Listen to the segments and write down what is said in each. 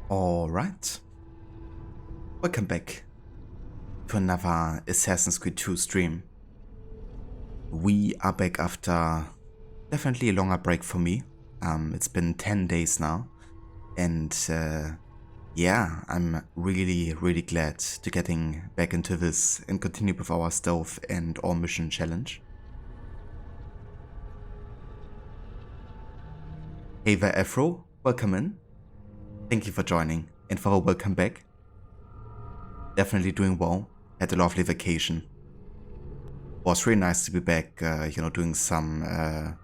Alright, welcome back to another Assassin's Creed 2 stream. We are back after definitely a longer break for me. It's been 10 days now, and yeah, I'm really glad to getting back into this and continue with our stealth and all mission challenge. Hey there Afro, welcome in. Thank you for joining, and for a welcome back. Definitely doing well. Had a lovely vacation. Was really nice to be back, doing some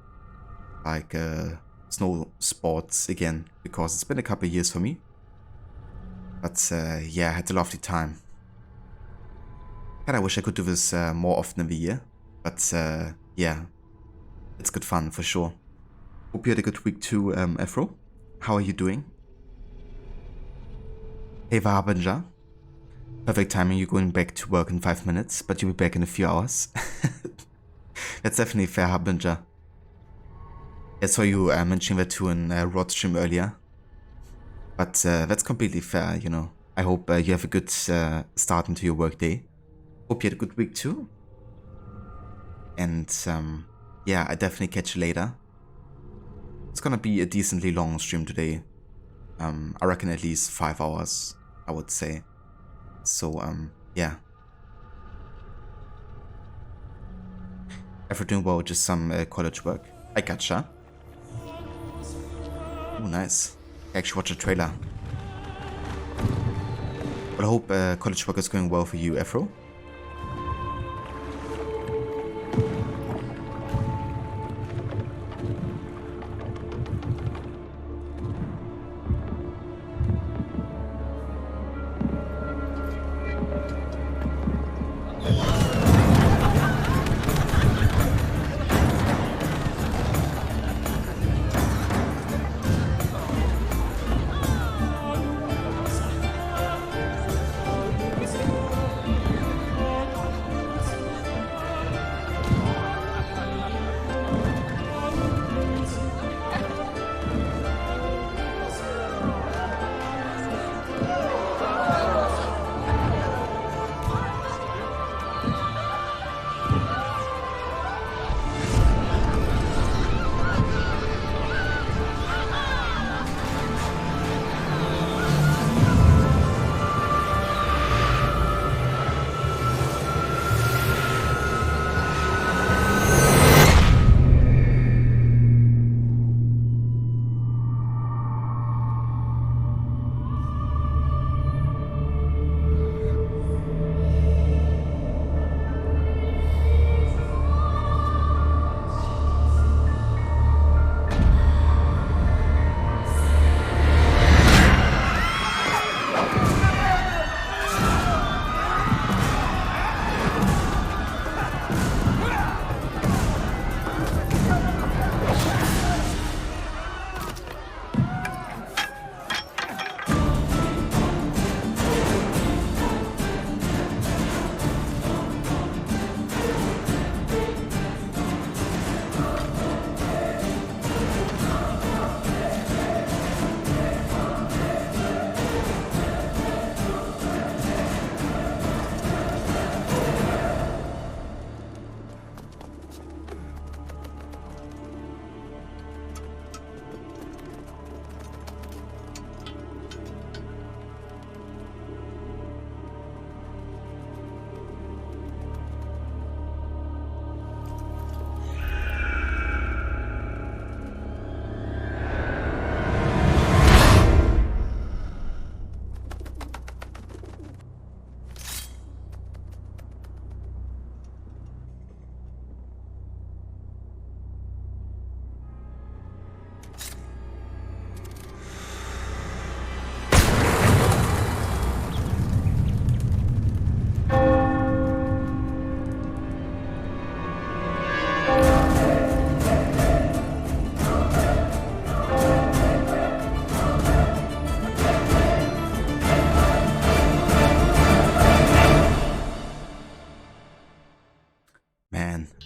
snow sports again, because it's been a couple of years for me. But yeah, I had a lovely time. Kinda wish I could do this more often in the year, but yeah, it's good fun for sure. Hope you had a good week too, Afro. How are you doing? Hey Vahabenja. Perfect timing, you're going back to work in 5 minutes, but you'll be back in a few hours. That's definitely fair, Harbinger. I saw you mentioning that too in Rod stream earlier. But that's completely fair, you know. I hope you have a good start into your workday. Hope you had a good week too. And yeah, I definitely catch you later. It's gonna be a decently long stream today. I reckon at least 5 hours, I would say. So, yeah. Ever doing well, just some college work. I gotcha. Oh, nice. I actually watched a trailer. Well, I hope college work is going well for you, Afro.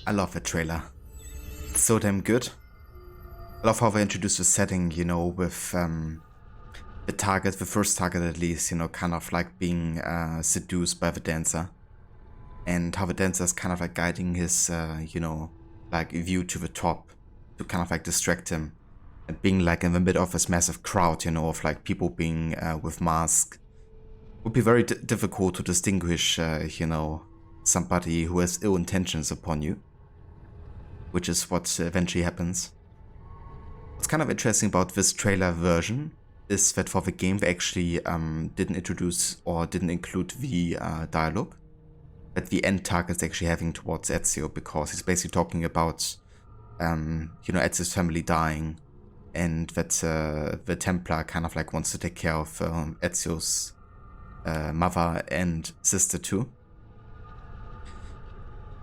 I love the trailer. It's so damn good. I love how they introduce the setting, you know, with the target, the first target at least, you know, kind of like being seduced by the dancer. And how the dancer is kind of like guiding his, you know, like view to the top to kind of like distract him. And being like in the middle of this massive crowd, you know, of like people being with masks. Would be very difficult to distinguish, you know, somebody who has ill intentions upon you. Which is what eventually happens. What's kind of interesting about this trailer version is that for the game they actually didn't introduce or didn't include the dialogue that the end target is actually having towards Ezio, because he's basically talking about, you know, Ezio's family dying, and that the Templar kind of like wants to take care of Ezio's mother and sister too.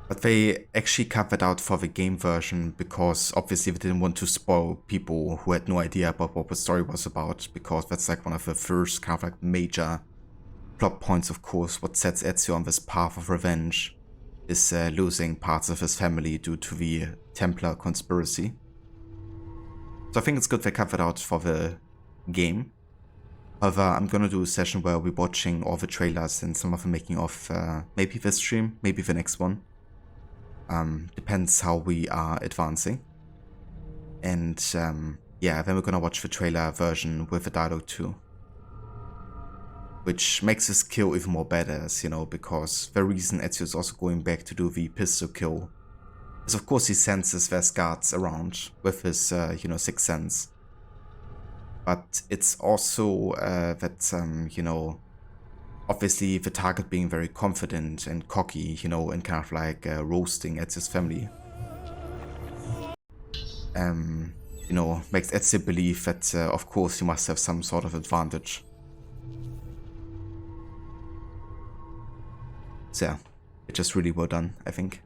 But they actually cut that out for the game version because obviously they didn't want to spoil people who had no idea about what the story was about, because that's like one of the first kind of like major plot points, of course. What sets Ezio on this path of revenge is losing parts of his family due to the Templar conspiracy. So I think it's good they cut that out for the game. However, I'm gonna do a session where we're watching all the trailers and some of the making of maybe this stream, maybe the next one. Depends how we are advancing. And yeah, then we're gonna watch the trailer version with the dialogue too. Which makes this kill even more badass, you know, because the reason Ezio is also going back to do the pistol kill is of course he senses there's guards around with his, you know, sixth sense. But it's also that, you know, obviously the target being very confident and cocky, you know, and kind of like roasting Ezio's family. You know, makes Ezio believe that, of course, he must have some sort of advantage. So yeah, it's just really well done, I think.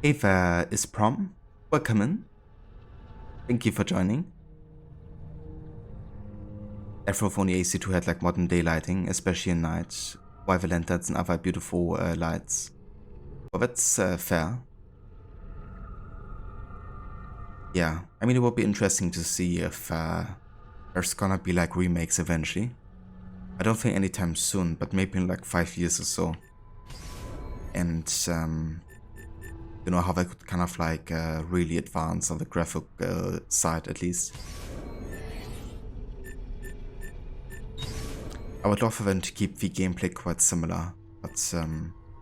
Hey there, is Prom. Welcome in. Thank you for joining. Afro only AC2 had like modern day lighting, especially at night, while the lanterns and other beautiful lights. Well, that's fair. Yeah, I mean, it will be interesting to see if there's gonna be like remakes eventually. I don't think anytime soon, but maybe in like 5 years or so. And you know, how they could kind of like really advance on the graphic side at least. I would love for them to keep the gameplay quite similar, but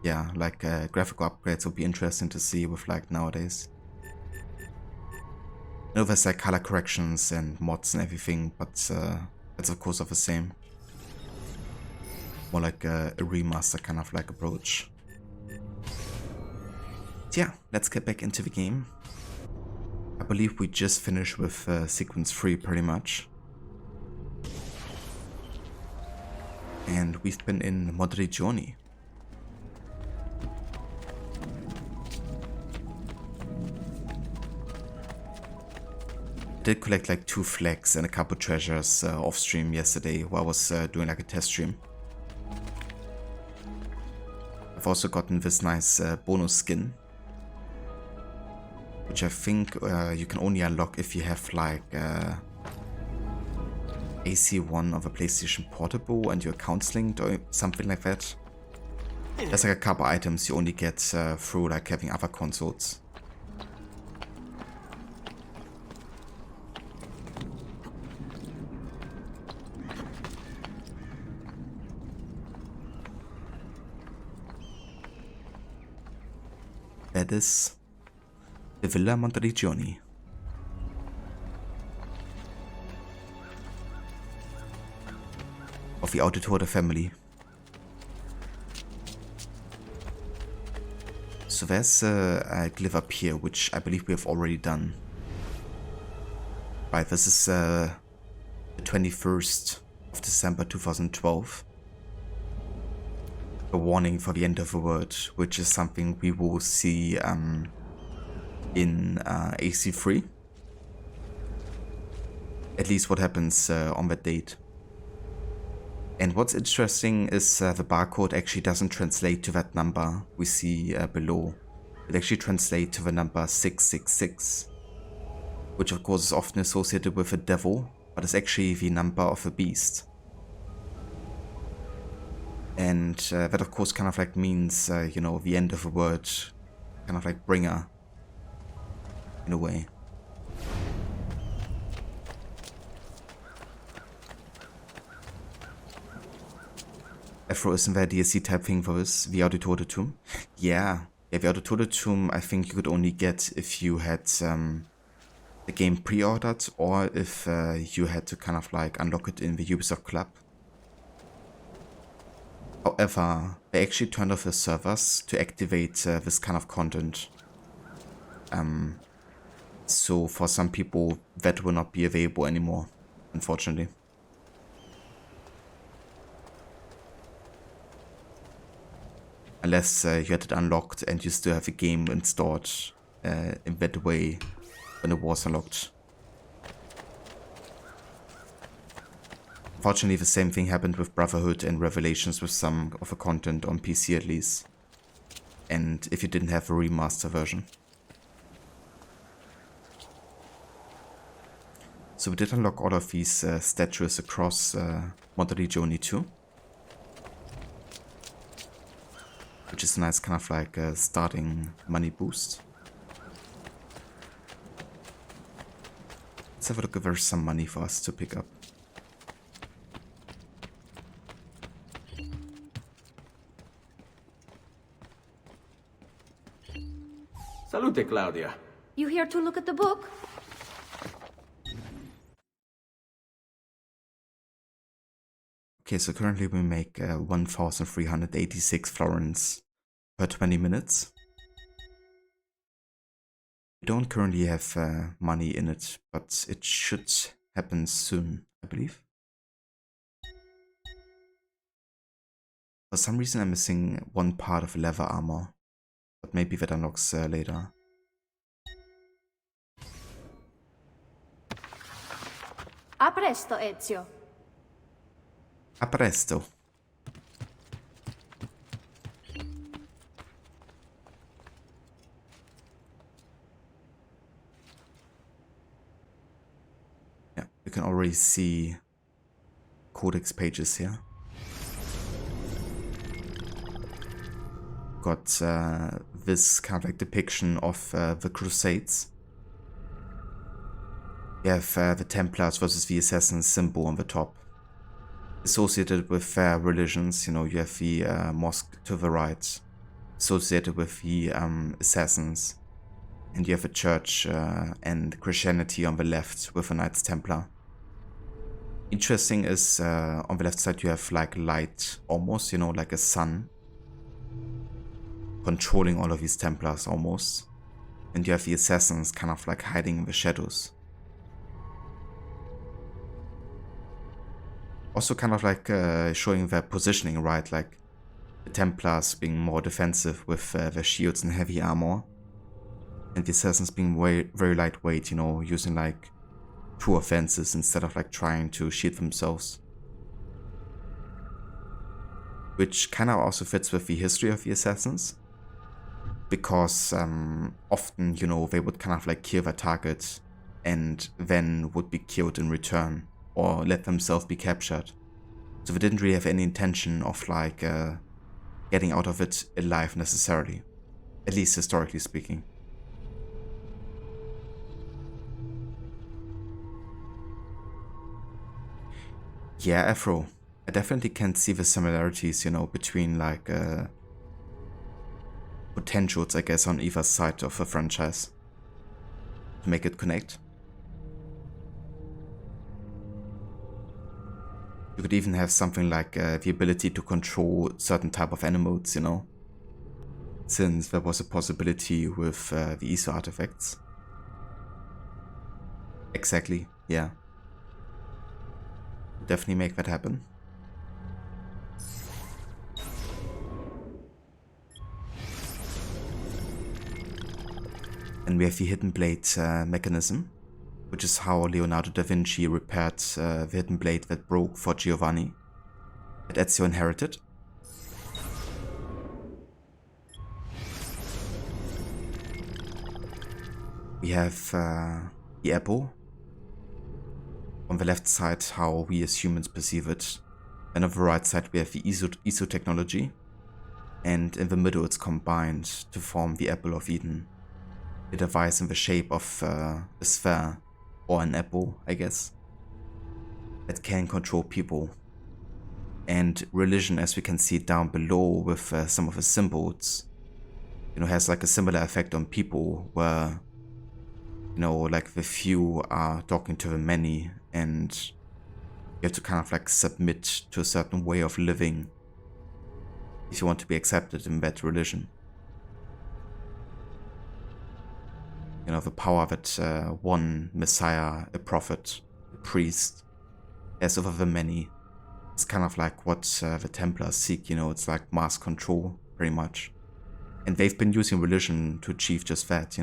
yeah, like graphical upgrades would be interesting to see with like nowadays. I know there's like color corrections and mods and everything, but it's of course of the same. More like a remaster kind of like approach. But yeah, let's get back into the game. I believe we just finished with sequence 3 pretty much. And we've been in Monteriggioni. I did collect like 2 flags and a couple treasures off stream yesterday while I was doing like a test stream. I've also gotten this nice bonus skin, which I think you can only unlock if you have like AC1 of a PlayStation Portable and your account's linked or something like that. There's like a couple items you only get through like having other consoles. That is the Villa Monteriggioni. Of the Auditore family. So there's a glyph up here, which I believe we have already done. Right, this is the 21st of December 2012. A warning for the end of the world, which is something we will see in AC3. At least what happens on that date. And what's interesting is the barcode actually doesn't translate to that number we see below. It actually translates to the number 666. which of course is often associated with a devil, but is actually the number of a beast. And that of course kind of like means, you know, the end of a word, kind of like bringer, in a way. Afro, isn't there a DLC type thing for this? The Auditore Tomb? Yeah, the Auditore Tomb I think you could only get if you had the game pre-ordered, or if you had to kind of like unlock it in the Ubisoft Club. However, they actually turned off the servers to activate this kind of content. So for some people that will not be available anymore, unfortunately. Unless you had it unlocked and you still have the game installed in that way when it was unlocked. Fortunately, the same thing happened with Brotherhood and Revelations with some of the content on PC at least. And if you didn't have a remaster version. So we did unlock all of these statues across Monteriggioni too. Which is a nice kind of like starting money boost. Let's have a look if there's some money for us to pick up. Salute, Claudia. You here to look at the book? Okay, so currently we make 1,386 florins per 20 minutes. We don't currently have money in it, but it should happen soon, I believe. For some reason I'm missing one part of leather armor, but maybe that unlocks later. A presto, Ezio. A presto. Yeah, you can already see codex pages here. Got this kind of like depiction of the Crusades. You have the Templars versus the Assassins symbol on the top. Associated with religions, you know, you have the mosque to the right, associated with the assassins, and you have a church and Christianity on the left with a Knights Templar. Interesting is on the left side you have like light, almost, you know, like a sun, controlling all of these Templars almost, and you have the assassins kind of like hiding in the shadows. Also kind of like showing their positioning, right? Like the Templars being more defensive with their shields and heavy armor. And the Assassins being very lightweight, you know, using like true offenses instead of like trying to shield themselves. Which kind of also fits with the history of the Assassins. Because often, you know, they would kind of like kill their target and then would be killed in return, or let themselves be captured. So they didn't really have any intention of like getting out of it alive necessarily, at least historically speaking. Yeah, Afro, I definitely can see the similarities, you know, between like potentials, I guess, on either side of a franchise to make it connect. You could even have something like the ability to control certain type of animals, you know, since there was a possibility with the ESO artifacts. Exactly, yeah. Definitely make that happen. And we have the hidden blade mechanism, which is how Leonardo da Vinci repaired the hidden blade that broke for Giovanni, that Ezio inherited. We have the apple. On the left side, how we as humans perceive it. And on the right side, we have the ESO technology. And in the middle, it's combined to form the Apple of Eden. A device in the shape of a sphere, or an apple, I guess, that can control people. And religion, as we can see down below with some of the symbols, has like a similar effect on people where, like the few are talking to the many, and you have to kind of like submit to a certain way of living if you want to be accepted in that religion. The power that one Messiah, a prophet, a priest, has over the many. It's kind of like what the Templars seek, it's like mass control, pretty much. And they've been using religion to achieve just that,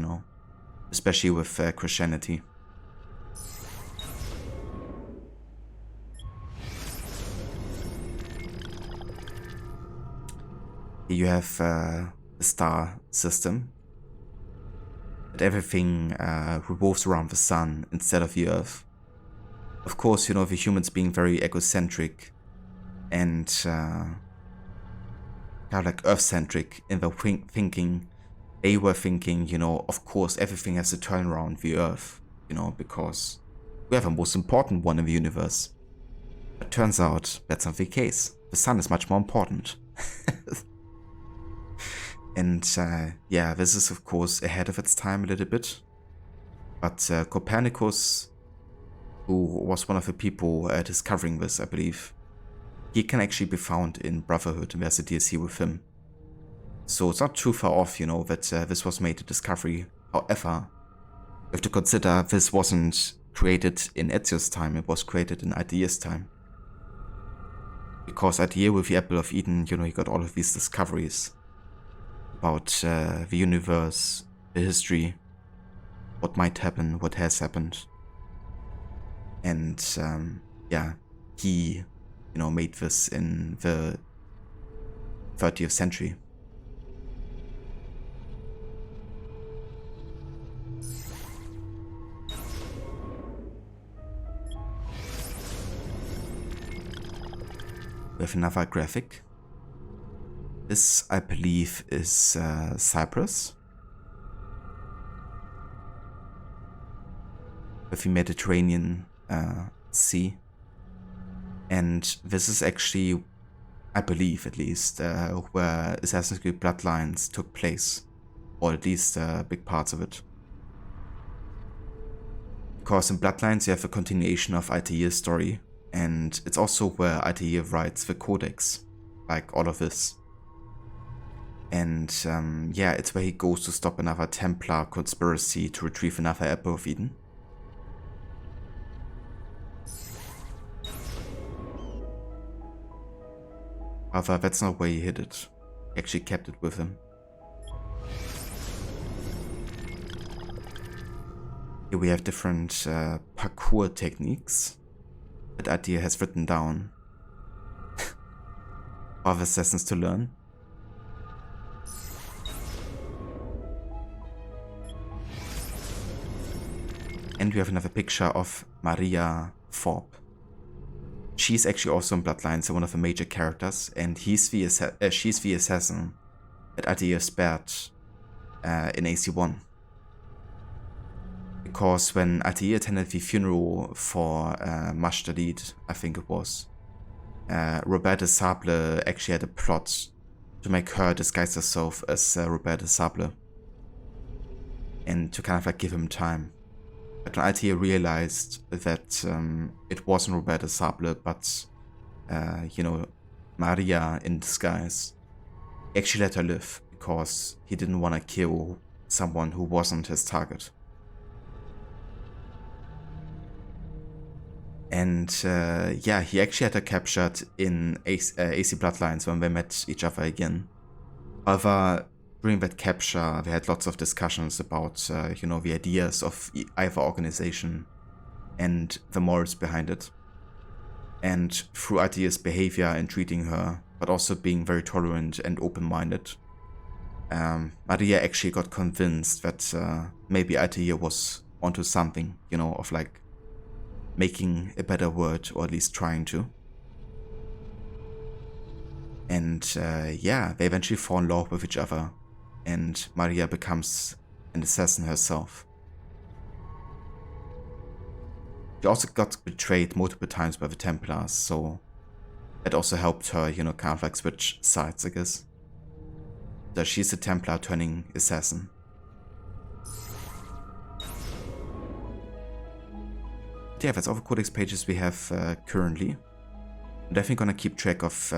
especially with Christianity. Here you have the star system. That everything revolves around the sun instead of the earth. Of course, the humans being very egocentric and kind of like earth-centric in their thinking. They were thinking, of course, everything has to turn around the earth, because we have a most important one in the universe. But turns out that's not the case. The sun is much more important. And yeah, this is of course ahead of its time a little bit. But Copernicus, who was one of the people discovering this, I believe, he can actually be found in Brotherhood, and there's a DLC with him. So it's not too far off, that this was made a discovery. However, you have to consider this wasn't created in Ezio's time, it was created in Altair's time. Because Altair with the Apple of Eden, he got all of these discoveries about the universe, the history, what might happen, what has happened. And yeah, he, made this in the 30th century. We have another graphic. This, I believe, is Cyprus. With the Mediterranean Sea. And this is actually, I believe at least, where Assassin's Creed Bloodlines took place. Or at least big parts of it. Because in Bloodlines you have a continuation of Altair's story. And it's also where Altair writes the Codex. Like all of this. And yeah, it's where he goes to stop another Templar conspiracy to retrieve another Apple of Eden. However, that's not where he hid it. He actually kept it with him. Here we have different parkour techniques that Altair has written down for the assassins to learn. And we have another picture of Maria Thorpe. She's actually also in Bloodlines, so one of the major characters, and she's the assassin that Altair spared in AC1. Because when Altair attended the funeral for Mashtadid, I think it was, Robert de Sable actually had a plot to make her disguise herself as Robert de Sable. And to kind of like give him time. But when Altair realized that it wasn't Robert de Sable, but, Maria in disguise, he actually let her live, because he didn't want to kill someone who wasn't his target. And yeah, he actually had her captured in AC Bloodlines when they met each other again. However, during that capture, they had lots of discussions about, the ideas of either organization and the morals behind it. And through Altair's behavior in treating her, but also being very tolerant and open-minded, Maria actually got convinced that maybe Altair was onto something, you know, of like making a better world, or at least trying to. And yeah, they eventually fall in love with each other, and Maria becomes an assassin herself. She also got betrayed multiple times by the Templars, so that also helped her, you know, kind of like switch sides, I guess. So she's a Templar turning assassin. But yeah, that's all the codex pages we have currently. I'm definitely gonna keep track of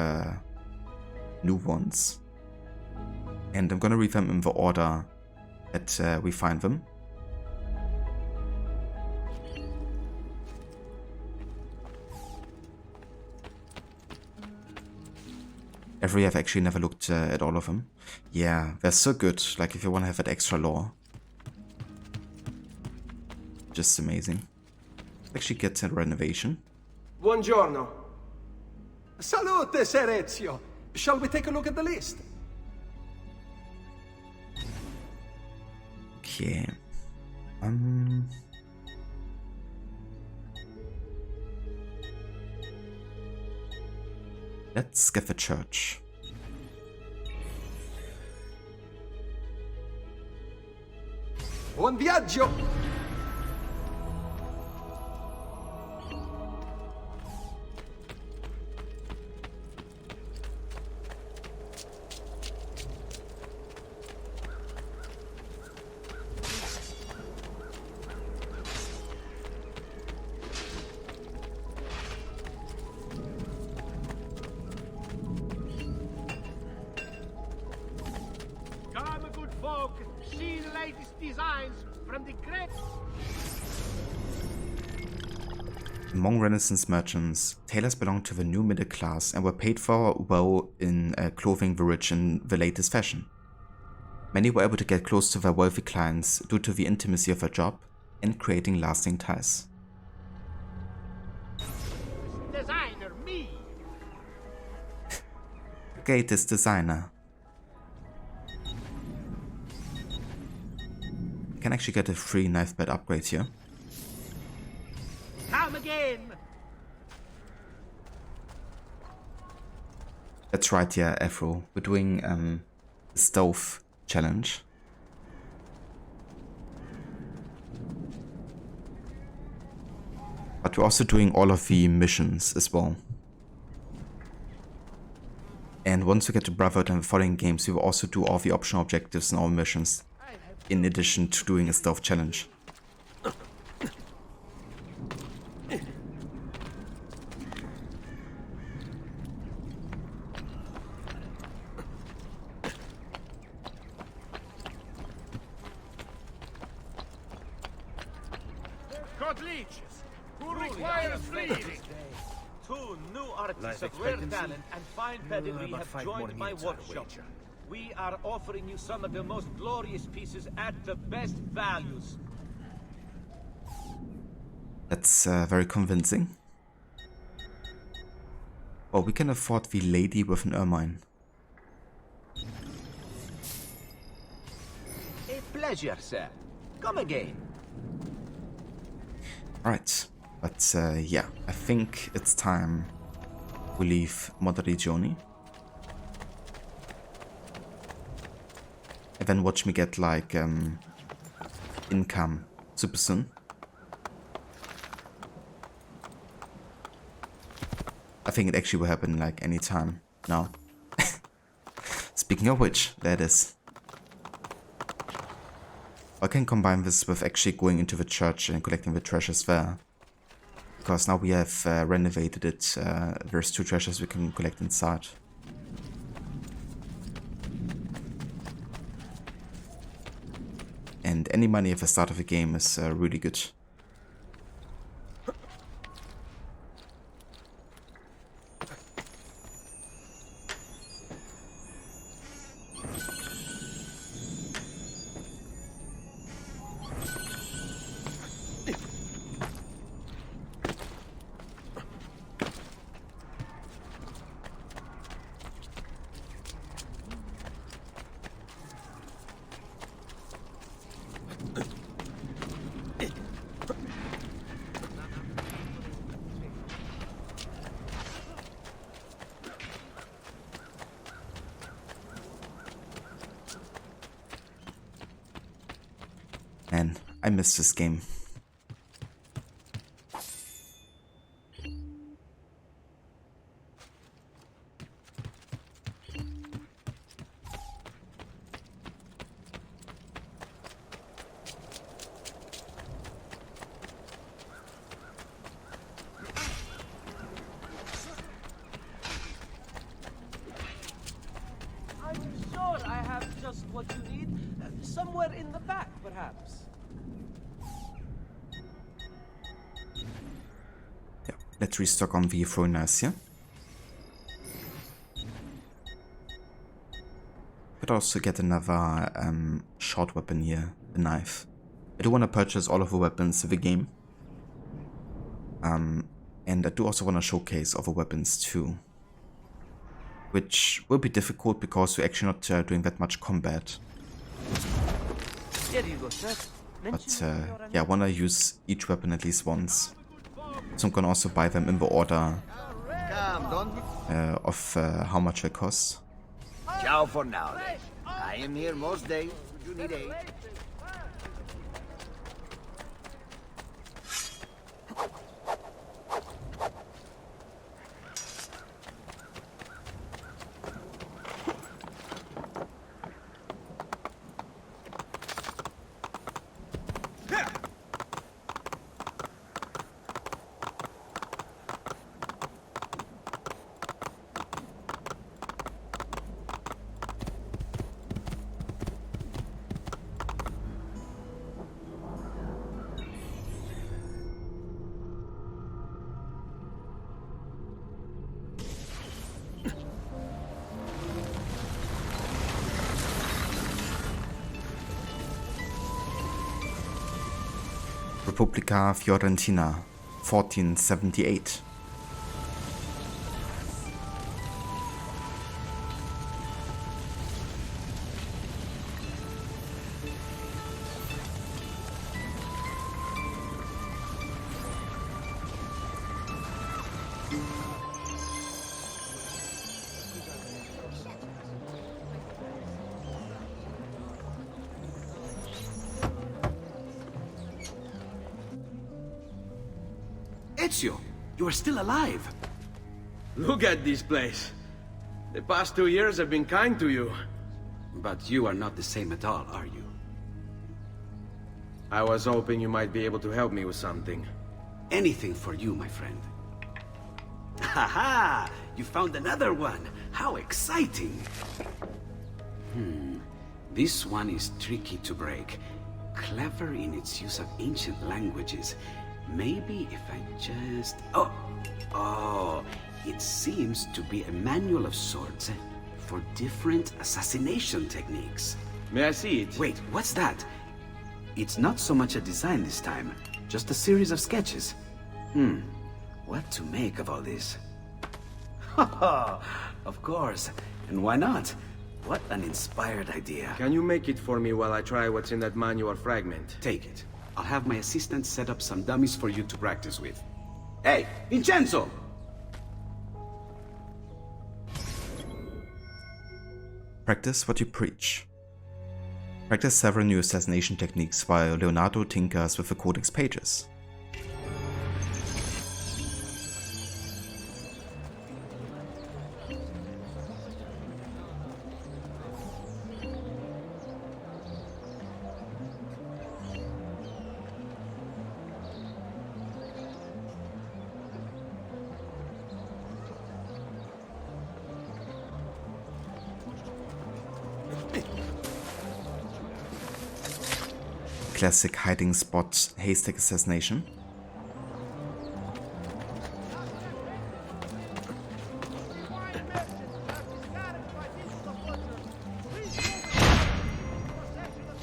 new ones. And I'm gonna read them in the order that we find them. I've actually never looked at all of them. Yeah, they're so good, like if you want to have that extra lore. Just amazing. Actually get a renovation. Buongiorno. Salute, Ser Ezio. Shall we take a look at the list? Okay. Let's get the church. Buon viaggio! Come, good folk, see the latest designs from the Crypt. Among Renaissance merchants, tailors belonged to the new middle class and were paid for well in clothing the rich in the latest fashion. Many were able to get close to their wealthy clients due to the intimacy of their job and creating lasting ties. Designer, me. Greatest designer. Can actually get a free knife bed upgrade here. Come again. That's right, yeah, Afro. We're doing the stove challenge. But we're also doing all of the missions as well. And once we get to Brotherhood and the following games, we will also do all the optional objectives and all missions, in addition to doing a stealth challenge. God leeches, who requires bleeding. Two new artists of rare talent and fine pedigree have joined my workshop. We are offering you some of the most glorious pieces at the best values. That's very convincing. Well, we can afford the lady with an ermine. A pleasure, sir. Come again. Right, but yeah, I think it's time we leave Monteriggioni. And then watch me get like income super soon. I think it actually will happen like any time now. Speaking of which, there it is. I can combine this with actually going into the church and collecting the treasures there. Because now we have renovated it, there's 2 treasures we can collect inside. And any money at the start of the game is really good. Man, I miss this game. I'm sure I have just what you need. Somewhere in the back, perhaps. Yeah, let's restock on the throwers here. Could also get another short weapon here, a knife. I do want to purchase all of the weapons in the game. And I do also want to showcase other weapons too. Which will be difficult because we're actually not doing that much combat. Here you go, sir. But yeah, I want to use each weapon at least once. So I'm gonna also buy them in the order of how much they cost. Ciao for now, then. I am here most days. Would you need aid? Repubblica Fiorentina, 1478. Ezio, you are still alive. Look at this place. The past 2 years have been kind to you. But you are not the same at all, are you? I was hoping you might be able to help me with something. Anything for you, my friend. Haha! You found another one! How exciting! This one is tricky to break. Clever in its use of ancient languages. Maybe if I just... Oh, it seems to be a manual of sorts for different assassination techniques. May I see it? Wait, what's that? It's not so much a design this time, just a series of sketches. What to make of all this? Of course, and why not? What an inspired idea. Can you make it for me while I try what's in that manual fragment? Take it. I'll have my assistant set up some dummies for you to practice with. Hey, Vincenzo! Practice what you preach. Practice several new assassination techniques while Leonardo tinkers with the codex pages. Classic hiding spot haystack assassination.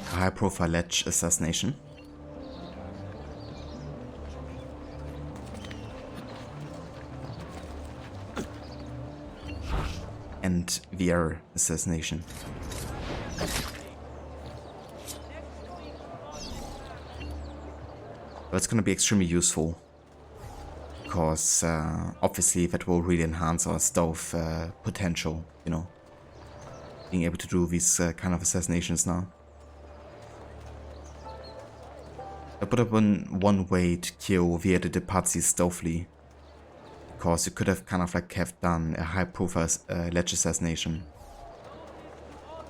High profile ledge assassination. And VR assassination. But it's gonna be extremely useful, because obviously that will really enhance our stealth potential, you know, being able to do these kind of assassinations now. That would have been one way to kill via the Pazzi stealthily. Because you could have kind of like have done a high profile ledge assassination.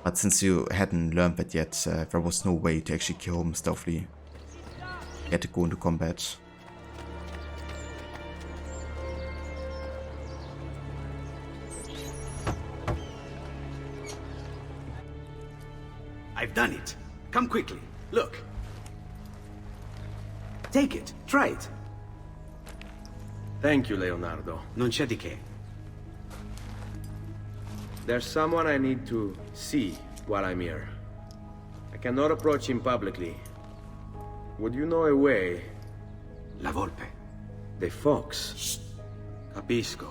But since you hadn't learned that yet, there was no way to actually kill him stealthily. You had to go into combat. I've done it. Come quickly. Look. Take it. Try it. Thank you, Leonardo. Non c'è di che. There's someone I need to see while I'm here. I cannot approach him publicly. Would you know a way? La volpe. The fox. Shh. Capisco.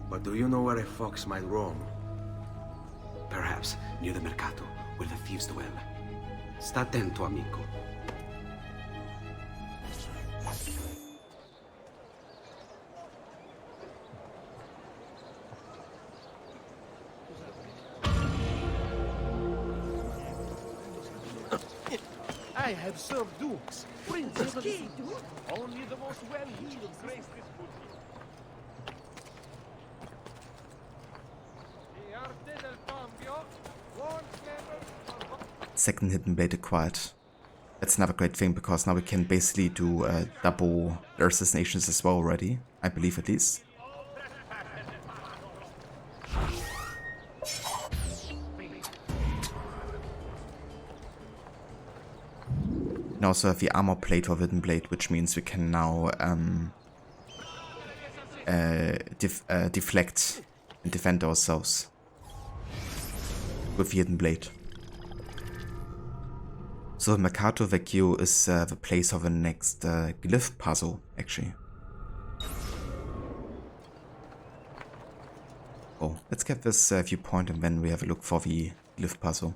But do you know where a fox might roam? Perhaps near the mercato, where the thieves dwell. Sta attento, amico. I have served dukes, princes, only the most well-heeled grace this booty. The arte del cambio, one clever... Second hidden blade acquired. That's another great thing because now we can basically do double assassinations as well already. I believe at least. We also have the armor plate for hidden blade, which means we can now deflect and defend ourselves with the hidden blade. So Mercato Vecchio is the place of the next Glyph puzzle, actually. Oh, let's get this viewpoint and then we have a look for the Glyph puzzle.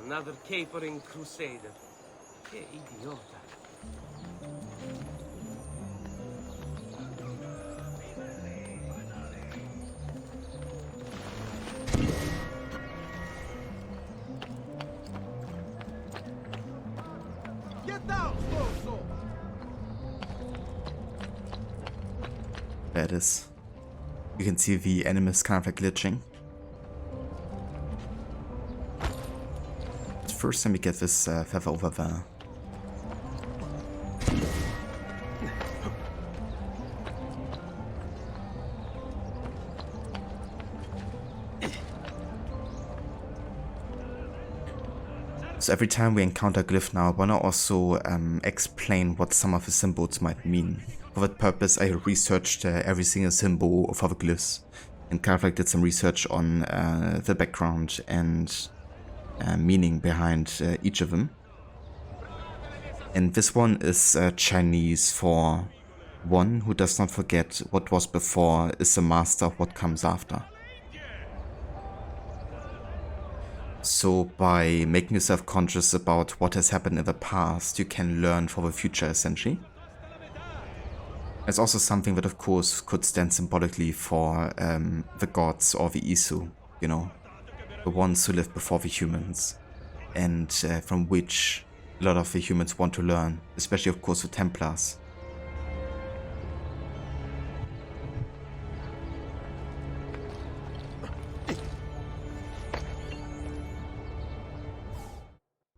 Another capering crusader. Che idiota. Get down, Scorso! There it is. You can see the enemies kind of like glitching. First time we get this feather over there. So every time we encounter Glyph now, I wanna also explain what some of the symbols might mean. For that purpose, I researched every single symbol for the glyphs and kind of like did some research on the background and meaning behind each of them. And this one is Chinese for one who does not forget what was before is the master of what comes after. So by making yourself conscious about what has happened in the past, you can learn for the future essentially. It's also something that of course could stand symbolically for the gods or the Isu, you know. The ones who lived before the humans, and from which a lot of the humans want to learn, especially of course the Templars.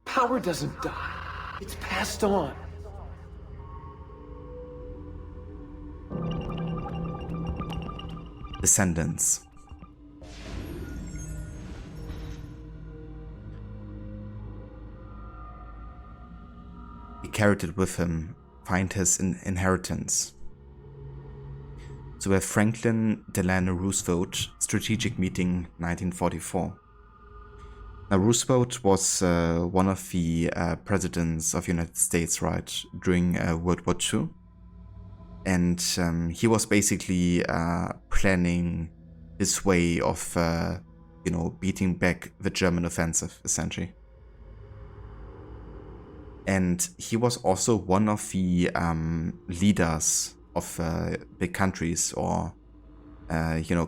Power doesn't die. It's passed on. Descendants. He carried it with him, find his inheritance. So we have Franklin Delano Roosevelt, strategic meeting 1944. Now Roosevelt was one of the presidents of the United States, right, during World War II. And he was basically planning his way of, beating back the German offensive, essentially. And he was also one of the leaders of big countries, or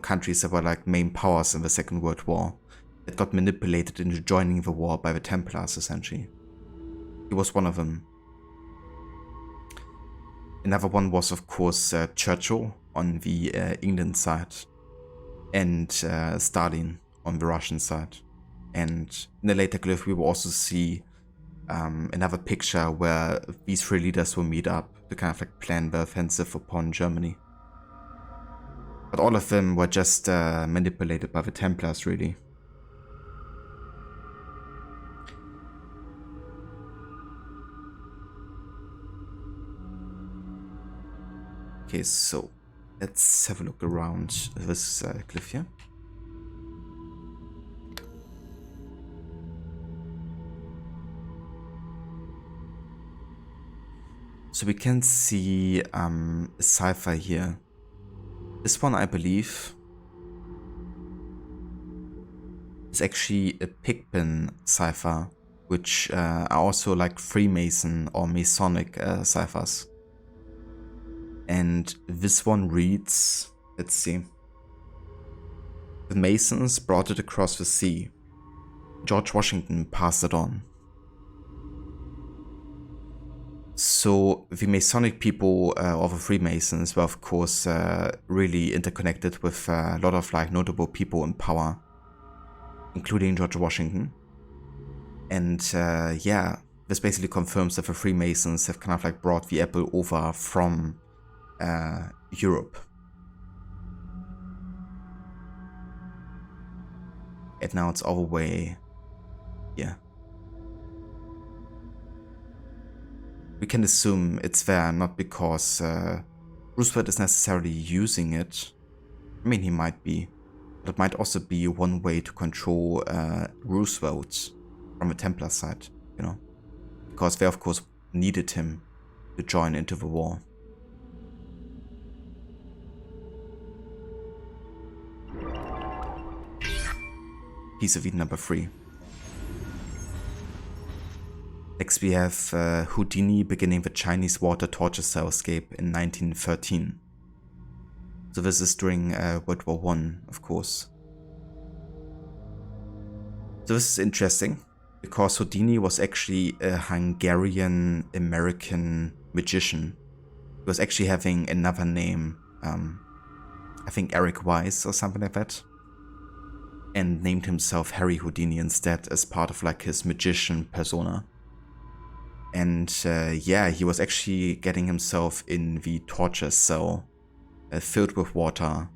countries that were like main powers in the Second World War, that got manipulated into joining the war by the Templars, essentially. He was one of them. Another one was, of course, Churchill on the England side, and Stalin on the Russian side. And in the later glyph, we will also see another picture where these three leaders will meet up to kind of like plan the offensive upon Germany. But all of them were just manipulated by the Templars, really. Okay, so let's have a look around this glyph here. So we can see a cipher here. This one, I believe, is actually a Pigpen cipher, which are also like Freemason or Masonic ciphers. And this one reads, let's see. The Masons brought it across the sea. George Washington passed it on. So the Masonic people or the Freemasons were, of course, really interconnected with a lot of like notable people in power, including George Washington. And yeah, this basically confirms that the Freemasons have kind of like brought the apple over from Europe. And now it's all the way here. We can assume it's there not because Roosevelt is necessarily using it. I mean, he might be. But it might also be one way to control Roosevelt from the Templar side, you know. Because they, of course, needed him to join into the war. Piece of Eden number 3. Next we have Houdini beginning the Chinese water torture cell escape in 1913. So this is during World War I, of course. So this is interesting, because Houdini was actually a Hungarian-American magician. He was actually having another name, I think Eric Weiss or something like that. And named himself Harry Houdini instead as part of like his magician persona. And yeah, he was actually getting himself in the torture cell filled with water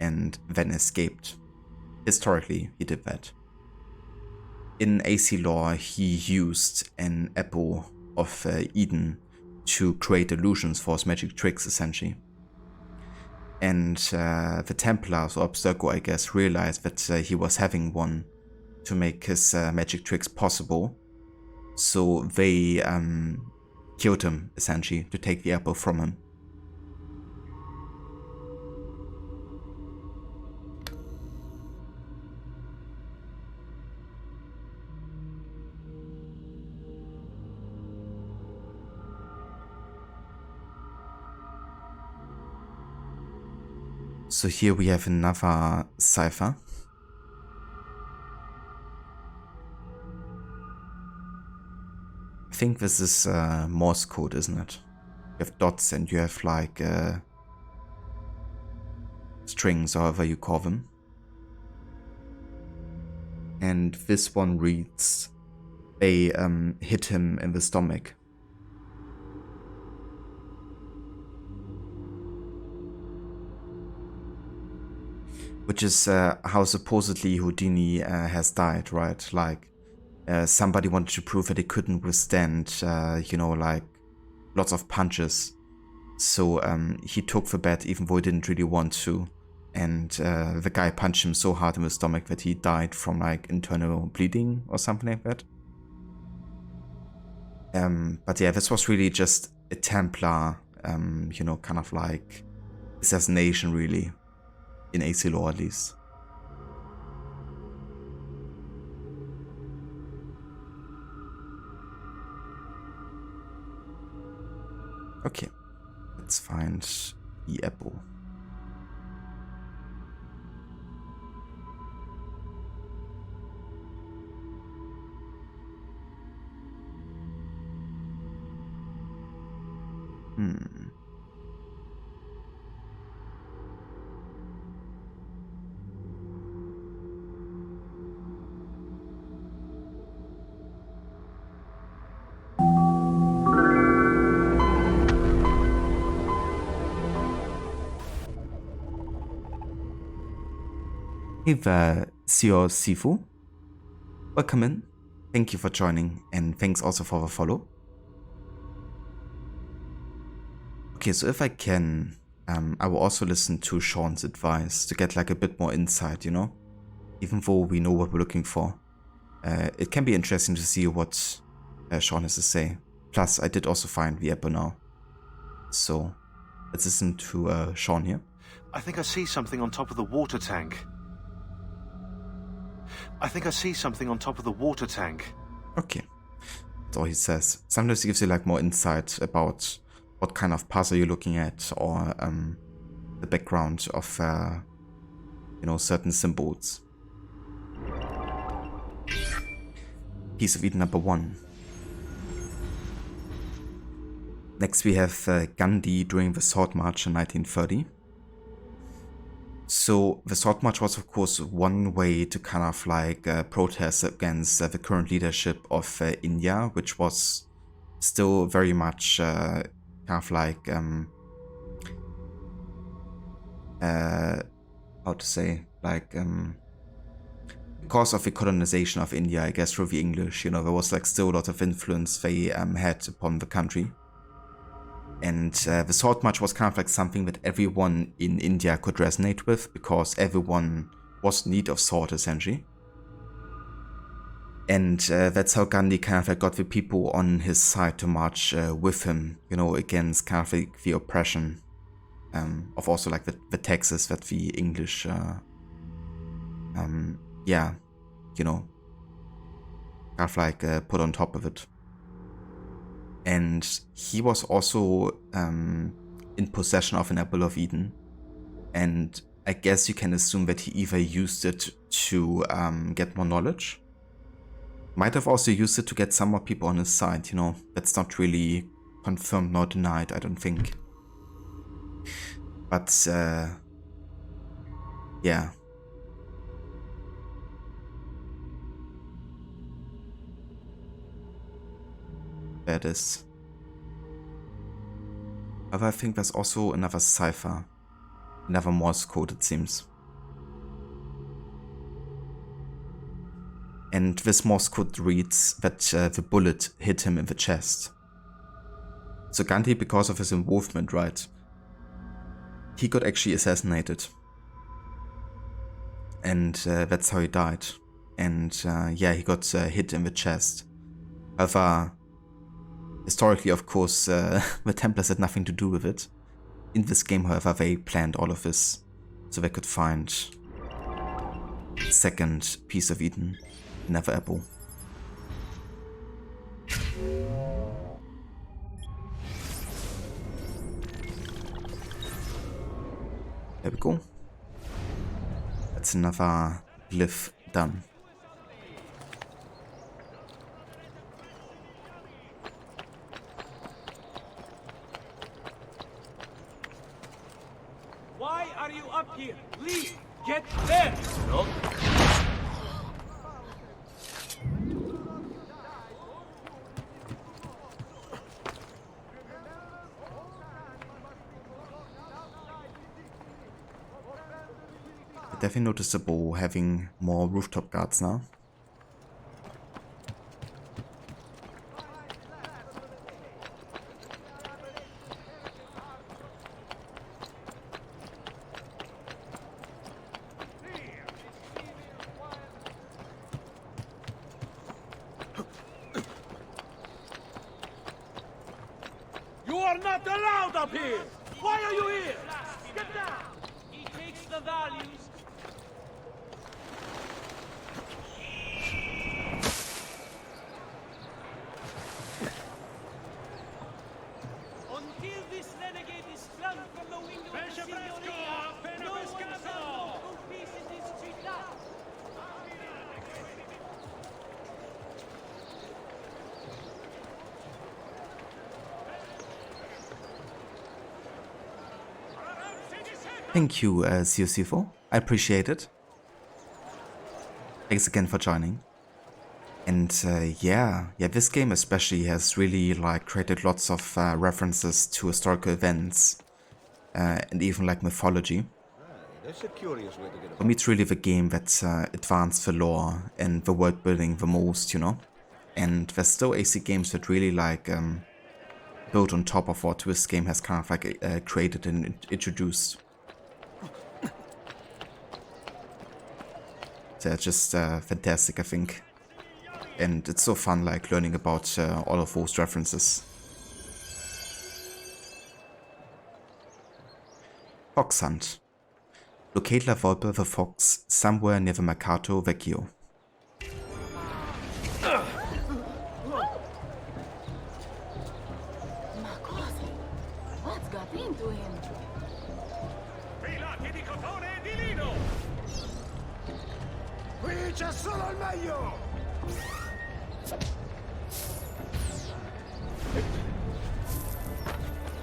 and then escaped. Historically, he did that. In AC lore, he used an apple of Eden to create illusions for his magic tricks, essentially. And the Templars, or Abstergo, I guess, realized that he was having one to make his magic tricks possible. So they killed him, essentially, to take the apple from him. So here we have another cipher. I think this is Morse code, isn't it? You have dots and you have like strings, however you call them. And this one reads, they hit him in the stomach. Which is how supposedly Houdini has died, right? Like, somebody wanted to prove that he couldn't withstand, like lots of punches. So he took the bet even though he didn't really want to. And the guy punched him so hard in the stomach that he died from like internal bleeding or something like that. But yeah, this was really just a Templar you know, kind of like assassination, really, in AC lore at least. Okay, let's find the apple. Sio Sifu, welcome in. Thank you for joining, and thanks also for the follow. Okay, so if I can, I will also listen to Sean's advice to get like a bit more insight, you know? Even though we know what we're looking for. It can be interesting to see what Sean has to say. Plus, I did also find the apple now. So, let's listen to Sean here. I think I see something on top of the water tank. Okay, that's all he says. Sometimes he gives you like more insight about what kind of puzzle you're looking at, or the background of, you know, certain symbols. Piece of Eden number 1. Next we have Gandhi during the Sword March in 1930. So the Sword March was of course one way to kind of like protest against the current leadership of India, which was still very much kind of like, how to say, like, because of the colonization of India, I guess, through the English, you know, there was like still a lot of influence they had upon the country. And the Sword March was kind of like something that everyone in India could resonate with, because everyone was in need of sword, essentially. And that's how Gandhi kind of like got the people on his side to march with him, you know, against kind of like the oppression of also like the taxes that the English, yeah, you know, kind of like put on top of it. And he was also in possession of an Apple of Eden. And I guess you can assume that he either used it to get more knowledge. Might have also used it to get some more people on his side, you know. That's not really confirmed nor denied, I don't think. But, yeah. There it is. However, I think there's also another cipher. Another Morse code, it seems. And this Morse code reads that the bullet hit him in the chest. So Gandhi, because of his involvement, right, he got actually assassinated. And that's how he died. And yeah, he got hit in the chest. However, historically, of course, the Templars had nothing to do with it. In this game, however, they planned all of this so they could find the second piece of Eden, another apple. There we go. That's another glyph done. Why are you up here? Leave! Get there! No. Definitely noticeable having more rooftop guards now. You are not allowed up here! Why are you here? Get down! He takes the values. Until this renegade is flung from the window of the Signoria, no one shall move peace in this ciudad. Thank you, Siosifo. I appreciate it. Thanks again for joining. And yeah, this game especially has really like created lots of references to historical events and even like mythology. That's a curious way to get For me, it's really the game that advanced the lore and the world building the most, you know. And there's still AC games that really like build on top of what this game has kind of like created and introduced. They're just fantastic, I think. And it's so fun, like, learning about all of those references. Fox Hunt. Locate La Volpe the Fox somewhere near the Mercato Vecchio. What's got into him? Filati di cotone e di lino! Qui c'è solo il meglio!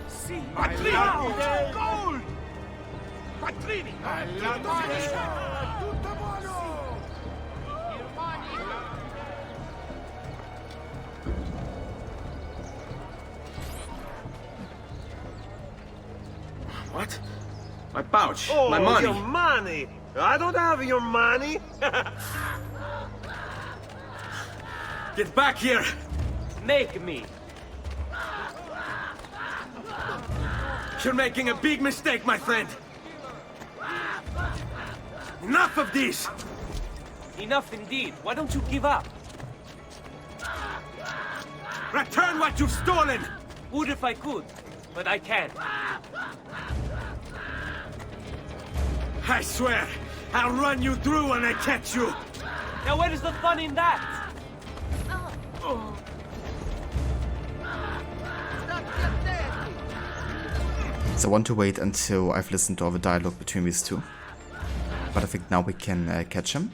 Sì! Quattrini! Cowl! Quattrini! Alla mano! Tutto buono! What? My pouch. Oh, my money. your money! I don't have your money! Get back here! Make me. You're making a big mistake, my friend. Enough of this! Enough indeed. Why don't you give up? Return what you've stolen! Would if I could, but I can't. I swear, I'll run you through when I catch you! Now where is the fun in that? So I want to wait until I've listened to all the dialogue between these two. But I think now we can catch him.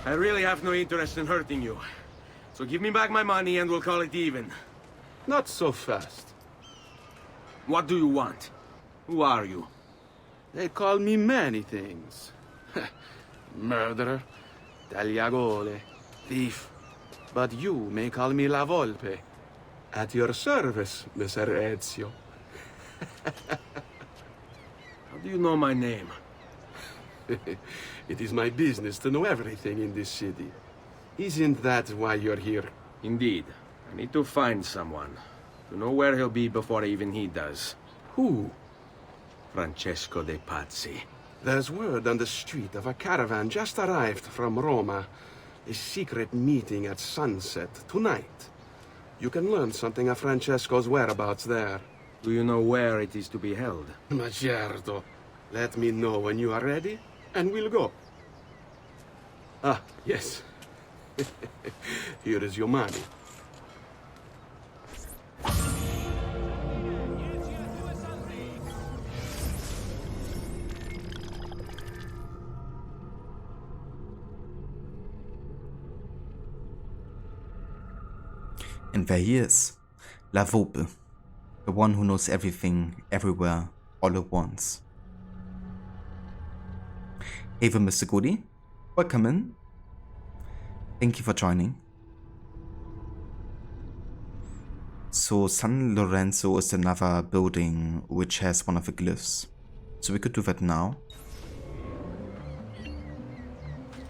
I really have no interest in hurting you. So give me back my money and we'll call it even. Not so fast. What do you want? Who are you? They call me many things. Murderer, tagliagole, thief. But you may call me La Volpe. At your service, Messer Ezio. How do you know my name? It is my business to know everything in this city. Isn't that why you're here? Indeed. I need to find someone. To know where he'll be before even he does. Who? Francesco de Pazzi. There's word on the street of a caravan just arrived from Roma. A secret meeting at sunset tonight. You can learn something of Francesco's whereabouts there. Do you know where it is to be held? Ma certo. Let me know when you are ready, and we'll go. Ah, yes. Here is your money. And there he is, La Volpe, the one who knows everything, everywhere, all at once. Hey there, Mr. Goody. Welcome in. Thank you for joining. So San Lorenzo is another building which has one of the glyphs. So we could do that now.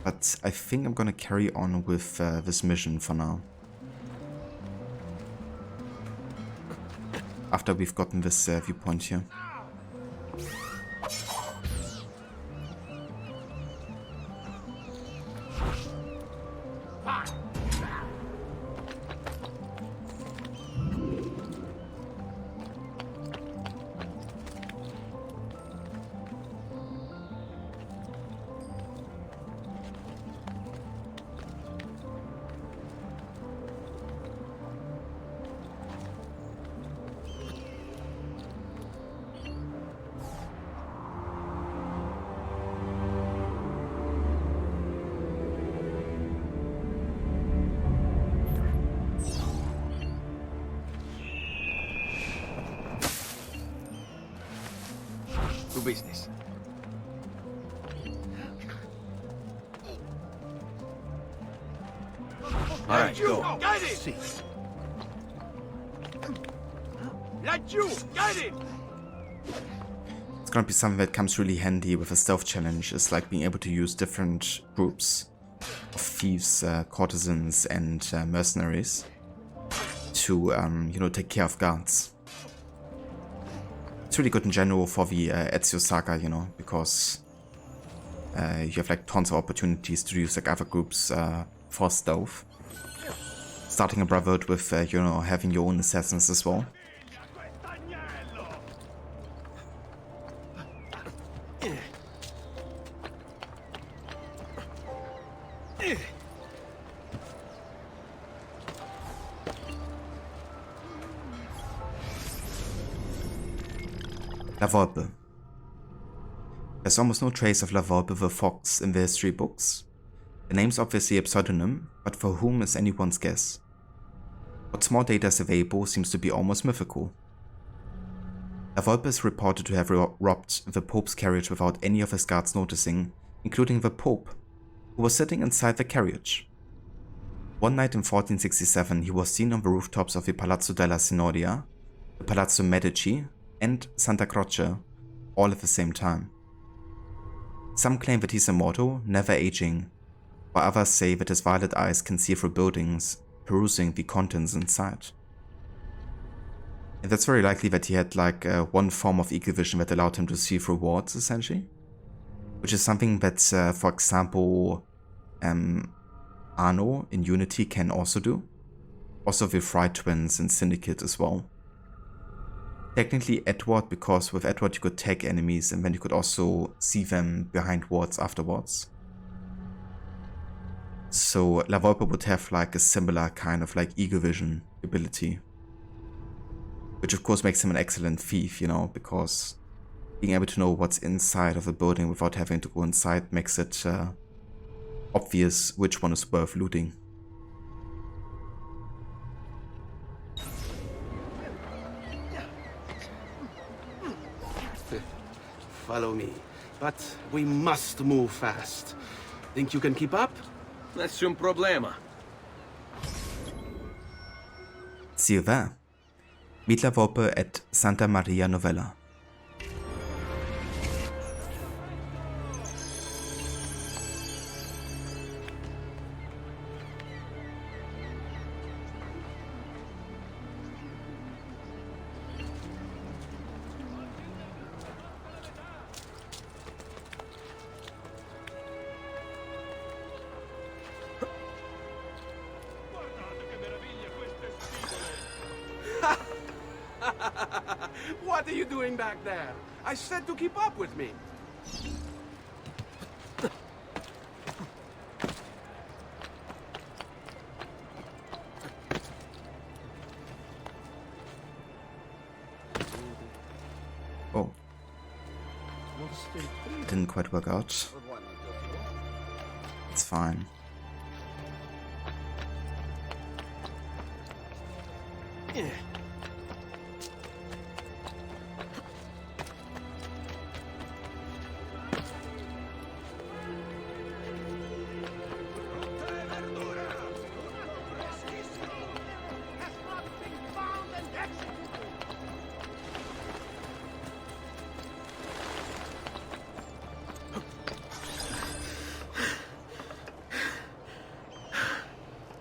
But I think I'm gonna carry on with this mission for now. After we've gotten this viewpoint here. to business. All right, go. Get it! Let you get it! It's gonna be something that comes really handy with a stealth challenge, is like being able to use different groups of thieves, courtesans, and mercenaries to, you know, take care of guards. It's really good in general for the Ezio saga, you know, because you have like tons of opportunities to use like other groups for stealth. Starting a brotherhood with, you know, having your own assassins as well. La Volpe. There's almost no trace of La Volpe the fox in the history books. The name's obviously a pseudonym, but for whom is anyone's guess. What small data is available seems to be almost mythical. La Volpe is reported to have robbed the Pope's carriage without any of his guards noticing, including the Pope, who was sitting inside the carriage. One night in 1467 he was seen on the rooftops of the Palazzo della Signoria, the Palazzo Medici, and Santa Croce, all at the same time. Some claim that he's immortal, never aging, while others say that his violet eyes can see through buildings, perusing the contents inside. And that's very likely that he had like one form of eagle vision that allowed him to see through walls, essentially. Which is something that, for example, Arno in Unity can also do. Also the Fry twins in Syndicate as well. Technically Edward, because with Edward you could tag enemies and then you could also see them behind walls afterwards. So La Volpe would have like a similar kind of like eagle vision ability. Which of course makes him an excellent thief, you know, because being able to know what's inside of a building without having to go inside makes it obvious which one is worth looting. Follow me, but we must move fast. Think you can keep up? Nessun problema. See you there. Meet La Volpe at Santa Maria Novella. What are you doing back there? I said to keep up with me. Oh. Didn't quite work out. It's fine.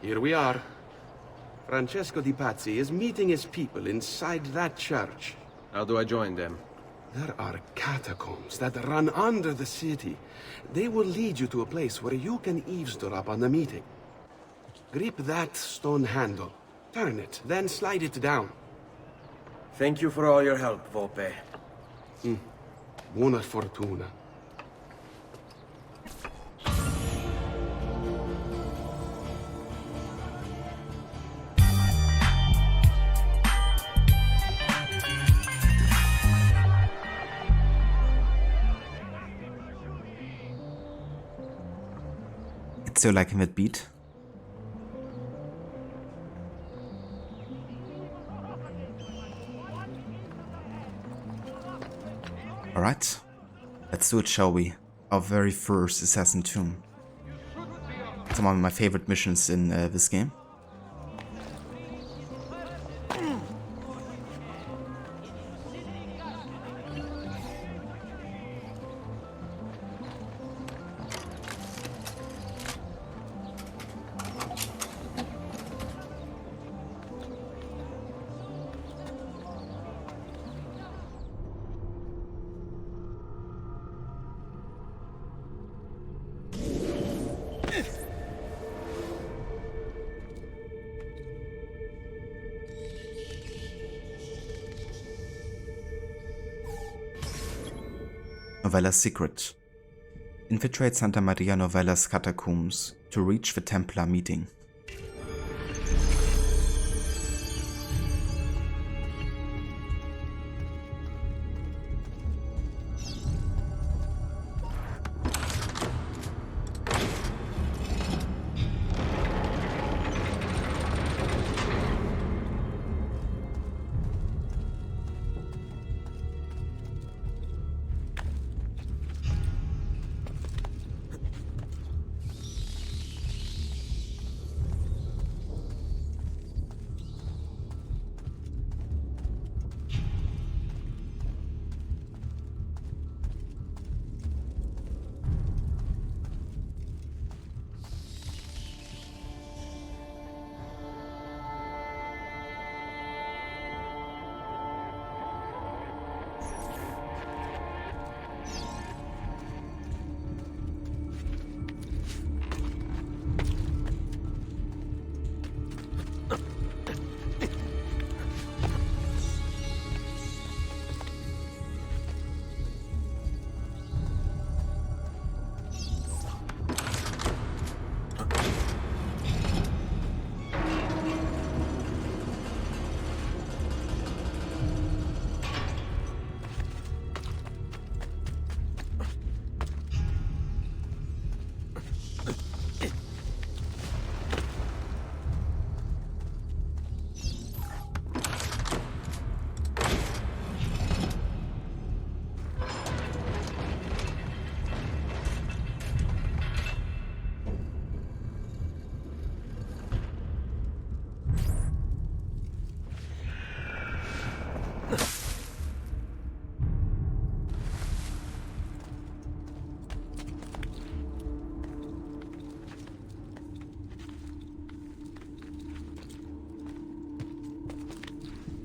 Here we are. Francesco di Pazzi is meeting his people inside that church. How do I join them? There are catacombs that run under the city. They will lead you to a place where you can eavesdrop on the meeting. Grip that stone handle. Turn it, then slide it down. Thank you for all your help, Volpe. Buona fortuna. So liking that beat. Alright, Let's do it, shall we? Our very first Assassin Tomb. Some of my favorite missions in this game. Novella's secret. Infiltrate Santa Maria Novella's catacombs to reach the Templar meeting.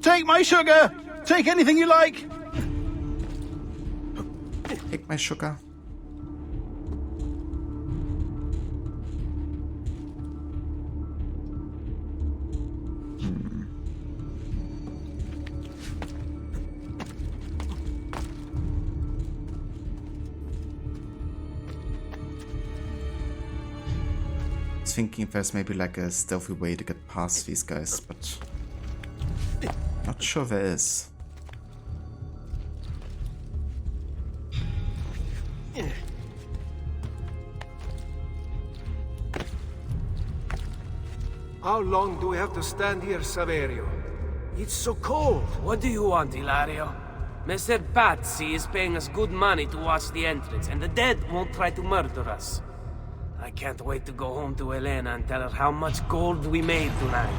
Take my sugar! Take anything you like! Take my sugar. I was thinking if there's maybe like a stealthy way to get past these guys, but not sure there is. How long do we have to stand here, Saverio? It's so cold. What do you want, Ilario? Mr. Pazzi is paying us good money to watch the entrance, and the dead won't try to murder us. I can't wait to go home to Elena and tell her how much gold we made tonight.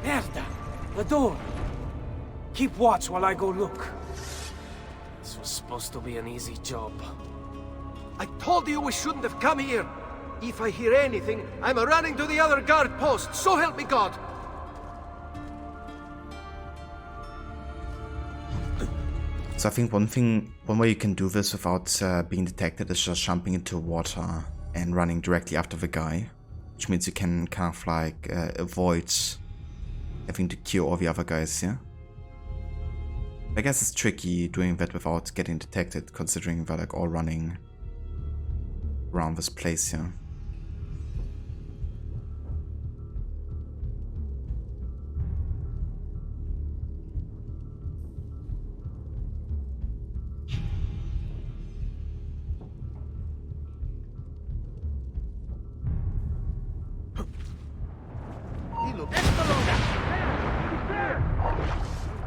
Merda! The door! Keep watch while I go look. This was supposed to be an easy job. I told you we shouldn't have come here. If I hear anything, I'm running to the other guard post, so help me God! So I think one way you can do this without being detected is just jumping into water and running directly after the guy. Which means you can kind of like avoid having to kill all the other guys, yeah? I guess it's tricky doing that without getting detected, considering they're like all running around this place, yeah?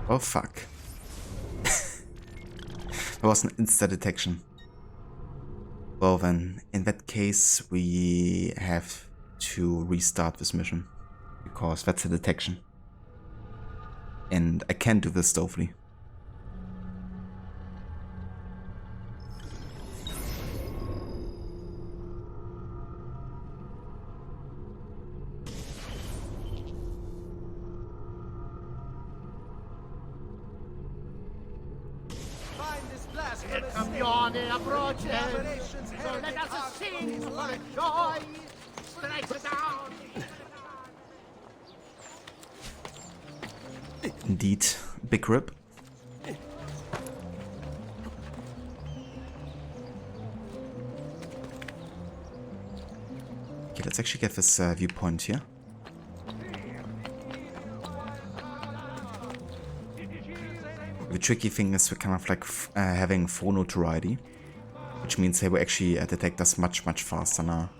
Oh fuck. There was an insta detection. Well then, in that case we have to restart this mission. Because that's a detection. And I can't do this stealthily. Campione approaches. So let us sing for joy. Strike it down. Indeed, big rip. Okay, let's actually get this viewpoint here. The tricky thing is we're kind of like having full notoriety, which means they will actually detect us much faster now,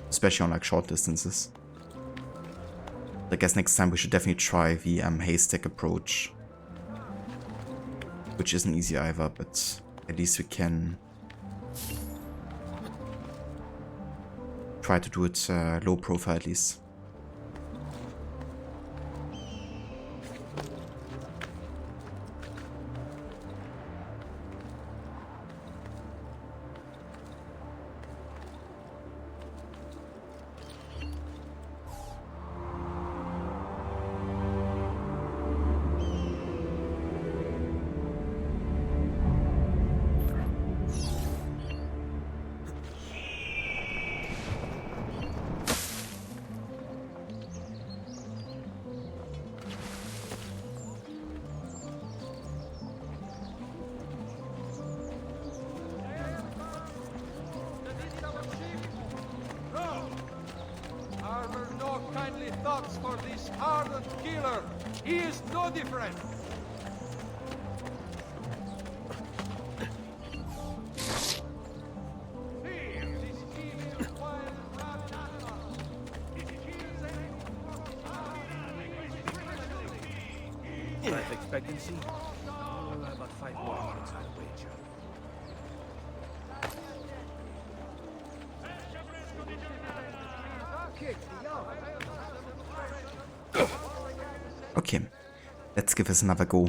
especially on like short distances. I guess next time we should definitely try the haystack approach, which isn't easy either, but at least we can try to do it low profile at least. Thoughts for this hardened killer. He is no different. Life expectancy? About 5 more minutes, I'd wager. Okay, let's give this another go.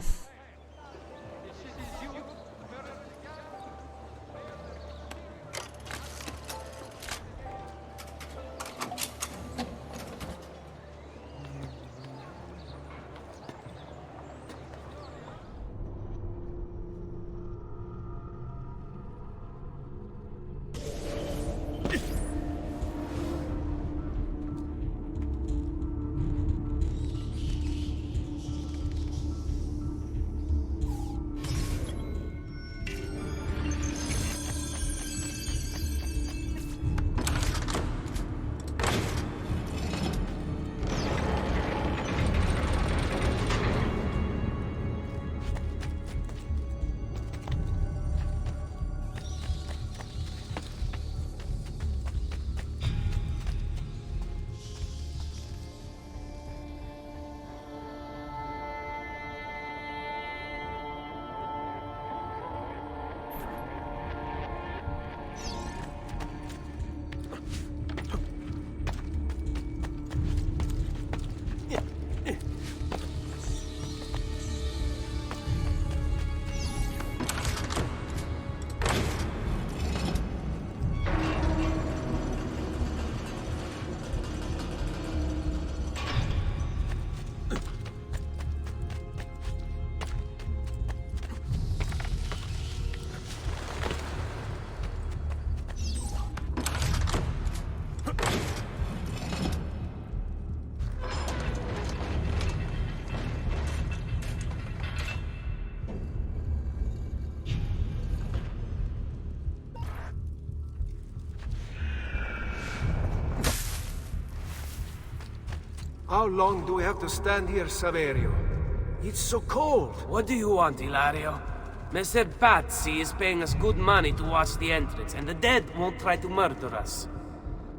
How long do we have to stand here, Saverio? It's so cold. What do you want, Ilario? Messer Pazzi is paying us good money to watch the entrance, and the dead won't try to murder us.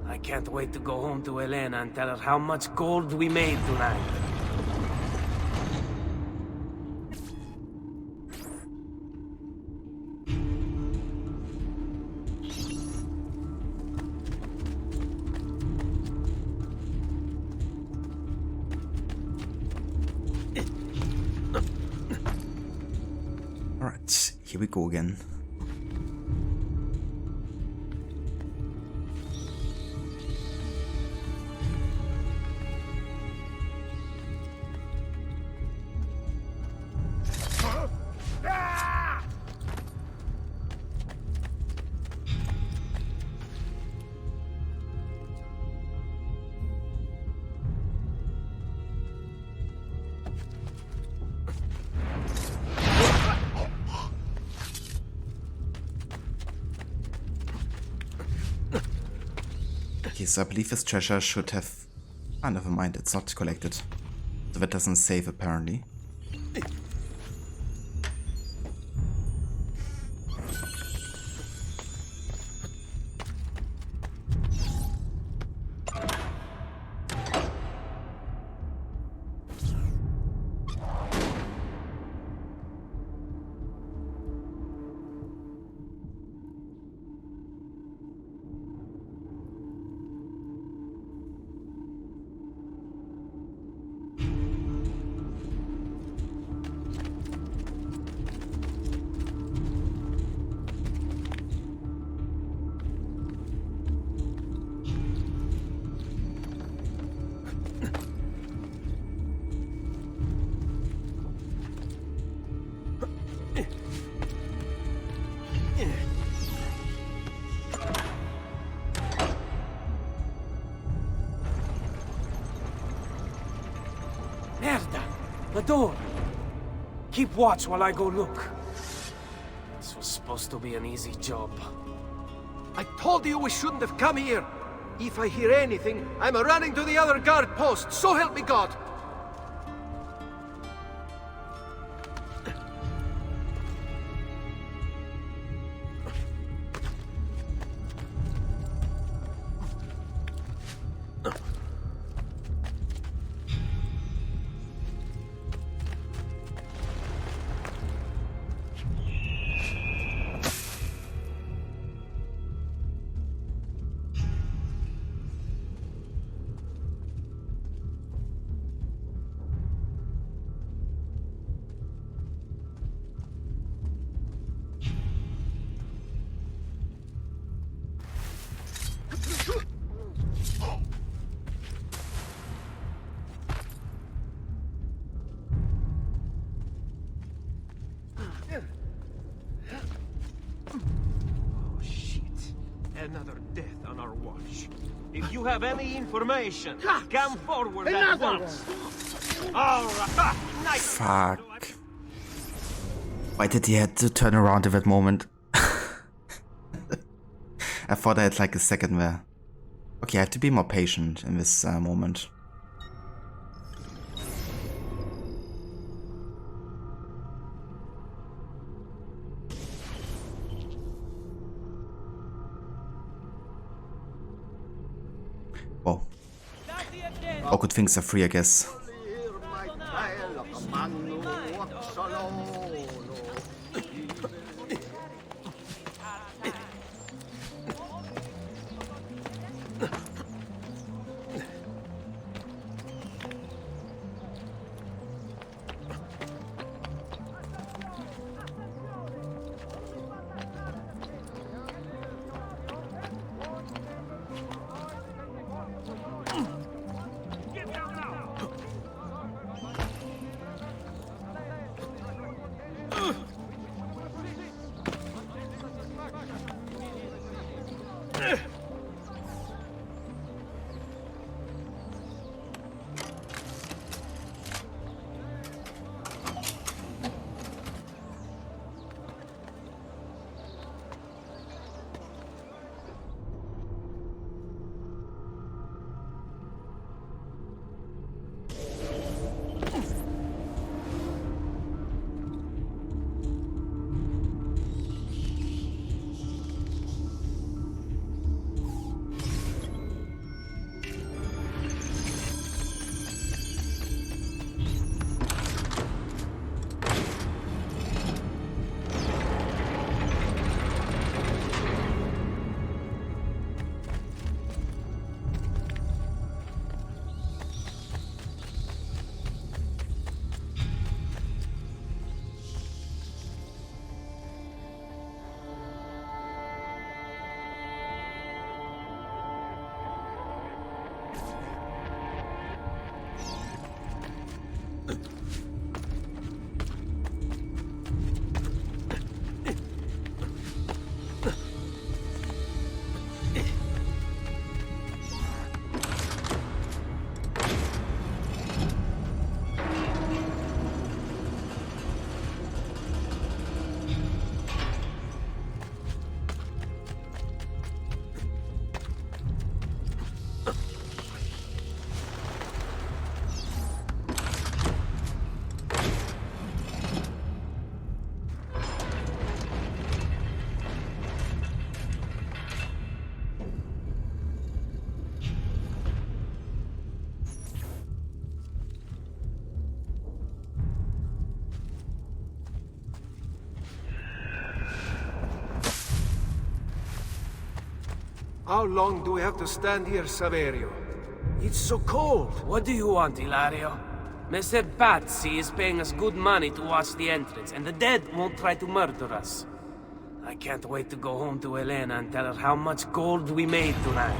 I can't wait to go home to Elena and tell her how much gold we made tonight. Alright, here we go again. Okay, so I believe this treasure should have... Ah, never mind, it's not collected. So that doesn't save, apparently. Merda! The door! Keep watch while I go look. This was supposed to be an easy job. I told you we shouldn't have come here. If I hear anything, I'm running to the other guard post, so help me God! Another death on our watch. If you have any information, come forward at once. All right. Fuck. Why did he have to turn around at that moment? I thought I had like a second there. Okay, I have to be more patient in this moment. Whoa. All good things are free, I guess. How long do we have to stand here, Saverio? It's so cold. What do you want, Ilario? Messer Pazzi is paying us good money to watch the entrance, and the dead won't try to murder us. I can't wait to go home to Elena and tell her how much gold we made tonight.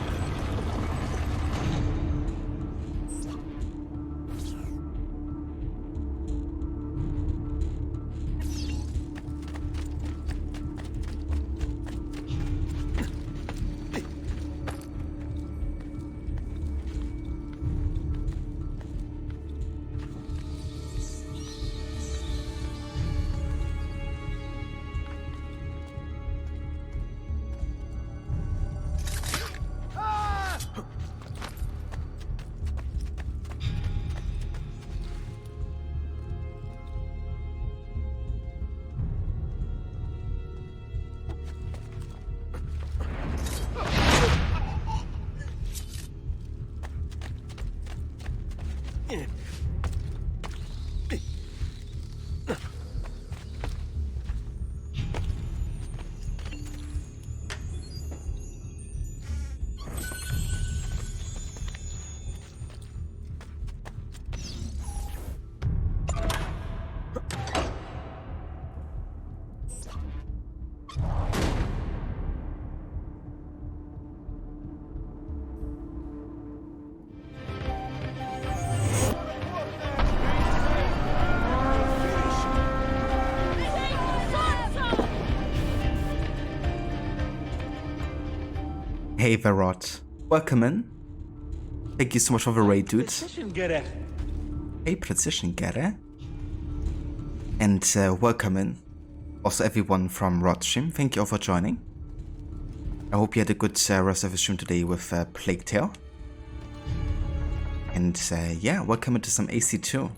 Hey Verrot, welcome in. Thank you so much for the raid, dude. Hey Precision Getter. And welcome in. Also everyone from Rod stream, thank you all for joining. I hope you had a good rest of the stream today with Plague Tale. And yeah, welcome into some AC2.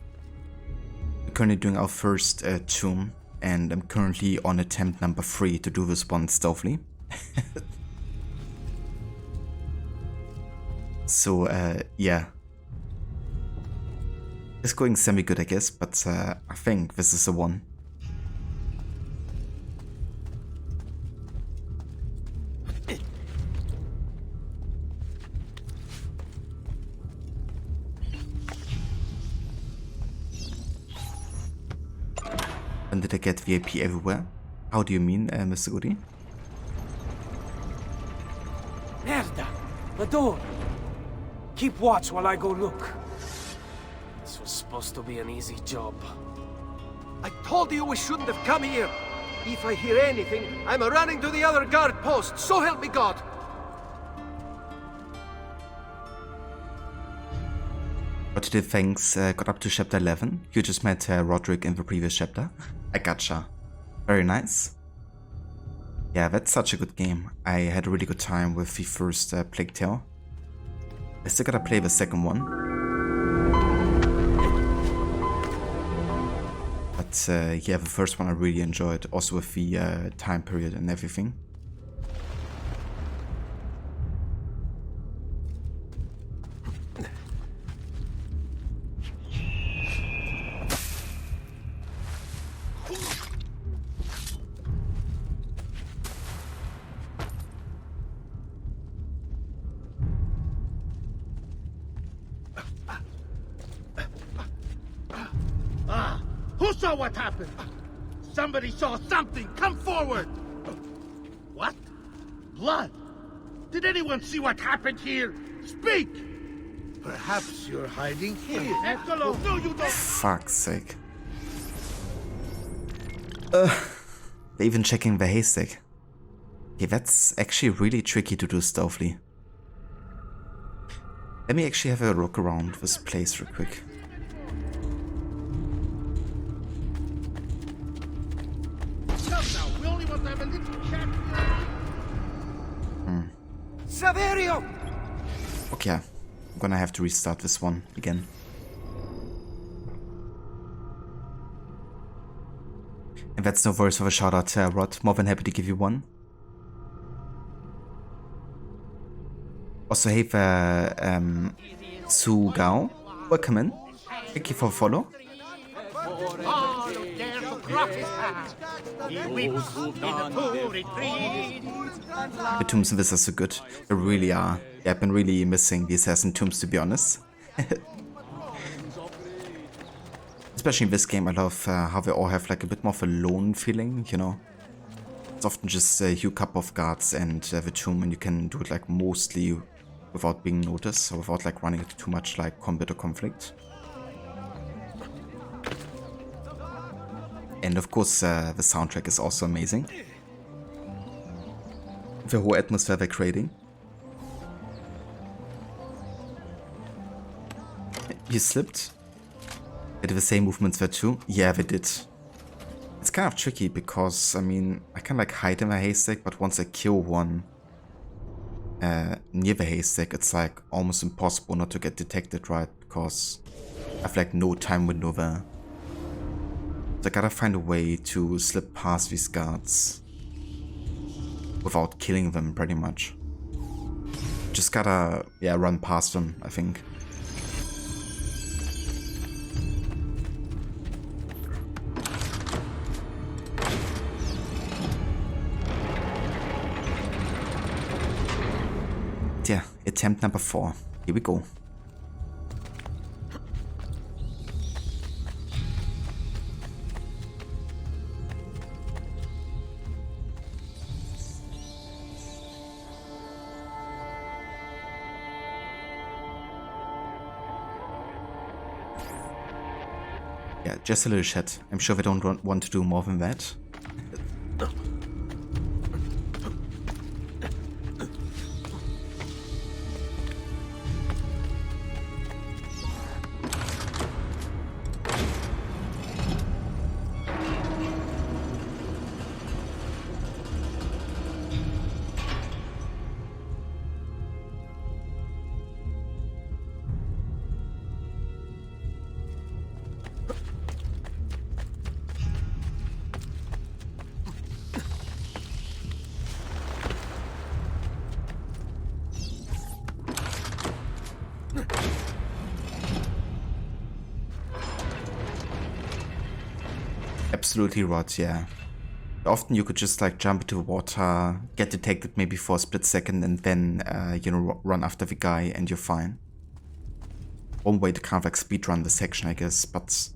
We're currently doing our first tomb, and I'm currently on attempt number 3 to do this one stealthily. So, yeah. It's going semi-good, I guess, but I think this is the one. When did I get VIP everywhere? How do you mean, Mr. Goody? Merda! The door! Keep watch while I go look. This was supposed to be an easy job. I told you we shouldn't have come here. If I hear anything, I'm running to the other guard post, so help me God! But today thanks got up to chapter 11. You just met Roderick in the previous chapter. I gotcha. Very nice. Yeah, that's such a good game. I had a really good time with the first Plague Tale. I still gotta play the second one. But yeah, the first one I really enjoyed, also with the time period and everything. Who saw what happened? Somebody saw something! Come forward! What? Blood? Did anyone see what happened here? Speak! Perhaps you're hiding here. No, you don't. Fuck's sake. They're even checking the haystack. Okay, that's actually really tricky to do stealthily. Let me actually have a look around this place real quick. Saverio! Okay, I'm gonna have to restart this one again. And that's no worries of a shout out, Rod. More than happy to give you one. Also, hey there, Sugao. Welcome in. Thank you for the follow. All who dare to cross his path, he weeps in a full retreat. The tombs in this are so good. They really are. Yeah, I've been really missing the assassin tombs, to be honest. Especially in this game, I love how they all have like a bit more of a lone feeling, you know? It's often just you couple of guards and the tomb, and you can do it like mostly without being noticed, or without like running into too much like combat or conflict. And of course, the soundtrack is also amazing. The whole atmosphere they're creating. You slipped? They did the same movements there too? Yeah, they did. It's kind of tricky because, I mean, I can like hide in the haystack, but once I kill one near the haystack, it's like almost impossible not to get detected, right? Because I have like no time window there. So I gotta find a way to slip past these guards without killing them, pretty much. Just gotta, yeah, run past them, I think. Yeah, attempt number 4. Here we go. Yeah, just a little chat. I'm sure they don't want to do more than that. Absolutely, Rod, yeah. Often you could just like jump into the water, get detected maybe for a split second, and then, you know, run after the guy and you're fine. One way to kind of like speedrun the section, I guess, but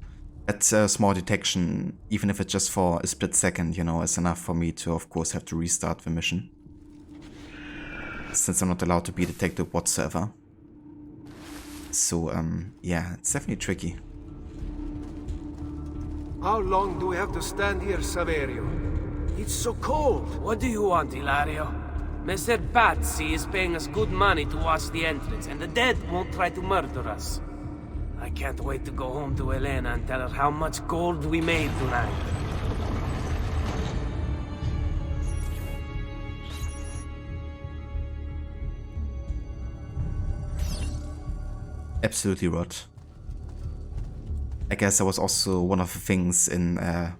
that's a small detection, even if it's just for a split second, you know, is enough for me to, of course, have to restart the mission. Since I'm not allowed to be detected whatsoever. So, yeah, it's definitely tricky. How long do we have to stand here, Saverio? It's so cold. What do you want, Ilario? Messer Pazzi is paying us good money to watch the entrance, and the dead won't try to murder us. I can't wait to go home to Elena and tell her how much gold we made tonight. Absolutely, Rod. I guess that was also one of the things in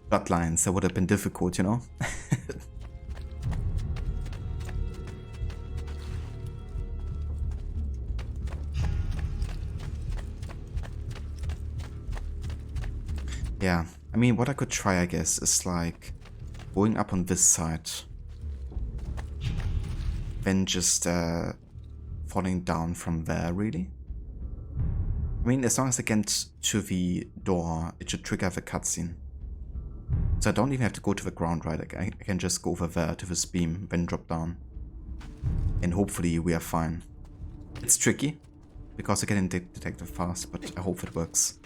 Bloodlines that would have been difficult, you know? Yeah, I mean, what I could try, I guess, is like going up on this side, then just falling down from there, really. I mean, as long as I get to the door, it should trigger the cutscene. So I don't even have to go to the ground, right? I can just go over there to this beam, then drop down. And hopefully we are fine. It's tricky. because I get detected fast, but I hope it works.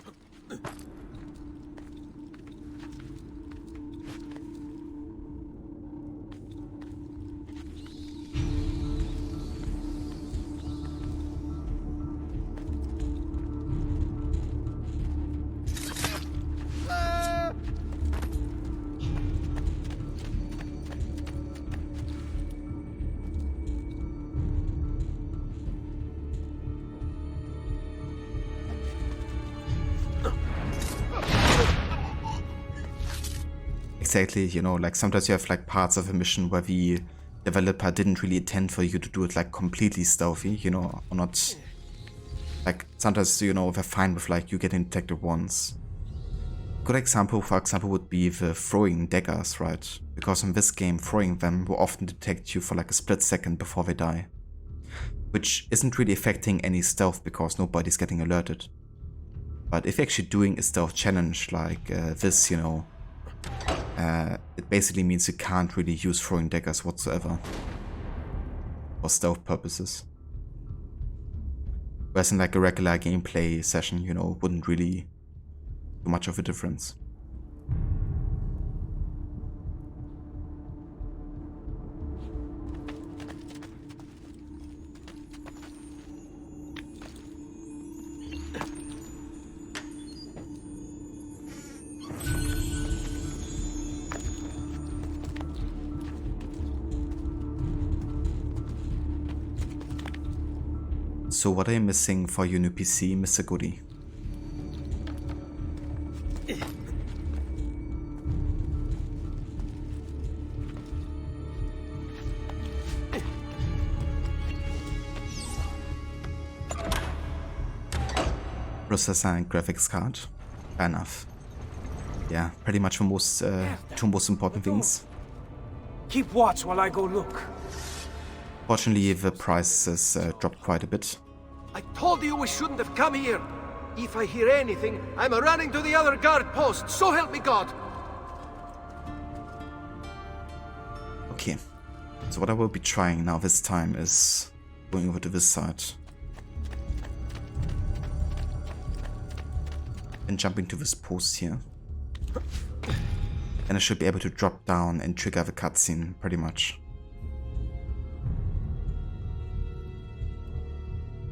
Exactly, you know, like sometimes you have like parts of a mission where the developer didn't really intend for you to do it like completely stealthy, you know, or not. Like sometimes, you know, they're fine with like you getting detected once. Good example, for example, would be the throwing daggers, right? Because in this game, throwing them will often detect you for like a split second before they die. Which isn't really affecting any stealth because nobody's getting alerted. But if you're actually doing a stealth challenge like this, you know, it basically means you can't really use throwing daggers whatsoever for stealth purposes. Whereas in like a regular gameplay session, you know, wouldn't really do much of a difference. So what are you missing for your new PC, Mr. Goody? Processor and graphics card. Fair enough. Yeah, pretty much the most two most important things. Keep watch while I go look. Fortunately, the prices dropped quite a bit. I told you we shouldn't have come here. If I hear anything, I'm running to the other guard post, so help me God. Okay, so what I will be trying now this time is going over to this side. And jumping to this post here. And I should be able to drop down and trigger the cutscene, pretty much.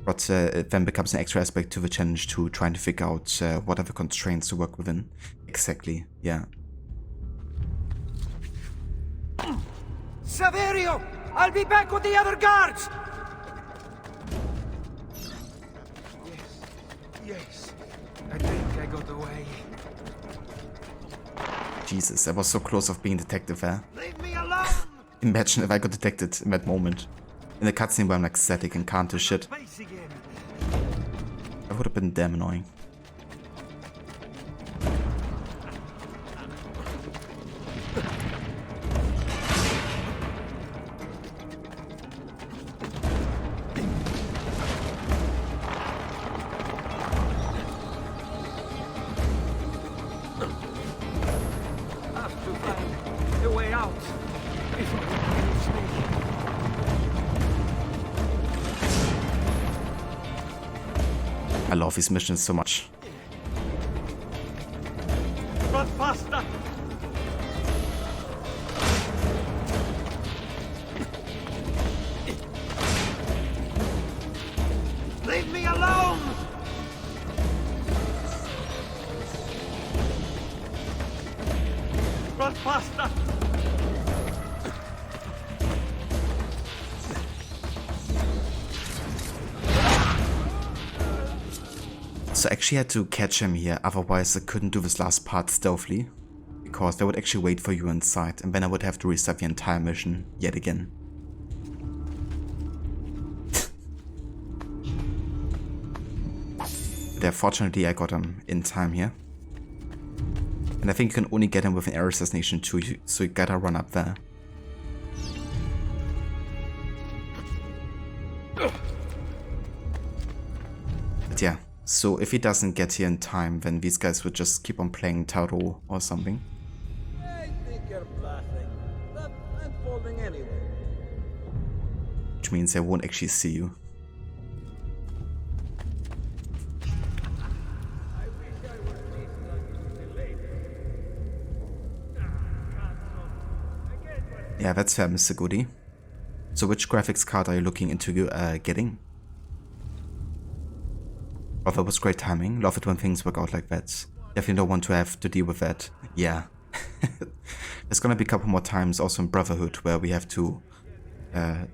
But it then becomes an extra aspect to the challenge to trying to figure out what are the constraints to work within. Exactly, yeah. Saverio! I'll be back with the other guards! Yes. I think I got away. Jesus, I was so close of being detected there. Leave me alone! Imagine if I got detected in that moment. In the cutscene where I'm like static and can't do shit. That would have been damn annoying. Have to find a way out before it leaves me. I love these missions so much. Run faster! Leave me alone! Run faster! So I actually had to catch him here, otherwise I couldn't do this last part stealthily. Because they would actually wait for you inside, and then I would have to restart the entire mission yet again. There, fortunately I got him in time here. And I think you can only get him with an air assassination too, so you gotta run up there. But yeah. So if he doesn't get here in time, then these guys would just keep on playing Tarot or something. I think you're bluffing, but I'm folding anyway. Which means they won't actually see you. Yeah, that's fair, Mr. Goody. So which graphics card are you looking into getting? Oh, that was great timing. Love it when things work out like that. Definitely don't want to have to deal with that. Yeah. There's gonna be a couple more times also in Brotherhood where we have to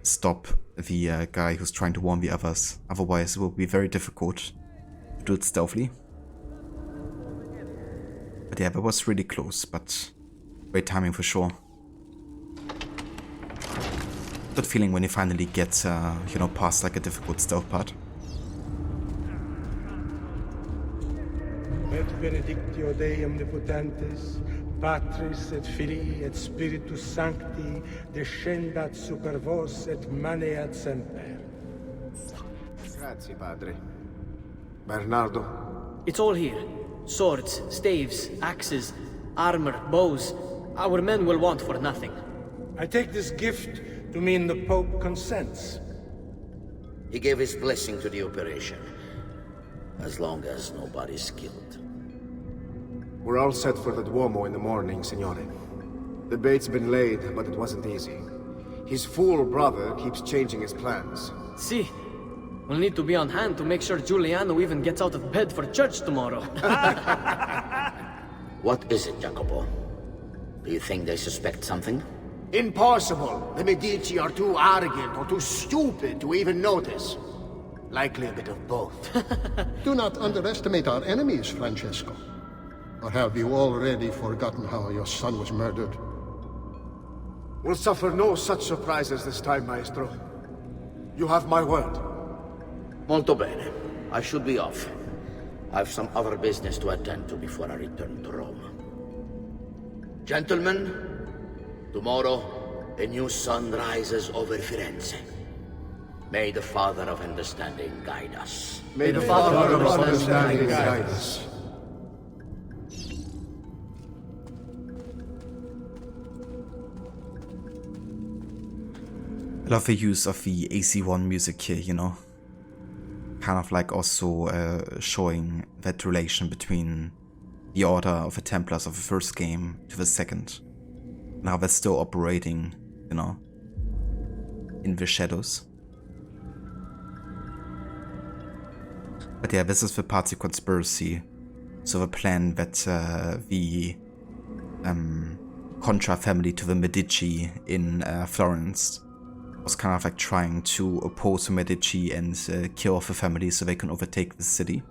stop the guy who's trying to warn the others. Otherwise it will be very difficult to do it stealthily. But yeah, that was really close, but great timing for sure. Good feeling when you finally get, you know, past like a difficult stealth part. Et benedictio Dei omnipotentes, Patris et Filii et Spiritus Sancti, descendat super vos et maneat semper. Grazie, padre. Bernardo? It's all here. Swords, staves, axes, armor, bows. Our men will want for nothing. I take this gift to mean the Pope consents. He gave his blessing to the operation. As long as nobody's killed. We're all set for the Duomo in the morning, Signore. The bait's been laid, but it wasn't easy. His fool brother keeps changing his plans. See, we'll need to be on hand to make sure Giuliano even gets out of bed for church tomorrow. What is it, Jacopo? Do you think they suspect something? Impossible! The Medici are too arrogant or too stupid to even notice. Likely a bit of both. Do not underestimate our enemies, Francesco. Or have you already forgotten how your son was murdered? We'll suffer no such surprises this time, Maestro. You have my word. Molto bene. I should be off. I've some other business to attend to before I return to Rome. Gentlemen, tomorrow, a new sun rises over Firenze. May the Father of Understanding guide us. May the Father of Understanding guide us. I love the use of the AC1 music here, you know. Kind of like also showing that relation between the Order of the Templars of the first game to the second. Now they're still operating, you know, in the shadows. But yeah, this is the Pazzi conspiracy. So the plan that the Contra family to the Medici in Florence was kind of like trying to oppose the Medici and kill off the family so they can overtake the city.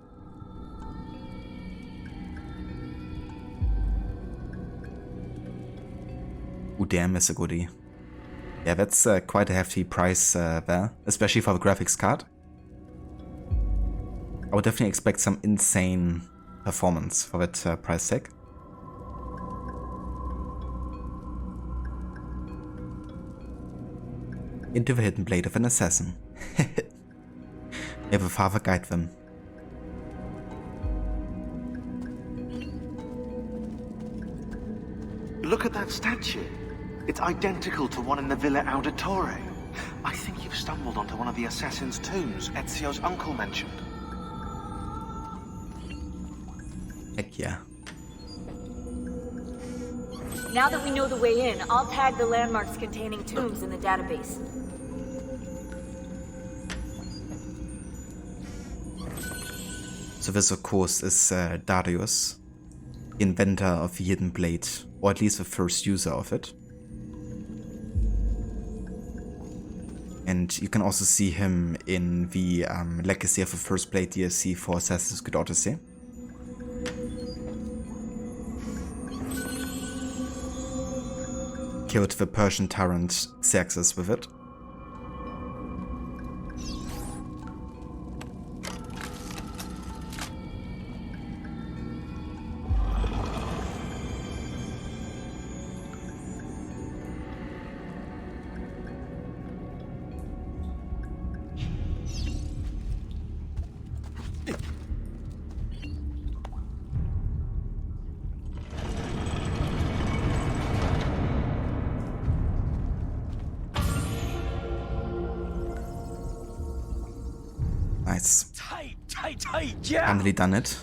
Ooh, damn, Mr. Goody. Yeah, that's quite a hefty price there, especially for the graphics card. I would definitely expect some insane performance for that price tag. Into the hidden blade of an assassin. May the Father guide them. Look at that statue. It's identical to one in the Villa Auditore. I think you've stumbled onto one of the assassin's tombs Ezio's uncle mentioned. Heck yeah. Now that we know the way in, I'll tag the landmarks containing tombs in the database. So this of course is Darius, the inventor of the Hidden Blade, or at least the first user of it. And you can also see him in the Legacy of the First Blade DLC for Assassin's Creed Odyssey. Killed the Persian tyrant Xerxes with it. Nice. Finally done it.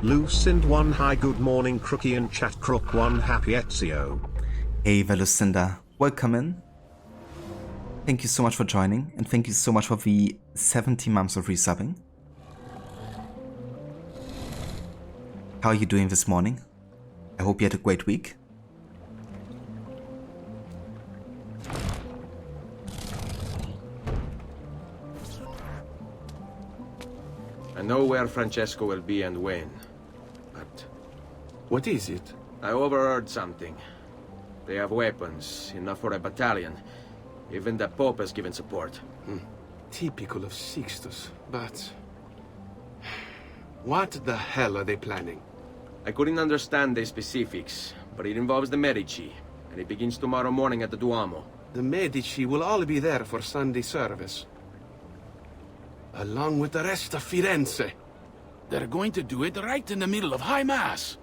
Lucind 1 hi good morning Crookie and chat Crook 1 happy Ezio. Hey Velucinda, welcome in. Thank you so much for joining, and thank you so much for the 70 months of resubbing. How are you doing this morning? I hope you had a great week. I know where Francesco will be and when, but... What is it? I overheard something. They have weapons, enough for a battalion. Even the Pope has given support. Typical of Sixtus, but... What the hell are they planning? I couldn't understand the specifics, but it involves the Medici, and it begins tomorrow morning at the Duomo. The Medici will all be there for Sunday service. Along with the rest of Firenze. They're going to do it right in the middle of High Mass.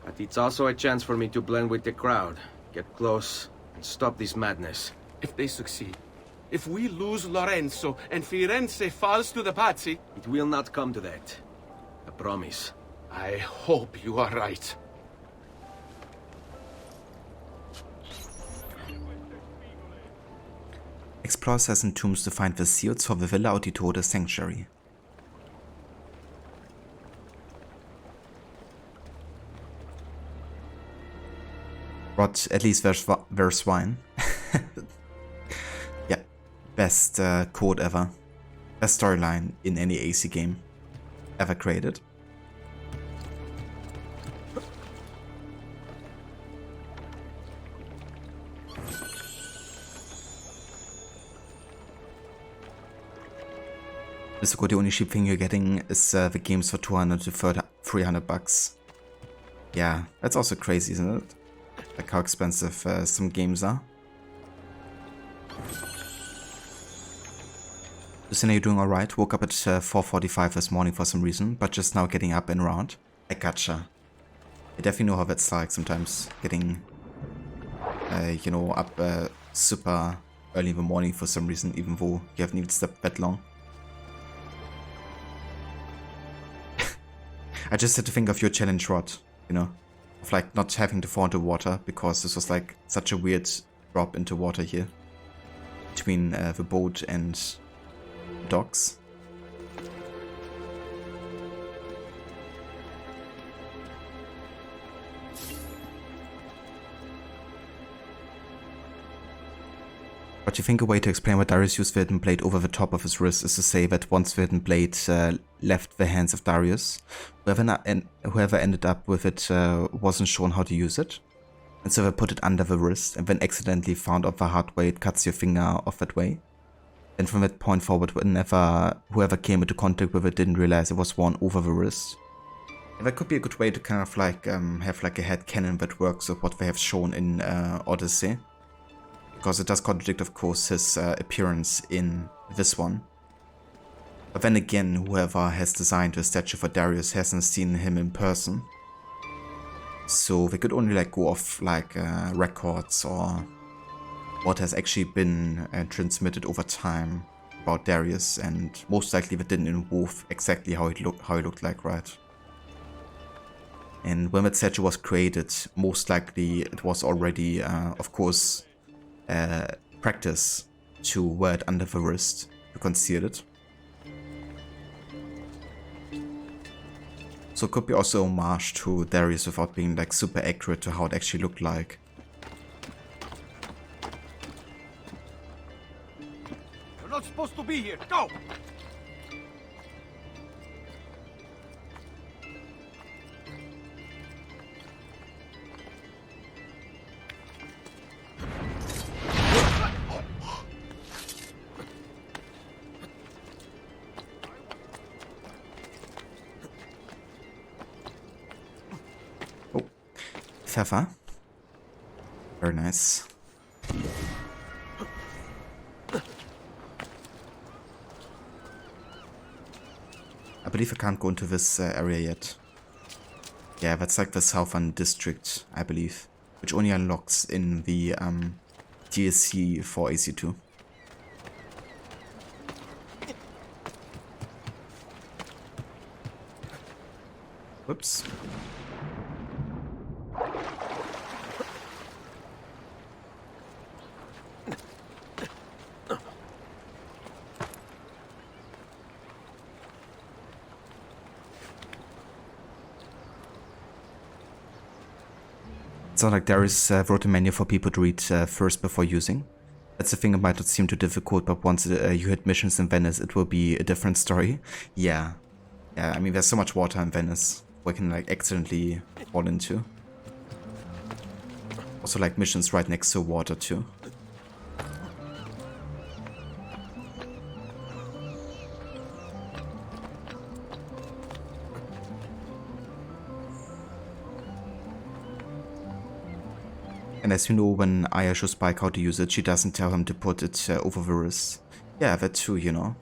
But it's also a chance for me to blend with the crowd, get close, and stop this madness. If they succeed, if we lose Lorenzo and Firenze falls to the Pazzi... It will not come to that. I promise. I hope you are right. Explore certain tombs to find the seals for the Villa Auditore Sanctuary. But at least there's wine. Yeah, best code ever. Best storyline in any AC game ever created. Basically, the only cheap thing you're getting is the games for 200 to 300 bucks. Yeah, that's also crazy, isn't it? Like how expensive some games are. Lucinda, you're doing alright. Woke up at 4:45 this morning for some reason, but just now getting up and around. I gotcha. I definitely know how that's like sometimes, getting, you know, up super early in the morning for some reason, even though you haven't even slept that long. I just had to think of your challenge, Rod, you know, of like not having to fall into water, because this was like such a weird drop into water here between the boat and docks. But you think a way to explain why Darius used the hidden blade over the top of his wrist is to say that once the hidden blade left the hands of Darius, whoever ended up with it wasn't shown how to use it. And so they put it under the wrist, and then accidentally found out the hard way it cuts your finger off that way. And from that point forward, whoever came into contact with it didn't realize it was worn over the wrist. And that could be a good way to kind of like have like a headcanon that works with what they have shown in Odyssey. Because it does contradict, of course, his appearance in this one. But then again, whoever has designed the statue for Darius hasn't seen him in person. So they could only like go off like records or what has actually been transmitted over time about Darius, and most likely that didn't involve exactly how he looked like, right? And when that statue was created, most likely it was already, of course, practice to wear it under the wrist to conceal it. So it could be also a homage to Darius without being like super accurate to how it actually looked like. You're not supposed to be here. Go! Pfeffer. Very nice. I believe I can't go into this area yet. Yeah, that's like the southern district, I believe, which only unlocks in the DLC for AC2. Whoops. It's not like there is a route menu for people to read first before using. That's the thing, it might not seem too difficult, but once you hit missions in Venice, it will be a different story. Yeah. Yeah, I mean, there's so much water in Venice we can like accidentally fall into. Also like missions right next to water too. And as you know, when Aya shows Spike how to use it, she doesn't tell him to put it over the wrist. Yeah, that too, you know.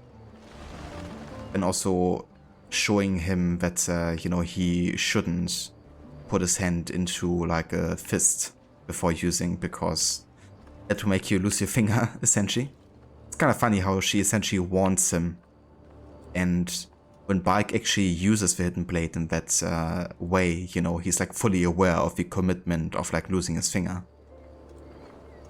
And also showing him that, you know, he shouldn't put his hand into like a fist before using, because that will make you lose your finger, essentially. It's kind of funny how she essentially warns him. And when Bike actually uses the hidden blade in that way, you know, he's like fully aware of the commitment of like losing his finger.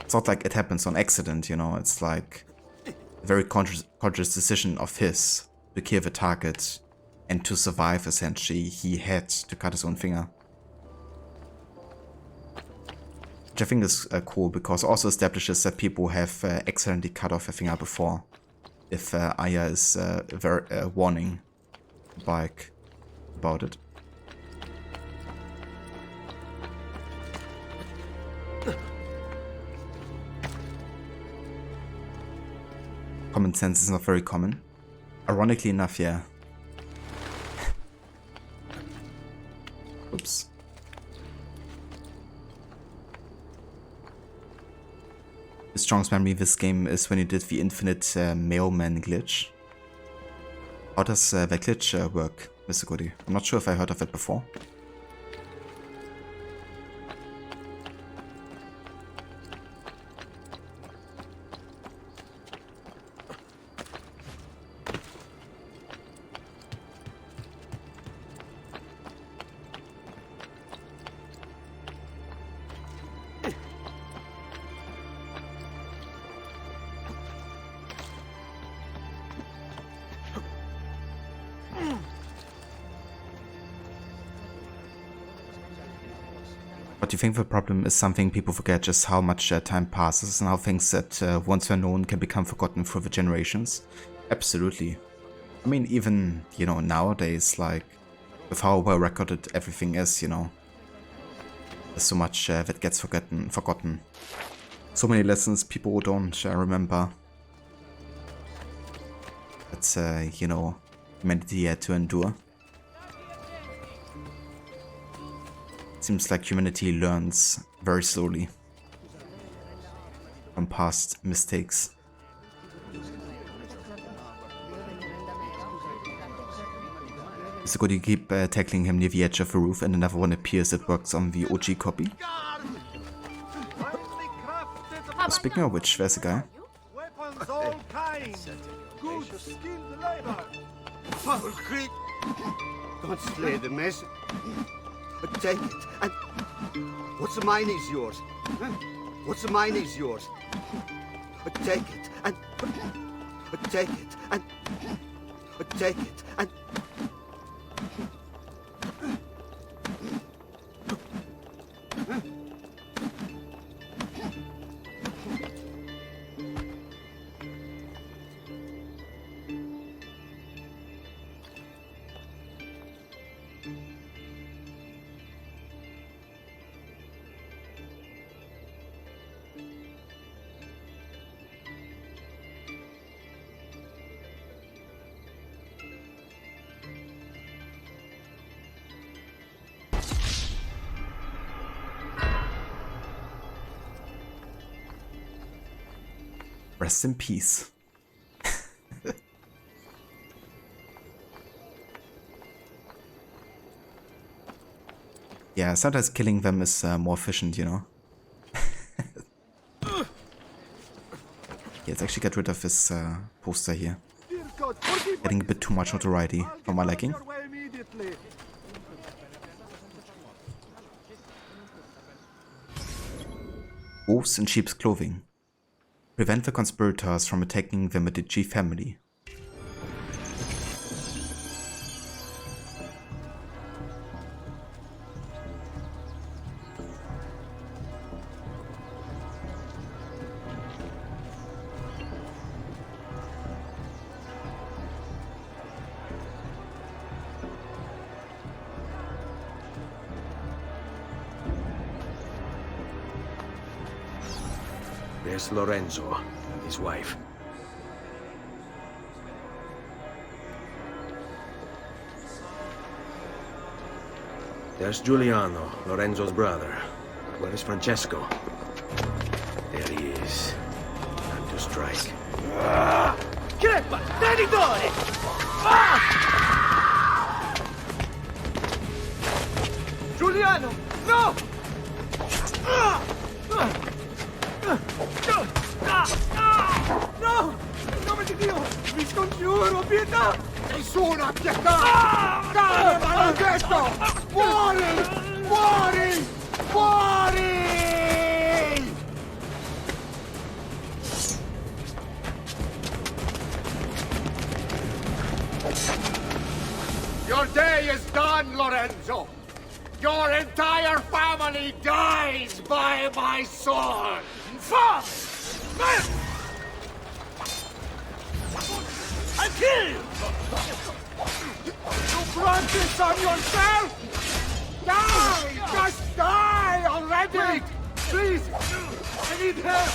It's not like it happens on accident, you know, it's like a very conscious decision of his to kill the target, and to survive, essentially, he had to cut his own finger. Which I think is cool, because it also establishes that people have accidentally cut off a finger before, if Aya is warning Bike about it. Common sense is not very common. Ironically enough, yeah. Oops. The strongest memory of this game is when you did the infinite mailman glitch. How does that glitch work, Mr. Goody? I'm not sure if I heard of it before. But do you think the problem is something people forget, just how much time passes and how things that once were known can become forgotten through the generations? Absolutely. I mean, even, you know, nowadays, like, with how well recorded everything is, you know, there's so much that gets forgotten. So many lessons people don't remember. That's, you know, humanity had to endure. Seems like humanity learns very slowly from past mistakes. So could you keep tackling him near the edge of the roof and another one appears that works on the OG copy? Speaking of which, there's a guy. Weapons all kinds. Good skilled labor. Foul creep! Don't slay the mess. Take it, and what's mine is yours. Huh? What's mine is yours. Take it, and take it, and take it, and rest in peace. Yeah, sometimes killing them is more efficient, you know. Yeah, let's actually get rid of this poster here. Getting a bit too much notoriety for my liking. Wolves in sheep's clothing. Prevent the conspirators from attacking the Medici family. There's Lorenzo and his wife. There's Giuliano, Lorenzo's brother. Where is Francesco? There he is. Time to strike. Crepa! Traditore! Giuliano! No! No! In nome di Dio! Vi scongiuro, pietà! Nessuna pietà! Cane maledetto! Muori! Muori! Muori! Your day is done, Lorenzo! Your entire family dies by my sword! Fuck! I'll kill you! You brought this on yourself? Die! Just die already! Wait! Please! I need help!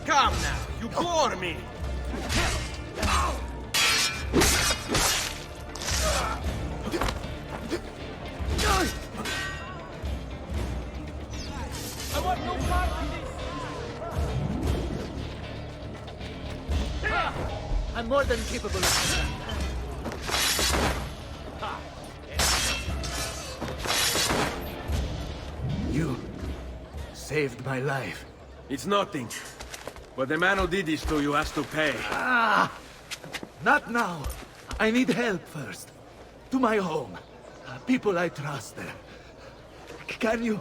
Come now, you bore me! I want no part in this! I'm more than capable of... You saved my life. It's nothing. But the man who did this to you has to pay. Not now. I need help first. To my home. People I trust there. Can you...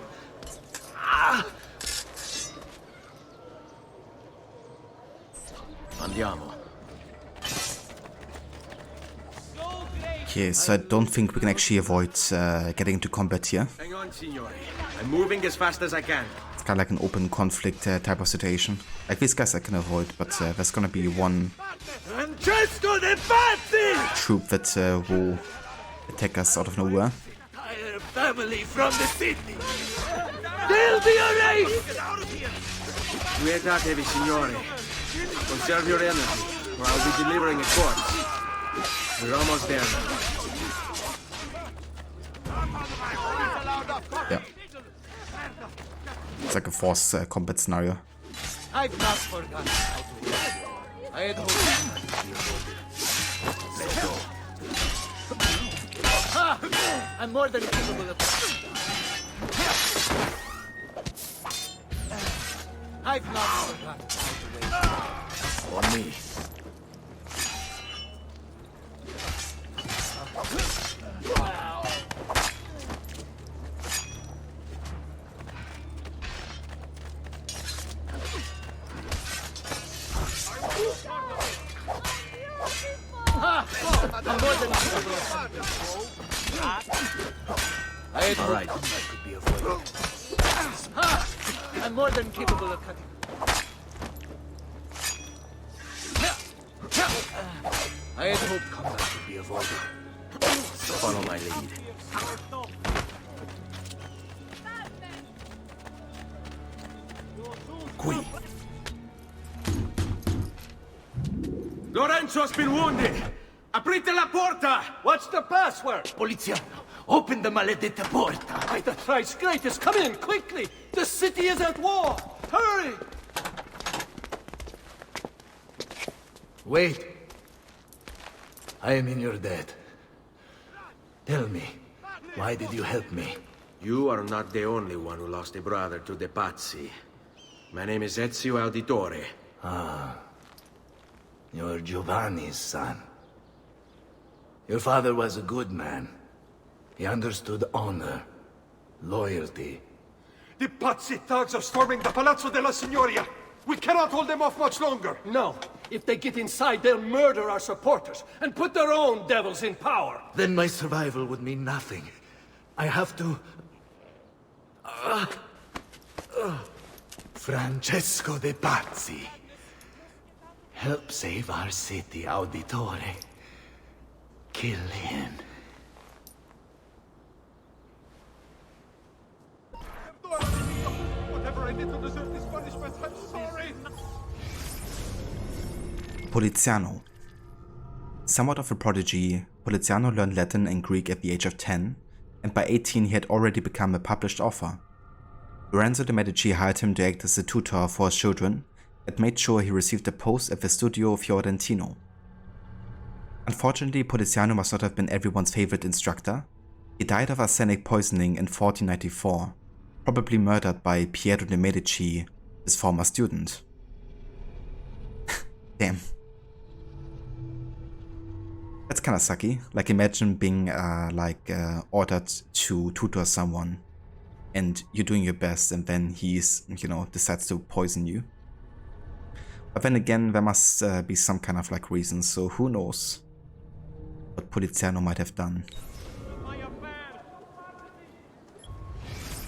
Andiamo. Okay, so I don't think we can actually avoid getting into combat here. Hang on, signore. I'm moving as fast as I can. It's kind of like an open conflict type of situation. Like these guys I can avoid, but there's gonna be one Francesco de Pazzi! troop that will attack us out of nowhere. Entire family from the city. They'll be erased! We attack, signore. Conserve your energy, or I'll be delivering a corpse. We're almost there now. Yeah. It's like a forced combat scenario. I've not forgotten how to work. I had hoped let's go. I'm more than capable of... I've not forgotten how to wait. On me. I'm more than capable of... All right. Could be avoided. I'm more than capable of cutting. I had hoped combat could be avoided. Follow my lead. Alonso's been wounded! Aprite la porta! What's the password? Poliziano, open the maledetta porta. By the thrice greatest, come in, quickly! The city is at war! Hurry! Wait. I am in your debt. Tell me, why did you help me? You are not the only one who lost a brother to the Pazzi. My name is Ezio Auditore. Ah. You're Giovanni's son. Your father was a good man. He understood honor, loyalty. The Pazzi thugs are storming the Palazzo della Signoria! We cannot hold them off much longer! No. If they get inside, they'll murder our supporters and put their own devils in power. Then my survival would mean nothing. I have to... Francesco de Pazzi. Help save our city, Auditore. Kill him. Whatever I did to deserve this punishment, I'm sorry! Poliziano. Somewhat of a prodigy, Poliziano learned Latin and Greek at the age of 10, and by 18 he had already become a published author. Lorenzo de' Medici hired him to act as a tutor for his children and made sure he received a post at the Studio Fiorentino. Unfortunately, Poliziano must not have been everyone's favorite instructor. He died of arsenic poisoning in 1494, probably murdered by Piero de' Medici, his former student. Damn. That's kinda sucky. Like, imagine being ordered to tutor someone and you're doing your best and then he's, decides to poison you. But then again, there must be some kind of reason, so who knows what Poliziano might have done.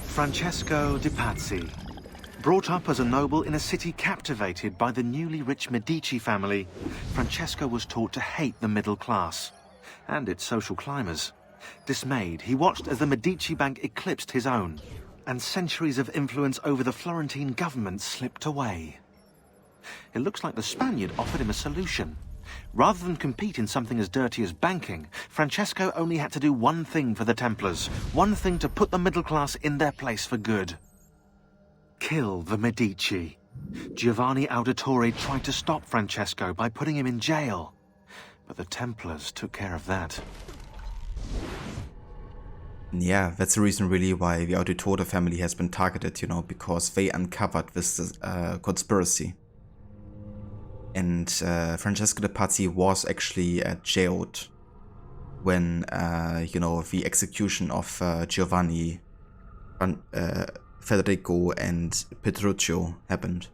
Francesco de Pazzi. Brought up as a noble in a city captivated by the newly rich Medici family, Francesco was taught to hate the middle class and its social climbers. Dismayed, he watched as the Medici bank eclipsed his own, and centuries of influence over the Florentine government slipped away. It looks like the Spaniard offered him a solution. Rather than compete in something as dirty as banking, Francesco only had to do one thing for the Templars, one thing to put the middle class in their place for good. Kill the Medici. Giovanni Auditore tried to stop Francesco by putting him in jail, but the Templars took care of that. Yeah, that's the reason really why the Auditore family has been targeted, because they uncovered this conspiracy. And Francesco de Pazzi was actually jailed when, the execution of Giovanni, Federico and Petruccio happened.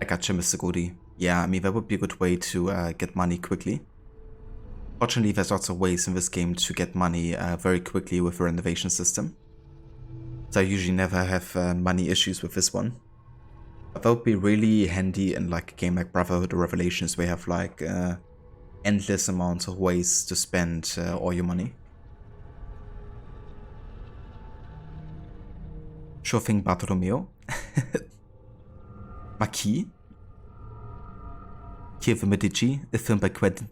I gotcha, Mr. Goody. Yeah, I mean, that would be a good way to get money quickly. Fortunately, there's lots of ways in this game to get money very quickly with the renovation system. So I usually never have money issues with this one. But that would be really handy in a game like Brotherhood or Revelations, where you have endless amounts of ways to spend all your money. Sure thing, Bartolomeo. Marquis. Here the Medici, a film by Quentin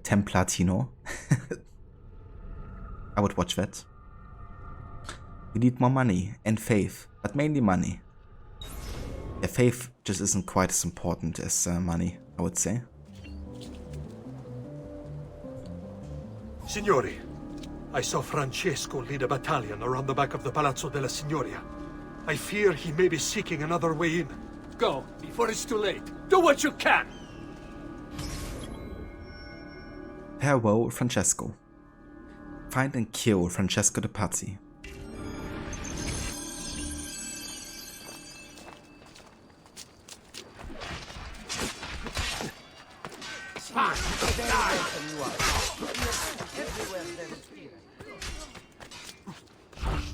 Templatino. I would watch that. We need more money and faith, but mainly money. Yeah, faith just isn't quite as important as money, I would say. Signori, I saw Francesco lead a battalion around the back of the Palazzo della Signoria. I fear he may be seeking another way in. Go, before it's too late. Do what you can! Farewell, Francesco. Find and kill Francesco de Pazzi.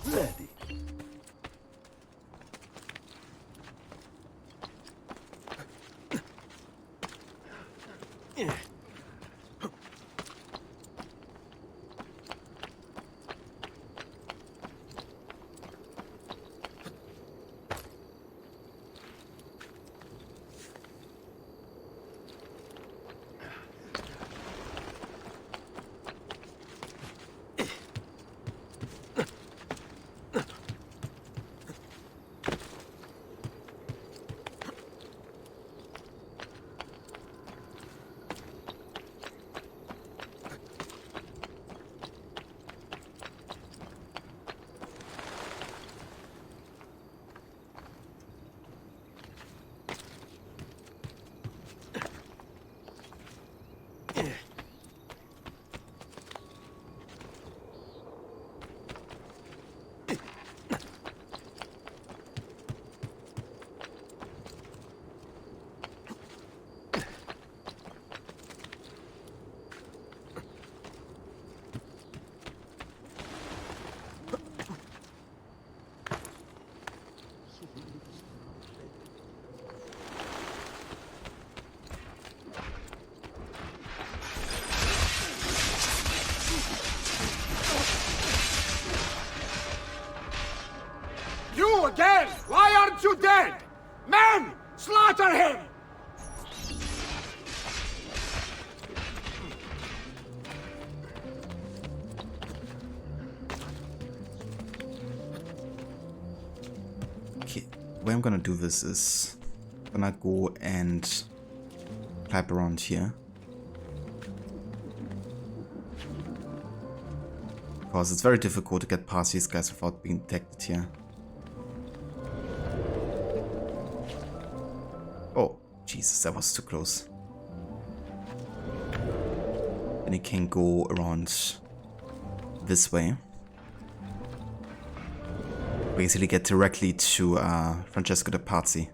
Ready. You again! Why aren't you dead? Men! Slaughter him! Okay, the way I'm gonna do this is I'm gonna go and clap around here. Because it's very difficult to get past these guys without being detected here. Oh, Jesus, that was too close. Then you can go around this way. Basically get directly to Francesco the Pazzi.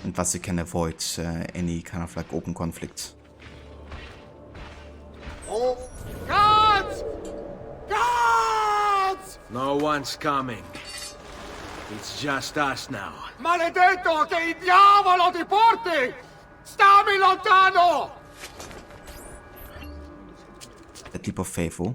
And thus you can avoid any kind of like open conflict. Oh, gods! Gods! No one's coming. It's just us now. Maledetto che il diavolo ti porti! Stammi lontano! That leap of faith, oh.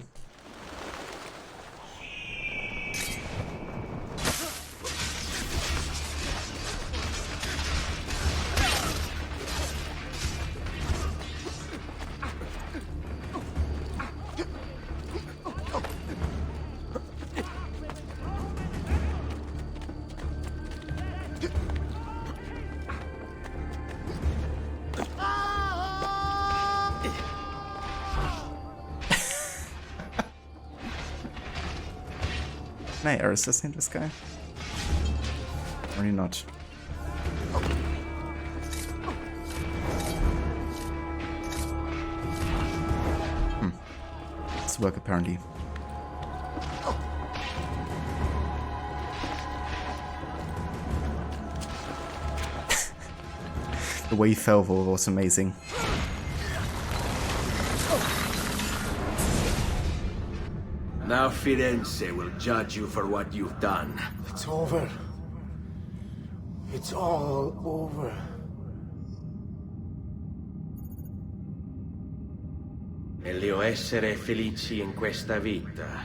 Can I air assassinate this guy? Or not? This work apparently. The way he fell over was amazing. Now Firenze will judge you for what you've done. It's over. It's all over. Meglio essere felici in questa vita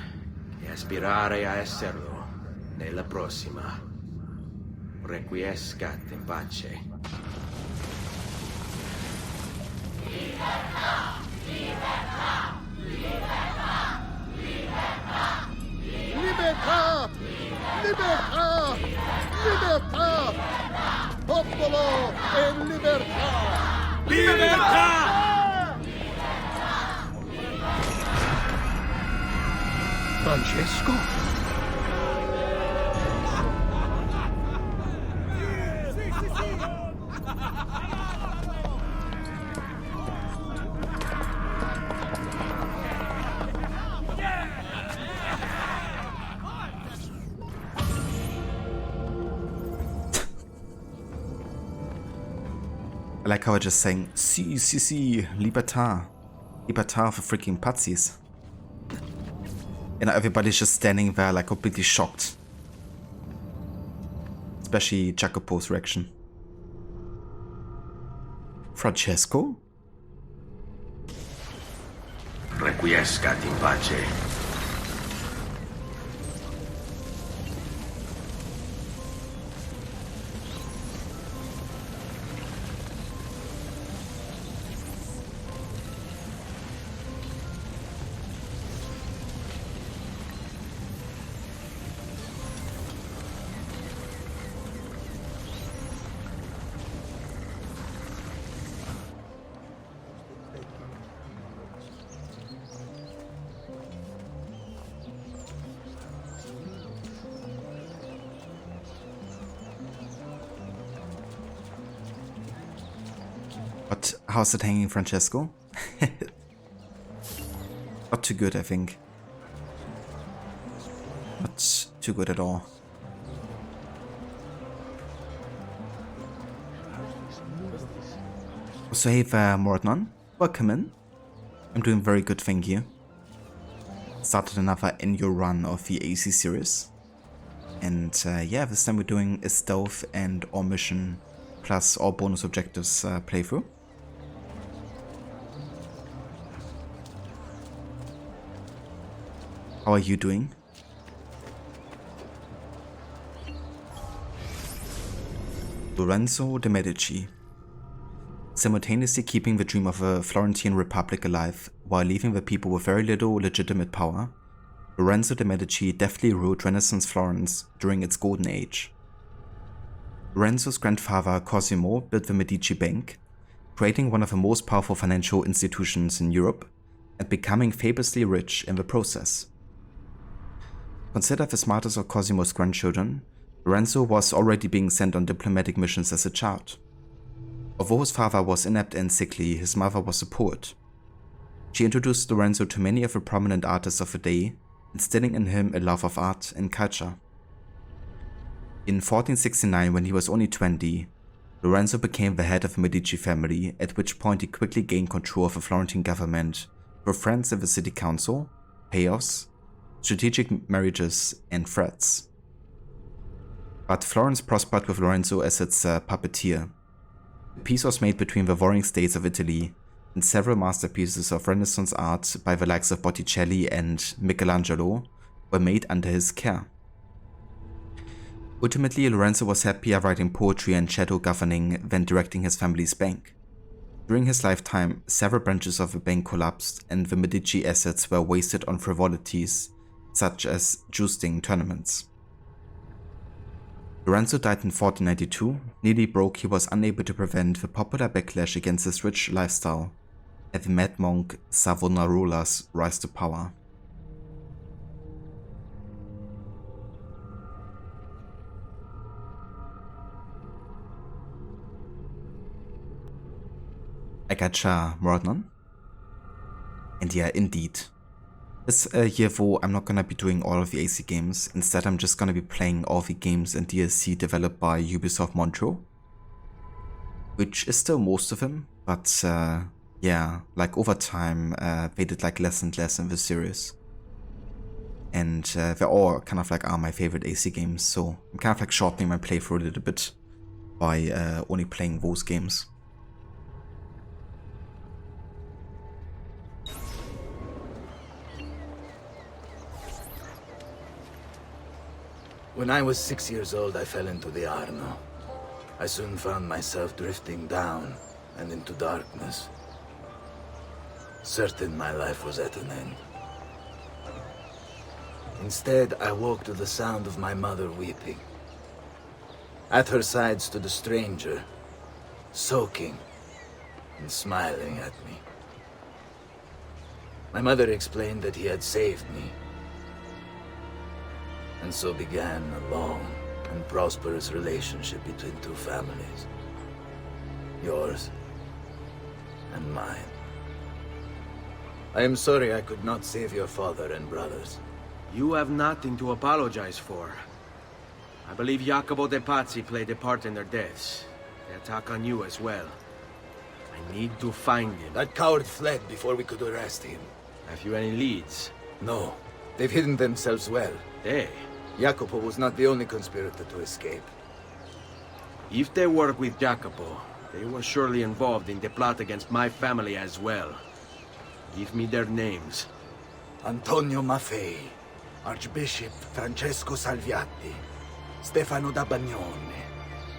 e aspirare a esserlo nella prossima. Requiescat in pace. Libertà! Libertà! Libertà! Libertà! Libertà! Libertà! Popolo e libertà! Libertà! Francesco? I like how I just saying, si, libertà. Libertà for freaking Pazzis. And everybody's just standing there like completely shocked. Especially Jacopo's reaction. Francesco? Requiescat in pace. But how's it hanging, Francesco? Not too good, I think. Not too good at all. So hey there, Mordnon. Welcome in. I'm doing very good, thank you. Started another annual run of the AC series. And yeah, this time we're doing a stealth and all mission plus all bonus objectives playthrough. How are you doing? Lorenzo de' Medici. Simultaneously keeping the dream of a Florentine Republic alive while leaving the people with very little legitimate power, Lorenzo de' Medici deftly ruled Renaissance Florence during its golden age. Lorenzo's grandfather Cosimo built the Medici Bank, creating one of the most powerful financial institutions in Europe and becoming famously rich in the process. Considered the smartest of Cosimo's grandchildren, Lorenzo was already being sent on diplomatic missions as a child. Although his father was inept and sickly, his mother was a poet. She introduced Lorenzo to many of the prominent artists of the day, instilling in him a love of art and culture. In 1469, when he was only 20, Lorenzo became the head of the Medici family, at which point he quickly gained control of the Florentine government through friends in the city council, payoffs, strategic marriages, and threats. But Florence prospered with Lorenzo as its puppeteer. Peace was made between the warring states of Italy, and several masterpieces of Renaissance art by the likes of Botticelli and Michelangelo were made under his care. Ultimately, Lorenzo was happier writing poetry and shadow governing than directing his family's bank. During his lifetime, several branches of the bank collapsed and the Medici assets were wasted on frivolities such as jousting tournaments. Lorenzo died in 1492, nearly broke. He was unable to prevent the popular backlash against his rich lifestyle and the mad monk Savonarola's rise to power. I gotcha, Mordnon. And yeah, indeed. This year though, I'm not gonna be doing all of the AC games. Instead, I'm just gonna be playing all the games and DLC developed by Ubisoft Montreal, which is still most of them, but yeah, like over time, they did like less and less in the series. And they all kind of like are my favorite AC games, so I'm kind of like shortening my playthrough a little bit by only playing those games. When I was 6 years old, I fell into the Arno. I soon found myself drifting down and into darkness. Certain my life was at an end. Instead, I woke to the sound of my mother weeping. At her side stood a stranger, soaking and smiling at me. My mother explained that he had saved me. And so began a long and prosperous relationship between two families. Yours and mine. I am sorry I could not save your father and brothers. You have nothing to apologize for. I believe Jacopo de' Pazzi played a part in their deaths. They attack on you as well. I need to find him. That coward fled before we could arrest him. Have you any leads? No. They've hidden themselves well. They? Jacopo was not the only conspirator to escape. If they work with Jacopo, they were surely involved in the plot against my family as well. Give me their names. Antonio Maffei, Archbishop Francesco Salviati, Stefano da Bagnone,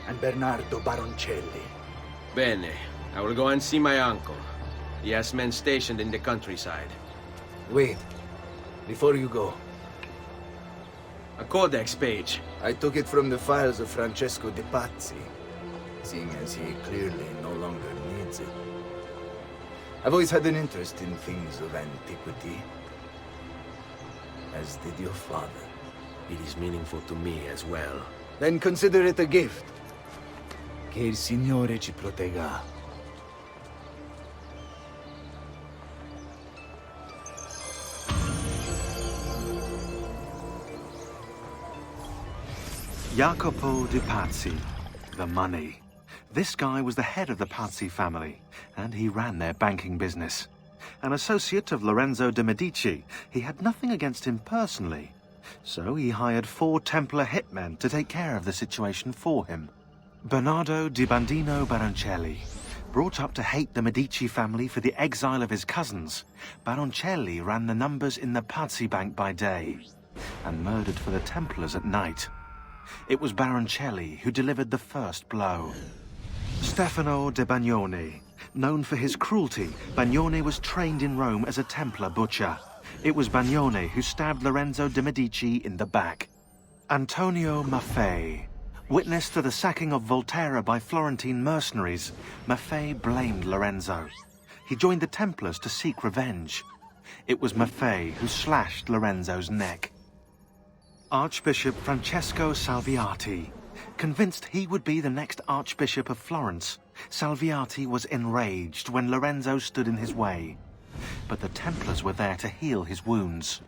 and Bernardo Baroncelli. Bene. I will go and see my uncle. He has men stationed in the countryside. Wait. Before you go. A codex page. I took it from the files of Francesco de' Pazzi, seeing as he clearly no longer needs it. I've always had an interest in things of antiquity, as did your father. It is meaningful to me as well. Then consider it a gift. Che il Signore ci protegga. Jacopo de' Pazzi, the money. This guy was the head of the Pazzi family, and he ran their banking business. An associate of Lorenzo de' Medici, he had nothing against him personally. So he hired 4 Templar hitmen to take care of the situation for him. Bernardo di Bandino Baroncelli. Brought up to hate the Medici family for the exile of his cousins, Baroncelli ran the numbers in the Pazzi bank by day and murdered for the Templars at night. It was Baroncelli who delivered the first blow. Stefano de Bagnone. Known for his cruelty, Bagnone was trained in Rome as a Templar butcher. It was Bagnone who stabbed Lorenzo de' Medici in the back. Antonio Maffei. Witness to the sacking of Volterra by Florentine mercenaries, Maffei blamed Lorenzo. He joined the Templars to seek revenge. It was Maffei who slashed Lorenzo's neck. Archbishop Francesco Salviati. Convinced he would be the next Archbishop of Florence, Salviati was enraged when Lorenzo stood in his way. But the Templars were there to heal his wounds.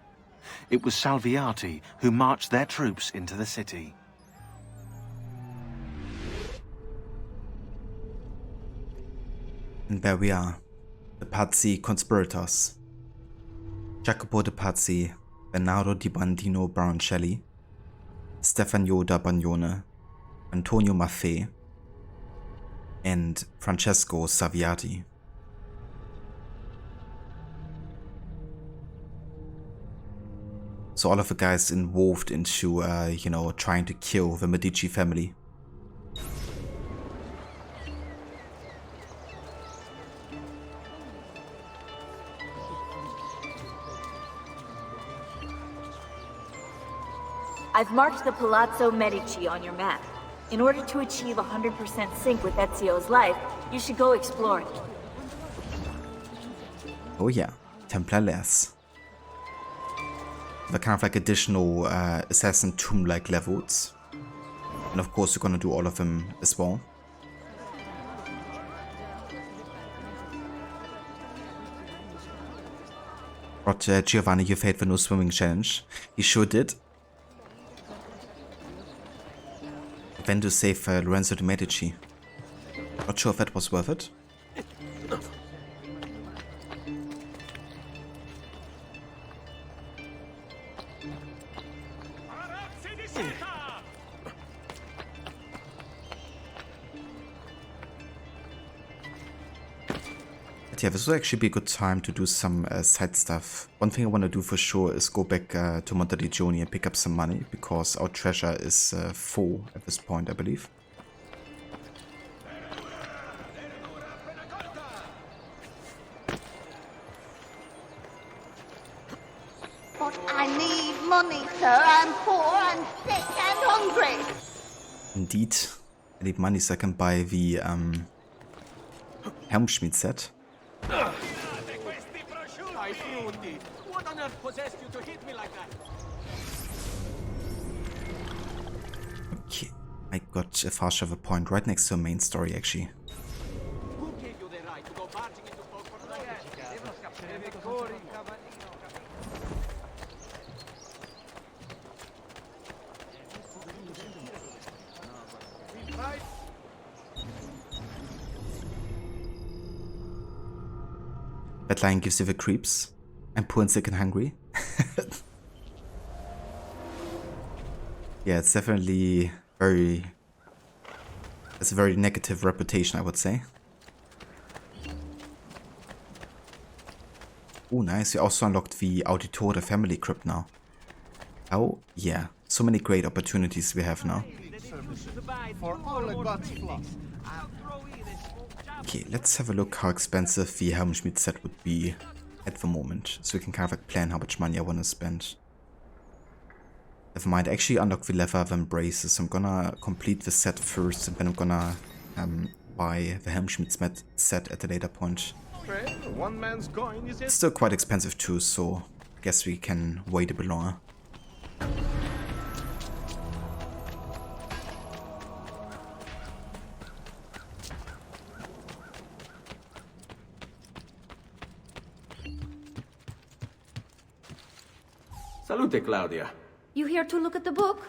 It was Salviati who marched their troops into the city. And there we are, the Pazzi conspirators. Jacopo de Pazzi, Bernardo di Bandino Baroncelli, Stefano da Bagnone, Antonio Maffei, and Francesco Salviati. So all of the guys involved into, trying to kill the Medici family. I've marked the Palazzo Medici on your map. In order to achieve 100% sync with Ezio's life, you should go explore it. Oh yeah, Templar-less. The kind of like additional Assassin Tomb-like levels. And of course, you're gonna do all of them as well. But Giovanni, you failed the no swimming challenge. He sure did. When to save Lorenzo de' Medici. Not sure if that was worth it. But yeah, this will actually be a good time to do some side stuff. One thing I want to do for sure is go back to Monteriggioni and pick up some money, because our treasure is full at this point, I believe. But I need money, sir. I'm poor and sick and hungry. Indeed. I need money so I can buy the Helmschmied set. What on earth possessed you to hit me like that? Okay, I got a fast travel point right next to a main story actually. Who gave you the right to go barging into folk for the That line gives you the creeps. I'm poor and sick and hungry. Yeah, it's definitely it's a very negative reputation, I would say. Oh, nice. We also unlocked the Auditore family crypt now. Oh, yeah. So many great opportunities we have now. Okay, let's have a look how expensive the Helmschmied set would be at the moment, so we can kind of like plan how much money I want to spend. Never mind, I actually unlocked the leather of embraces, so I'm gonna complete the set first, and then I'm gonna buy the Helmschmied set at a later point. One man's coin is It's still quite expensive too, so I guess we can wait a bit longer. Salute, Claudia. You here to look at the book?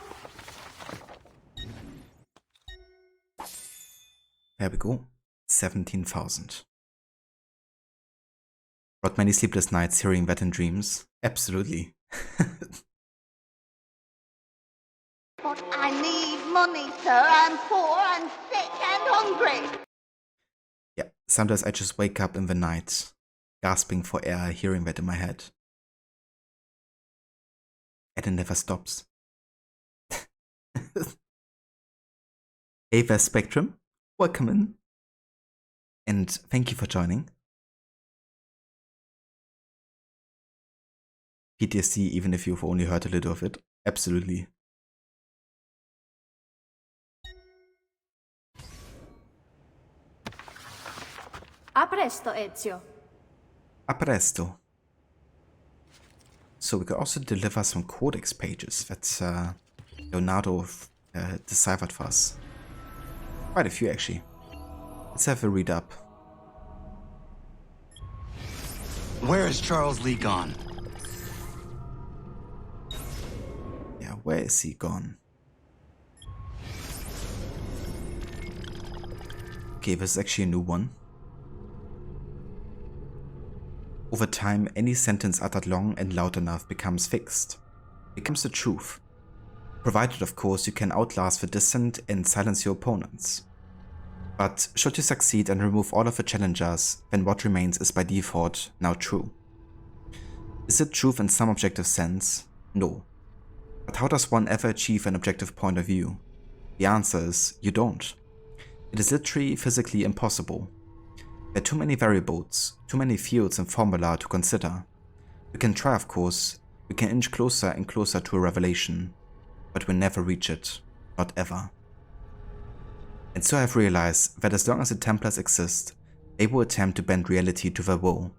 There we go. 17,000. Brought many sleepless nights hearing that in dreams. Absolutely. But I need money, sir. I'm poor and sick and hungry. Yeah, sometimes I just wake up in the night, gasping for air, hearing that in my head. And it never stops. Hey there, Spectrum. Welcome in. And thank you for joining. PTSD, even if you've only heard a little of it. Absolutely. A presto, Ezio. A presto. So we could also deliver some codex pages that Leonardo deciphered for us. Quite a few, actually. Let's have a read up. Where has Charles Lee gone? Yeah, where is he gone? Okay, this is actually a new one. Over time, any sentence uttered long and loud enough becomes fixed. Becomes the truth. Provided, of course, you can outlast the dissent and silence your opponents. But should you succeed and remove all of the challengers, then what remains is by default now true. Is it truth in some objective sense? No. But how does one ever achieve an objective point of view? The answer is, you don't. It is literally physically impossible. There are too many variables, too many fields and formula to consider. We can try, of course, we can inch closer and closer to a revelation, but we'll never reach it, not ever. And so I've realized that as long as the Templars exist, they will attempt to bend reality to their will.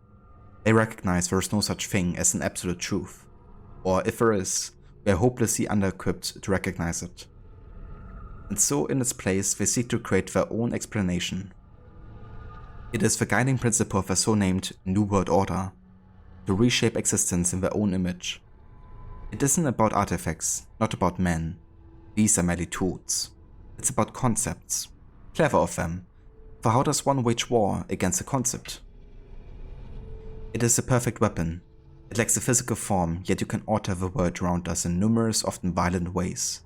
They recognize there is no such thing as an absolute truth, or if there is, we are hopelessly under-equipped to recognize it. And so in its place they seek to create their own explanation. It is the guiding principle of the so-named New World Order, to reshape existence in their own image. It isn't about artifacts, not about men. These are merely tools. It's about concepts. Clever of them, for how does one wage war against a concept? It is a perfect weapon. It lacks a physical form, yet you can alter the world around us in numerous, often violent ways.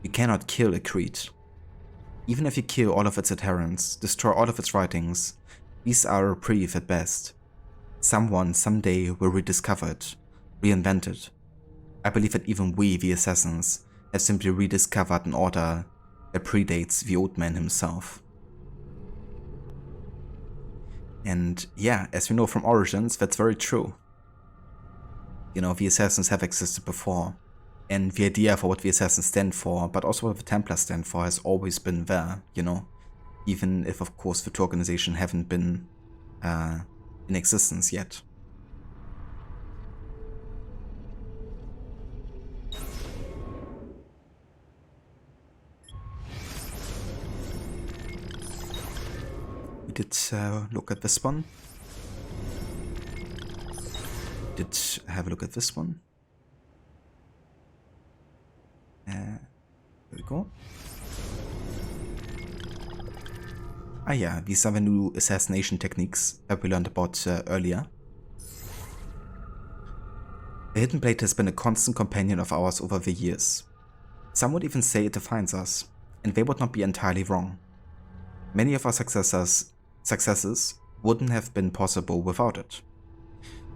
You cannot kill a creed. Even if you kill all of its adherents, destroy all of its writings, these are a reprieve at best. Someone someday will rediscover it, reinvent it. I believe that even we, the assassins, have simply rediscovered an order that predates the old man himself. And yeah, as we know from Origins, that's very true. You know, the assassins have existed before, and the idea for what the assassins stand for, but also what the Templars stand for, has always been there, you know. Even if, of course, the two organizations haven't been in existence yet. We did look at this one. Did have a look at this one. There we go. Ah yeah, these are the new assassination techniques that we learned about earlier. The Hidden Blade has been a constant companion of ours over the years. Some would even say it defines us, and they would not be entirely wrong. Many of our successes wouldn't have been possible without it.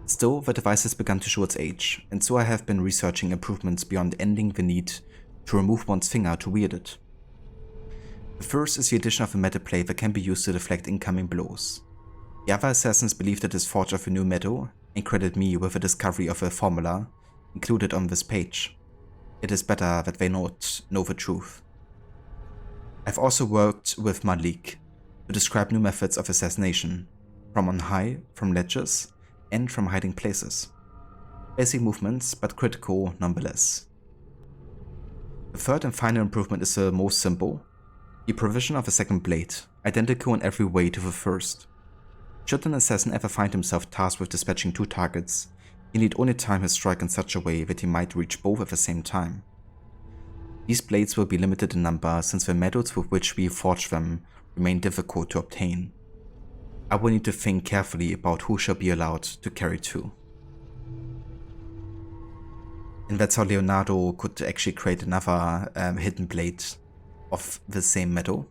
Still, the device has begun to show its age, and so I have been researching improvements beyond ending the need to remove one's finger to wield it. The first is the addition of a metal plate that can be used to deflect incoming blows. The other assassins believed it is forged of a new metal and credit me with the discovery of a formula included on this page. It is better that they not know the truth. I've also worked with Malik to describe new methods of assassination, from on high, from ledges, and from hiding places. Basic movements, but critical nonetheless. The third and final improvement is the most simple. The provision of a second blade, identical in every way to the first. Should an assassin ever find himself tasked with dispatching two targets, he need only time his strike in such a way that he might reach both at the same time. These blades will be limited in number since the metals with which we forge them remain difficult to obtain. I will need to think carefully about who shall be allowed to carry two. And that's how Leonardo could actually create another hidden blade of the same metal,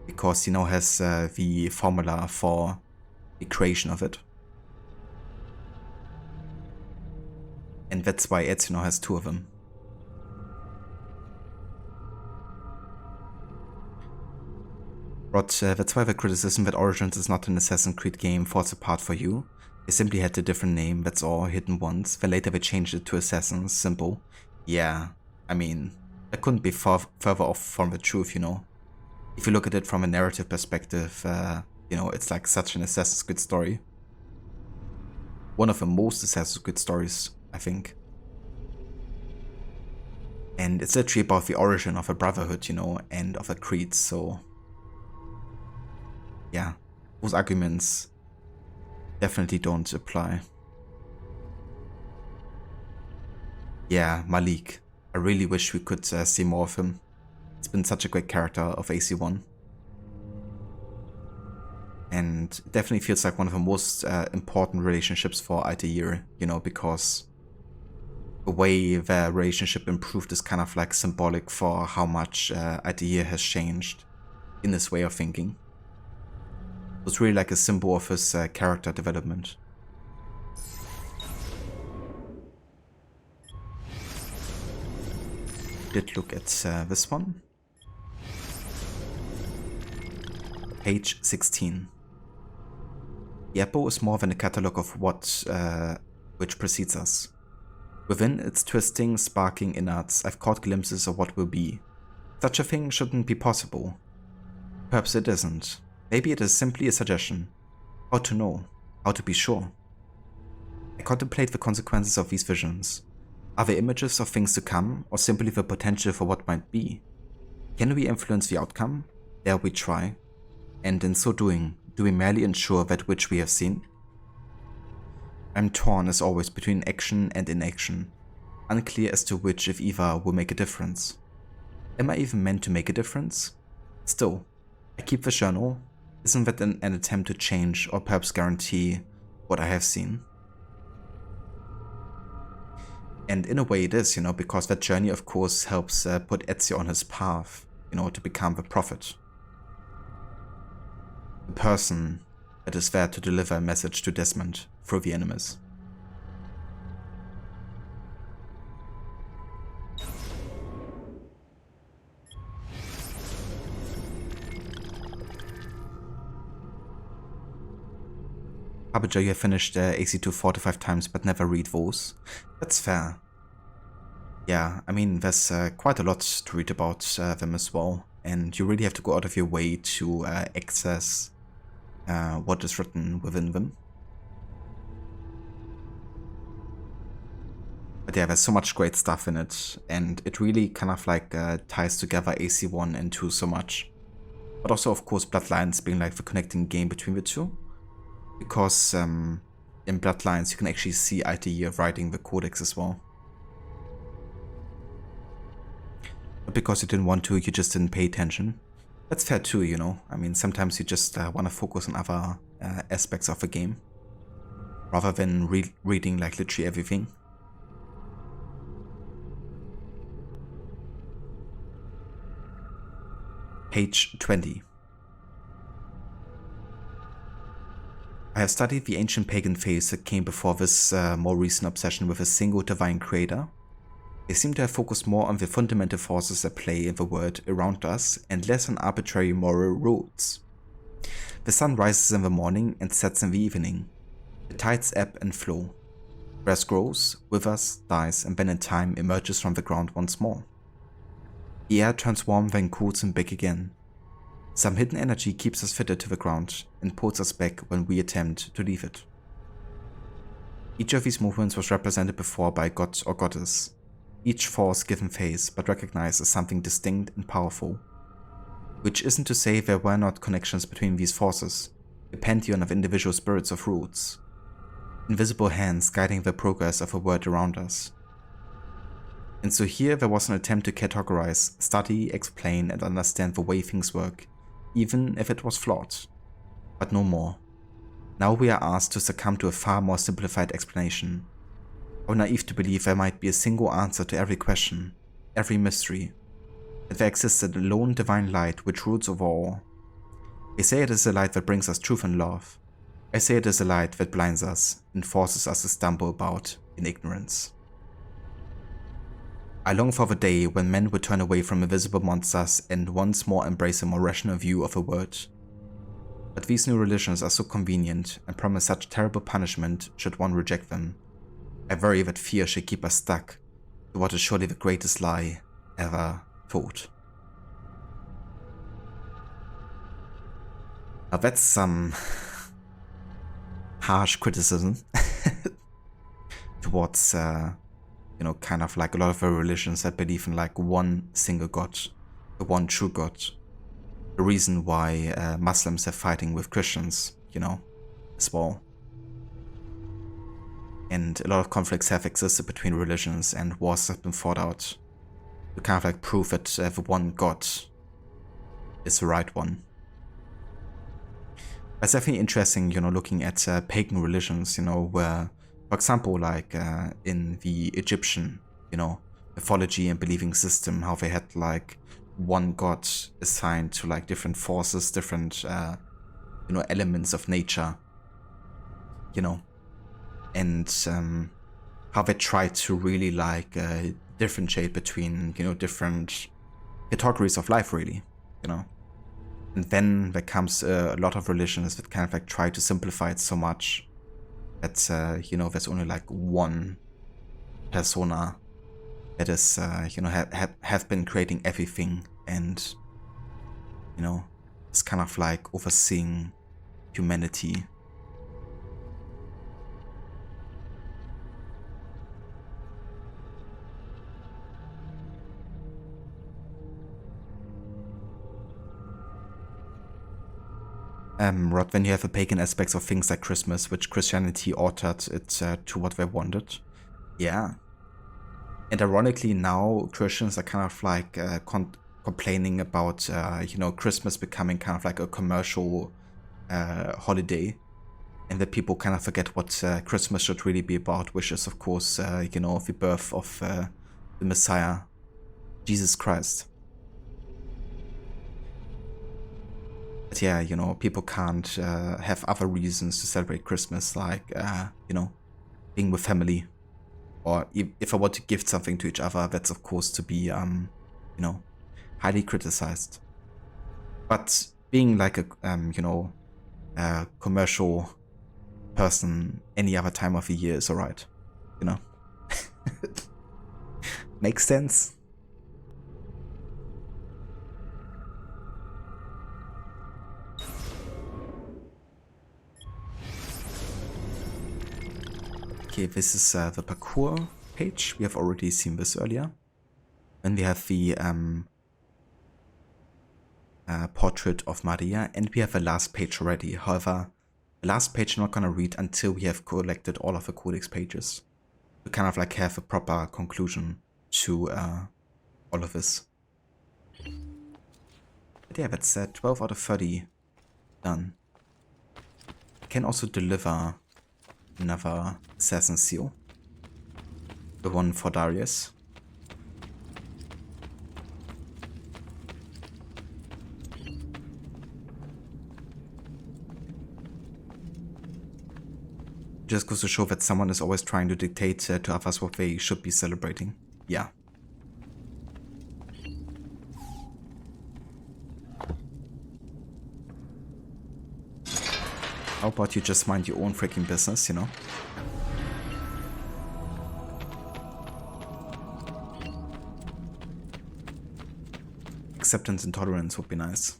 because he now has the formula for the creation of it. And that's why Ezio now has two of them. Rod, that's why the criticism that Origins is not an Assassin's Creed game falls apart for you. They simply had a different name, that's all, hidden once. Then later they changed it to Assassins, simple. Yeah, I mean, that couldn't be further off from the truth, you know. If you look at it from a narrative perspective, you know, it's like such an Assassin's Creed story. One of the most Assassin's Creed stories, I think. And it's literally about the origin of a brotherhood, you know, and of a creed, so... yeah, those arguments definitely don't apply. Yeah, Malik. I really wish we could see more of him. It's been such a great character of AC1. And it definitely feels like one of the most important relationships for Altair, you know, because the way their relationship improved is kind of like symbolic for how much Altair has changed in his way of thinking. It was really like a symbol of his character development. Did look at this one. Page 16. The Apo is more than a catalogue of what which precedes us. Within its twisting, sparking innards, I've caught glimpses of what will be. Such a thing shouldn't be possible. Perhaps it isn't. Maybe it is simply a suggestion. How to know? How to be sure? I contemplate the consequences of these visions. Are they images of things to come, or simply the potential for what might be? Can we influence the outcome? Dare we try? And in so doing, do we merely ensure that which we have seen? I'm torn as always between action and inaction, unclear as to which, if either, will make a difference. Am I even meant to make a difference? Still, I keep the journal. Isn't that an attempt to change or perhaps guarantee what I have seen? And in a way it is, you know, because that journey of course helps put Ezio on his path, you know, to become the prophet. The person that is there to deliver a message to Desmond through the enemies. Harbinger, you have finished AC2 4 to 5 times but never read those. That's fair. Yeah, I mean, there's quite a lot to read about them as well, and you really have to go out of your way to access what is written within them. But yeah, there's so much great stuff in it, and it really kind of like ties together AC1 and 2 so much. But also, of course, Bloodlines being like the connecting game between the two. Because in Bloodlines you can actually see Altair writing the codex as well. But because you didn't want to, you just didn't pay attention. That's fair too, you know. I mean, sometimes you just want to focus on other aspects of the game, rather than reading like literally everything. Page 20. I have studied the ancient pagan faiths that came before this more recent obsession with a single divine creator. They seem to have focused more on the fundamental forces at play in the world around us and less on arbitrary moral rules. The sun rises in the morning and sets in the evening. The tides ebb and flow. Grass grows, withers, dies, and then in time emerges from the ground once more. The air turns warm, then cools and back again. Some hidden energy keeps us fitted to the ground and pulls us back when we attempt to leave it. Each of these movements was represented before by a god or goddess, each force given face but recognized as something distinct and powerful. Which isn't to say there were not connections between these forces, a pantheon of individual spirits of roots, invisible hands guiding the progress of the world around us. And so here there was an attempt to categorize, study, explain and understand the way things work, even if it was flawed. But no more. Now we are asked to succumb to a far more simplified explanation. How naive to believe there might be a single answer to every question, every mystery, that there exists a lone divine light which rules over all. They say it is a light that brings us truth and love. I say it is a light that blinds us and forces us to stumble about in ignorance. I long for the day when men would turn away from invisible monsters and once more embrace a more rational view of the world. But these new religions are so convenient and promise such terrible punishment should one reject them. I worry that fear should keep us stuck to what is surely the greatest lie ever told. Now that's some harsh criticism towards, you know, kind of like a lot of the religions that believe in like one single god, the one true god. The reason why Muslims are fighting with Christians, you know, as well. And a lot of conflicts have existed between religions and wars have been fought out to kind of like prove that the one god is the right one. It's definitely interesting, you know, looking at pagan religions, you know, where, for example, like in the Egyptian, you know, mythology and believing system, how they had like one god assigned to like different forces, different, you know, elements of nature, you know, and how they tried to really like differentiate between, you know, different categories of life, really, you know. And then there comes a lot of religions that kind of like try to simplify it so much that, you know, there's only like one persona that is, you know, have been creating everything and, you know, it's kind of like overseeing humanity. Rod, when you have the pagan aspects of things like Christmas, which Christianity altered it to what they wanted. Yeah. And ironically now, Christians are kind of like complaining about, you know, Christmas becoming kind of like a commercial holiday. And that people kind of forget what Christmas should really be about, which is, of course, you know, the birth of the Messiah, Jesus Christ. But yeah, you know, people can't have other reasons to celebrate Christmas, like, you know, being with family. Or if I want to gift something to each other, that's of course to be, you know, highly criticized. But being like a, you know, a commercial person any other time of the year is alright, you know. Makes sense. Okay, this is the parkour page. We have already seen this earlier. Then we have the portrait of Maria, and we have the last page already. However, the last page I'm not going to read until we have collected all of the codex pages. To kind of like have a proper conclusion to all of this. But yeah, that's 12 out of 30 done. I can also deliver another assassin seal, the one for Darius. Just goes to show that someone is always trying to dictate to others what they should be celebrating. Yeah. How about you just mind your own freaking business, you know? Acceptance and tolerance would be nice.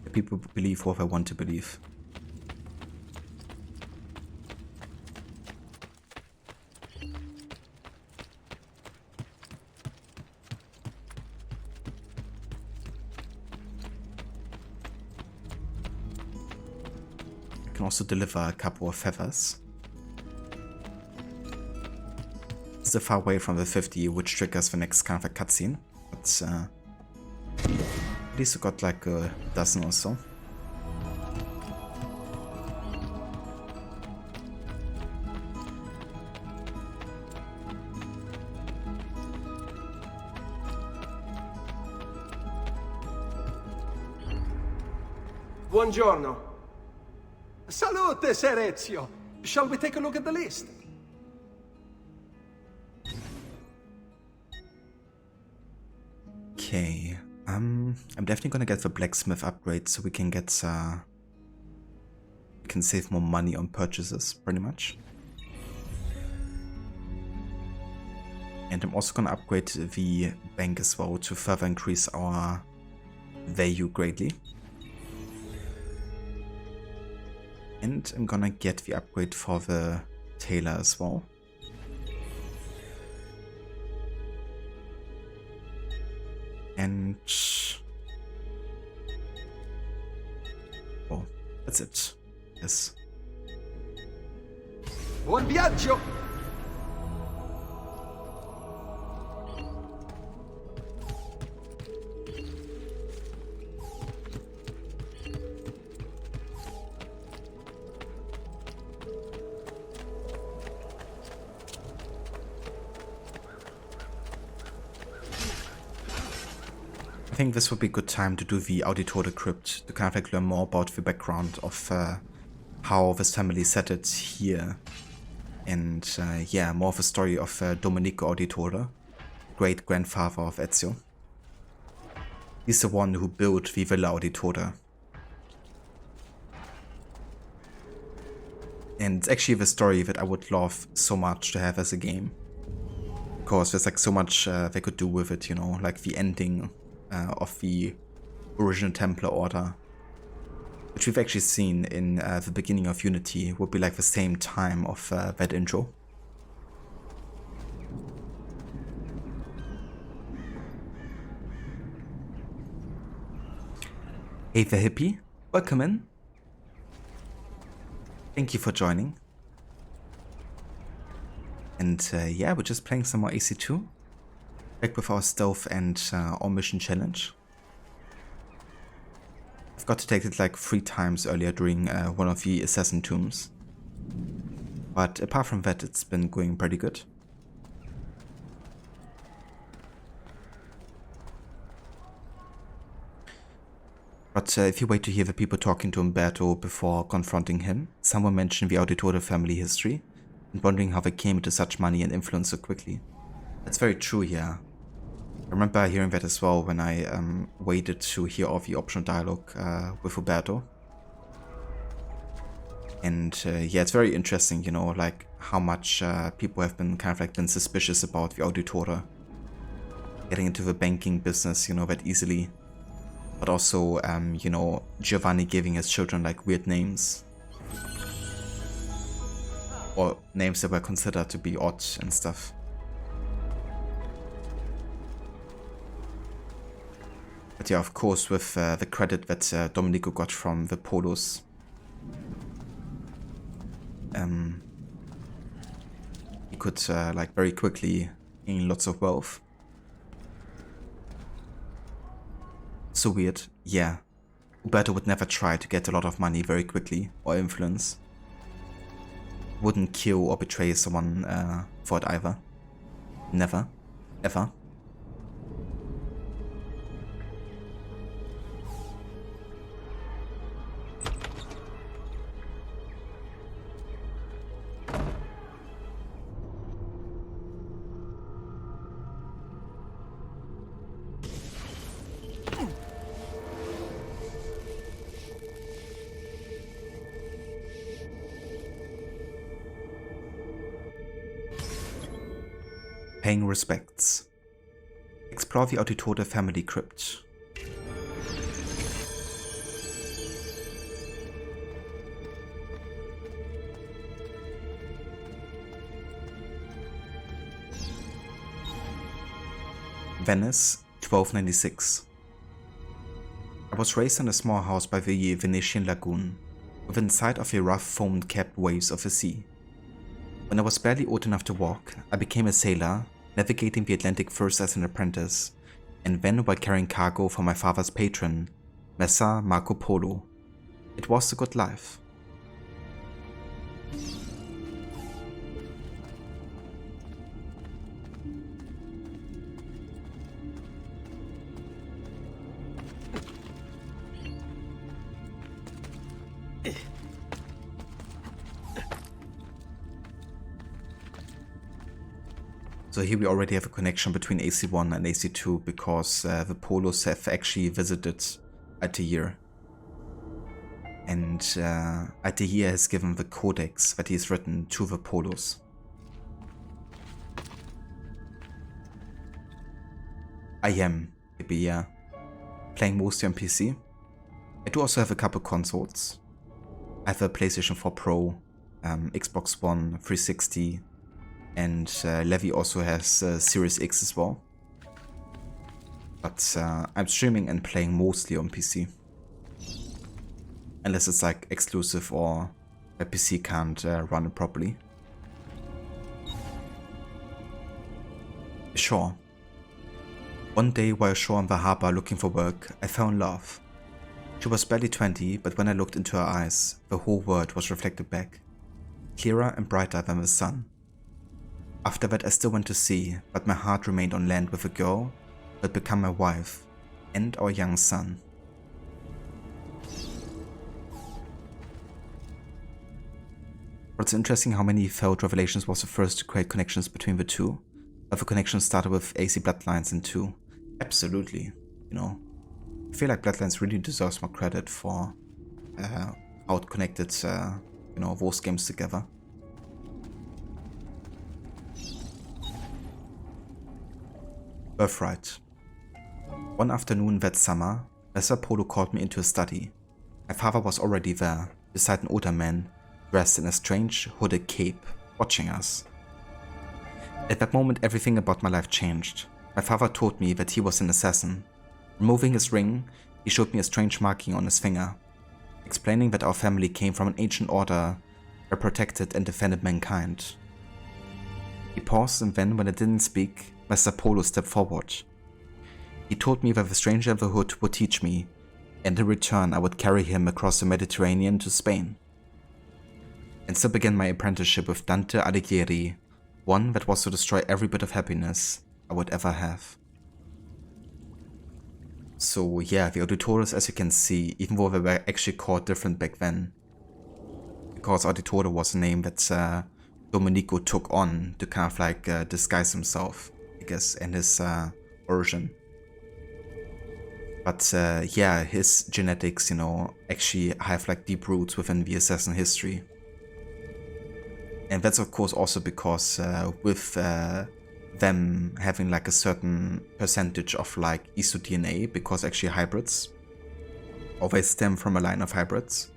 The people believe what they want to believe. Can also deliver a couple of feathers. Still far away from the 50, which triggers the next kind of a cutscene. But at least we got like a dozen or so. buongiorno. Salute, Ser Ezio. Shall we take a look at the list? Okay. I'm definitely gonna get the blacksmith upgrade so we can get we can save more money on purchases, pretty much. And I'm also gonna upgrade the bank as well to further increase our value greatly. And I'm gonna get the upgrade for the tailor as well. And oh, that's it. Yes. Buon viaggio! I think this would be a good time to do the Auditore Crypt to kind of like learn more about the background of how this family set it here. And yeah, more of the story of Domenico Auditore, great grandfather of Ezio. He's the one who built the Villa Auditore. And it's actually the story that I would love so much to have as a game. Because there's like so much they could do with it, you know, like the ending of the original Templar Order, which we've actually seen in the beginning of Unity, would be like the same time of that intro. Hey there, hippie, welcome in. Thank you for joining. And yeah, we're just playing some more AC2. Back with our stealth and our mission challenge. I've got to take it like 3 times earlier during one of the assassin tombs. But apart from that, it's been going pretty good. But if you wait to hear the people talking to Umberto before confronting him, someone mentioned the Auditore family history and wondering how they came into such money and influence so quickly. That's very true, yeah. I remember hearing that as well when I waited to hear all the optional dialogue with Umberto. And yeah, it's very interesting, you know, like how much people have been kind of like been suspicious about the Auditore getting into the banking business, you know, that easily. But also, you know, Giovanni giving his children like weird names. Or names that were considered to be odd and stuff. But yeah, of course, with the credit that Domenico got from the Polos. He could like very quickly gain lots of wealth. So weird, yeah. Umberto would never try to get a lot of money very quickly or influence. Wouldn't kill or betray someone for it either. Never. Ever. Paying respects. Explore the Auditore family crypt. Venice, 1296. I was raised in a small house by the Venetian lagoon, within sight of the rough foam-capped waves of the sea. When I was barely old enough to walk, I became a sailor, navigating the Atlantic first as an apprentice, and then while carrying cargo for my father's patron, Messer Marco Polo. It was a good life. So here we already have a connection between AC1 and AC2 because the Polos have actually visited Altair. And Altair has given the codex that he's written to the Polos. I am, yeah, playing mostly on PC. I do also have a couple consoles. I have a PlayStation 4 Pro, Xbox One, 360, and Levi also has Series X as well. But I'm streaming and playing mostly on PC. Unless it's like exclusive or my PC can't run it properly. Sure. One day while ashore on the harbor looking for work, I fell in love. She was barely 20, but when I looked into her eyes, the whole world was reflected back, clearer and brighter than the sun. After that I still went to sea, but my heart remained on land with a girl who had become my wife and our young son. But it's interesting how many felt Revelations was the first to create connections between the two, but the connection started with AC Bloodlines in 2. Absolutely, you know. I feel like Bloodlines really deserves more credit for how it connected, you know, those games together. Birthright. One afternoon that summer, Messer Polo called me into his study. My father was already there, beside an older man, dressed in a strange hooded cape, watching us. At that moment everything about my life changed. My father told me that he was an assassin. Removing his ring, he showed me a strange marking on his finger, explaining that our family came from an ancient order that protected and defended mankind. He paused, and then, when I didn't speak, Master Polo stepped forward. He told me that the stranger in the hood would teach me, and in return I would carry him across the Mediterranean to Spain. And so began my apprenticeship with Dante Alighieri, one that was to destroy every bit of happiness I would ever have. So yeah, the Auditores, as you can see, even though they were actually called different back then, because Auditore was a name that Domenico took on to kind of like disguise himself, I guess, and his origin. But yeah, his genetics, you know, actually have like deep roots within the assassin history. And that's of course also because with them having like a certain percentage of like ESO DNA, because actually hybrids always stem from a line of hybrids,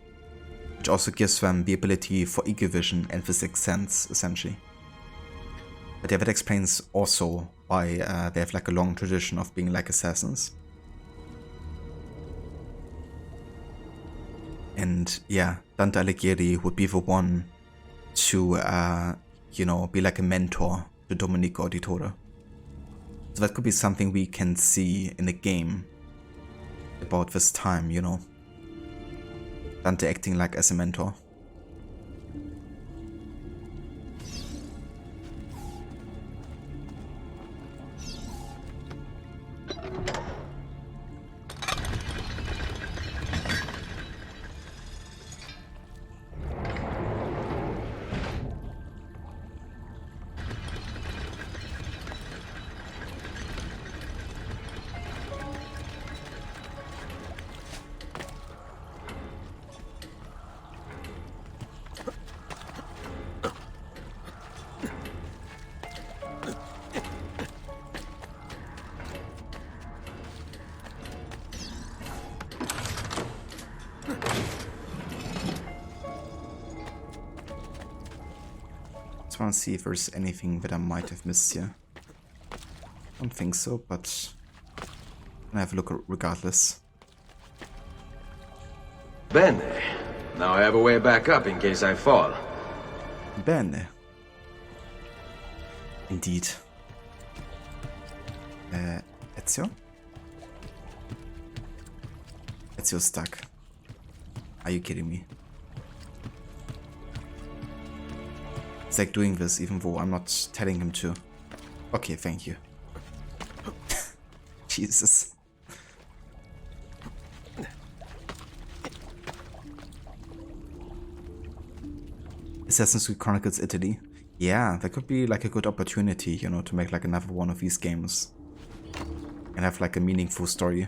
which also gives them the ability for eagle vision and the sixth sense, essentially. But yeah, that explains also why they have like a long tradition of being like assassins. And yeah, Dante Alighieri would be the one to, you know, be like a mentor to Domenico Auditore. So that could be something we can see in the game about this time, you know. Dante acting like as a mentor. Just want to see if there's anything that I might have missed here. Don't think so, but I'll have a look regardless. Bene. Now I have a way back up in case I fall. Bene. Indeed. Ezio? Ezio's stuck. Are you kidding me? It's like doing this even though I'm not telling him to. Okay, thank you. Jesus. Assassin's Creed Chronicles Italy. yeah, that could be like a good opportunity, you know, to make like another one of these games and have like a meaningful story.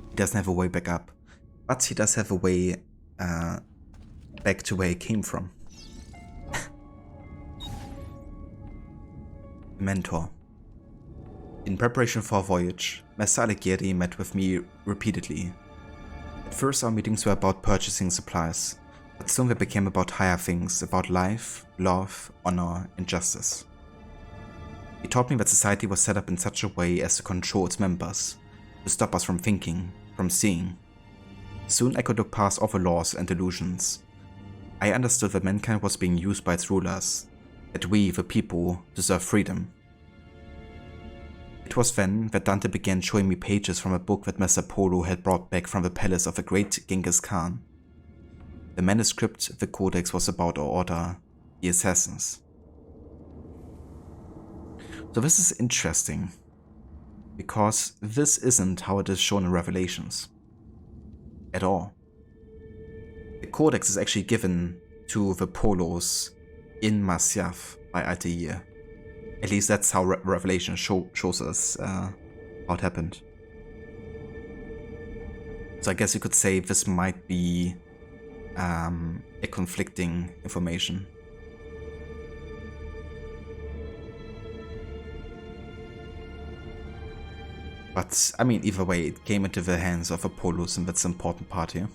He doesn't have a way back up, but he does have a way back to where he came from. Mentor. In preparation for our voyage, Messer Alighieri met with me repeatedly. At first our meetings were about purchasing supplies, but soon they became about higher things, about life, love, honor, and justice. He taught me that society was set up in such a way as to control its members, to stop us from thinking, from seeing. Soon I could look past all the laws and illusions. I understood that mankind was being used by its rulers, that we, the people, deserve freedom. It was then that Dante began showing me pages from a book that Messer Polo had brought back from the palace of the great Genghis Khan. The manuscript, the codex, was about our order, the assassins. So this is interesting, because this isn't how it is shown in Revelations. At all. The codex is actually given to the Polos in Masyaf by Altair. At least that's how Revelation shows us how it happened. So I guess you could say this might be a conflicting information. But, I mean, either way, it came into the hands of Apollos, and that's the important part here.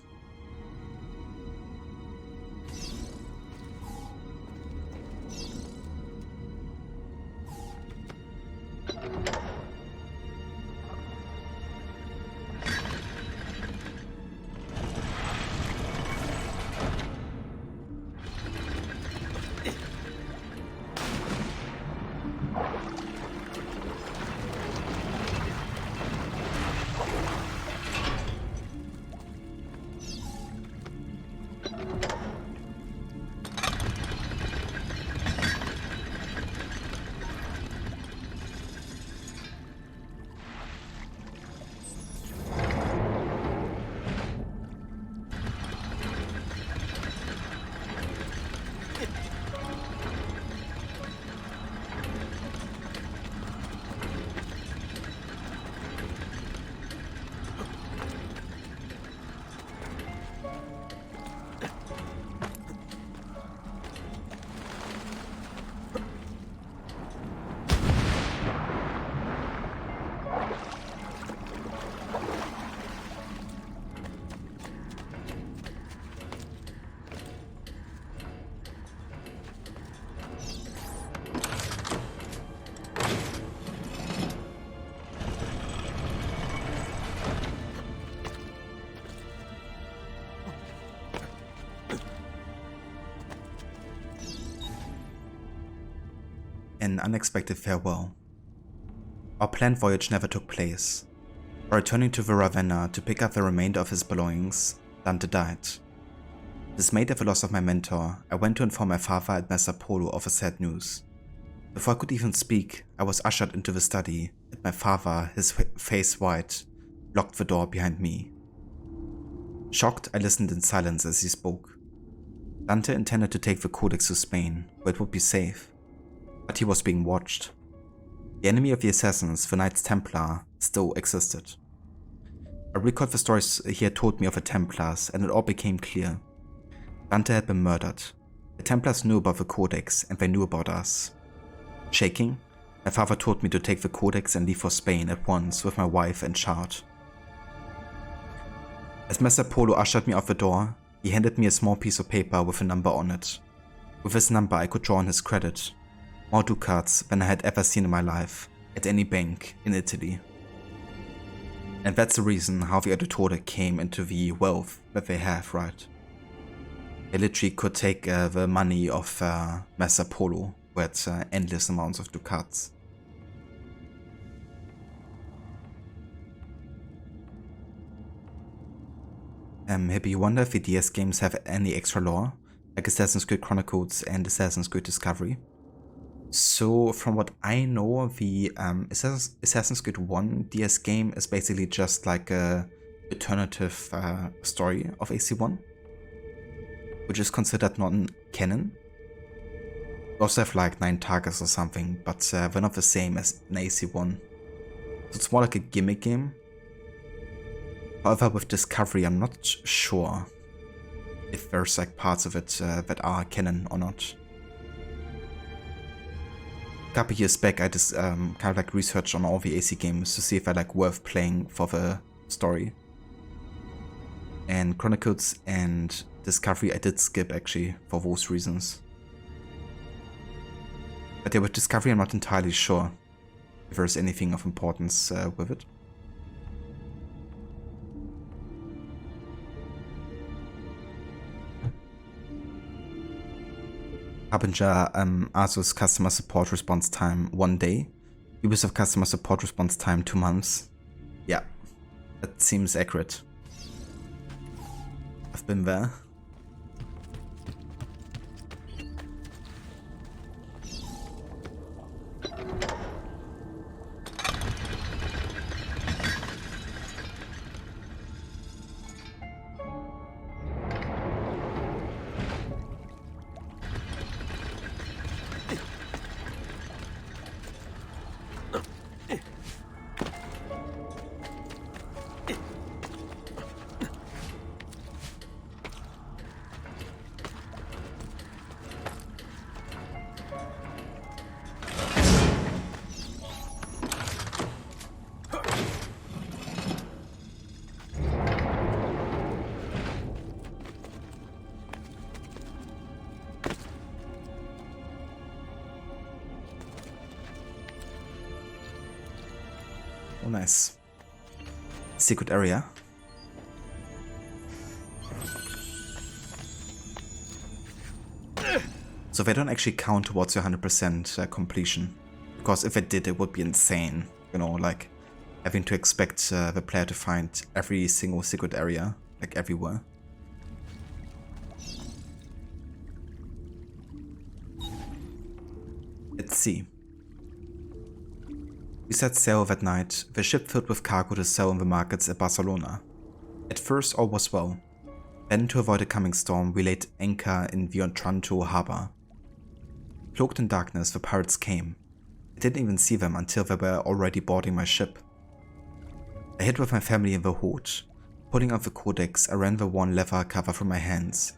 An unexpected farewell. Our planned voyage never took place. While returning to the Ravenna to pick up the remainder of his belongings, Dante died. Dismayed at the loss of my mentor, I went to inform my father and Messer Polo of the sad news. Before I could even speak, I was ushered into the study, and my father, his face white, locked the door behind me. Shocked, I listened in silence as he spoke. Dante intended to take the Codex to Spain, where it would be safe. But he was being watched. The enemy of the assassins, the Knights Templar, still existed. I recalled the stories he had told me of the Templars, and it all became clear. Dante had been murdered. The Templars knew about the Codex, and they knew about us. Shaking, my father told me to take the Codex and leave for Spain at once with my wife and child. As Messer Polo ushered me out the door, he handed me a small piece of paper with a number on it. With this number I could draw on his credit. More ducats than I had ever seen in my life, at any bank in Italy. And that's the reason how the Auditore came into the wealth that they have, right? They literally could take the money of Messer Polo, who had endless amounts of ducats. Maybe you wonder if the DS games have any extra lore, like Assassin's Creed Chronicles and Assassin's Creed Discovery. So from what I know, the Assassin's Creed 1 DS game is basically just like a alternative story of AC1. which is considered non-canon. We also have like 9 targets or something, but they're not the same as an AC1. So it's more like a gimmick game. However, with Discovery, I'm not sure if there's like parts of it that are canon or not. A couple years back, I just kind of like researched on all the AC games to see if they're like worth playing for the story. And Chronicles and Discovery I did skip actually for those reasons. But yeah, with Discovery I'm not entirely sure if there's anything of importance with it. Harbinger, Asus customer support response time 1 day. Ubisoft customer support response time 2 months. Yeah, that seems accurate. I've been there. Oh, nice. Secret area. So they don't actually count towards your 100% completion. Because if it did, it would be insane. You know, like having to expect the player to find every single secret area, like everywhere. Let's see. We set sail that night, the ship filled with cargo to sell in the markets at Barcelona. At first all was well. Then, to avoid a coming storm, we laid anchor in the Otranto harbor. Cloaked in darkness, the pirates came. I didn't even see them until they were already boarding my ship. I hid with my family in the hold. Pulling out the codex, I ran the worn leather cover from my hands.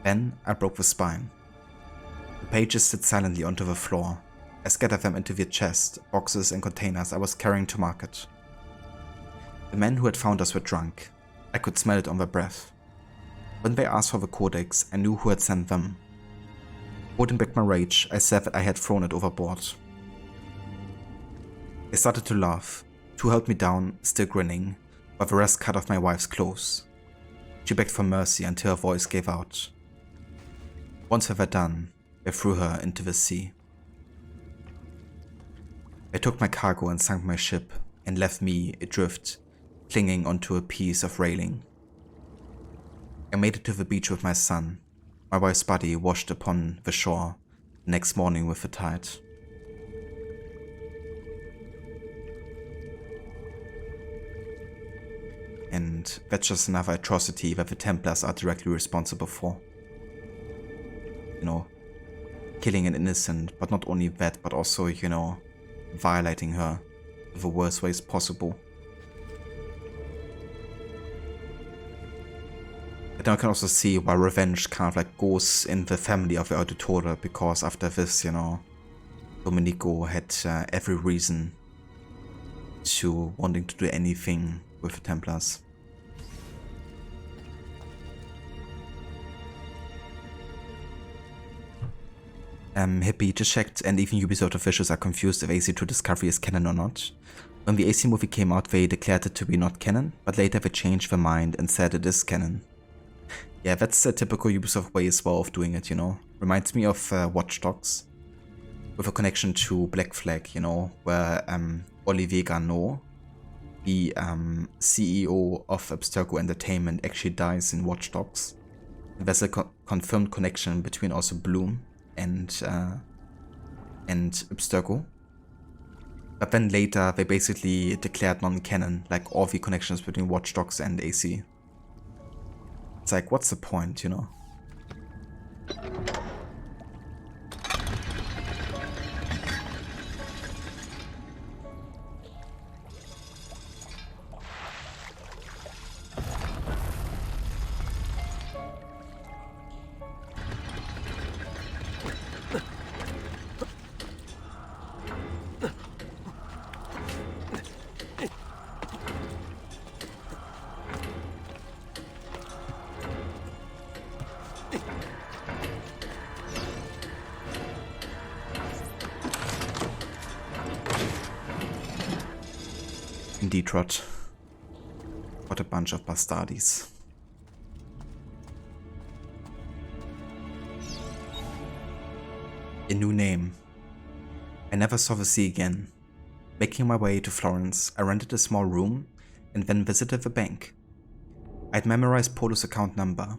Then I broke the spine. The pages slid silently onto the floor. I scattered them into the chest, boxes and containers I was carrying to market. The men who had found us were drunk. I could smell it on their breath. When they asked for the codex, I knew who had sent them. Holding back my rage, I said that I had thrown it overboard. They started to laugh. Two held me down, still grinning, while the rest cut off my wife's clothes. She begged for mercy until her voice gave out. Once they were done, they threw her into the sea. They took my cargo and sunk my ship, and left me adrift, clinging onto a piece of railing. I made it to the beach with my son. My wife's body washed upon the shore the next morning with the tide. And that's just another atrocity that the Templars are directly responsible for. You know, killing an innocent, but not only that, but also, you know, violating her in the worst ways possible. But now I can also see why revenge kind of like goes in the family of the Auditore, because after this, you know, Domenico had every reason to wanting to do anything with the Templars. Hippie just checked, and even Ubisoft officials are confused if AC2 Discovery is canon or not. When the AC movie came out, they declared it to be not canon, but later they changed their mind and said it is canon. Yeah, that's a typical Ubisoft way as well of doing it, you know. Reminds me of Watch Dogs, with a connection to Black Flag, you know, where Olivier Garneau, the CEO of Abstergo Entertainment, actually dies in Watch Dogs. And there's a confirmed connection between also Bloom and Abstergo. But then later they basically declared non-canon, like all the connections between Watch Dogs and AC. It's like, what's the point, you know? Detroit. What a bunch of bastardis. A new name. I never saw the sea again. Making my way to Florence, I rented a small room and then visited the bank. I'd memorized Polo's account number.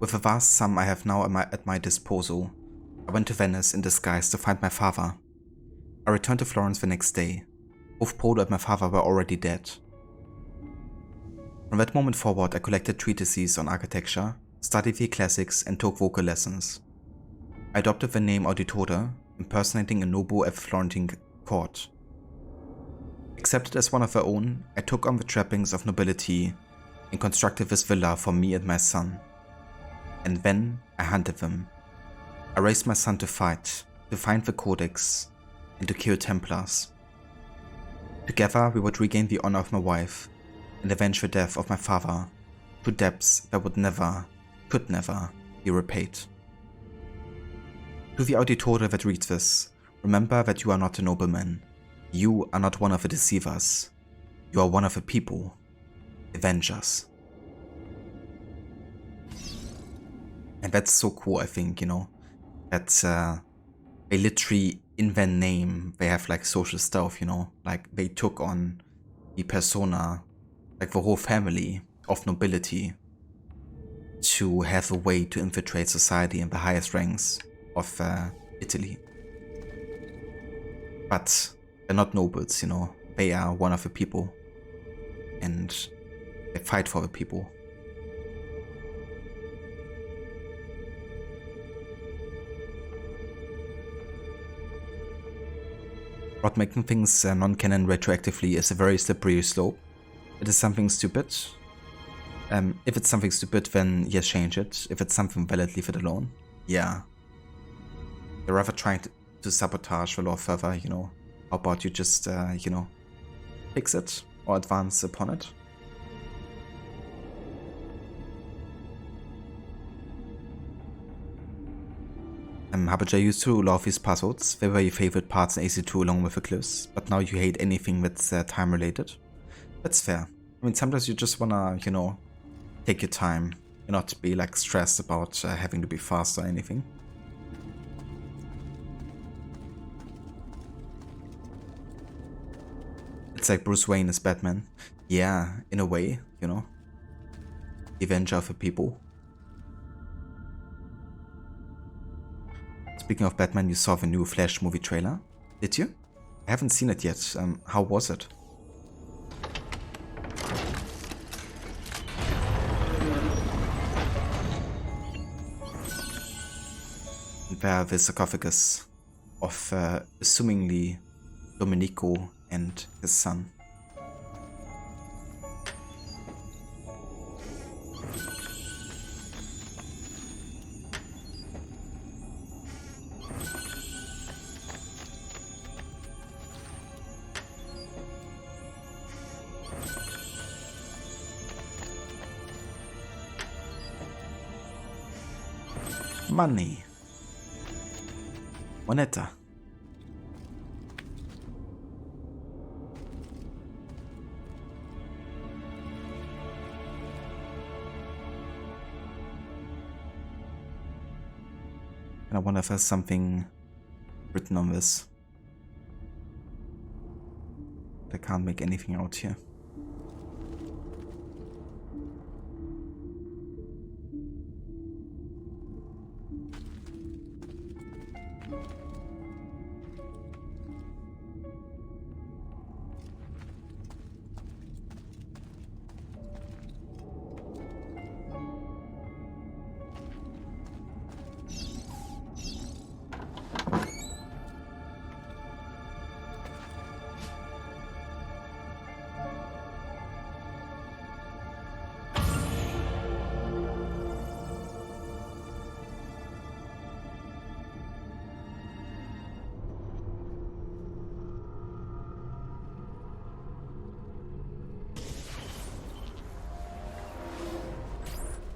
With the vast sum I have now at my disposal, I went to Venice in disguise to find my father. I returned to Florence the next day. Both Polo and my father were already dead. From that moment forward, I collected treatises on architecture, studied the classics, and took vocal lessons. I adopted the name Auditore, impersonating a noble at the Florentine court. Accepted as one of their own, I took on the trappings of nobility and constructed this villa for me and my son. And then I hunted them. I raised my son to fight, to find the Codex, and to kill Templars. Together we would regain the honor of my wife and avenge the death of my father, to debts that would never, could never, be repaid. To the Auditore that reads this, remember that you are not a nobleman. You are not one of the deceivers. You are one of the people. Avengers. And that's so cool, I think, you know, that they literally, in their name, they have like social stuff, you know, like they took on the persona, like the whole family of nobility, to have a way to infiltrate society in the highest ranks of Italy. But they're not nobles, you know, they are one of the people, and they fight for the people. But making things non-canon retroactively is a very slippery slope. It is something stupid. If it's something stupid, then yes, change it. If it's something valid, leave it alone. Yeah. You're rather trying to sabotage the law further, you know. How about you just, you know, fix it or advance upon it? Habaja used to love his puzzles. They were your favorite parts in AC2 along with the Glyphs, but now you hate anything that's time related. That's fair. I mean, sometimes you just wanna, you know, take your time and not be like stressed about having to be fast or anything. It's like Bruce Wayne is Batman. Yeah, in a way, you know. The Avenger of the people. Speaking of Batman, you saw the new Flash movie trailer, did you? I haven't seen it yet. How was it? There, the sarcophagus of assumingly Domenico and his son. Money. Moneta. And I wonder if there's something written on this. I can't make anything out here.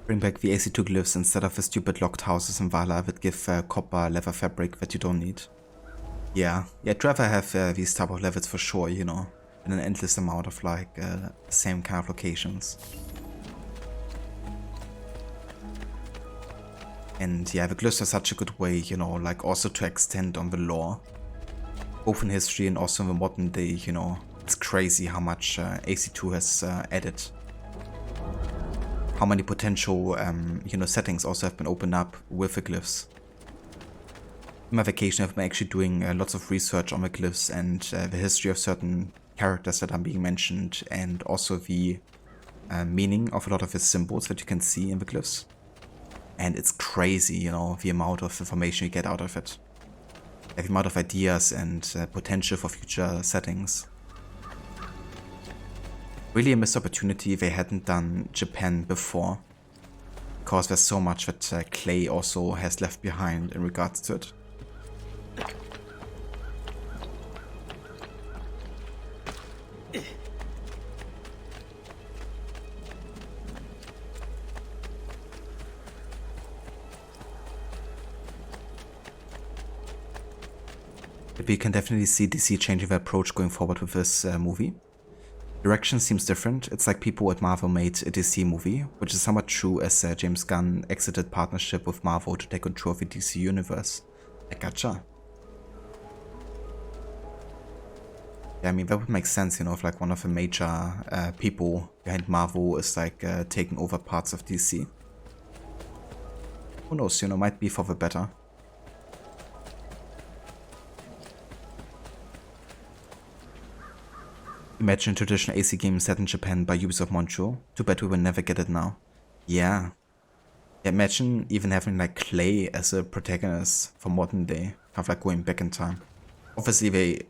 Bring back the AC2 glyphs instead of the stupid locked houses in Vala that give copper leather fabric that you don't need. Yeah, I'd rather have these type of levels for sure, you know. in an endless amount of like same kind of locations. And yeah, the glyphs are such a good way, you know, like also to extend on the lore, both in history and also in the modern day, you know. It's crazy how much AC2 has added. How many potential, you know, settings also have been opened up with the glyphs. In my vacation I've been actually doing lots of research on the glyphs and the history of certain characters that are being mentioned, and also the meaning of a lot of the symbols that you can see in the glyphs. And it's crazy, you know, the amount of information you get out of it. The amount of ideas and potential for future settings. Really a missed opportunity they hadn't done Japan before, because there's so much that Clay also has left behind in regards to it. But we can definitely see DC changing their approach going forward with this movie. Direction seems different. It's like people at Marvel made a DC movie, which is somewhat true as James Gunn exited partnership with Marvel to take control of the DC universe. I gotcha. Yeah, I mean, that would make sense, you know, if like one of the major people behind Marvel is like taking over parts of DC. Who knows, you know, might be for the better. Imagine a traditional AC game set in Japan by Ubisoft Montreal. Too bad we will never get it now. Yeah. Imagine even having like Clay as a protagonist for modern day. Kind of like going back in time. Obviously they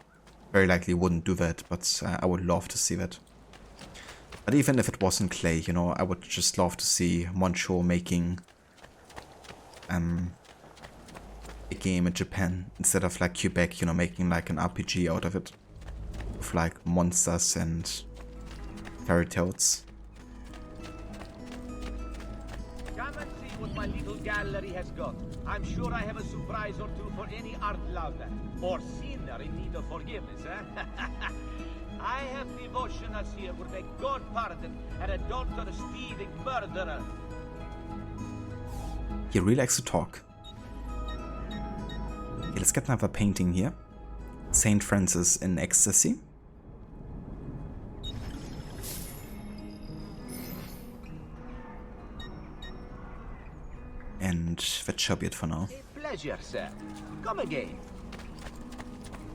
very likely wouldn't do that, but I would love to see that. But even if it wasn't Clay, you know, I would just love to see Montreal making a game in Japan instead of like Quebec, you know, making like an RPG out of it. With like monsters and fairy tales. Come and see what my little gallery has got. I'm sure I have a surprise or two for any art lover or sinner in need of forgiveness, eh? I have devotionals here who beg God pardon and adulterer thieving murderer. He really likes to talk. Okay, let's get another painting here. Saint Francis in Ecstasy. And that shall be it for now. A pleasure, sir. Come again.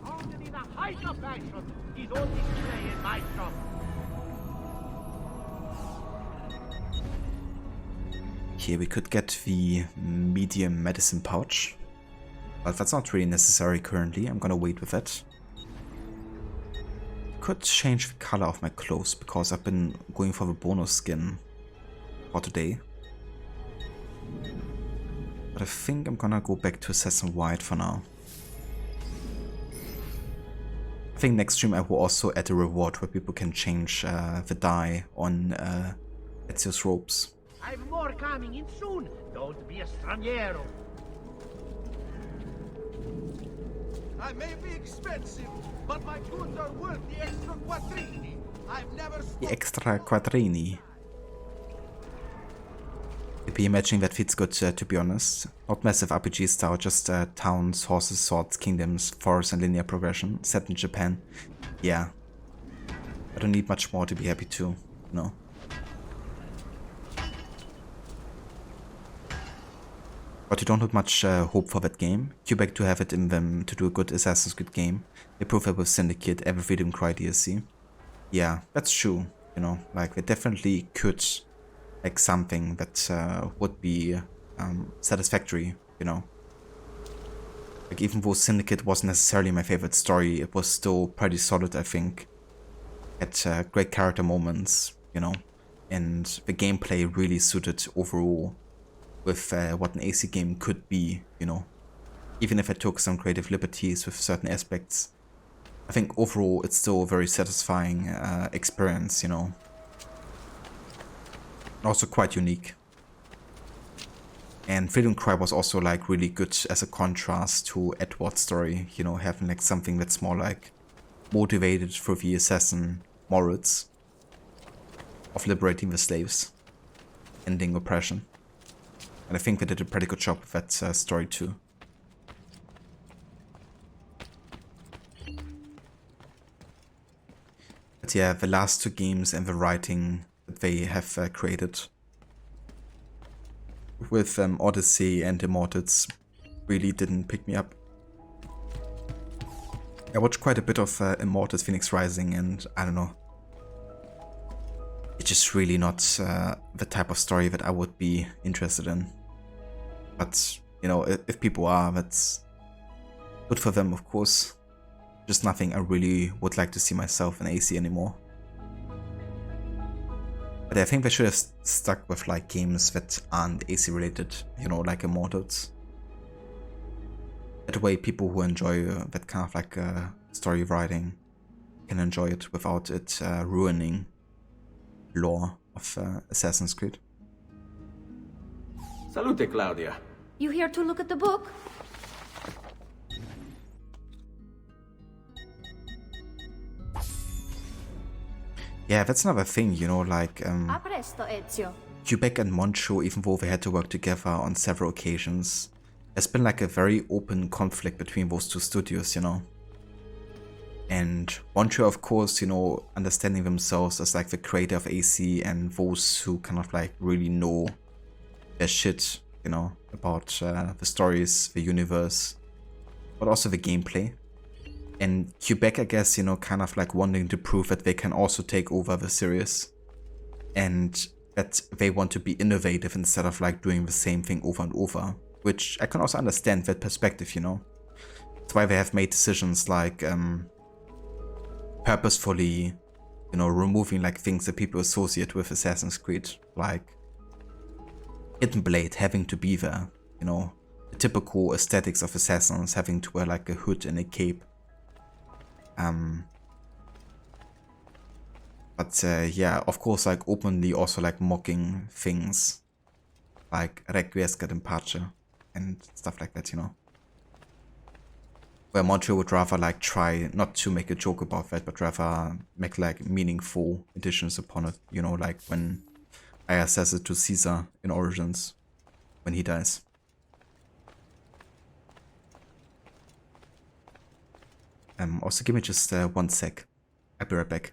Only in a height of passion is all display in my shop. Here we could get the medium medicine pouch. But that's not really necessary currently. I'm gonna wait with it. Could change the color of my clothes because I've been going for the bonus skin for today. But I think I'm gonna go back to Assassin White for now. I think next stream I will also add a reward where people can change the dye on Ezio's robes. I've more coming in soon. Don't be a straniero. I may be expensive, but my goods are worth the extra quattrini. I've never The extra quattrini. Maybe imagining that feels good to be honest. Not massive RPG style, just towns, horses, swords, kingdoms, forests and linear progression, set in Japan. Yeah. I don't need much more to be happy to, no. But you don't have much hope for that game. Quebec to have it in them to do a good Assassin's Creed game. They prove it with Syndicate, every Freedom Cry DLC. Yeah, that's true, you know, like they definitely could like something that would be satisfactory, you know. Like even though Syndicate wasn't necessarily my favorite story, it was still pretty solid, I think. Had great character moments, you know, and the gameplay really suited overall with what an AC game could be, you know. Even if it took some creative liberties with certain aspects, I think overall it's still a very satisfying experience, you know. Also quite unique. And Freedom Cry was also like really good as a contrast to Edward's story, you know, having like something that's more like motivated through the assassin morals of liberating the slaves, ending oppression. And I think they did a pretty good job with that story too. But yeah, the last two games and the writing that they have created with Odyssey and Immortals really didn't pick me up. I watched quite a bit of Immortals Phoenix Rising, and I don't know. It's just really not the type of story that I would be interested in. But, you know, if people are, that's good for them, of course. Just nothing I really would like to see myself in AC anymore. But I think they should have stuck with like games that aren't AC related, you know, like Immortals. That way people who enjoy that kind of like story writing can enjoy it without it ruining lore of Assassin's Creed. Salute, Claudia. You here to look at the book? Yeah, that's another thing, you know, like A presto, Ezio. Quebec and Moncho, even though they had to work together on several occasions, there's been like a very open conflict between those two studios, you know. And Moncho, of course, you know, understanding themselves as like the creator of AC and those who kind of like really know their shit, you know, about the stories, the universe, but also the gameplay. And Quebec, I guess, you know, kind of like wanting to prove that they can also take over the series and that they want to be innovative instead of like doing the same thing over and over, which I can also understand that perspective, you know. That's why they have made decisions like purposefully, you know, removing like things that people associate with Assassin's Creed, like Hidden Blade having to be there, you know, the typical aesthetics of assassins having to wear like a hood and a cape. But yeah, of course, like openly also like mocking things like Requiescat in Pace and stuff like that, you know. Where Montreal would rather like try not to make a joke about that, but rather make like meaningful additions upon it, you know, like when Aya says it to Caesar in Origins when he dies. Also give me just 1 sec. I'll be right back.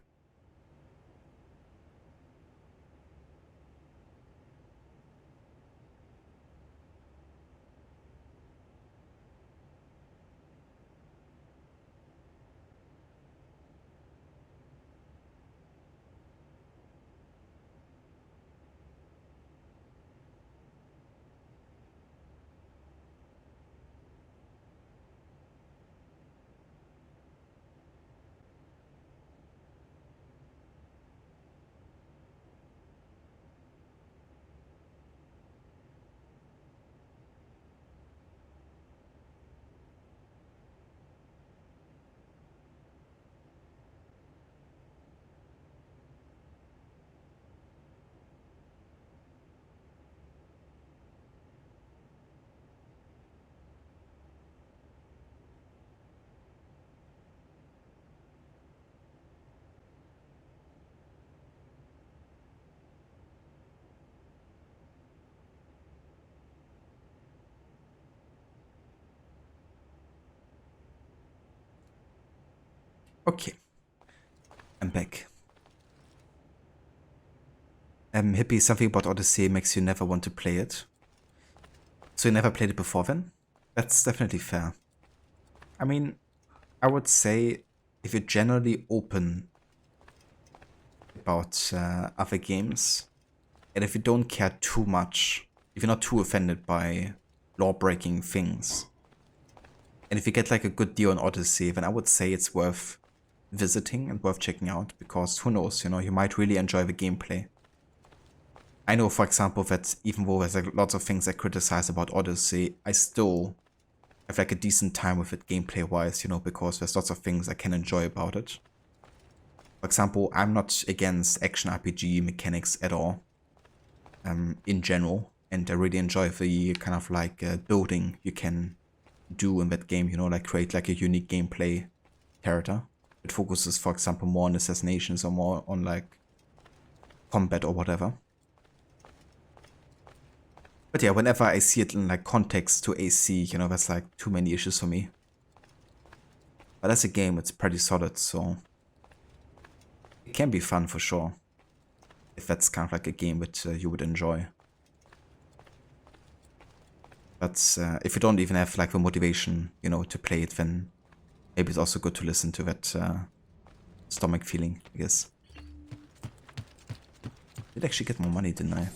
Okay, I'm back. Hippie, something about Odyssey makes you never want to play it. So you never played it before then? That's definitely fair. I mean, I would say if you're generally open about other games, and if you don't care too much, if you're not too offended by law-breaking things, and if you get like a good deal on Odyssey, then I would say it's worth visiting and worth checking out, because who knows, you know, you might really enjoy the gameplay. I know, for example, that even though there's like lots of things I criticize about Odyssey, I still have like a decent time with it gameplay wise, you know, because there's lots of things I can enjoy about it. For example, I'm not against action RPG mechanics at all, in general, and I really enjoy the kind of like building you can do in that game, you know, like create like a unique gameplay character. it focuses, for example, more on assassinations or more on like combat or whatever. But yeah, whenever I see it in like context to AC, you know, that's like too many issues for me. But as a game, it's pretty solid, so it can be fun for sure. If that's kind of like a game that you would enjoy. But if you don't even have like the motivation, you know, to play it, then maybe it's also good to listen to that stomach feeling, I guess. Did actually get more money, didn't I?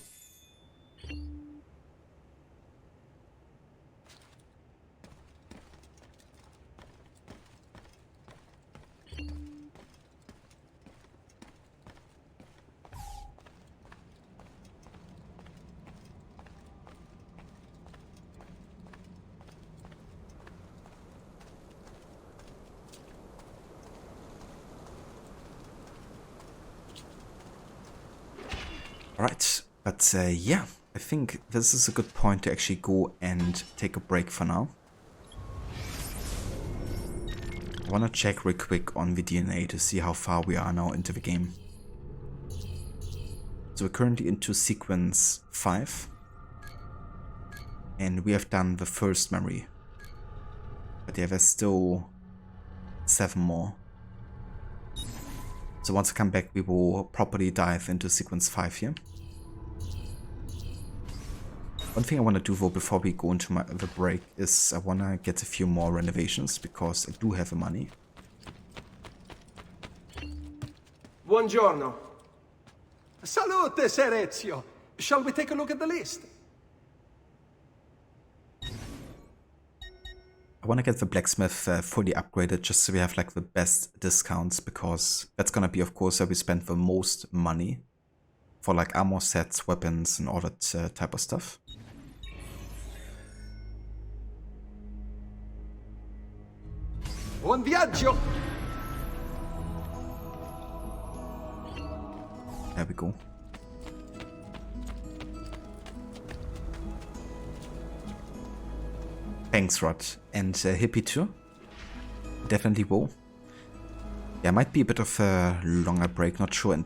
Alright, but yeah, I think this is a good point to actually go and take a break for now. I want to check real quick on the DNA to see how far we are now into the game. So we're currently into sequence 5. And we have done the first memory. But yeah, there's still 7 more. So once I come back, we will properly dive into sequence 5 here. One thing I want to do though before we go into the break is I want to get a few more renovations because I do have the money. Buongiorno. Salute, Ser Ezio. Shall we take a look at the list? I want to get the blacksmith fully upgraded just so we have like the best discounts because that's going to be of course where we spend the most money for like armor sets, weapons and all that type of stuff. Buon viaggio! There we go. Thanks, Rod. And Hippie too. Definitely will. Yeah, might be a bit of a longer break, not sure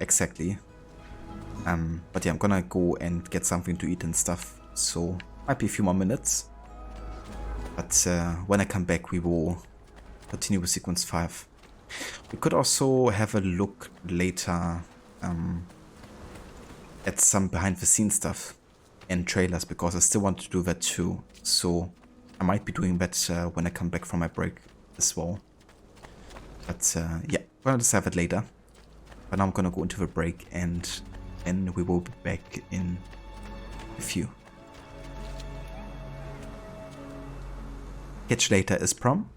exactly. But yeah, I'm gonna go and get something to eat and stuff. So, might be a few more minutes. But when I come back, we will continue with sequence 5. We could also have a look later at some behind the scenes stuff and trailers because I still want to do that too. So I might be doing that when I come back from my break as well. But yeah, we're gonna decide that later. But now I'm gonna go into the break and then we will be back in a few. Catch you later is prom.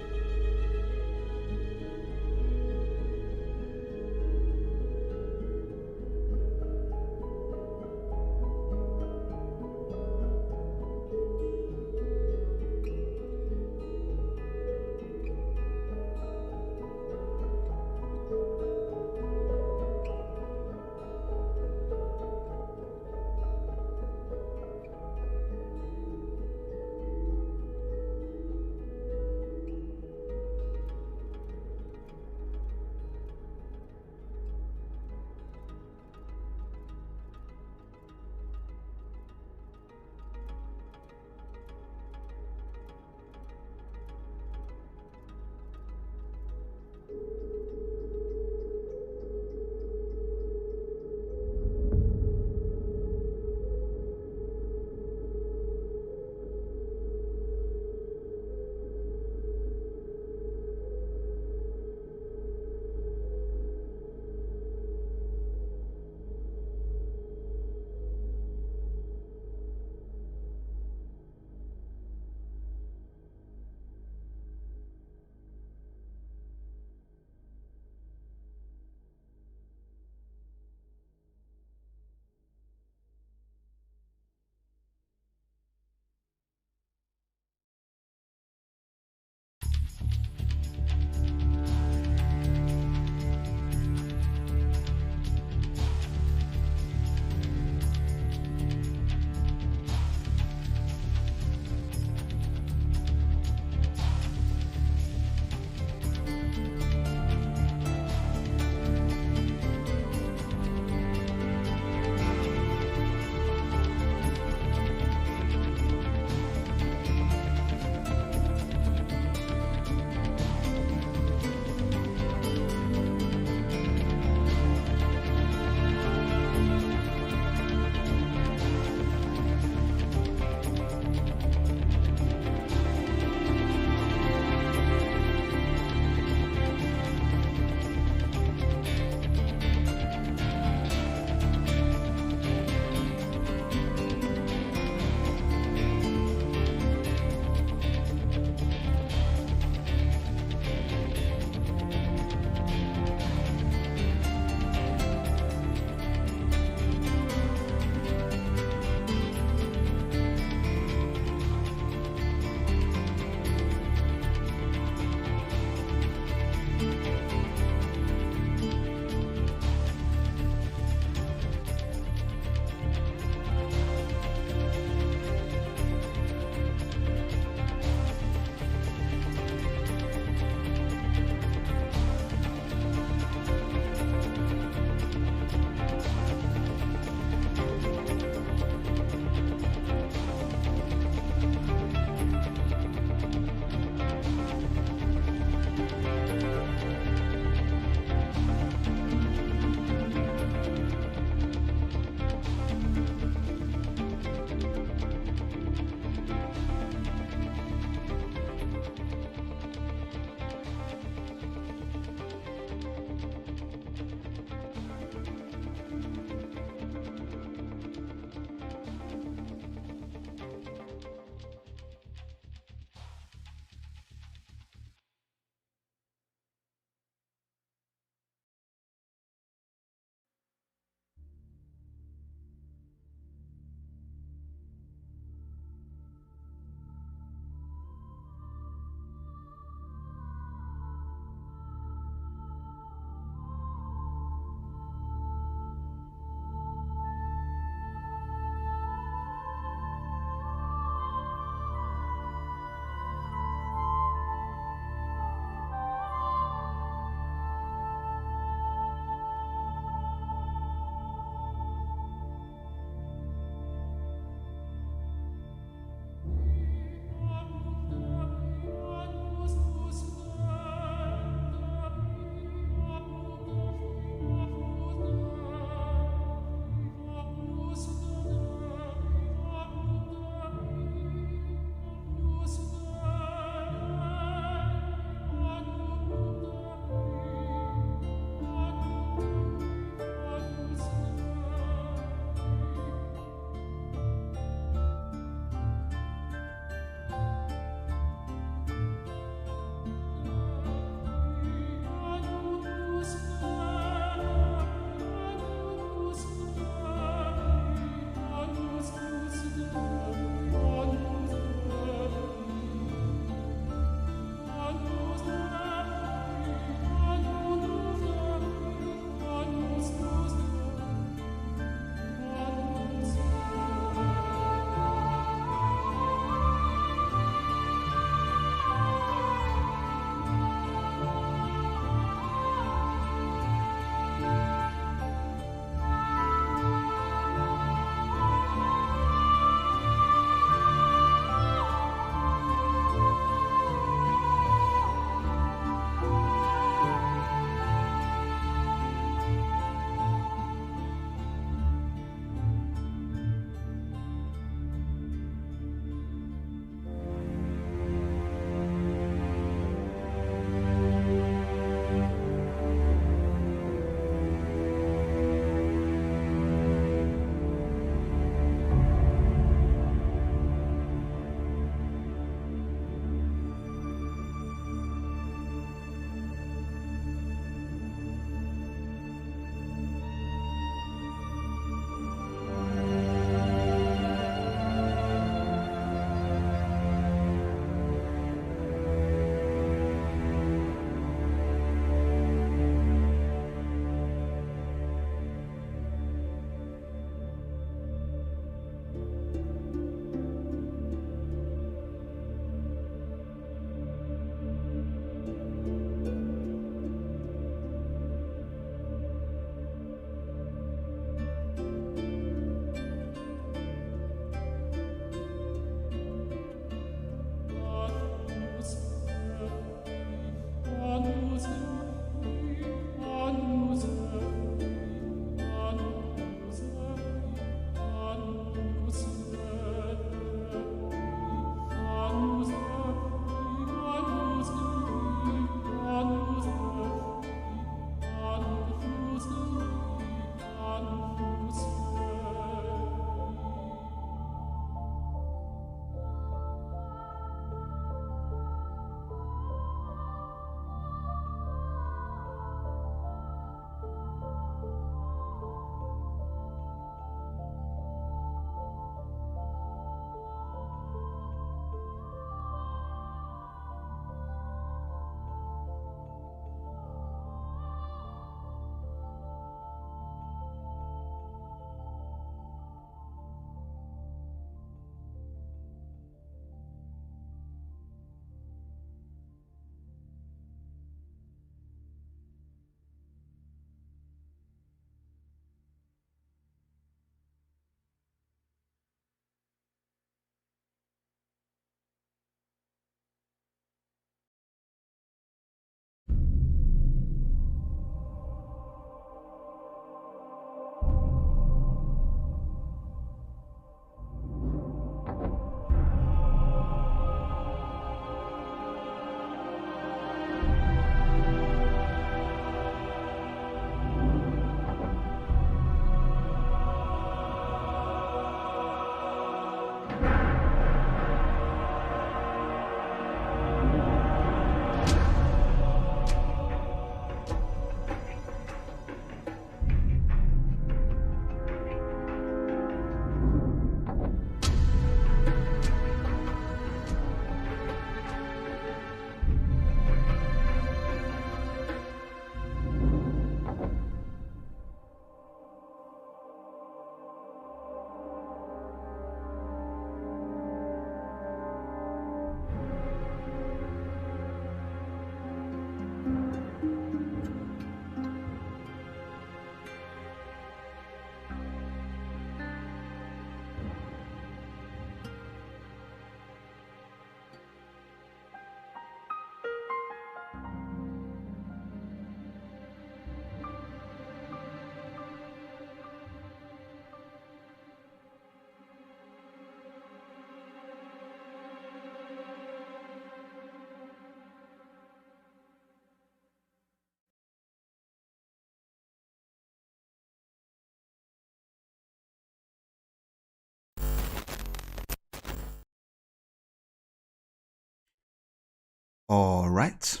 Alright.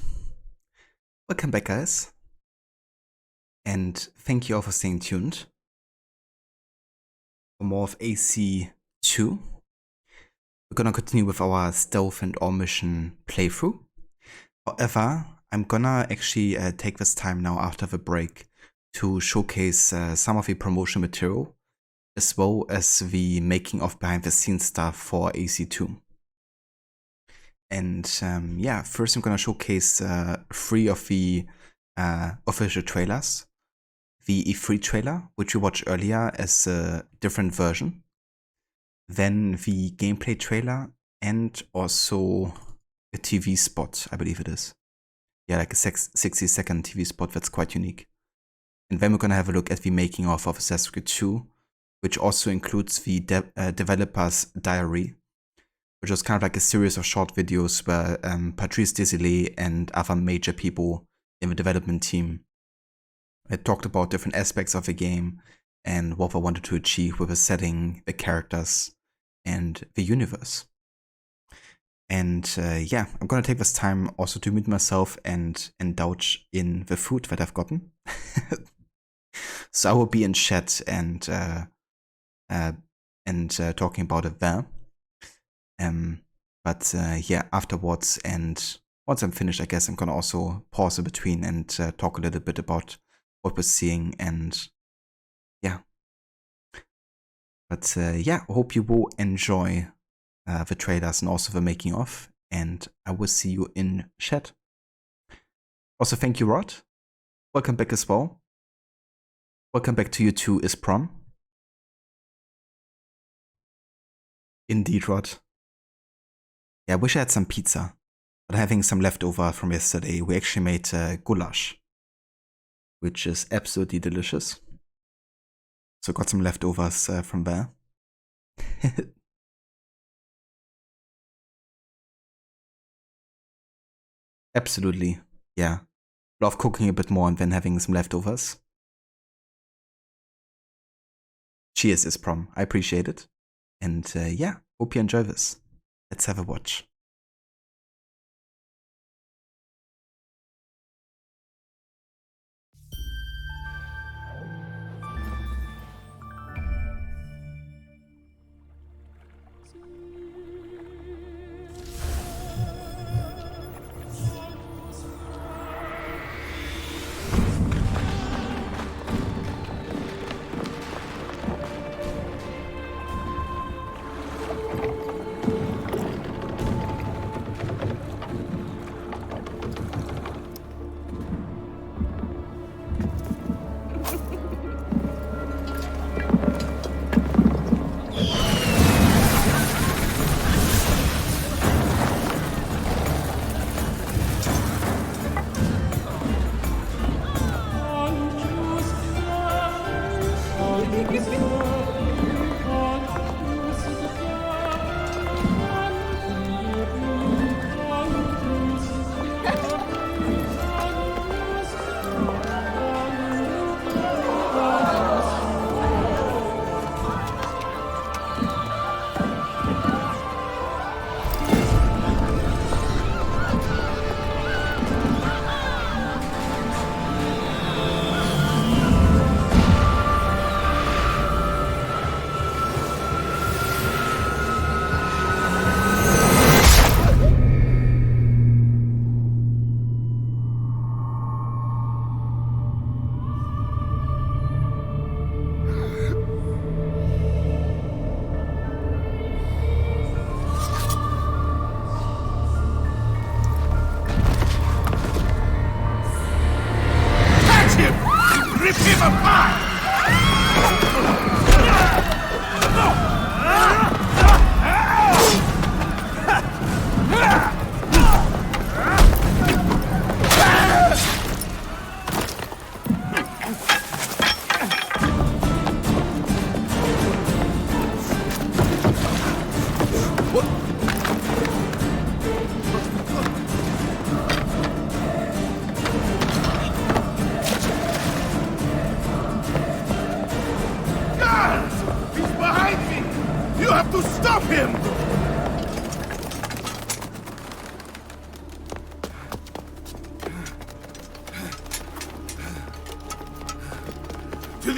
Welcome back, guys. And thank you all for staying tuned for more of AC2. We're gonna continue with our stealth and all mission playthrough. However, I'm gonna actually take this time now after the break to showcase some of the promotion material, as well as the making of behind the scenes stuff for AC2. And yeah, first I'm gonna showcase 3 of the official trailers. The E3 trailer, which we watched earlier as a different version. Then the gameplay trailer and also a TV spot, I believe it is. Yeah, like a 60-second TV spot that's quite unique. And then we're gonna have a look at the making of Assassin's Creed 2, which also includes the developer's diary, which was kind of like a series of short videos where Patrice Désilets and other major people in the development team talked about different aspects of the game and what they wanted to achieve with the setting, the characters, and the universe. And yeah, I'm gonna take this time also to mute myself and indulge in the food that I've gotten. So I will be in chat and talking about it there. But yeah, afterwards and once I'm finished, I guess I'm gonna also pause in between and talk a little bit about what we're seeing and yeah. But yeah, I hope you will enjoy the trailers and also the making of, and I will see you in chat. Also, thank you, Rod. Welcome back as well. Welcome back to you too, is Prom. Indeed, Rod. Yeah, I wish I had some pizza, but having some leftover from yesterday, we actually made goulash, which is absolutely delicious. So got some leftovers from there. Absolutely, yeah. Love cooking a bit more and then having some leftovers. Cheers, is Prom. I appreciate it. And yeah, hope you enjoy this. Let's have a watch.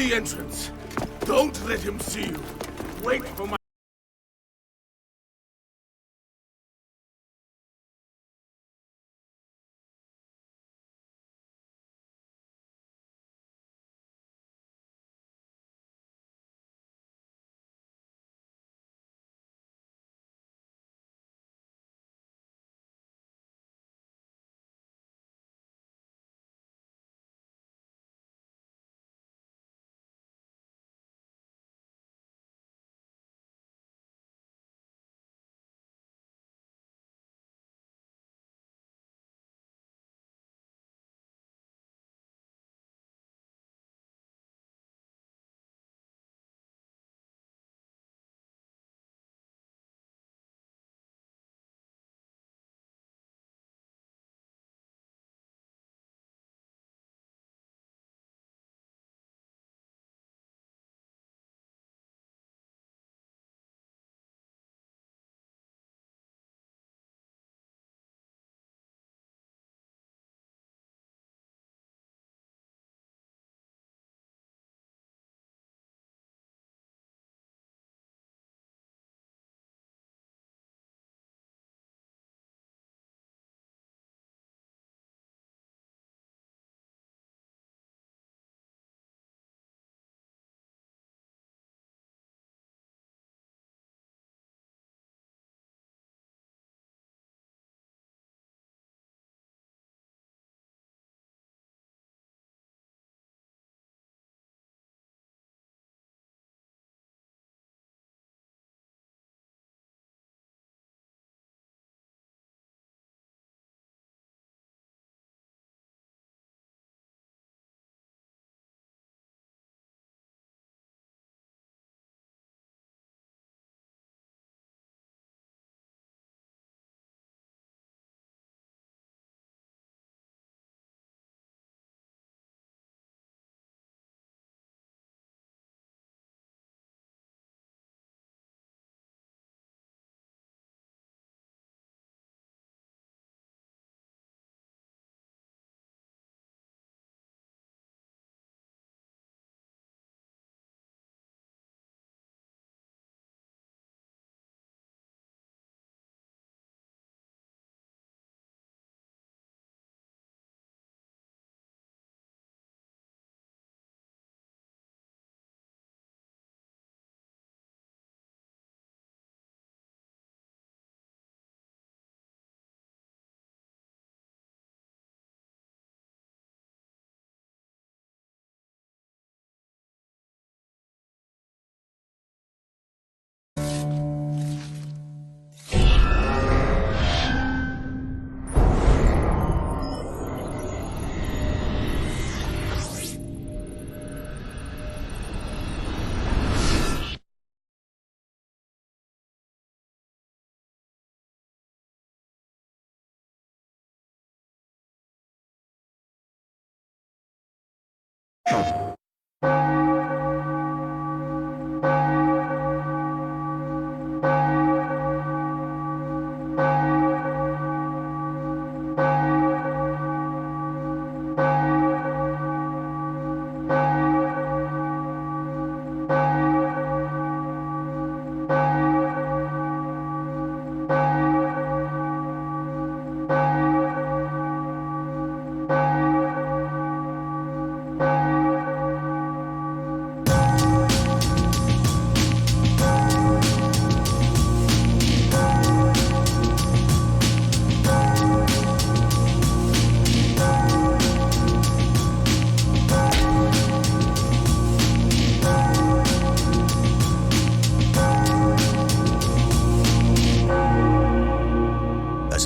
the entrance. Don't let him see you. Wait for my...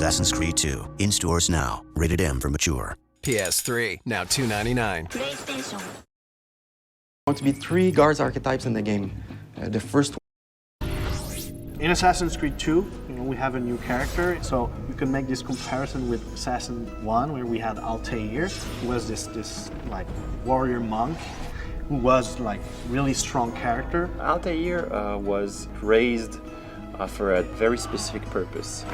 Assassin's Creed 2. In stores now. Rated M for mature. PS3, now $2.99. PlayStation. Going to be 3 guards archetypes in the game. The first one. In Assassin's Creed 2, we have a new character, so you can make this comparison with Assassin 1, where we had Altair, who was this like warrior monk, who was like really strong character. Altair was raised for a very specific purpose.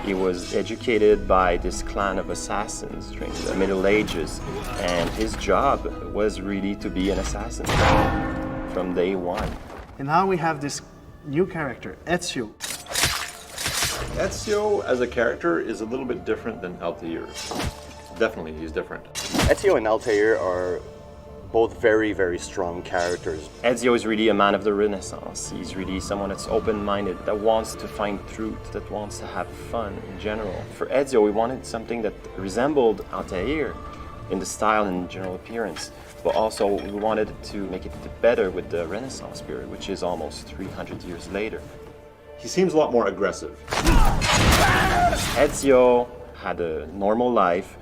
He was educated by this clan of assassins during the Middle Ages, and his job was really to be an assassin from day one. And now we have this new character, Ezio. Ezio as a character is a little bit different than Altair. Definitely, he's different. Ezio and Altair are both very, very strong characters. Ezio is really a man of the Renaissance. He's really someone that's open-minded, that wants to find truth, that wants to have fun in general. For Ezio, we wanted something that resembled Altair in the style and general appearance, but also we wanted to make it better with the Renaissance period, which is almost 300 years later. He seems a lot more aggressive. Ezio had a normal life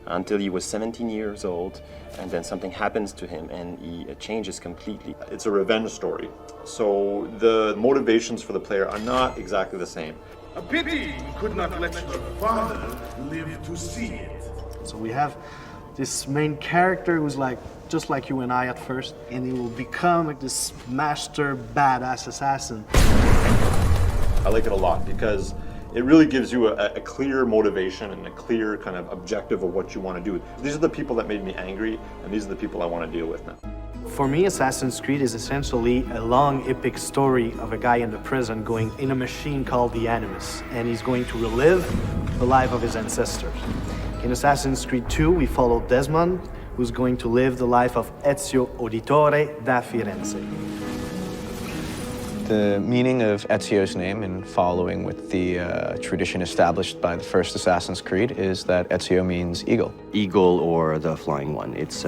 until he was 17 years old, and then something happens to him and he changes completely. It's a revenge story, so the motivations for the player are not exactly the same. A pity you could not let your father live to see it. So we have this main character who's like just like you and I at first, and he will become like this master badass assassin. I like it a lot because it really gives you a clear motivation and a clear kind of objective of what you want to do. These are the people that made me angry, and these are the people I want to deal with now. For me, Assassin's Creed is essentially a long, epic story of a guy in the prison going in a machine called the Animus, and he's going to relive the life of his ancestors. In Assassin's Creed 2, we follow Desmond, who's going to live the life of Ezio Auditore da Firenze. The meaning of Ezio's name, in following with the tradition established by the first Assassin's Creed, is that Ezio means eagle. Eagle or the flying one. Its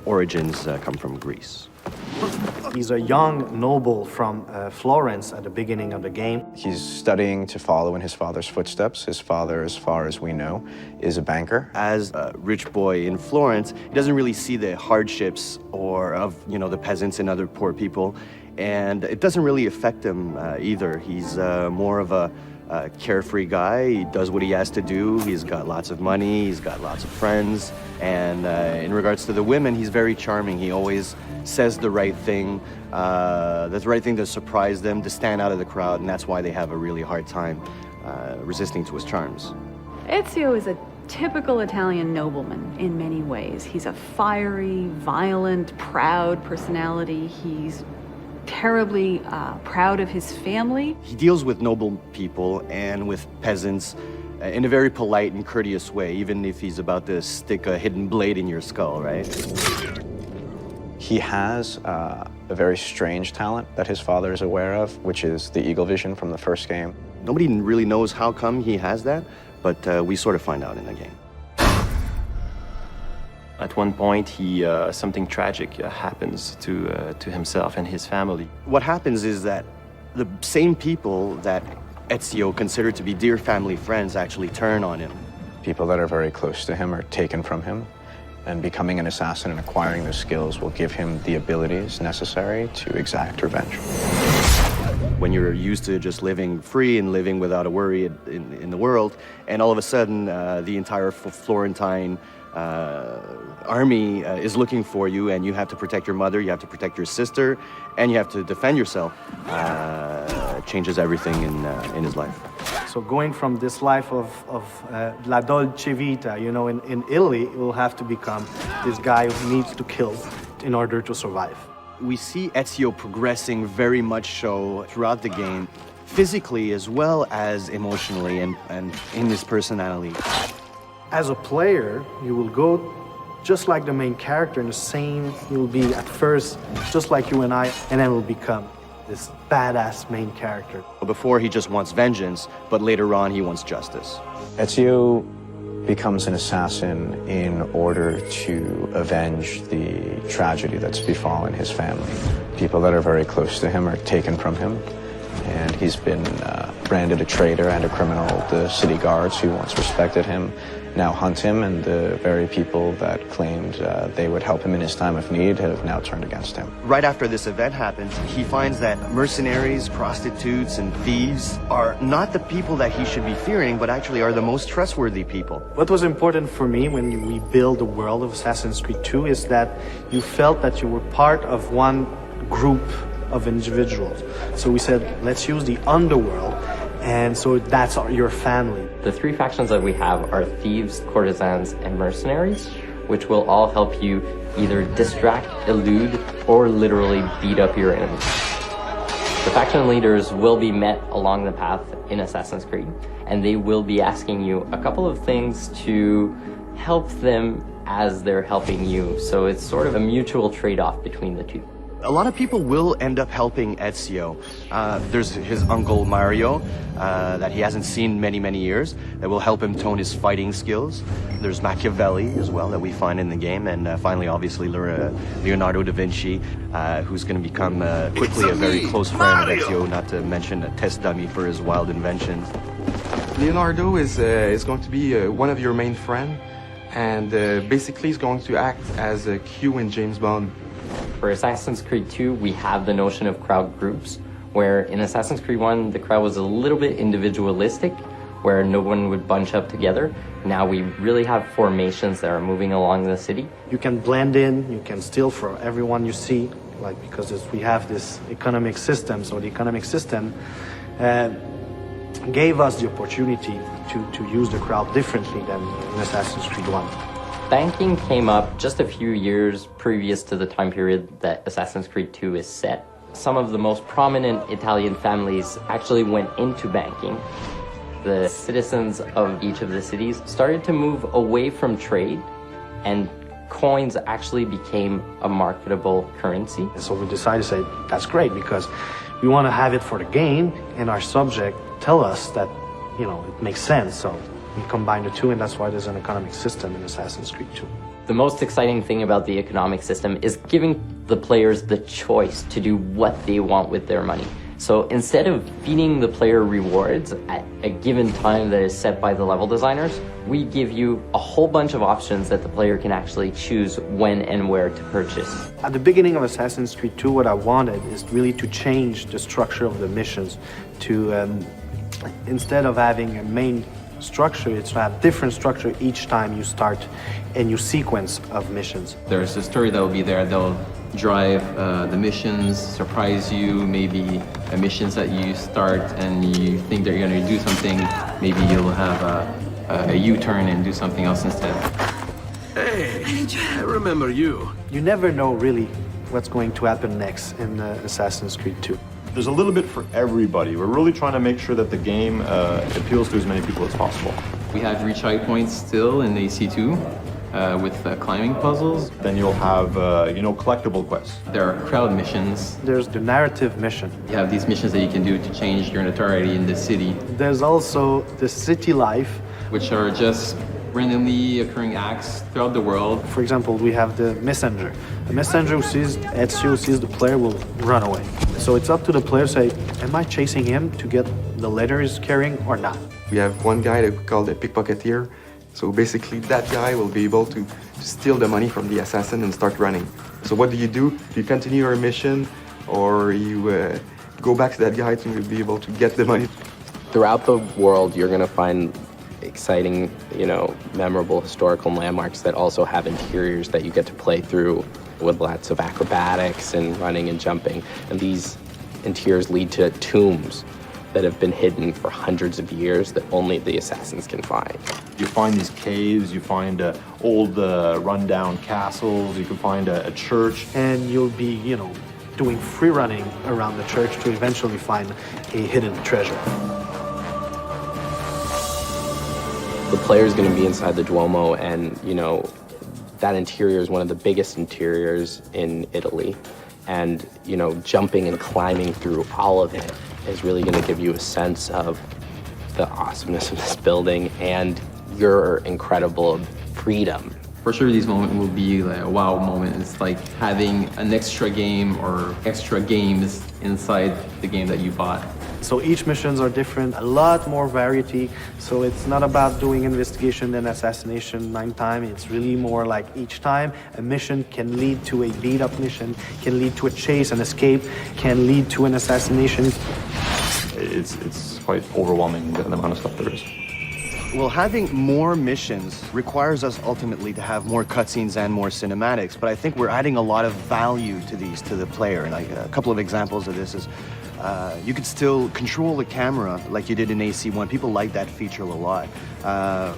origins come from Greece. He's a young noble from Florence at the beginning of the game. He's studying to follow in his father's footsteps. His father, as far as we know, is a banker. As a rich boy in Florence, he doesn't really see the hardships or of the peasants and other poor people. And it doesn't really affect him either. He's more of a carefree guy. He does what he has to do. He's got lots of money. He's got lots of friends. And in regards to the women, he's very charming. He always says the right thing. The right thing to surprise them, to stand out of the crowd. And that's why they have a really hard time resisting to his charms. Ezio is a typical Italian nobleman in many ways. He's a fiery, violent, proud personality. He's terribly proud of his family. He deals with noble people and with peasants in a very polite and courteous way, even if he's about to stick a hidden blade in your skull, right? He has a very strange talent that his father is aware of, which is the eagle vision from the first game. Nobody really knows how come he has that, but we sort of find out in the game. At one point, something tragic happens to himself and his family. What happens is that the same people that Ezio considered to be dear family friends actually turn on him. People that are very close to him are taken from him, and becoming an assassin and acquiring those skills will give him the abilities necessary to exact revenge. When you're used to just living free and living without a worry in the world, and all of a sudden the entire Florentine army is looking for you, and you have to protect your mother, you have to protect your sister, and you have to defend yourself, changes everything in his life. So going from this life of la dolce vita, in Italy, it will have to become this guy who needs to kill in order to survive. We see Ezio progressing very much so throughout the game, physically as well as emotionally and in his personality. As a player, you will go just like the main character, in the same, you will be at first just like you and I, and then will become this badass main character. Before he just wants vengeance, but later on he wants justice. Ezio becomes an assassin in order to avenge the tragedy that's befallen his family. People that are very close to him are taken from him, and he's been branded a traitor and a criminal. The city guards who once respected him now hunt him, and the very people that claimed they would help him in his time of need have now turned against him. Right after this event happens, he finds that mercenaries, prostitutes, and thieves are not the people that he should be fearing, but actually are the most trustworthy people. What was important for me when we built the world of Assassin's Creed 2 is that you felt that you were part of one group of individuals. So we said, let's use the underworld And so that's your family. The three factions that we have are thieves, courtesans, and mercenaries, which will all help you either distract, elude, or literally beat up your enemies. The faction leaders will be met along the path in Assassin's Creed, and they will be asking you a couple of things to help them as they're helping you. So it's sort of a mutual trade-off between the two. A lot of people will end up helping Ezio. There's his uncle Mario that he hasn't seen many years that will help him tone his fighting skills. There's Machiavelli as well that we find in the game, and finally obviously Leonardo da Vinci, who's going to become quickly a very close friend of Ezio, not to mention a test dummy for his wild inventions. Leonardo is going to be one of your main friends, and basically he's going to act as a Q in James Bond. For Assassin's Creed 2, we have the notion of crowd groups, where in Assassin's Creed 1, the crowd was a little bit individualistic, where no one would bunch up together. Now we really have formations that are moving along the city. You can blend in, you can steal from everyone you see, like because we have this economic system. So the economic system gave us the opportunity to use the crowd differently than in Assassin's Creed 1. Banking came up just a few years previous to the time period that Assassin's Creed 2 is set. Some of the most prominent Italian families actually went into banking. The citizens of each of the cities started to move away from trade, and coins actually became a marketable currency. So we decided to say, that's great, because we want to have it for the game, and our subject tell us that, it makes sense. So we combine the two, and that's why there's an economic system in Assassin's Creed 2. The most exciting thing about the economic system is giving the players the choice to do what they want with their money. So instead of feeding the player rewards at a given time that is set by the level designers, we give you a whole bunch of options that the player can actually choose when and where to purchase. At the beginning of Assassin's Creed 2, what I wanted is really to change the structure of the missions to, instead of having a main structure, it's to have different structure each time you start a new sequence of missions. There's a story that will be there. They'll drive the missions, surprise you, maybe missions that you start and you think they're going to do something, maybe you'll have a U-turn and do something else instead. Hey, I remember you. You never know really what's going to happen next in Assassin's Creed 2. There's a little bit for everybody. We're really trying to make sure that the game appeals to as many people as possible. We have retry points still in AC2 with climbing puzzles. Then you'll have, collectible quests. There are crowd missions. There's the narrative mission. You have these missions that you can do to change your notoriety in the city. There's also the city life, which are just randomly occurring acts throughout the world. For example, we have the messenger. The messenger who sees Ezio, sees the player, will run away. So it's up to the player to say, am I chasing him to get the letter he's carrying or not? We have one guy that we call the pickpocketeer. So basically that guy will be able to steal the money from the assassin and start running. So what do? You continue your mission, or you go back to that guy to be able to get the money? Throughout the world, you're going to find exciting, memorable historical landmarks that also have interiors that you get to play through with lots of acrobatics and running and jumping. And these interiors lead to tombs that have been hidden for hundreds of years that only the assassins can find. You find these caves, you find old rundown castles, you can find a church. And you'll be, doing free running around the church to eventually find a hidden treasure. The player is going to be inside the Duomo, and, that interior is one of the biggest interiors in Italy. And, jumping and climbing through all of it is really going to give you a sense of the awesomeness of this building and your incredible freedom. For sure, these moments will be like a wow moment. It's like having an extra game or extra games inside the game that you bought. So each missions are different, a lot more variety. So it's not about doing investigation and assassination 9 times. It's really more like each time a mission can lead to a beat-up mission, can lead to a chase, an escape, can lead to an assassination. It's quite overwhelming, the amount of stuff there is. Well, having more missions requires us ultimately to have more cutscenes and more cinematics, but I think we're adding a lot of value to these to the player. And a couple of examples of this is You could still control the camera like you did in AC1. People like that feature a lot.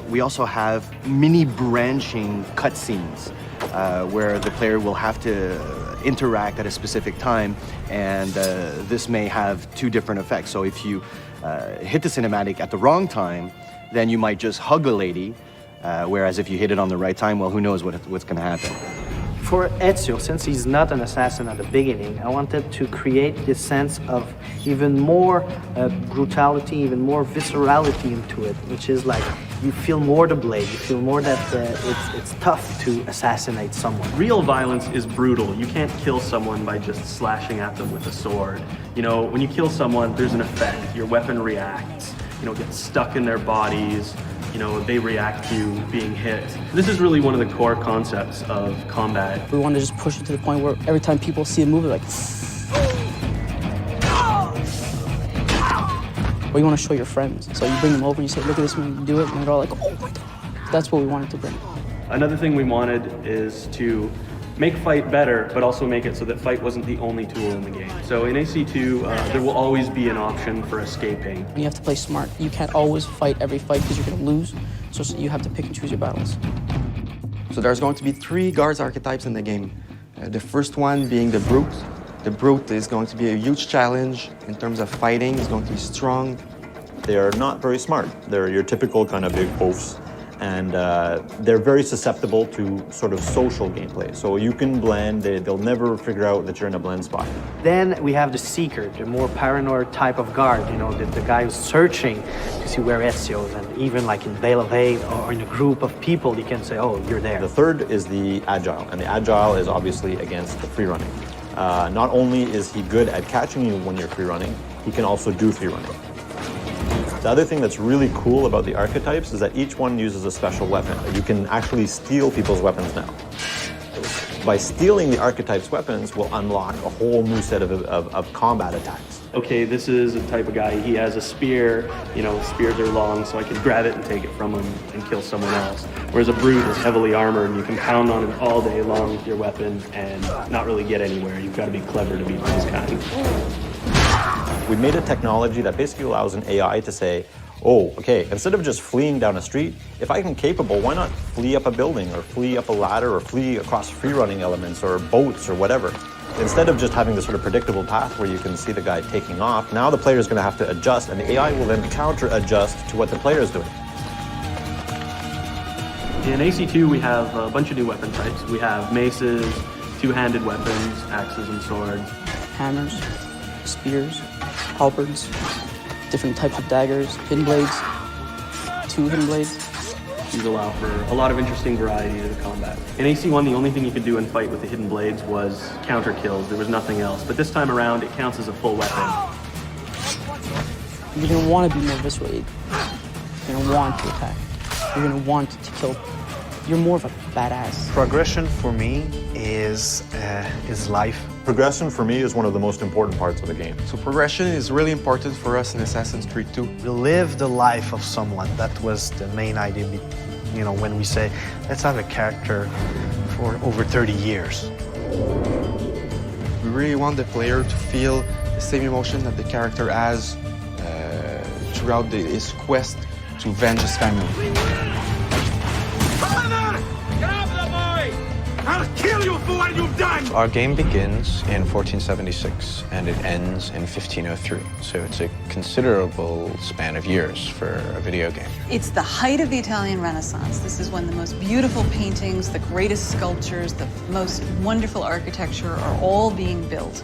We also have mini branching cutscenes where the player will have to interact at a specific time, and this may have two different effects. So if you hit the cinematic at the wrong time, then you might just hug a lady, whereas if you hit it on the right time, well, who knows what's going to happen. For Ezio, since he's not an assassin at the beginning, I wanted to create this sense of even more brutality, even more viscerality into it, which is like you feel more the blade, you feel more that it's tough to assassinate someone. Real violence is brutal. You can't kill someone by just slashing at them with a sword. You know, when you kill someone, there's an effect. Your weapon reacts, you know, gets stuck in their bodies. You know, they react to you being hit. This is really one of the core concepts of combat. We want to just push it to the point where every time people see a move, they're like... Or you want to show your friends. So you bring them over and you say, look at this when you do it, and they're all like, oh my God. That's what we wanted to bring. Another thing we wanted is to make fight better, but also make it so that fight wasn't the only tool in the game. So in AC2, there will always be an option for escaping. You have to play smart. You can't always fight every fight because you're going to lose. So you have to pick and choose your battles. So there's going to be 3 guards archetypes in the game. The first one being the Brute. The Brute is going to be a huge challenge in terms of fighting. It's going to be strong. They are not very smart. They're your typical kind of big oafs. And they're very susceptible to sort of social gameplay. So you can blend, they'll never figure out that you're in a blend spot. Then we have the Seeker, the more paranoid type of guard, you know, the guy who's searching to see where Ezio is, and even like in Veil of Hate or in a group of people, you can say, oh, you're there. The third is the Agile, and the Agile is obviously against the free running. Not only is he good at catching you when you're free running, he can also do free running. The other thing that's really cool about the archetypes is that each one uses a special weapon. You can actually steal people's weapons now. By stealing the archetype's weapons will unlock a whole new set of combat attacks. Okay, this is a type of guy, he has a spear, you know, spears are long, so I can grab it and take it from him and kill someone else. Whereas a Brute is heavily armored and you can pound on him all day long with your weapon and not really get anywhere. You've got to be clever to beat this kind. We made a technology that basically allows an AI to say, oh, okay, instead of just fleeing down a street, if I'm capable, why not flee up a building or flee up a ladder or flee across free running elements or boats or whatever? Instead of just having this sort of predictable path where you can see the guy taking off, now the player is going to have to adjust, and the AI will then counter-adjust to what the player is doing. In AC2, we have a bunch of new weapon types. We have maces, two-handed weapons, axes and swords. Hammers, spears, halberds, different types of daggers, hidden blades, 2 hidden blades. These allow for a lot of interesting variety to the combat. In AC1, the only thing you could do in fight with the hidden blades was counter kills. There was nothing else. But this time around, it counts as a full weapon. You're going to want to be more visceral. You're going to want to attack. You're going to want to kill. You're more of a badass. Progression for me is life. Progression for me is one of the most important parts of the game. So progression is really important for us in Assassin's Creed 2. You live the life of someone. That was the main idea, you know, when we say, let's have a character for over 30 years. We really want the player to feel the same emotion that the character has throughout his quest to avenge his family. I'll kill you for what you've done! Our game begins in 1476 and it ends in 1503. So it's a considerable span of years for a video game. It's the height of the Italian Renaissance. This is when the most beautiful paintings, the greatest sculptures, the most wonderful architecture are all being built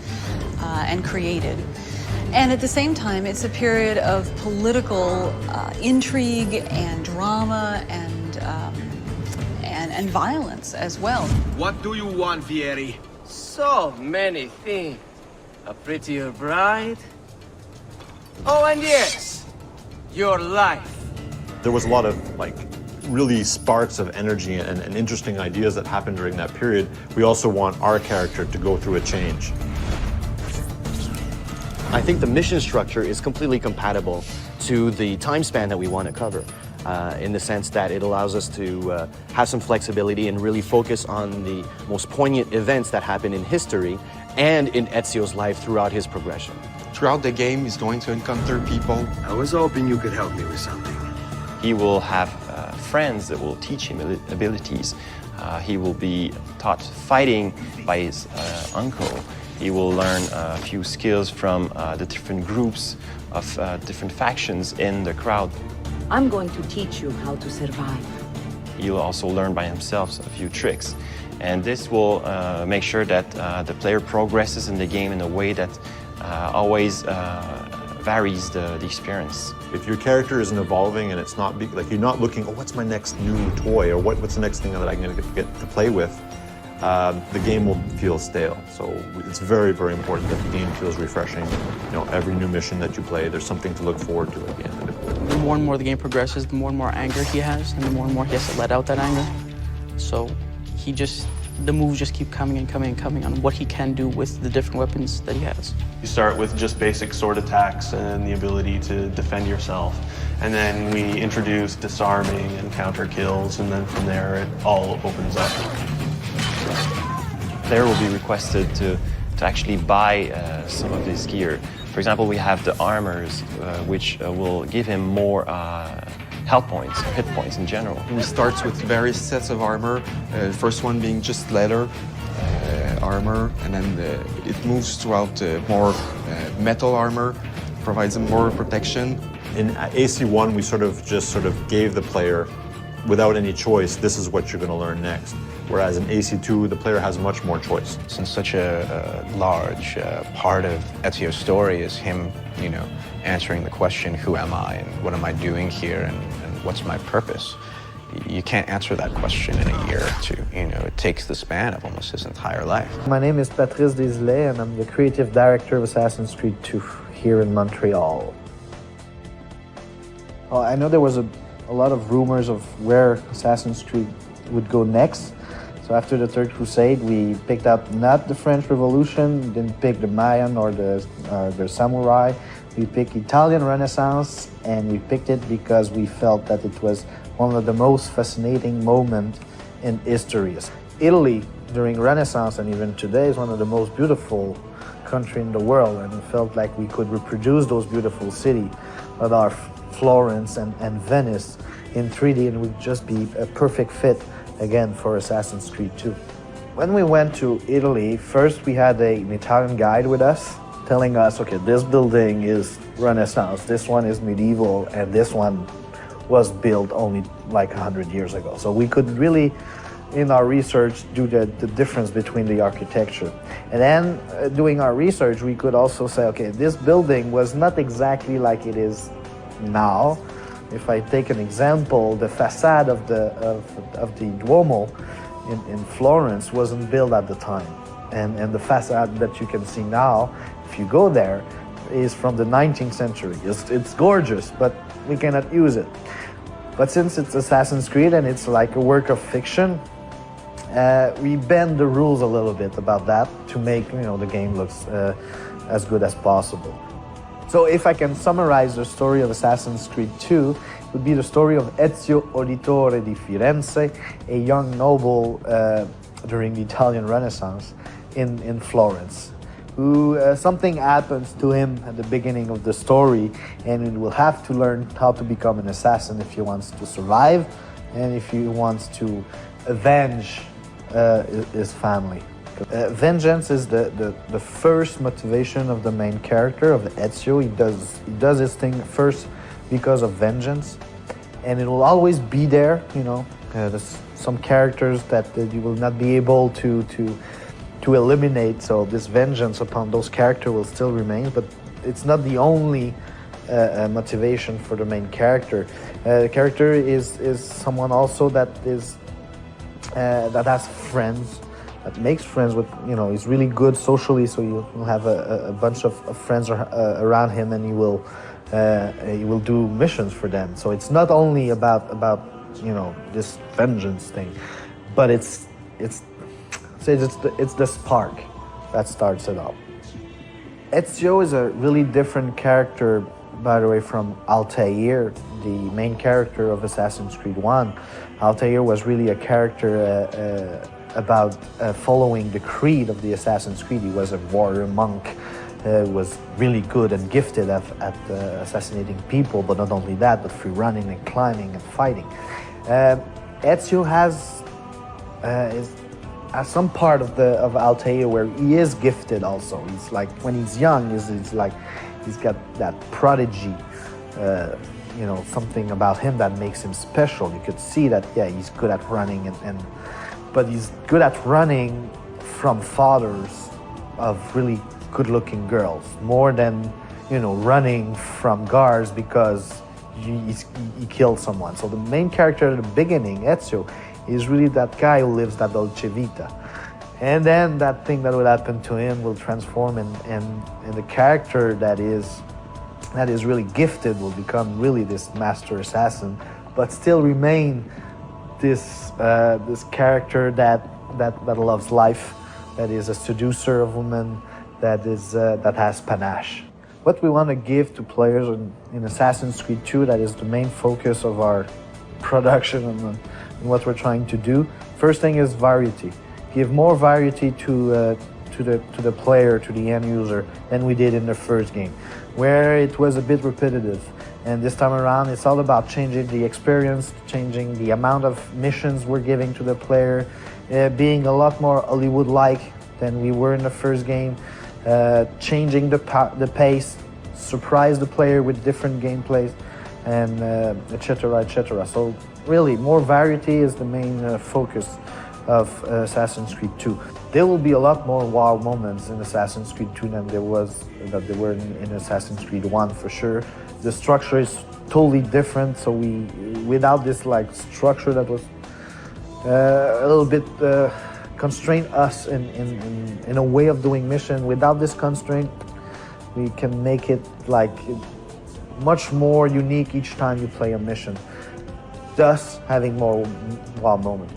and created. And at the same time, it's a period of political intrigue and drama and violence as well. What do you want, Fieri? So many things. A prettier bride. Oh, and yes, your life. There was a lot of, like, really sparks of energy and interesting ideas that happened during that period. We also want our character to go through a change. I think the mission structure is completely compatible to the time span that we want to cover. In the sense that it allows us to have some flexibility and really focus on the most poignant events that happen in history and in Ezio's life throughout his progression. throughout the game, he's going to encounter people. I was hoping you could help me with something. He will have friends that will teach him abilities. He will be taught fighting by his uncle. He will learn a few skills from the different groups of different factions in the crowd. I'm going to teach you how to survive. He'll also learn by himself a few tricks. And this will make sure that the player progresses in the game in a way that always varies the experience. If your character isn't evolving and it's not like you're not looking, oh, what's my next new toy, or what's the next thing that I'm going to get to play with, the game will feel stale. So it's very, very important that the game feels refreshing. You know, every new mission that you play, there's something to look forward to at the end of it. The more and more the game progresses, the more and more anger he has, and the more he has to let out that anger. So the moves just keep coming and coming and coming on what he can do with the different weapons that he has. You start with just basic sword attacks and the ability to defend yourself. And then we introduce disarming and counter kills, and then from there it all opens up. Player will be requested to actually buy some of this gear. For example, we have the armors, which will give him more health points, hit points in general. He starts with various sets of armor, the first one being just leather armor, and then it moves throughout more metal armor, provides him more protection. In AC1, we sort of gave the player, without any choice, this is what you're going to learn next. Whereas in AC2, the player has much more choice. Since such a large part of Ezio's story is him, you know, answering the question, who am I and what am I doing here and what's my purpose? You can't answer that question in a year or two. You know, it takes the span of almost his entire life. My name is Patrice Deslay, and I'm the creative director of Assassin's Creed 2 here in Montreal. Oh, I know there was a lot of rumors of where Assassin's Creed would go next. So after the Third Crusade, we picked up not the French Revolution, didn't pick the Mayan or the samurai. We picked Italian Renaissance, and we picked it because we felt that it was one of the most fascinating moments in history. Italy during Renaissance and even today is one of the most beautiful countries in the world, and it felt like we could reproduce those beautiful cities that are Florence and Venice in 3D, and would just be a perfect fit again for Assassin's Creed 2. When we went to Italy, first we had an Italian guide with us telling us, okay, this building is Renaissance, this one is medieval, and this one was built only like 100 years ago. So we could really, in our research, do the difference between the architecture. And then doing our research, we could also say, okay, this building was not exactly like it is now. If I take an example, the facade of the Duomo in Florence wasn't built at the time. And the facade that you can see now, if you go there, is from the 19th century. It's gorgeous, but we cannot use it. But since it's Assassin's Creed and it's like a work of fiction, we bend the rules a little bit about that to make, you know, the game looks as good as possible. So if I can summarize the story of Assassin's Creed 2, it would be the story of Ezio Auditore di Firenze, a young noble during the Italian Renaissance in Florence, who something happens to him at the beginning of the story, and he will have to learn how to become an assassin if he wants to survive and if he wants to avenge his family. Vengeance is the first motivation of the main character, of Ezio. He does his thing first because of vengeance, and it will always be there. You know, there's some characters that you will not be able to eliminate. So this vengeance upon those characters will still remain, but it's not the only motivation for the main character. The character is someone also that has friends. That makes friends with, you know, he's really good socially, so you'll have a bunch of friends around him, and he will do missions for them. So it's not only about you know, this vengeance thing, but it's the spark that starts it all. Ezio is a really different character, by the way, from Altair, the main character of Assassin's Creed 1. Altair was really a character about following the creed of the Assassin's Creed. He was a warrior monk was really good and gifted at assassinating people, but not only that, but free running and climbing and fighting. Ezio has some part of Altair where he is gifted also. He's like, when he's young, he's like, he's got that prodigy, something about him that makes him special. You could see that, yeah, he's good at running, but he's good at running from fathers of really good-looking girls, more than, running from guards because he killed someone. So the main character at the beginning, Ezio, is really that guy who lives that dolce vita. And then that thing that will happen to him will transform, and the character that is really gifted will become really this master assassin, but still remain this character that loves life, that is a seducer of women, that has panache. What we want to give to players in Assassin's Creed 2, that is the main focus of our production and what we're trying to do. First thing is variety. Give more variety to the player, to the end user, than we did in the first game, where it was a bit repetitive. And this time around, it's all about changing the experience, changing the amount of missions we're giving to the player, being a lot more Hollywood-like than we were in the first game, changing the pace, surprise the player with different gameplays, and etc., etc. So really, more variety is the main focus of Assassin's Creed 2. There will be a lot more wow moments in Assassin's Creed 2 than there were in Assassin's Creed 1 for sure. The structure is totally different, so without this structure that was a little bit constrained us in a way of doing mission. Without this constraint, we can make it much more unique each time you play a mission, thus having more wow moments.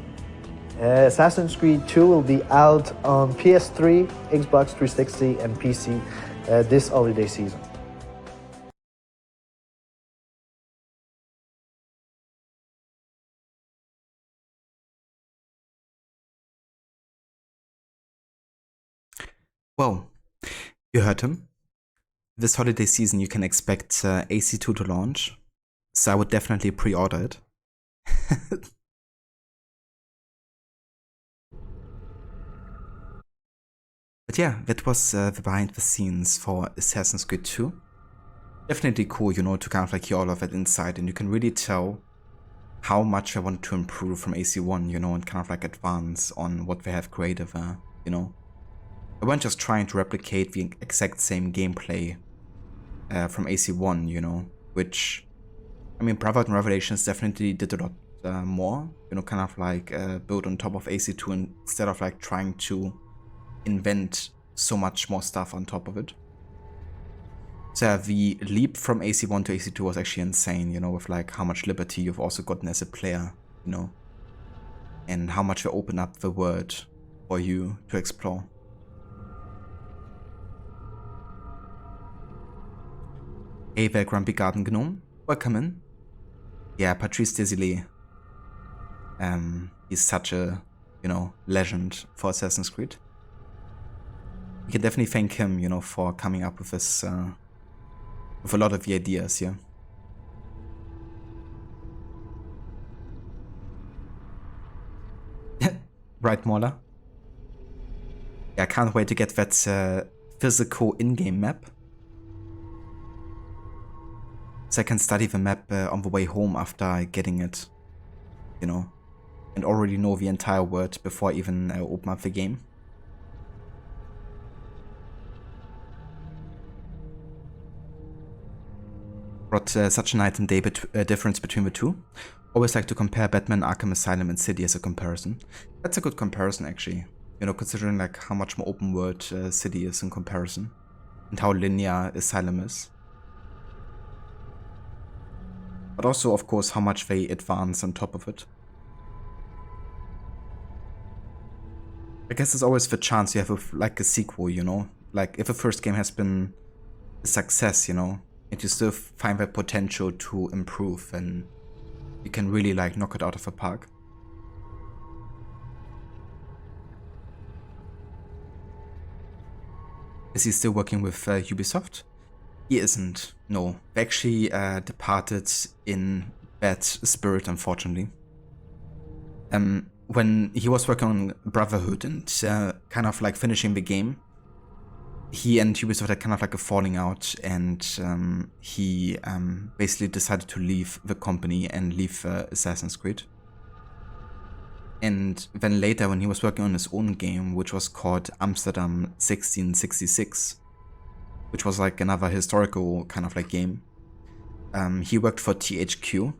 Assassin's Creed 2 will be out on PS3, Xbox 360, and PC this holiday season. Well, you heard him. This holiday season you can expect AC2 to launch, so I would definitely pre-order it. But yeah, that was the behind the scenes for Assassin's Creed 2. Definitely cool, to kind of hear all of that insight, and you can really tell how much I want to improve from AC1, and kind of advance on what they have created there, I weren't just trying to replicate the exact same gameplay from AC1, which, Brotherhood and Revelations definitely did a lot more, kind of build on top of AC2 instead of trying to invent so much more stuff on top of it. So the leap from AC1 to AC2 was actually insane, with how much liberty you've also gotten as a player, and how much they open up the world for you to explore. Hey there, Grumpy Garden Gnome. Welcome in. Yeah, Patrice Desilets. He's such a, legend for Assassin's Creed. You can definitely thank him, for coming up with this, with a lot of the ideas here. Right, Mauler? Yeah, I can't wait to get that physical in-game map. So I can study the map on the way home after getting it, and already know the entire world before I even open up the game. Brought such a night and day difference between the two. Always like to compare Batman, Arkham Asylum, and City as a comparison. That's a good comparison, actually. Considering how much more open world City is in comparison, and how linear Asylum is. But also, of course, how much they advance on top of it. I guess there's always the chance you have a sequel, if the first game has been a success, and you still find that potential to improve, and you can really knock it out of the park. Is he still working with Ubisoft? He isn't. No, they actually departed in bad spirit, unfortunately. When he was working on Brotherhood and kind of like finishing the game, he and Ubisoft had kind of like a falling out, and he basically decided to leave the company and leave Assassin's Creed. And then later, when he was working on his own game, which was called Amsterdam 1666, which was like another historical kind of like game, he worked for THQ,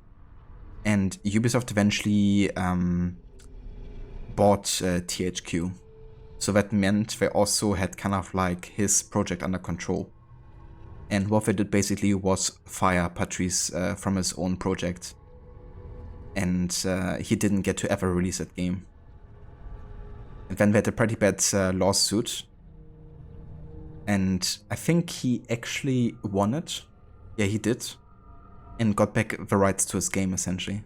and Ubisoft eventually bought THQ. So that meant they also had kind of like his project under control. And what they did basically was fire Patrice from his own project. And he didn't get to ever release that game. And then they had a pretty bad lawsuit. And I think he actually won it. Yeah, he did. And got back the rights to his game, essentially.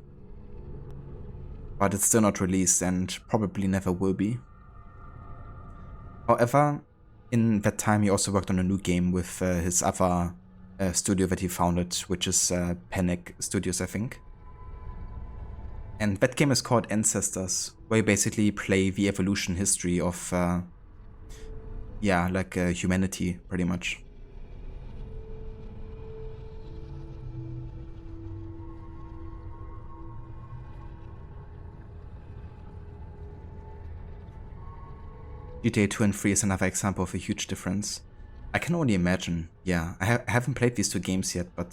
But it's still not released and probably never will be. However, in that time he also worked on a new game with his other studio that he founded, which is Panic Studios, I think. And that game is called Ancestors, where you basically play the evolution history of, yeah, like humanity, pretty much. GTA 2 and 3 is another example of a huge difference. I can only imagine, yeah. I haven't played these two games yet, but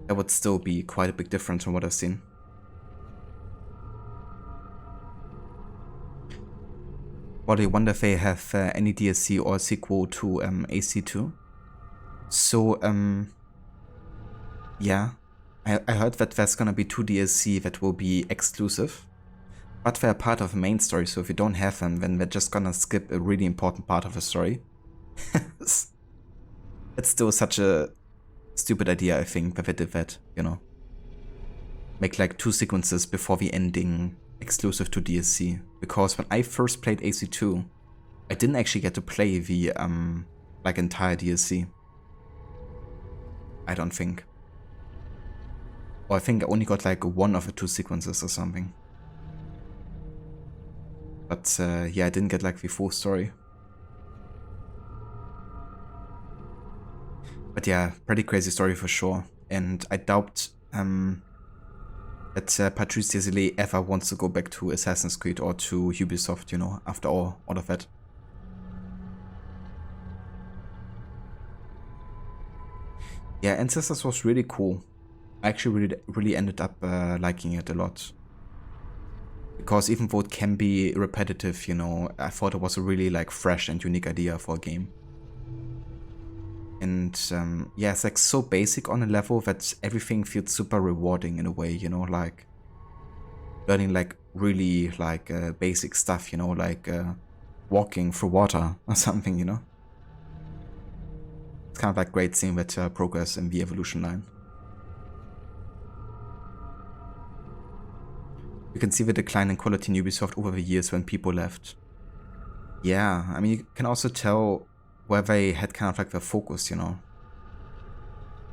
that would still be quite a big difference from what I've seen. Well, I wonder if they have any DLC or sequel to AC2. So, yeah. I heard that there's gonna be 2 DLC that will be exclusive. But they're part of the main story, so if you don't have them, then they're just gonna skip a really important part of the story. It's still such a stupid idea, I think, that they did that, you know. Make like 2 sequences before the ending exclusive to DLC. Because when I first played AC2, I didn't actually get to play the like entire DLC. I don't think. Or I think I only got like 1 of the 2 sequences or something. But yeah, I didn't get like the full story. But yeah, pretty crazy story for sure. And I doubt that Patrice Désilets ever wants to go back to Assassin's Creed or to Ubisoft, you know, after all of that. Yeah, Ancestors was really cool. I actually really ended up liking it a lot. Because even though it can be repetitive, you know, I thought it was a really like fresh and unique idea for a game. And yeah, it's like so basic on a level that everything feels super rewarding in a way, you know, like learning like really like basic stuff, you know, like walking through water or something, you know. It's kind of like great seeing that progress in the evolution line. You can see the decline in quality in Ubisoft over the years when people left. Yeah, I mean, you can also tell where they had kind of like their focus, you know.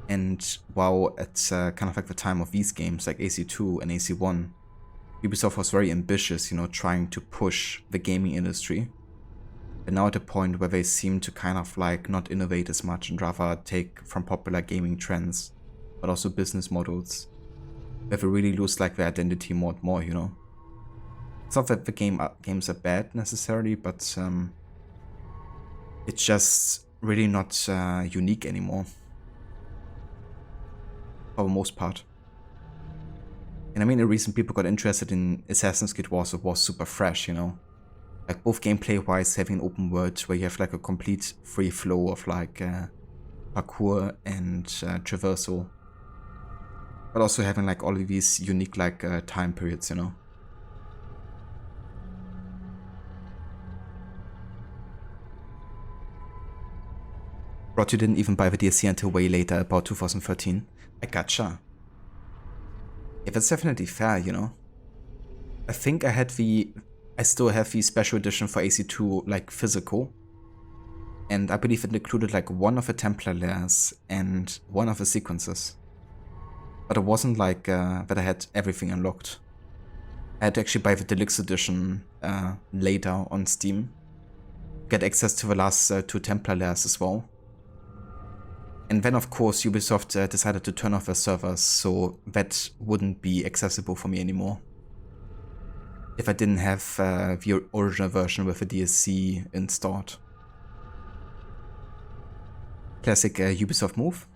And while at kind of like the time of these games, like AC2 and AC1, Ubisoft was very ambitious, you know, trying to push the gaming industry. And now at a point where they seem to kind of like not innovate as much and rather take from popular gaming trends, but also business models. Where they really lose like their identity more and more, you know. It's not that the games are bad necessarily, but it's just really not unique anymore. For the most part. And I mean, the reason people got interested in Assassin's Creed was it was super fresh, you know. Like both gameplay wise, having an open world where you have like a complete free flow of like parkour and traversal. But also having like all of these unique like time periods, you know. Rod, you didn't even buy the DLC until way later, about 2013. I gotcha. Yeah, that's definitely fair, you know. I think I still have the special edition for AC2 like physical, And I believe it included like one of the Templar layers and one of the sequences. But it wasn't like that I had everything unlocked. I had to actually buy the deluxe edition later on Steam. Get access to the last 2 Templar layers as well. And then of course Ubisoft decided to turn off their servers, so that wouldn't be accessible for me anymore. If I didn't have the original version with the DLC installed. Classic Ubisoft move.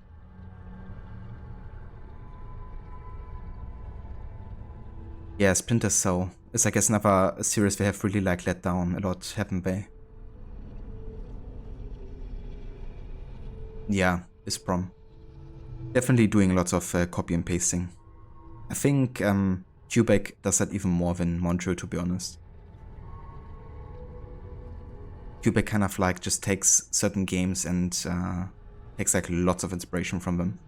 Yeah, Splinter Cell is I guess another series they have really like let down a lot, haven't they? Yeah, is Prom. Definitely doing lots of copy and pasting. I think Quebec does that even more than Montreal, to be honest. Quebec kind of like just takes certain games and takes like lots of inspiration from them.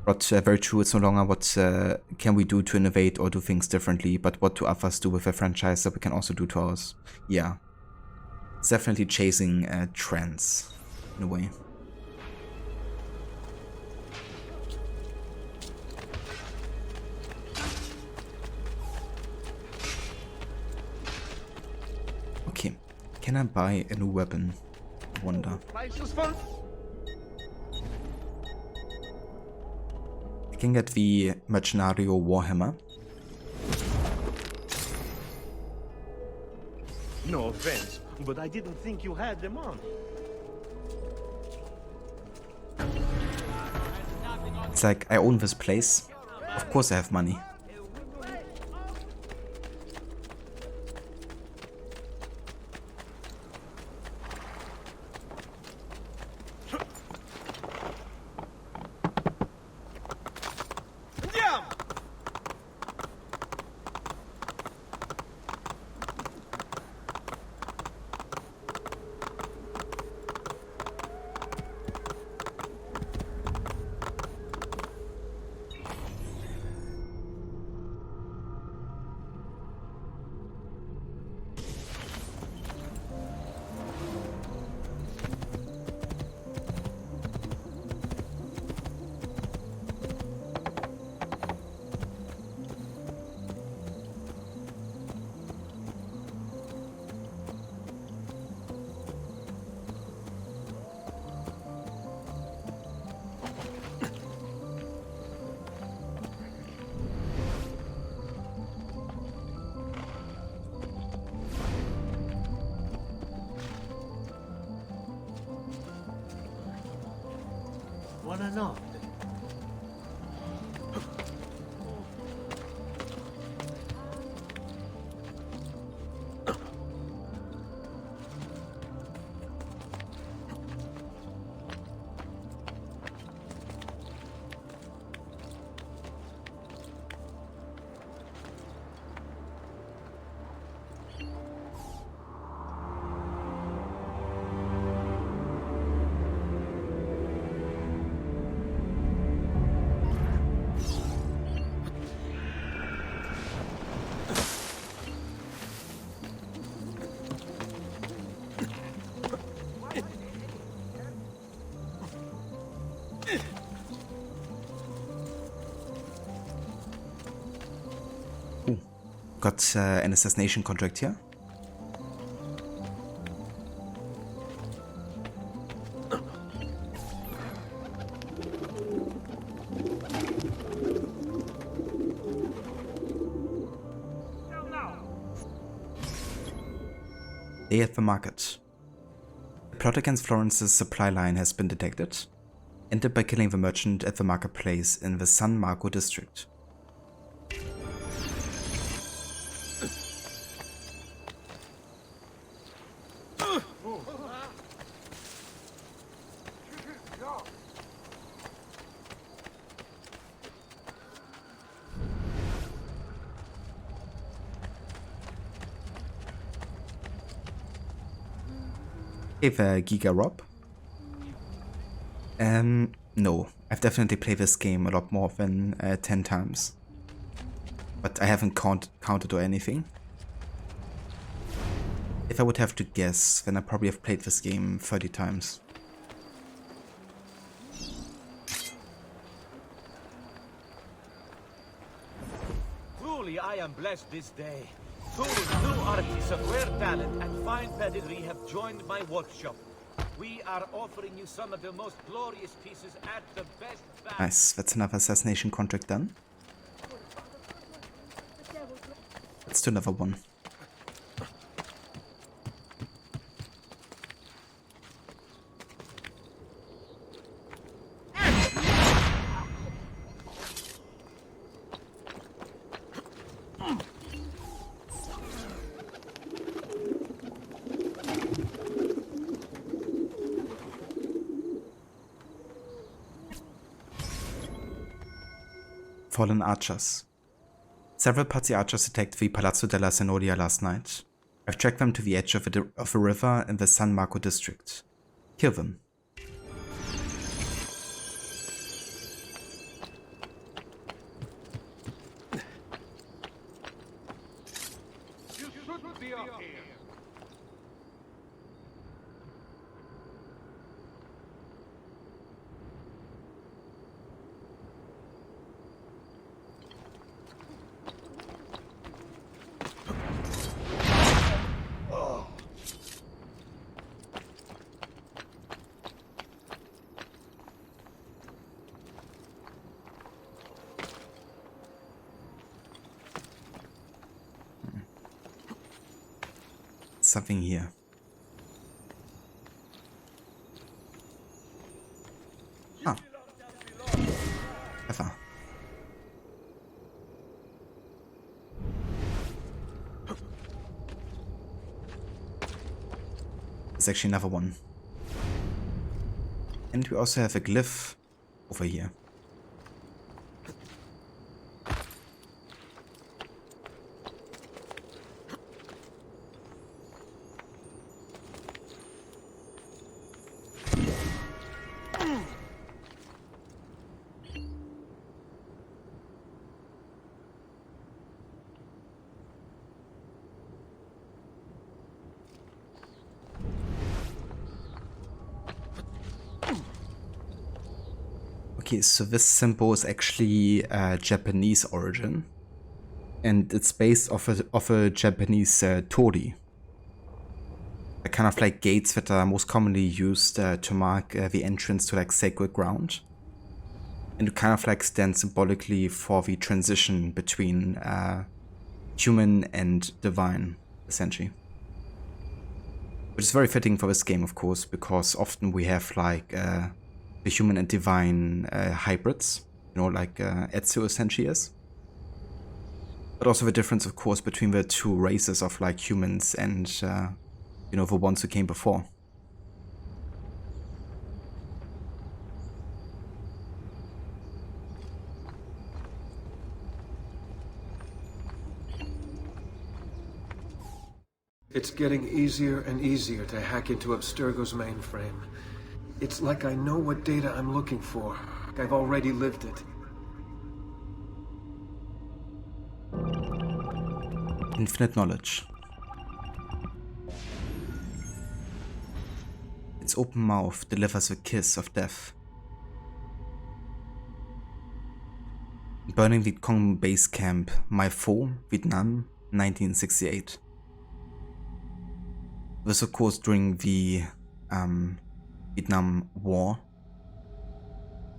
But very true, it's no longer what can we do to innovate or do things differently, but what do others do with a franchise that we can also do to ours. Yeah. It's definitely chasing trends, in a way. Okay, can I buy a new weapon? I wonder. I can get the Mercenario Warhammer. No offense, but I didn't think you had them on. It's like, I own this place. Of course I have money. Buonanotte. Got an assassination contract here. Day at the market. A plot against Florence's supply line has been detected. Ended by killing the merchant at the marketplace in the San Marco district. The Giga Rob. No, I've definitely played this game a lot more than 10 times. But I haven't counted or anything. If I would have to guess, then I probably have played this game 30 times. Truly, I am blessed this day. Two new artists of rare talent and fine pedigree have joined my workshop. We are offering you some of the most glorious pieces at the best value. Nice, that's another assassination contract done. Let's do another one. Fallen archers. Several Pazzi archers attacked the Palazzo della Senodia last night. I've tracked them to the edge of a river in the San Marco district. Kill them. Something here. Ah. Ever. There's actually another one. And we also have a glyph over here. Okay, so this symbol is actually Japanese origin, and it's based off a Japanese torii. They're kind of like gates that are most commonly used to mark the entrance to like sacred ground, and it kind of like stand symbolically for the transition between human and divine, essentially. Which is very fitting for this game, of course, because often we have like the human and divine hybrids, you know, like Ezio essentially is. But also the difference, of course, between the two races of like humans and, you know, the ones who came before. It's getting easier and easier to hack into Abstergo's mainframe. It's like I know what data I'm looking for. I've already lived it. Infinite knowledge. Its open mouth delivers the kiss of death. Burning Viet Cong base camp, Mai Pho, Vietnam, 1968. This, of course, during the Vietnam War,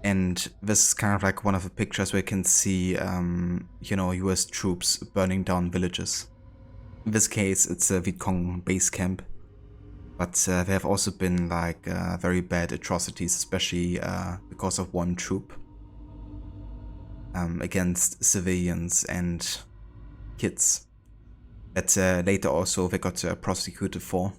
and this is kind of like one of the pictures where you can see, you know, US troops burning down villages. In this case, it's a Viet Cong base camp, but there have also been like very bad atrocities, especially because of one troop against civilians and kids that later also they got prosecuted for.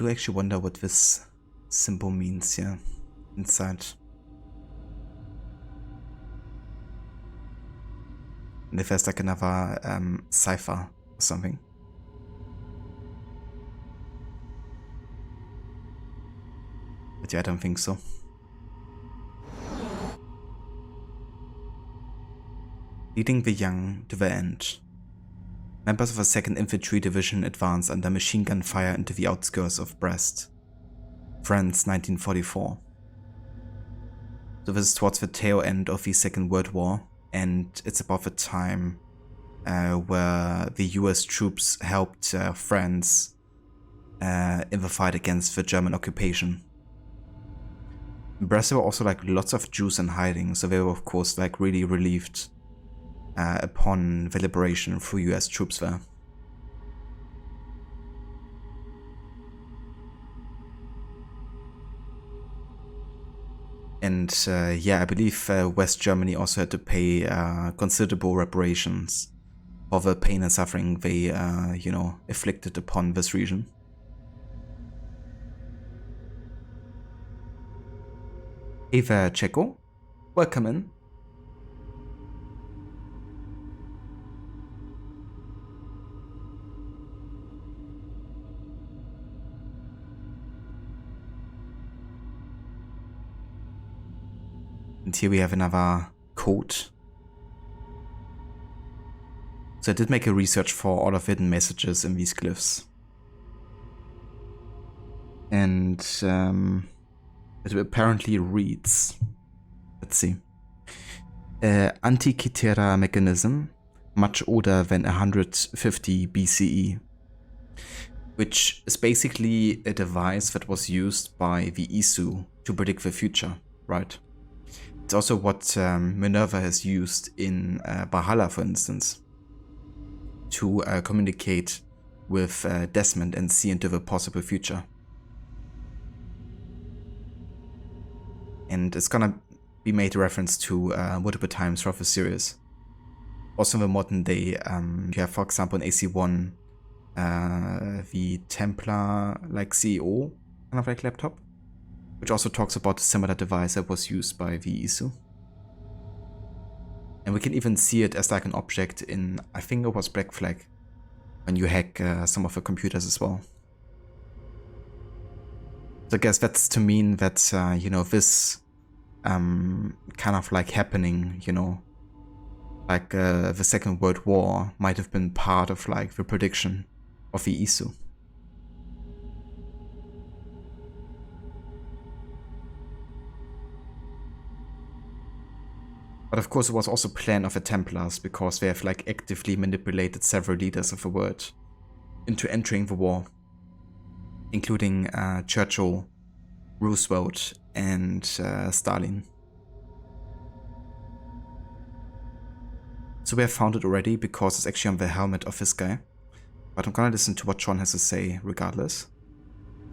do actually wonder what this symbol means, yeah, inside. And if there's like another cipher or something. But yeah, I don't think so. Leading the young to the end. Members of a 2nd Infantry Division advance under machine gun fire into the outskirts of Brest. France, 1944. So this is towards the tail end of the Second World War, and it's about the time where the US troops helped France in the fight against the German occupation. In Brest there were also like lots of Jews in hiding, so they were of course like really relieved upon the liberation through US troops there. And yeah, I believe West Germany also had to pay considerable reparations for the pain and suffering they, you know, inflicted upon this region. Hey there, Checo. Welcome in. And here we have another code. So I did make a research for all of hidden messages in these glyphs. And it apparently reads, let's see, Antikythera mechanism, much older than 150 BCE, which is basically a device that was used by the Isu to predict the future, right? It's also what Minerva has used in Valhalla, for instance, to communicate with Desmond and see into the possible future. And it's gonna be made reference to multiple times throughout the series. Also in the modern day, you have, for example, in AC1, the Templar like CEO kind of like laptop, which also talks about a similar device that was used by the Isu. And we can even see it as like an object in, I think it was Black Flag, when you hack some of the computers as well. So I guess that's to mean that, you know, this kind of like happening, you know, like the Second World War might have been part of like the prediction of the Isu. But of course it was also a plan of the Templars, because they have like actively manipulated several leaders of the world into entering the war, including Churchill, Roosevelt, and Stalin. So we have found it already because it's actually on the helmet of this guy. But I'm gonna listen to what Sean has to say regardless.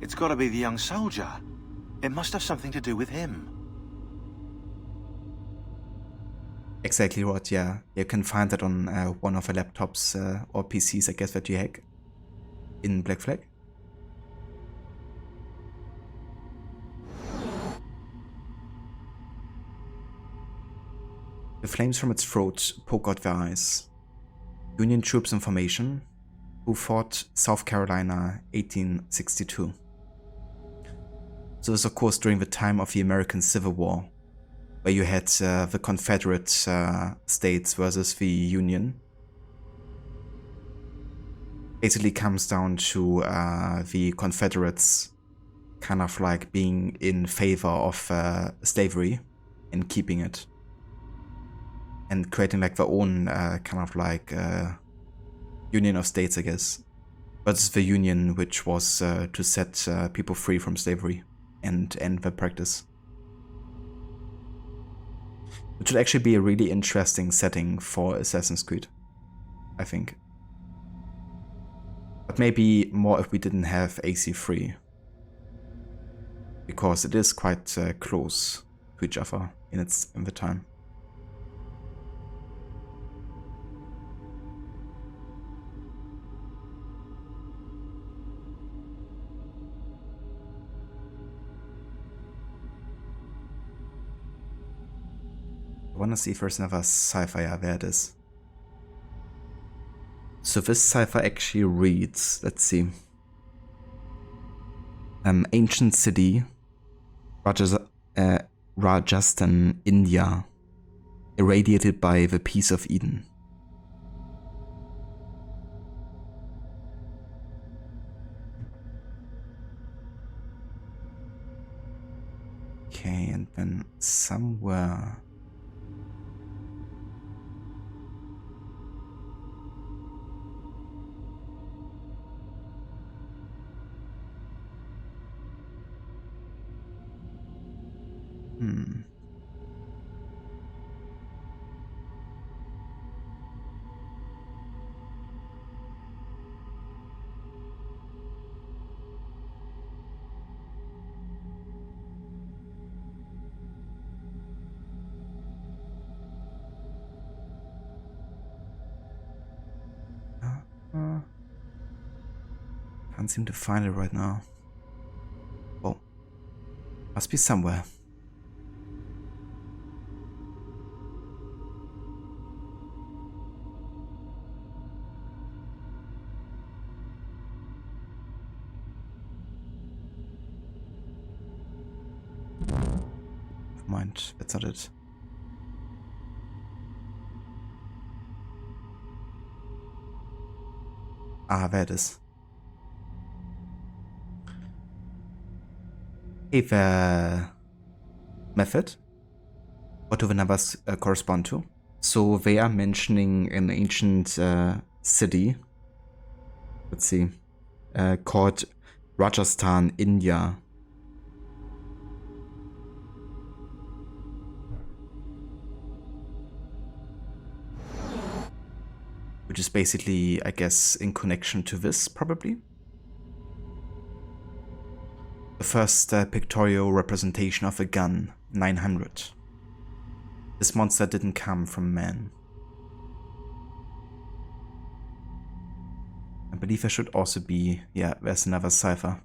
It's gotta be the young soldier. It must have something to do with him. Exactly right, yeah. You can find that on one of the laptops or PCs, I guess, that you hack in Black Flag. The flames from its throat poke out their eyes. Union troops in formation, who fought South Carolina 1862. So this, of course, during the time of the American Civil War, where you had the Confederate states versus the Union. Basically comes down to the Confederates kind of like being in favor of slavery and keeping it, and creating like their own kind of like Union of States, I guess. But it's the Union which was to set people free from slavery and end the practice. Which would actually be a really interesting setting for Assassin's Creed, I think. But maybe more if we didn't have AC3. Because it is quite close to each other in the time. I wanna see if there's another cipher. Yeah, there it is. So this cipher actually reads, let's see. Ancient city, Rajasthan, India, irradiated by the peace of Eden. Okay, and then somewhere... Can't seem to find it right now. Oh, must be somewhere. Never mind, that's not it. Ah, there it is. Hey, the method. What do the numbers correspond to? So they are mentioning an ancient city. Let's see. Called Rajasthan, India. Which is basically, I guess, in connection to this, probably. The first pictorial representation of a gun, 900. This monster didn't come from man. I believe there should also be, yeah, there's another cipher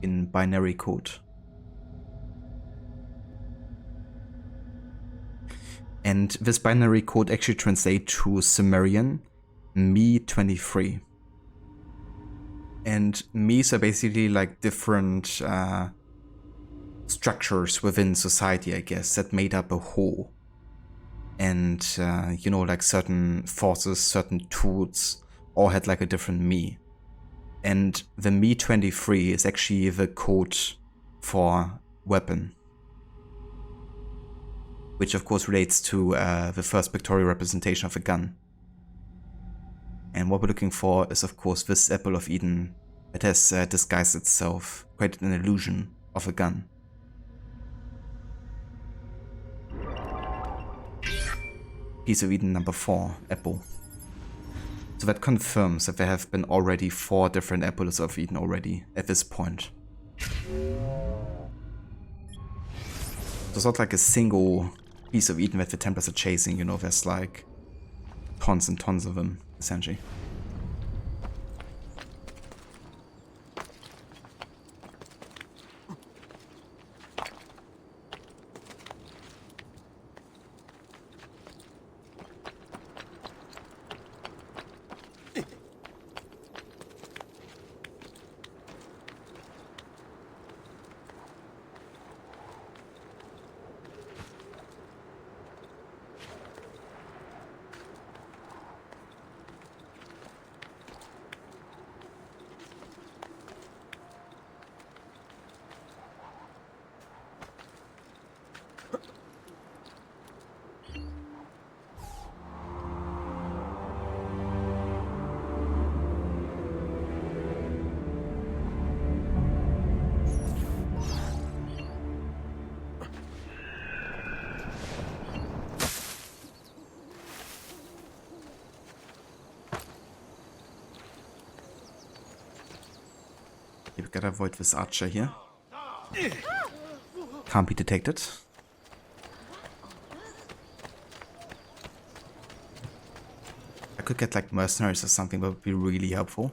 in binary code. And this binary code actually translates to Sumerian, Me-23. And Me's are basically like different structures within society, I guess, that made up a whole. And, you know, like certain forces, certain tools, all had like a different Me. And the Me-23 is actually the code for weapon. Which of course relates to the first pictorial representation of a gun. And what we're looking for is of course this apple of Eden that has disguised itself, created an illusion of a gun. Piece of Eden number 4, apple. So that confirms that there have been already 4 different apples of Eden already at this point. So it's not like a single piece of Eden that the Templars are chasing, you know, there's like tons and tons of them, essentially. We gotta avoid this archer here. Can't be detected. I could get like mercenaries or something, that would be really helpful.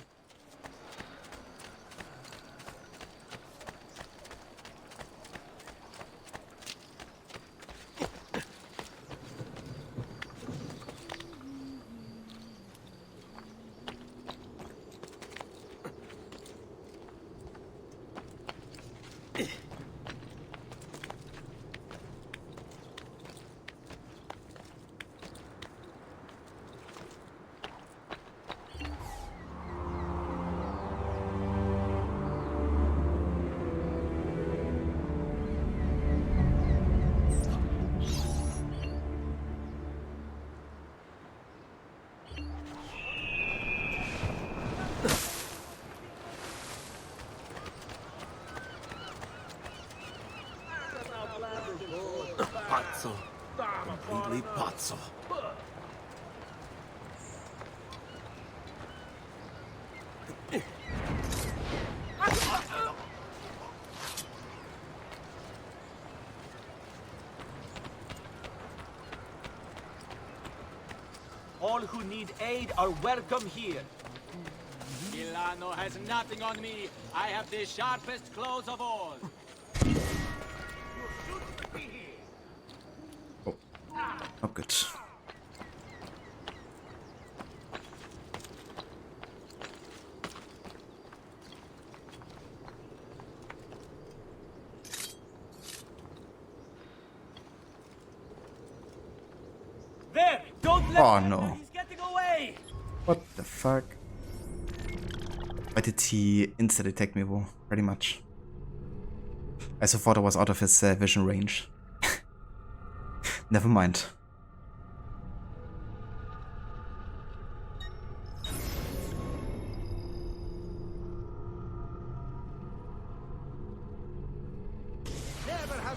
Pazzo. Completely pazzo. All who need aid are welcome here. Milano has nothing on me. I have the sharpest claws of all. Oh, good. There! Don't let Oh him. no. He's getting away! What the fuck? Why did he insta-detect me, bro? Pretty much. I so thought I was out of his vision range. Never mind.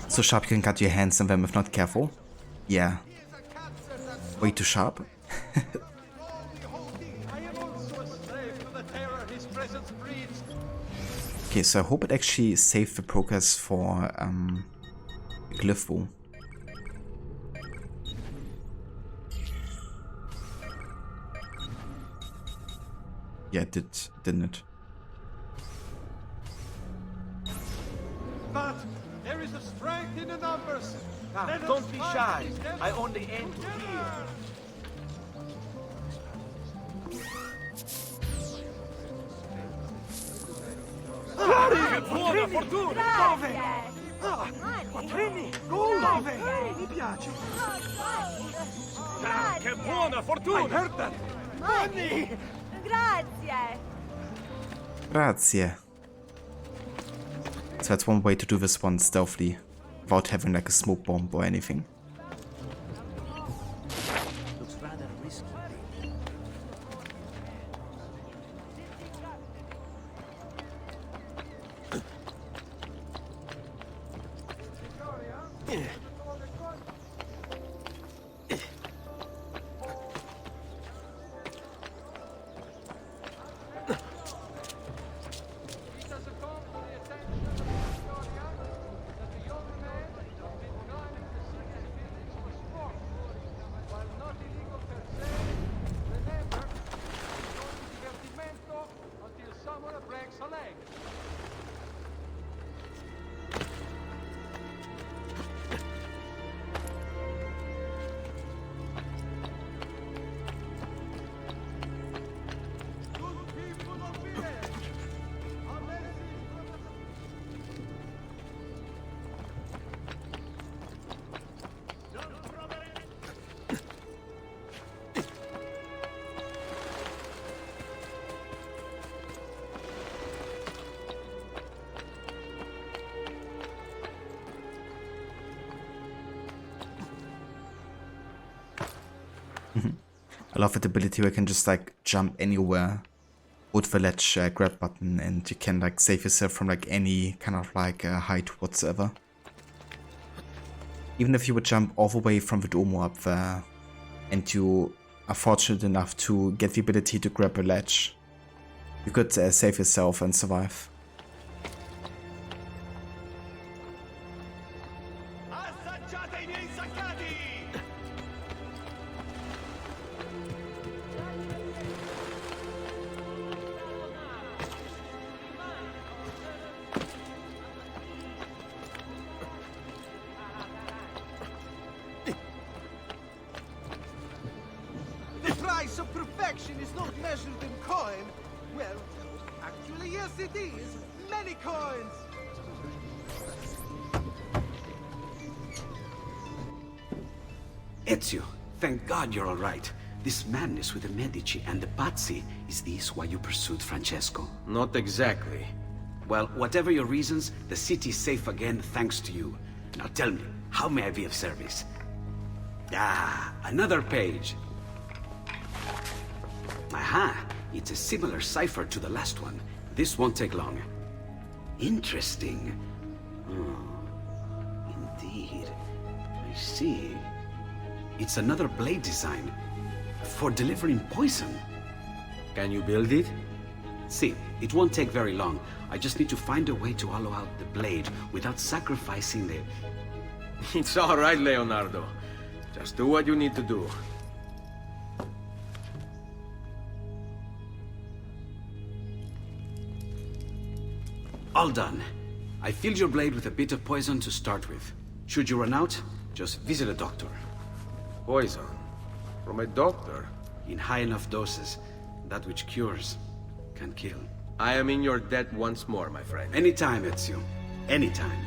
So sharp you can cut your hands on them if not careful. Yeah. Way too sharp. Okay, so I hope it actually saved the progress for Glyph bow. Yeah, it did, didn't it? But there is a strength in the numbers. Don't be shy. I only aim to heal. Che buona fortuna! Dove? Quattrini! Dove? Mi piace! Che buona fortuna! I heard that! Money! Grazie! Grazie. So that's one way to do this one stealthily, without having like a smoke bomb or anything. Looks rather risky. I love that ability where you can just like jump anywhere with the ledge grab button and you can like save yourself from like any kind of like height whatsoever. Even if you would jump all the way from the Duomo up there and you are fortunate enough to get the ability to grab a ledge, you could save yourself and survive. The price of perfection is not measured in coin. Well, actually, yes, it is. Many coins. Ezio, thank God you're all right. This madness with the Medici and the Pazzi, is this why you pursued Francesco? Not exactly. Well, whatever your reasons, the city's safe again thanks to you. Now tell me, how may I be of service? Ah, another page. Aha, it's a similar cipher to the last one. This won't take long. Interesting. Oh, indeed. I see. It's another blade design. For delivering poison. Can you build it? See, it won't take very long. I just need to find a way to hollow out the blade without sacrificing the... It's all right, Leonardo. Just do what you need to do. All done. I filled your blade with a bit of poison to start with. Should you run out, just visit a doctor. Poison? From a doctor? In high enough doses, that which cures can kill. I am in your debt once more, my friend. Anytime, Ezio. Anytime.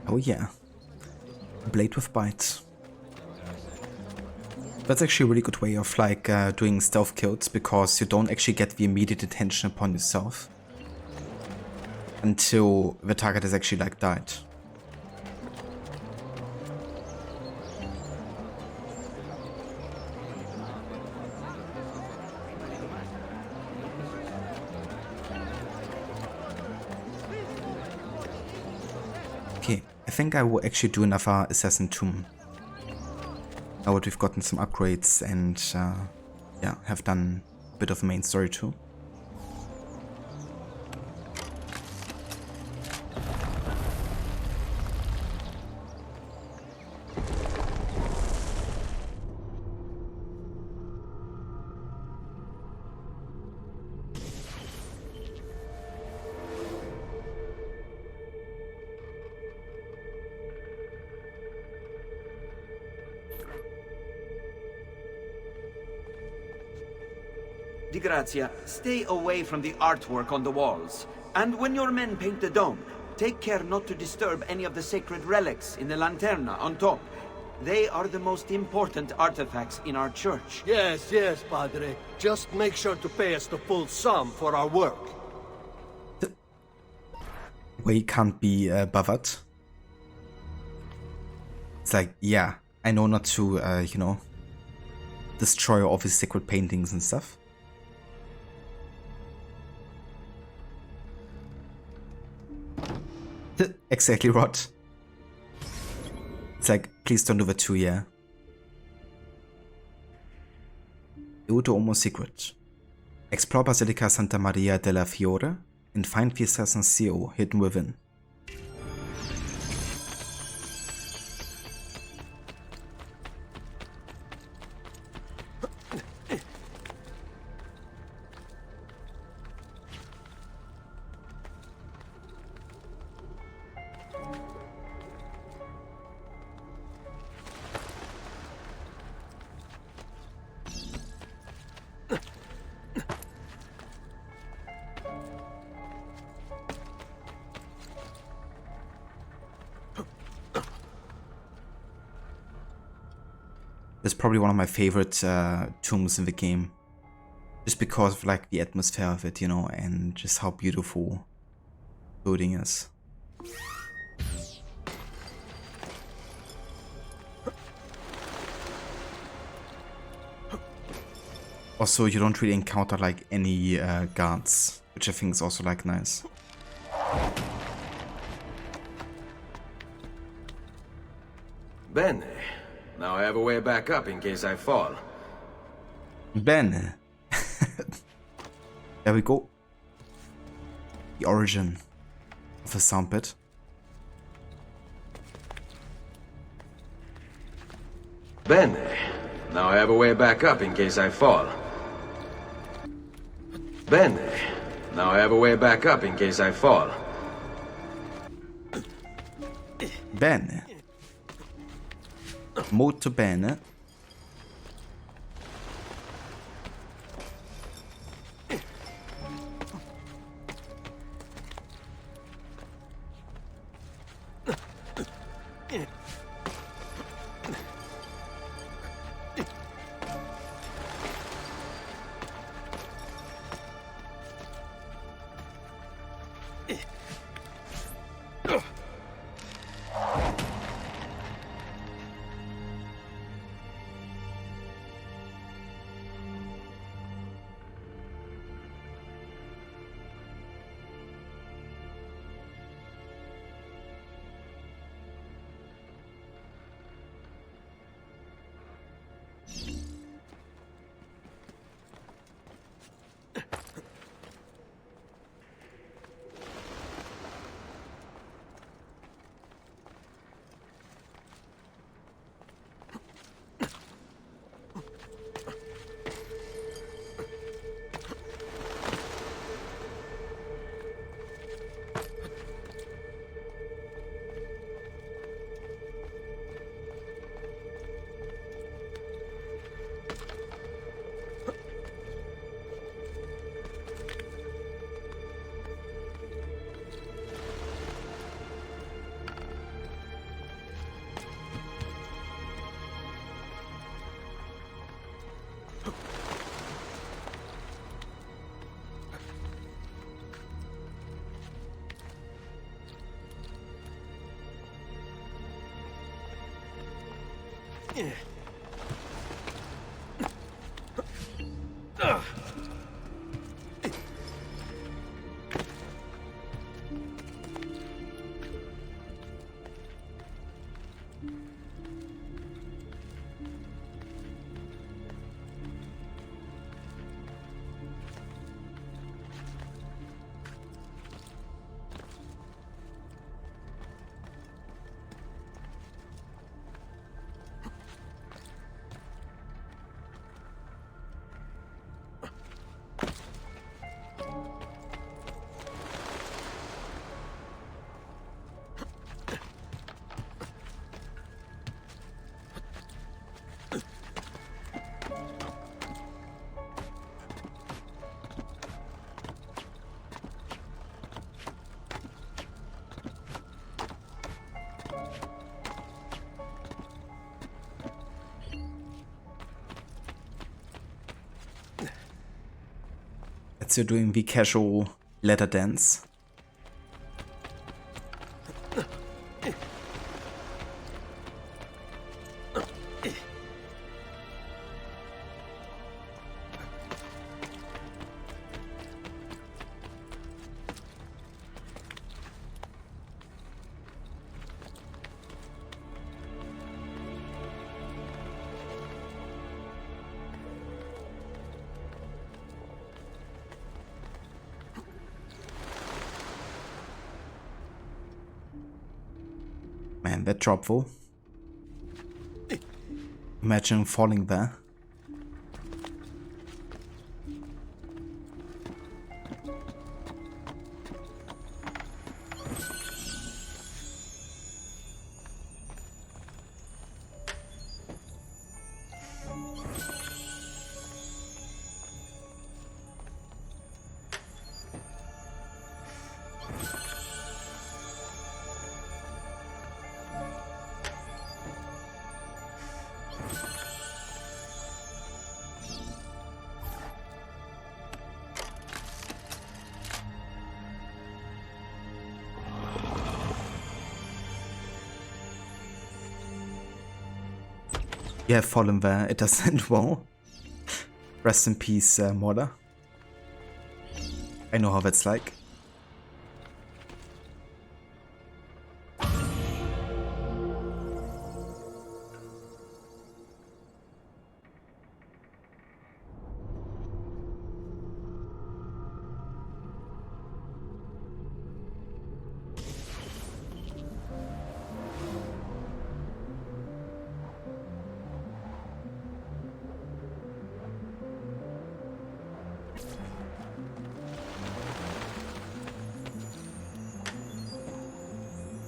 Oh yeah. Blade with bites. That's actually a really good way of like doing stealth kills, because you don't actually get the immediate attention upon yourself until the target has actually like died. Okay, I think I will actually do another Assassin Tomb. Now that we've gotten some upgrades and yeah, have done a bit of the main story too. Di Grazia, stay away from the artwork on the walls. And when your men paint the dome, take care not to disturb any of the sacred relics in the lanterna on top. They are the most important artifacts in our church. Yes, yes, Padre. Just make sure to pay us the full sum for our work. We can't be bothered. It's like, yeah, I know not to, you know, destroy all these sacred paintings and stuff. Exactly, Rod. It's like, please don't do that too, yeah. Duomo secret. Explore Basilica Santa Maria della Fiore and find the assassin's seal hidden within. It's probably one of my favorite tombs in the game, just because of like the atmosphere of it, you know, and just how beautiful the building is. Also, you don't really encounter like any guards, which I think is also like nice. Bene. Now I have a way back up in case I fall. Bene. There we go. The origin of the sound bit. Bene. Now I have a way back up in case I fall. Bene. Now I have a way back up in case I fall. Bene. Molto bene. You're doing the casual ladder dance. Man, that drop though. Imagine falling there. You have fallen there, it doesn't well. Rest in peace, Morda. I know how that's like.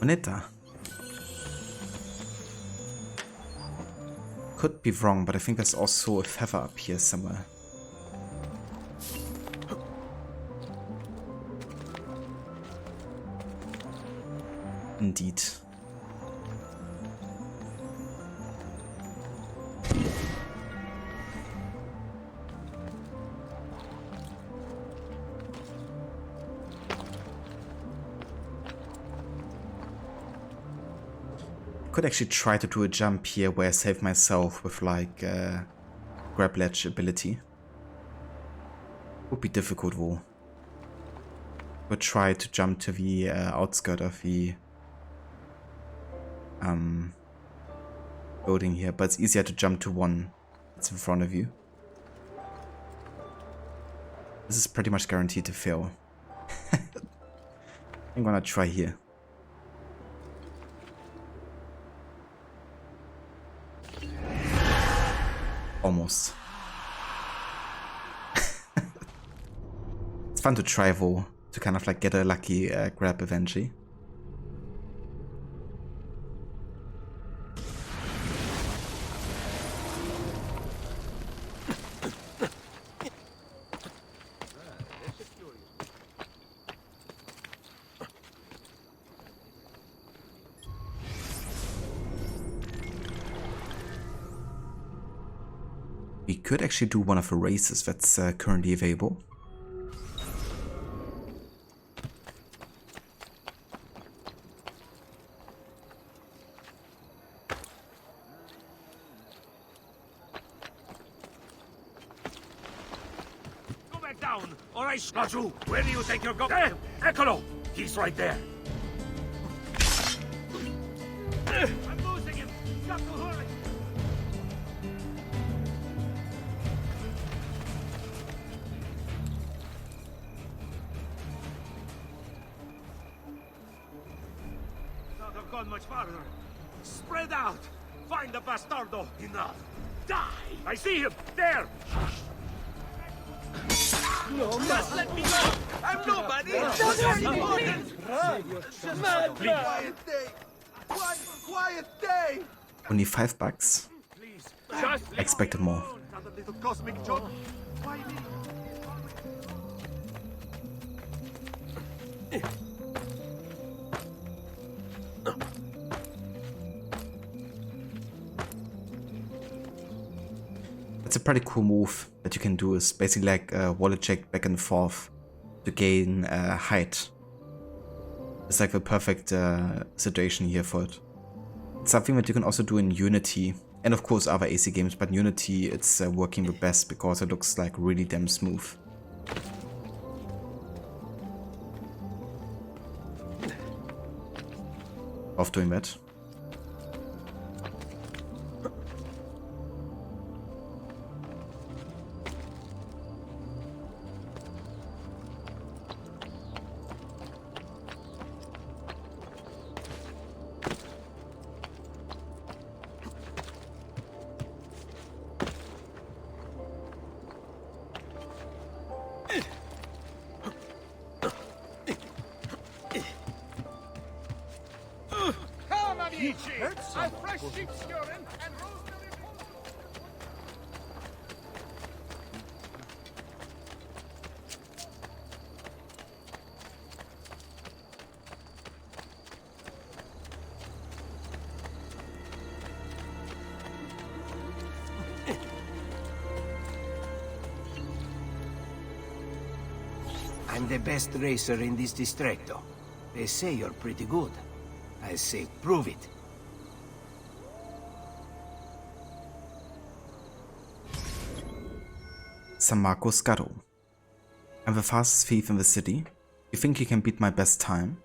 Moneta. Could be wrong, but I think there's also a feather up here somewhere. Indeed. Could actually try to do a jump here where I save myself with like grab ledge ability. Would be difficult though. Would try to jump to the outskirt of the building here, but it's easier to jump to one that's in front of you. This is pretty much guaranteed to fail. I'm gonna try here. Almost. It's fun to try though, to kind of like get a lucky grab eventually. We could actually do one of the races that's currently available. down, or I got you. Where do you think you're going? There! Eccolo! He's right there. I'm losing him. Got to hurry. Not have gone much farther. Spread out. Find the bastardo. Enough. Die! I see him! There! No, just let me go! I'm nobody! Don't hurt me! Quiet day! One quiet day! Only $5. Expected more. Little cosmic joke. Why me? It's a pretty cool move that you can do. Is basically like a wallet check back and forth to gain height. It's like the perfect situation here for it. It's something that you can also do in Unity and of course other AC games, but Unity it's working the best because it looks like really damn smooth. Of doing that. A fresh sheep's urine and rosemary. I'm the best racer in this distretto. They say you're pretty good. I say, prove it. San Marco Scuttle. I'm the fastest thief in the city. You think you can beat my best time?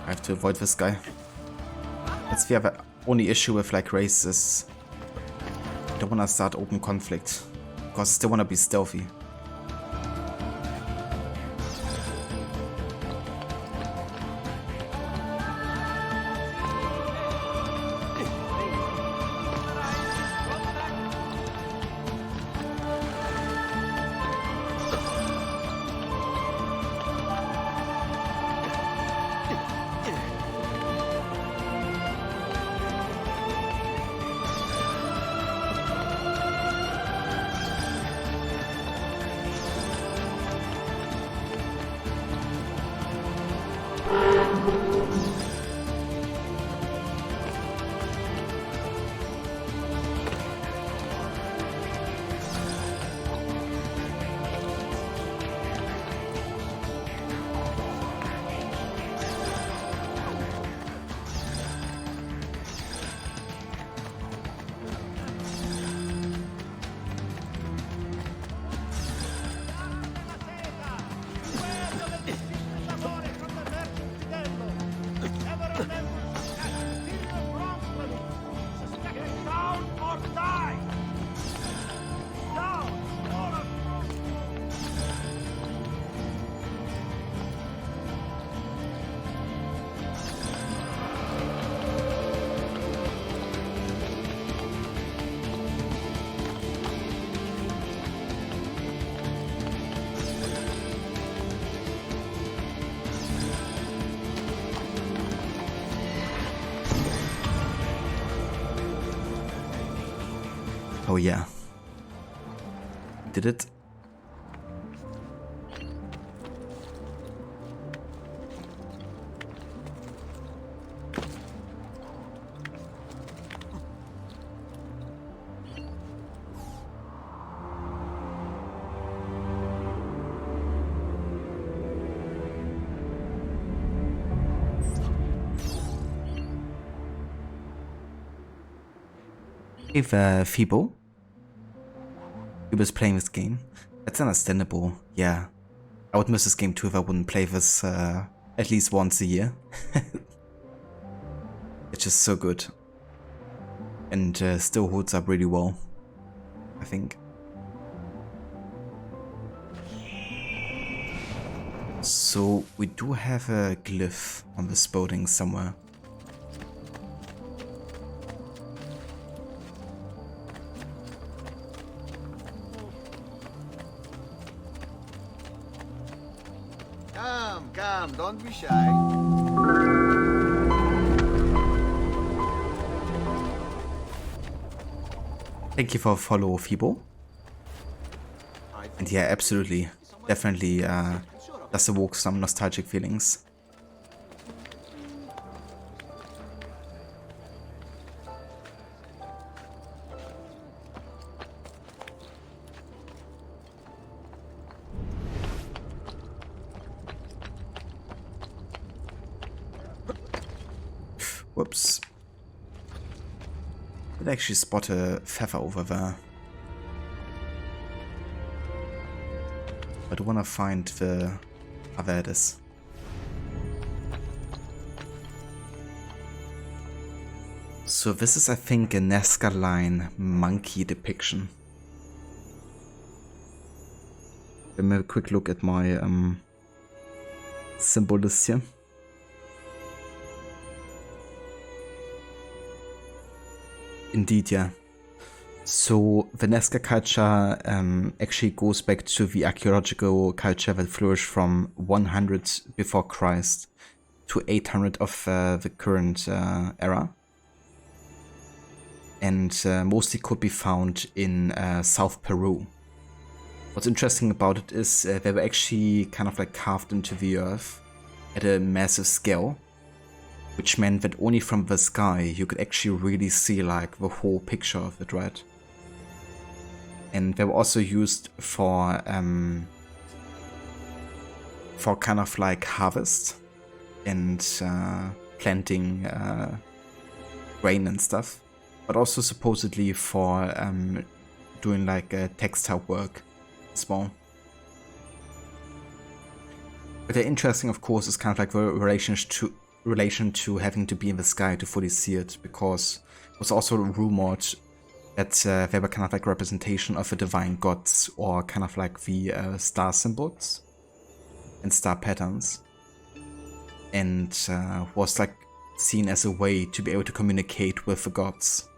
I have to avoid this guy. That's the other only issue with like races. I don't wanna start open conflict because I still wanna be stealthy. Oh yeah. Did it? If Fibo. He was playing this game. That's understandable. Yeah. I would miss this game too if I wouldn't play this at least once a year. It's just so good. And still holds up really well, I think. So we do have a glyph on this building somewhere. Come, don't be shy. Thank you for follow, Fibo. And yeah, absolutely. Definitely does evoke some nostalgic feelings. Whoops. Did actually spot a feather over there. I do want to find the... Ah, there it is. So this is, I think, a Nazca line monkey depiction. Let me have a quick look at my symbol list here. Indeed, yeah. So the Nazca culture actually goes back to the archaeological culture that flourished from 100 before Christ to 800 of the current era. And mostly could be found in South Peru. What's interesting about it is they were actually kind of like carved into the earth at a massive scale. Which meant that only from the sky you could actually really see like the whole picture of it, right? And they were also used for kind of like harvest and planting grain and stuff, but also supposedly for doing like textile work as well. But the interesting, of course, is kind of like the relation to having to be in the sky to fully see it, because it was also rumored that they were kind of like representation of the divine gods, or kind of like the star symbols and star patterns, and was like seen as a way to be able to communicate with the gods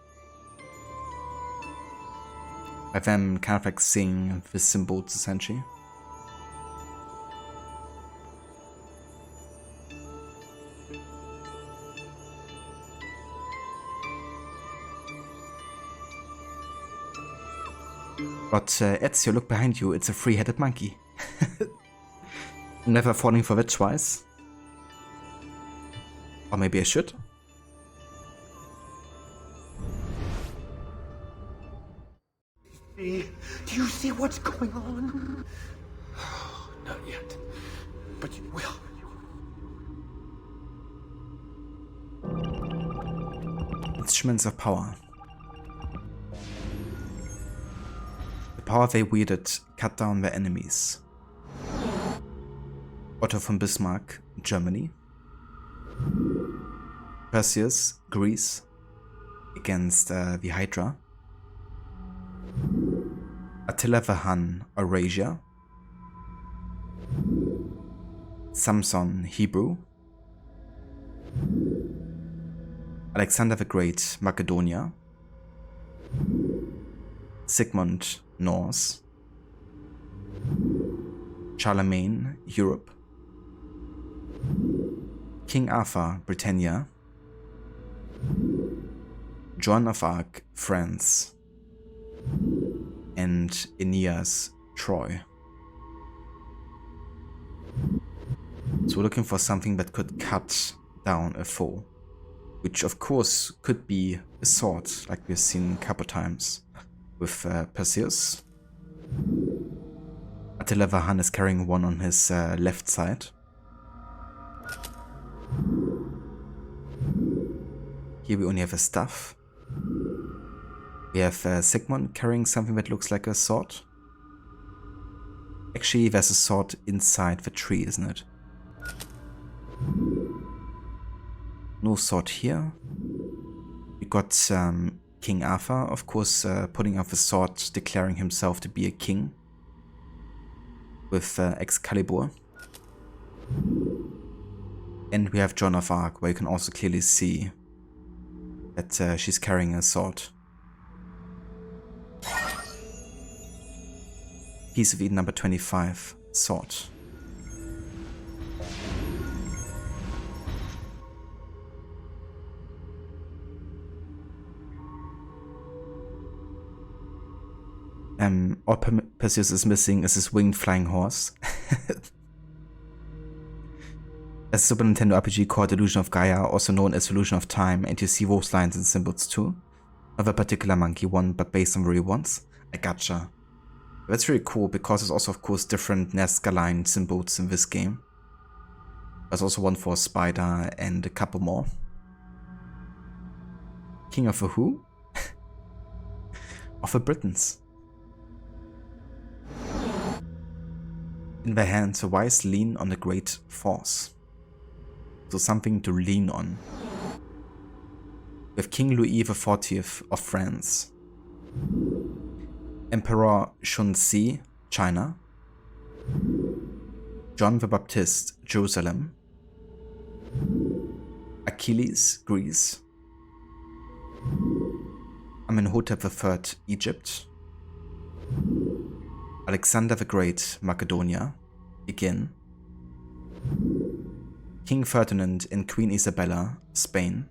by them kind of like seeing the symbols essentially. But Ezio, look behind you, it's a three-headed monkey. Never falling for that twice. Or maybe I should. Do you see what's going on? Not yet, but you will. Instruments of power. The power they wielded cut down their enemies. Otto von Bismarck, Germany. Perseus, Greece, against the Hydra. Attila the Hun, Eurasia. Samson, Hebrew. Alexander the Great, Macedonia. Sigmund, Norse. Charlemagne, Europe. King Arthur, Britannia. Joan of Arc, France. and Aeneas Troy. So we're looking for something that could cut down a foe, which of course could be a sword, like we've seen a couple times with Perseus. Attila Vahan is carrying one on his left side. Here we only have a staff. We have Sigmund carrying something that looks like a sword. Actually, there's a sword inside the tree, isn't it? No sword here. We got King Arthur, of course, putting up the sword, declaring himself to be a king with Excalibur. And we have Joan of Arc, where you can also clearly see that she's carrying a sword. Piece of Eden number 25, sword. All Perseus is missing is his winged flying horse. A Super Nintendo RPG called Illusion of Gaia, also known as Illusion of Time, and you see those lines and symbols too. Of a particular monkey one, but based on the real ones. I gotcha. That's really cool because there's also of course different Nazca line symbols in this game. There's also one for a spider and a couple more. King of the who? Of the Britons. In their hands, the wise lean on the great force. So something to lean on. We have King Louis XIV of France. Emperor Shunxi, China. John the Baptist, Jerusalem. Achilles, Greece. Amenhotep III, Egypt. Alexander the Great, Macedonia, again. King Ferdinand and Queen Isabella, Spain.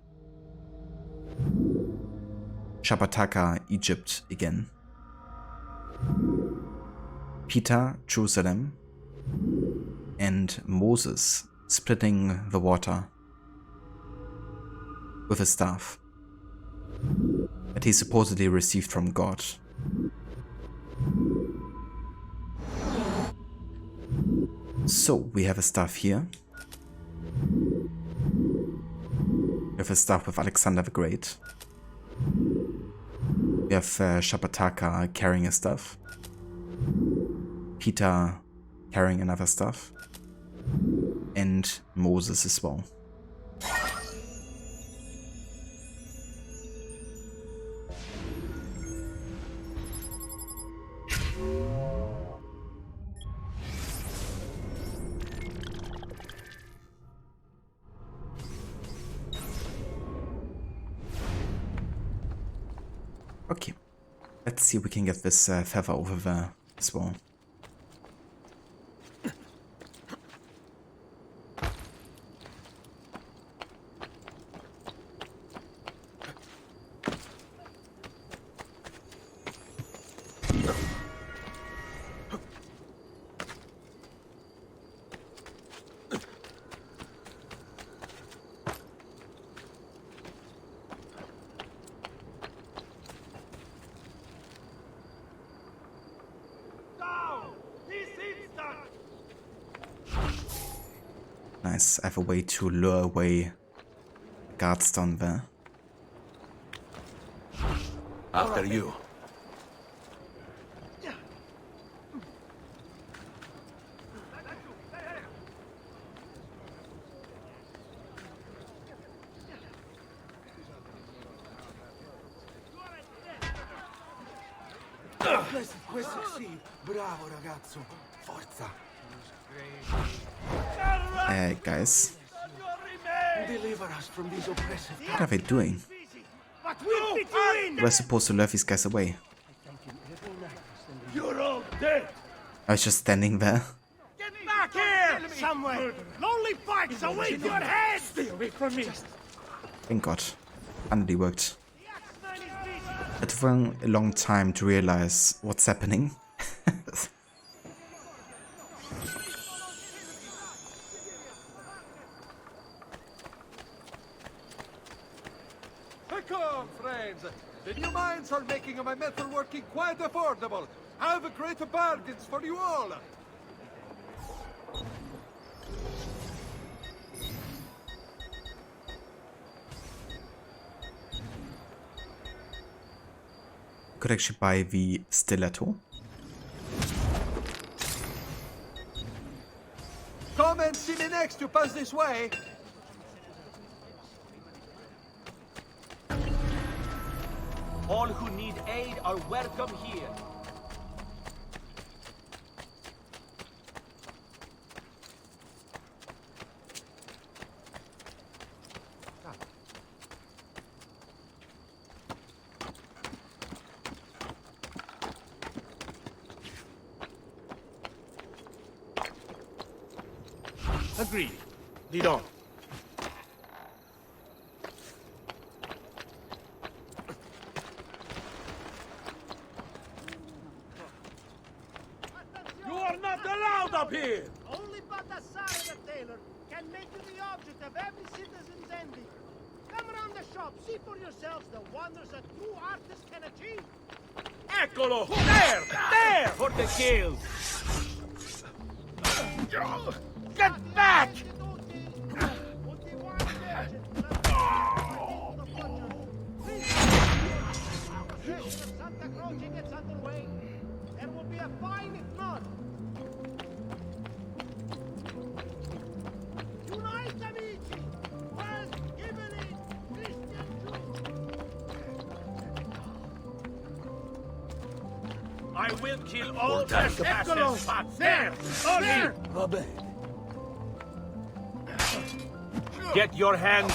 Shabbataka, Egypt, again. Peter, Jerusalem. And Moses, splitting the water with a staff that he supposedly received from God. So, we have a staff here. We have a staff with Alexander the Great. We have Shabbataka carrying a staff. Peter carrying another staff. And Moses as well. Okay, let's see if we can get this feather over there as well. Nice, I have a way to lure away guards down there. After you. Questo sì, bravo ragazzo, forza. Guys, Deliver us from these oppressive. what are they doing? We're supposed to lure these guys away. You're all dead. I was just standing there. Get back here somewhere. Lonely fights away your head. Stay away from me. Thank God. Finally worked. It took a long time to realize what's happening. Come, friends. The new mines are making my metal working quite affordable. I have great bargains for you all. Could actually buy the stiletto. Come and see me next to pass this way. All who need aid are welcome here. Agreed. Lead on. You are not allowed up here! Only Baldassare the tailor can make you the object of every citizen's envy. Come around the shop, see for yourselves the wonders a true artist can achieve. Eccolo! There! There! For the kill! Get back! Santa Croce gets underway. There will be a fine if not. Unite, amici! First, Ghibelline, Christian Jews! I will kill all trespassers! There! All here! Get your hands!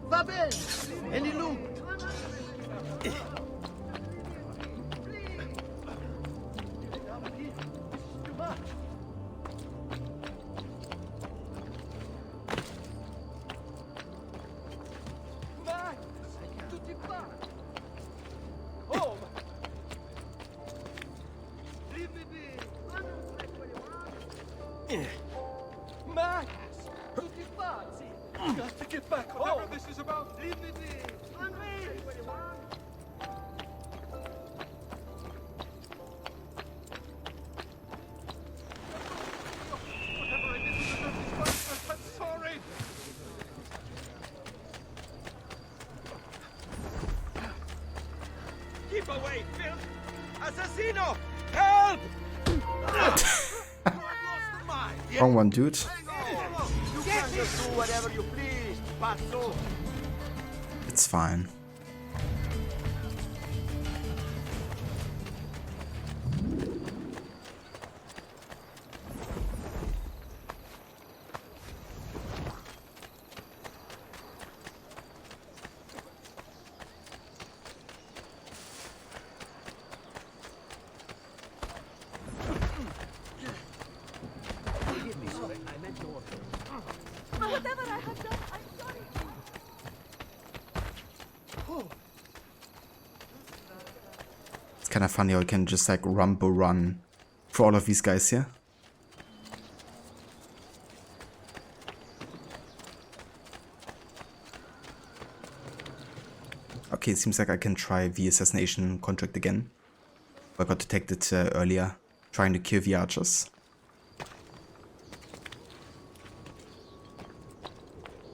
Va bene! Any loot? Too much. Vai! Tutti qua! Home! Leave me be! Max! Tutti pazzi! Got to get back, whatever this is about. Leave me be! On me! Whatever I did to deserve this punishment, I'm sorry. Keep away, Phil! Assassino! Help! Wrong one, dude. You can just do whatever you please, Pazzo! It's fine. Whatever I have done, I'm sorry. It's kind of funny how you can just like rumble run for all of these guys here. Okay, it seems like I can try the assassination contract again. I got detected earlier, trying to kill the archers.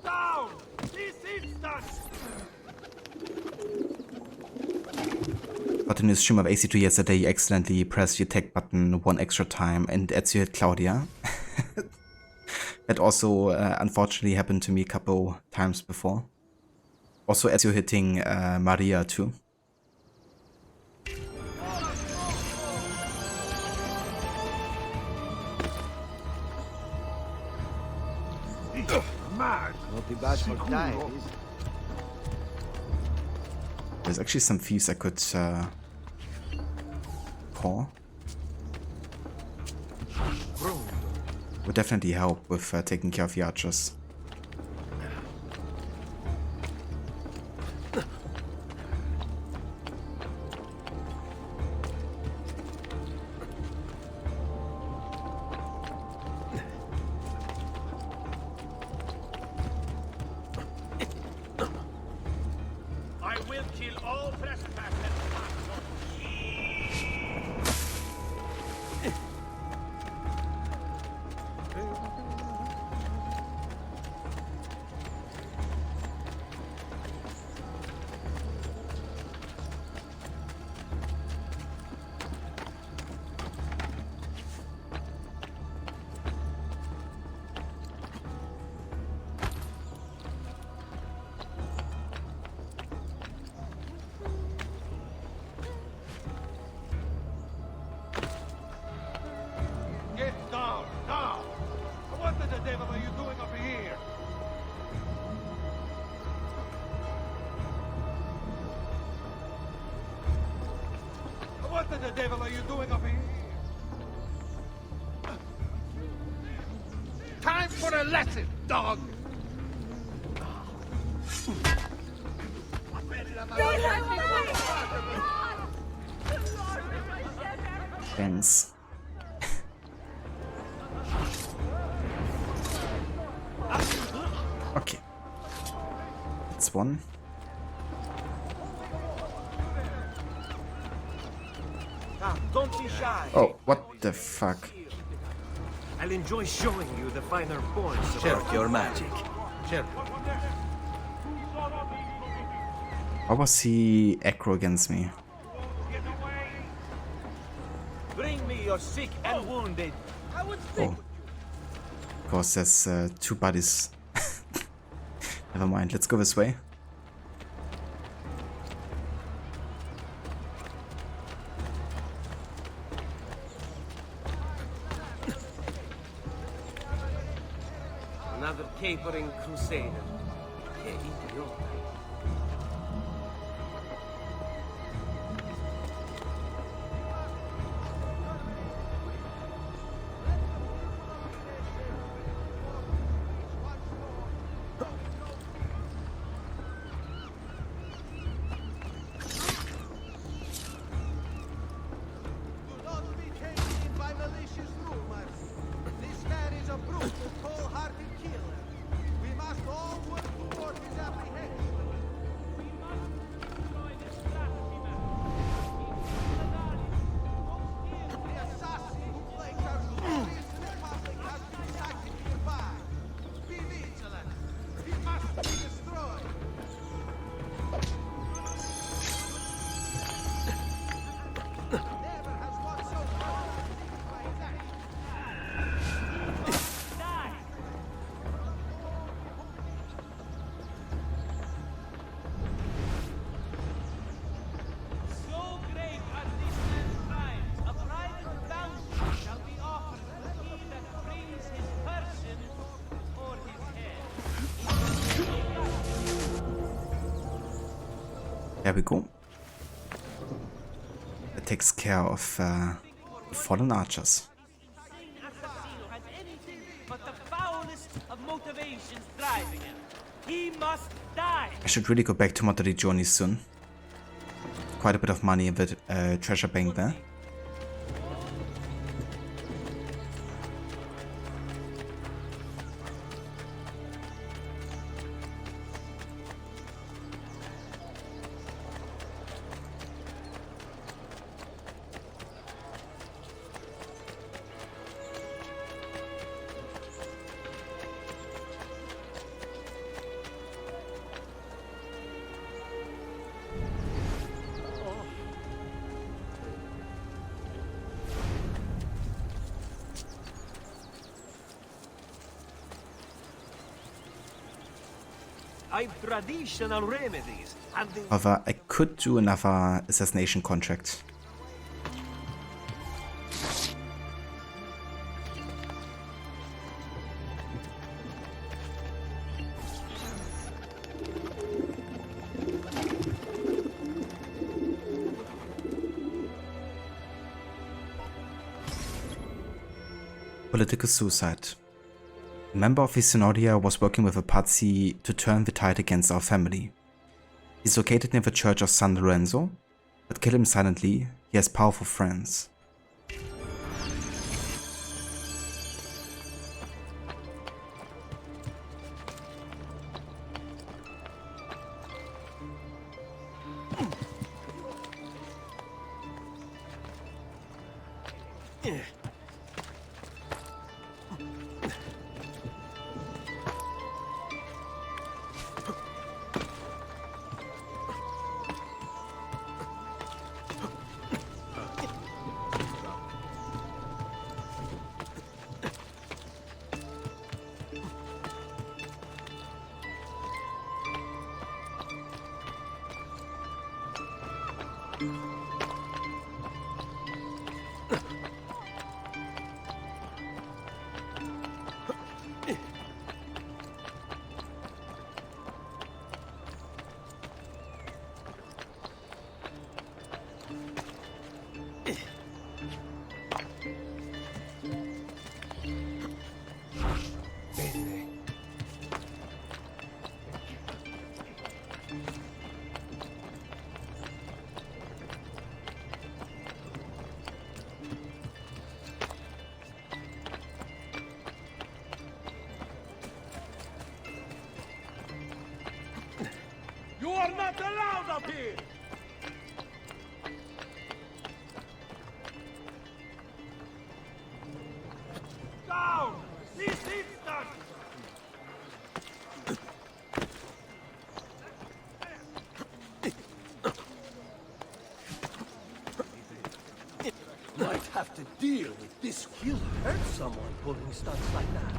Down! This instant! But in his stream of AC2 yesterday, he accidentally pressed the attack button one extra time and Ezio hit Claudia. That also unfortunately happened to me a couple times before. Also Ezio hitting Maria too. There's actually some thieves I could call. Would definitely help with taking care of the archers. What the devil are you doing up here? Time for a lesson, dog! Thanks. Okay. That's one. Don't be shy. Oh, what the fuck? I'll enjoy showing you the finer points of Shirk your magic. Shirk. How was he aggro against me? Bring me your sick and wounded. Oh. Of course, there's 2 bodies. Never mind, let's go this way. Another capering crusader. Che idiota. There we go. That takes care of fallen archers. But the foulest of motivations driving him. He must die. I should really go back to Monteriggioni soon. Quite a bit of money in the treasure bank there. I've traditional remedies, and the However, I could do another assassination contract. Political suicide. A member of his Synodia was working with a Pazzi to turn the tide against our family. He's located near the church of San Lorenzo, but kill him silently, he has powerful friends. You are not allowed up here! Down! This instant! Might have to deal with this. You hurt someone pulling stunts like that.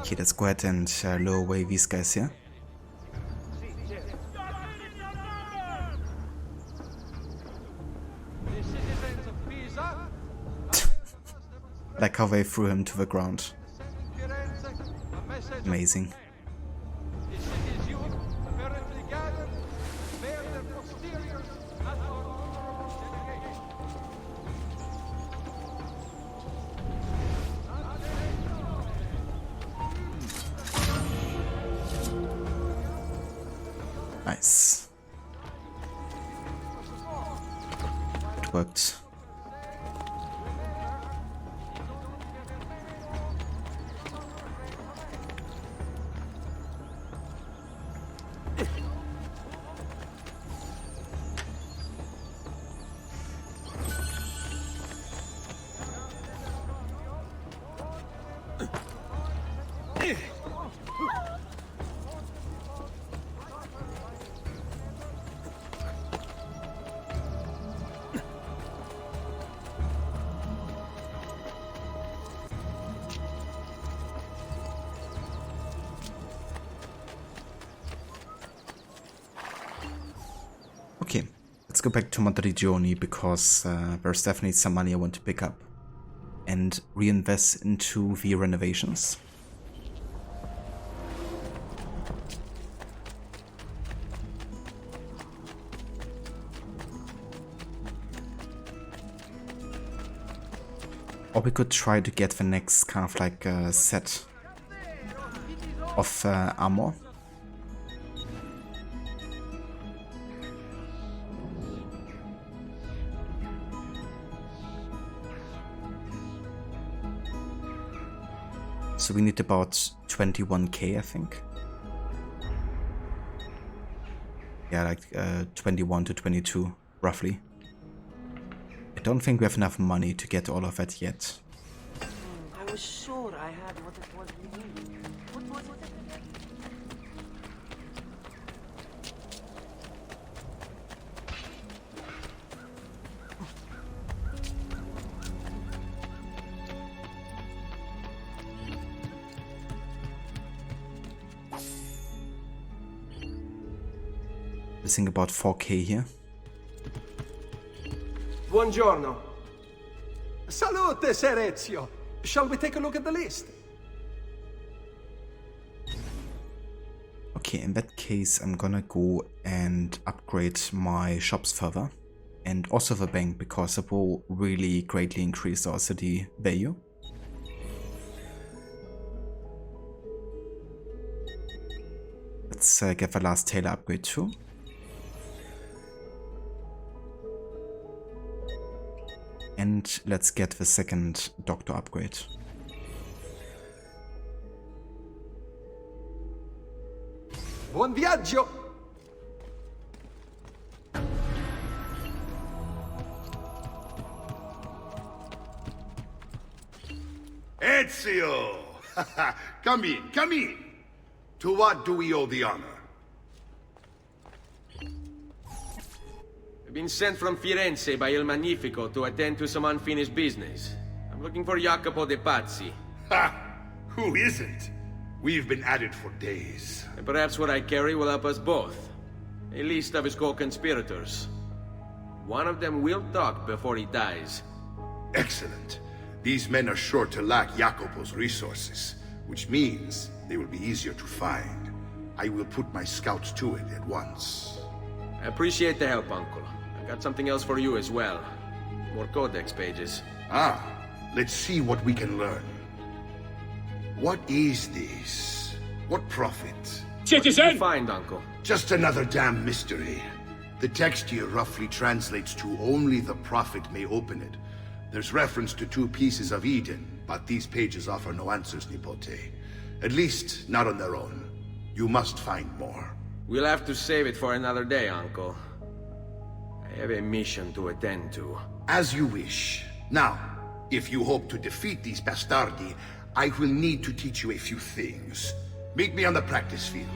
Okay, let's go ahead and lure away these guys here. Like how they threw him to the ground. Amazing. Nice. It worked. Okay, let's go back to Monteriggioni because there's definitely some money I want to pick up and reinvest into the renovations. Or we could try to get the next kind of like set of armor. So we need about 21k, I think. Yeah, like 21 to 22, roughly. I don't think we have enough money to get all of that yet. I was sure I had what it was we needed. What was it? Missing about 4k here. Buongiorno. Salute, Ser Ezio. Shall we take a look at the list? Okay, in that case, I'm gonna go and upgrade my shops further. And also the bank, because it will really greatly increase our city value. Let's get the last tailor upgrade too. And let's get the second doctor upgrade. Buon viaggio! Ezio! Come in, come in! To what do we owe the honor? been sent from Firenze by Il Magnifico to attend to some unfinished business. I'm looking for Jacopo de Pazzi. Ha! Who isn't? We've been at it for days. And perhaps what I carry will help us both. A list of his co-conspirators. One of them will talk before he dies. Excellent. These men are sure to lack Jacopo's resources, which means they will be easier to find. I will put my scouts to it at once. I appreciate the help, Uncle. I've got something else for you as well. More codex pages. Ah, let's see what we can learn. What is this? What prophet? What did you find, Uncle? Just another damn mystery. The text here roughly translates to only the prophet may open it. There's reference to 2 pieces of Eden, but these pages offer no answers, Nipote. At least, not on their own. You must find more. We'll have to save it for another day, Uncle. I have a mission to attend to. As you wish. Now, if you hope to defeat these bastardi, I will need to teach you a few things. Meet me on the practice field.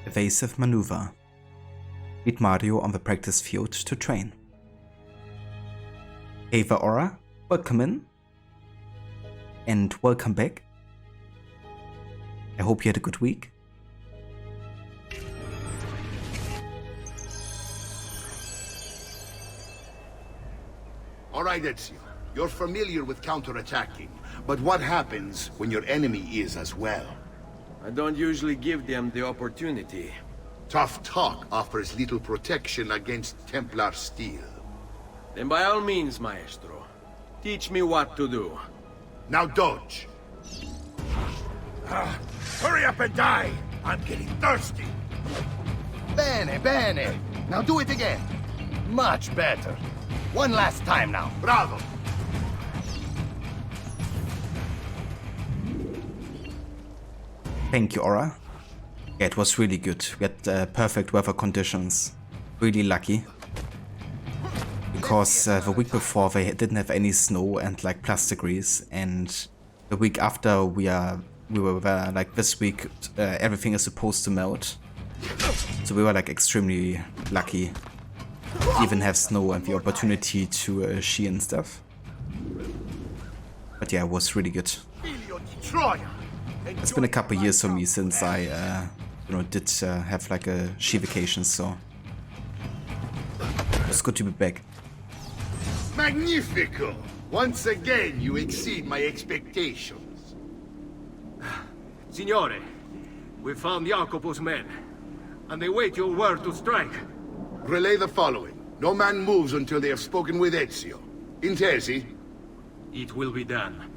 Evasive Maneuver. Meet Mario on the practice field to train. Ava Aura, welcome in. And welcome back. I hope you had a good week. Alright, Ezio. You're familiar with counterattacking, but what happens when your enemy is as well? I don't usually give them the opportunity. Tough talk offers little protection against Templar steel. Then by all means, Maestro. Teach me what to do. Now dodge. Hurry up and die! I'm getting thirsty! Bene, bene! Now do it again! Much better! One last time now! Bravo! Thank you, Aura. Yeah, it was really good. We had perfect weather conditions. Really lucky. Because the week before they didn't have any snow and like +degrees, and the week after we were like this week everything is supposed to melt. So we were like extremely lucky to even have snow and the opportunity to ski and stuff. But yeah, it was really good. It's been a couple years for me since I did have like a ski vacation, so it's good to be back. Magnifico! Once again, you exceed my expectations. Signore, we found Jacopo's men, and they wait your word to strike. Relay the following. No man moves until they have spoken with Ezio. Intesi? It will be done.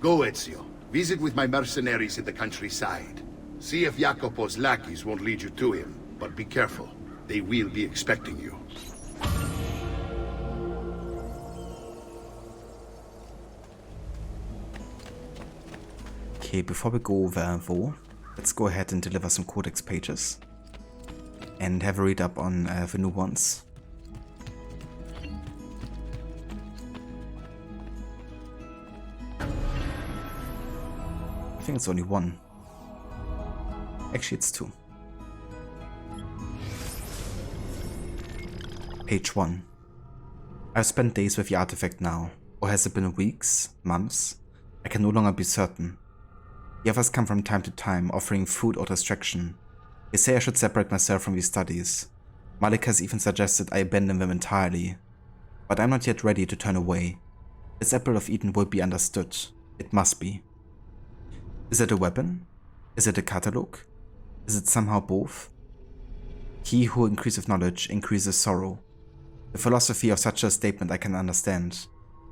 Go, Ezio. Visit with my mercenaries in the countryside. See if Jacopo's lackeys won't lead you to him, but be careful. They will be expecting you. Okay, before we go over Vo, let's go ahead and deliver some codex pages and have a read up on the new ones. I think it's only one. Actually, it's 2. Page 1. I've spent days with the artifact now, or has it been weeks, months? I can no longer be certain. The others come from time to time, offering food or distraction. They say I should separate myself from these studies. Malik has even suggested I abandon them entirely. But I'm not yet ready to turn away. This Apple of Eden will be understood. It must be. Is it a weapon? Is it a catalogue? Is it somehow both? He who increases knowledge increases sorrow. The philosophy of such a statement I can understand.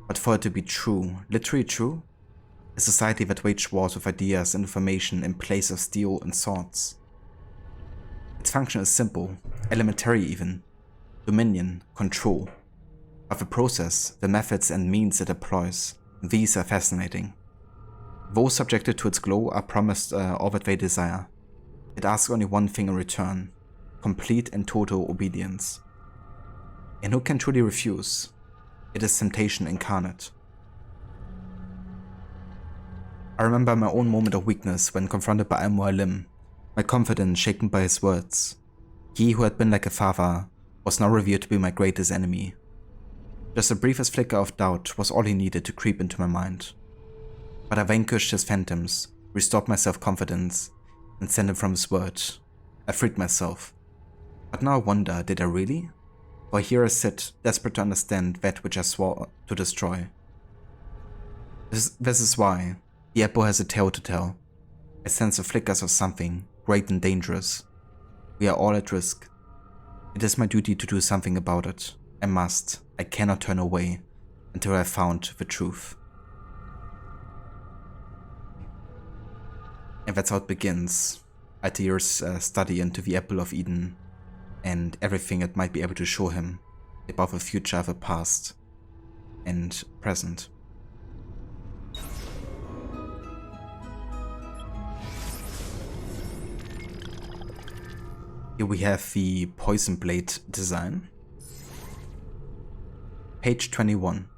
But for it to be true, literally true? A society that waged wars with ideas and information in place of steel and swords. Its function is simple, elementary even. Dominion, control. But the process, the methods and means it employs, these are fascinating. Those subjected to its glow are promised all that they desire. It asks only one thing in return, complete and total obedience. And who can truly refuse? It is temptation incarnate. I remember my own moment of weakness when confronted by Al-Mualim, my confidence shaken by his words. He who had been like a father was now revealed to be my greatest enemy. Just the briefest flicker of doubt was all he needed to creep into my mind. But I vanquished his phantoms, restored my self-confidence, and sent him from his word. I freed myself. But now I wonder, did I really? For here I sit, desperate to understand that which I swore to destroy. This is why the apple has a tale to tell. I sense the flickers of something great and dangerous. We are all at risk. It is my duty to do something about it. I must. I cannot turn away until I have found the truth. And that's how it begins. Altair's study into the Apple of Eden and everything it might be able to show him about the future, the past and present. Here we have the poison blade design. Page 21.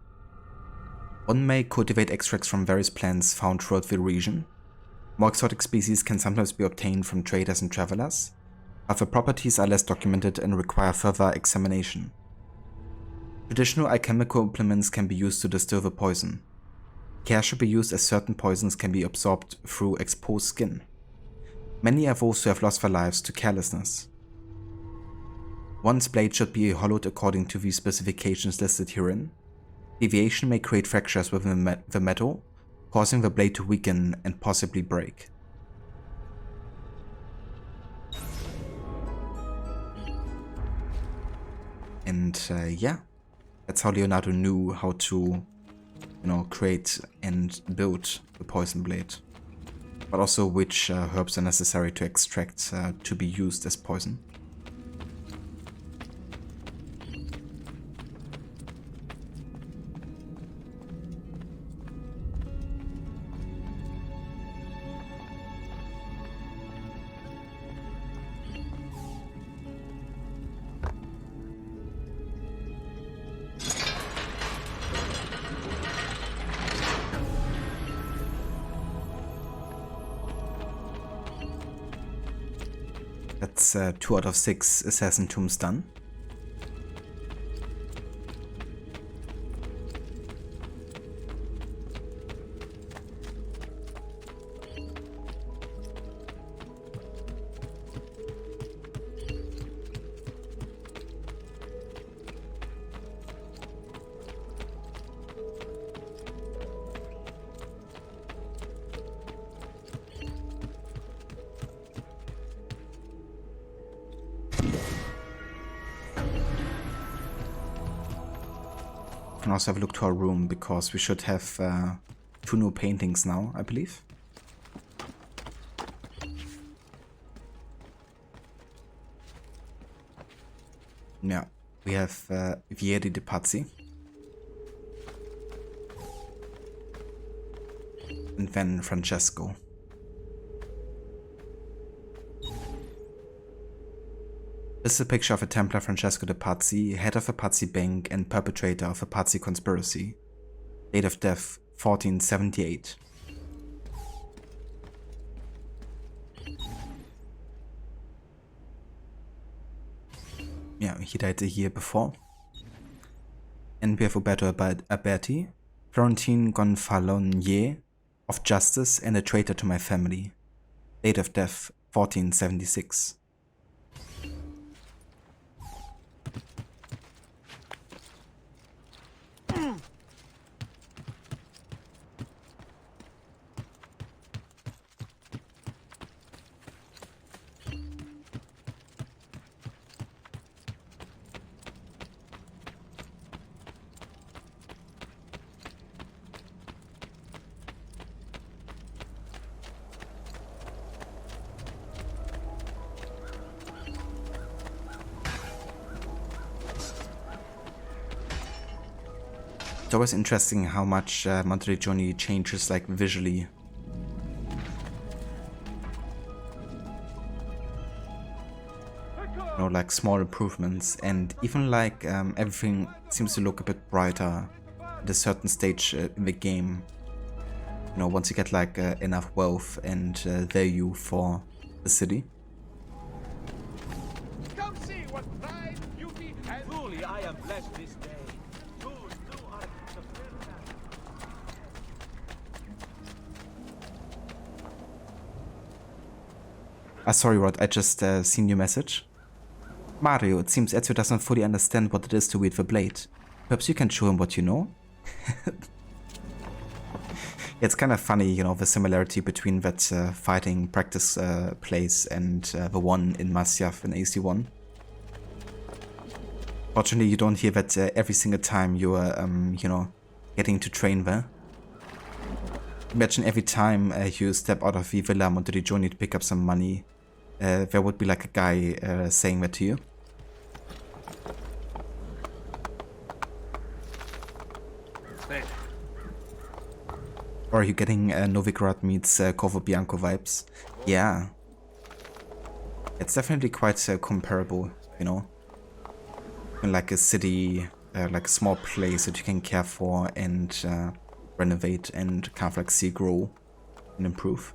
One may cultivate extracts from various plants found throughout the region. More exotic species can sometimes be obtained from traders and travelers, but the properties are less documented and require further examination. Traditional alchemical implements can be used to distill the poison. Care should be used as certain poisons can be absorbed through exposed skin. Many are those who have lost their lives to carelessness. One's blade should be hollowed according to the specifications listed herein. Deviation may create fractures within the metal, causing the blade to weaken and possibly break. And yeah, that's how Leonardo knew how to, create and build the poison blade. But also which herbs are necessary to extract to be used as poison. That's 2 out of 6 assassin tombs done. We can also have a look to our room, because we should have 2 new paintings now, I believe. Yeah, we have Vieri de Pazzi. And then Francesco. This is a picture of a Templar Francesco de Pazzi, head of the Pazzi Bank and perpetrator of the Pazzi conspiracy. Date of death, 1478. Yeah, he died a year before. And we have Umberto Alberti, Florentine Gonfalonier, of justice and a traitor to my family. Date of death, 1476. It's always interesting how much Monteriggioni changes, like, visually. Like small improvements, and even like everything seems to look a bit brighter at a certain stage in the game. Once you get like enough wealth and value for the city. Come Truly, I am blessed this day. You are the first. Sorry, Rod, I just seen your message. Mario, it seems Ezio doesn't fully understand what it is to wield the blade. Perhaps you can show him what you know? It's kind of funny, you know, the similarity between that fighting practice place and the one in Masyaf in AC1. Fortunately, you don't hear that every single time you are, you know, getting to train there. Imagine every time you step out of the Villa Monteriggioni to pick up some money, there would be like a guy saying that to you. Or are you getting Novigrad meets Corvo Bianco vibes? Yeah. It's definitely quite comparable, you know. In like a city, like a small place that you can care for and renovate and kind of like see grow and improve.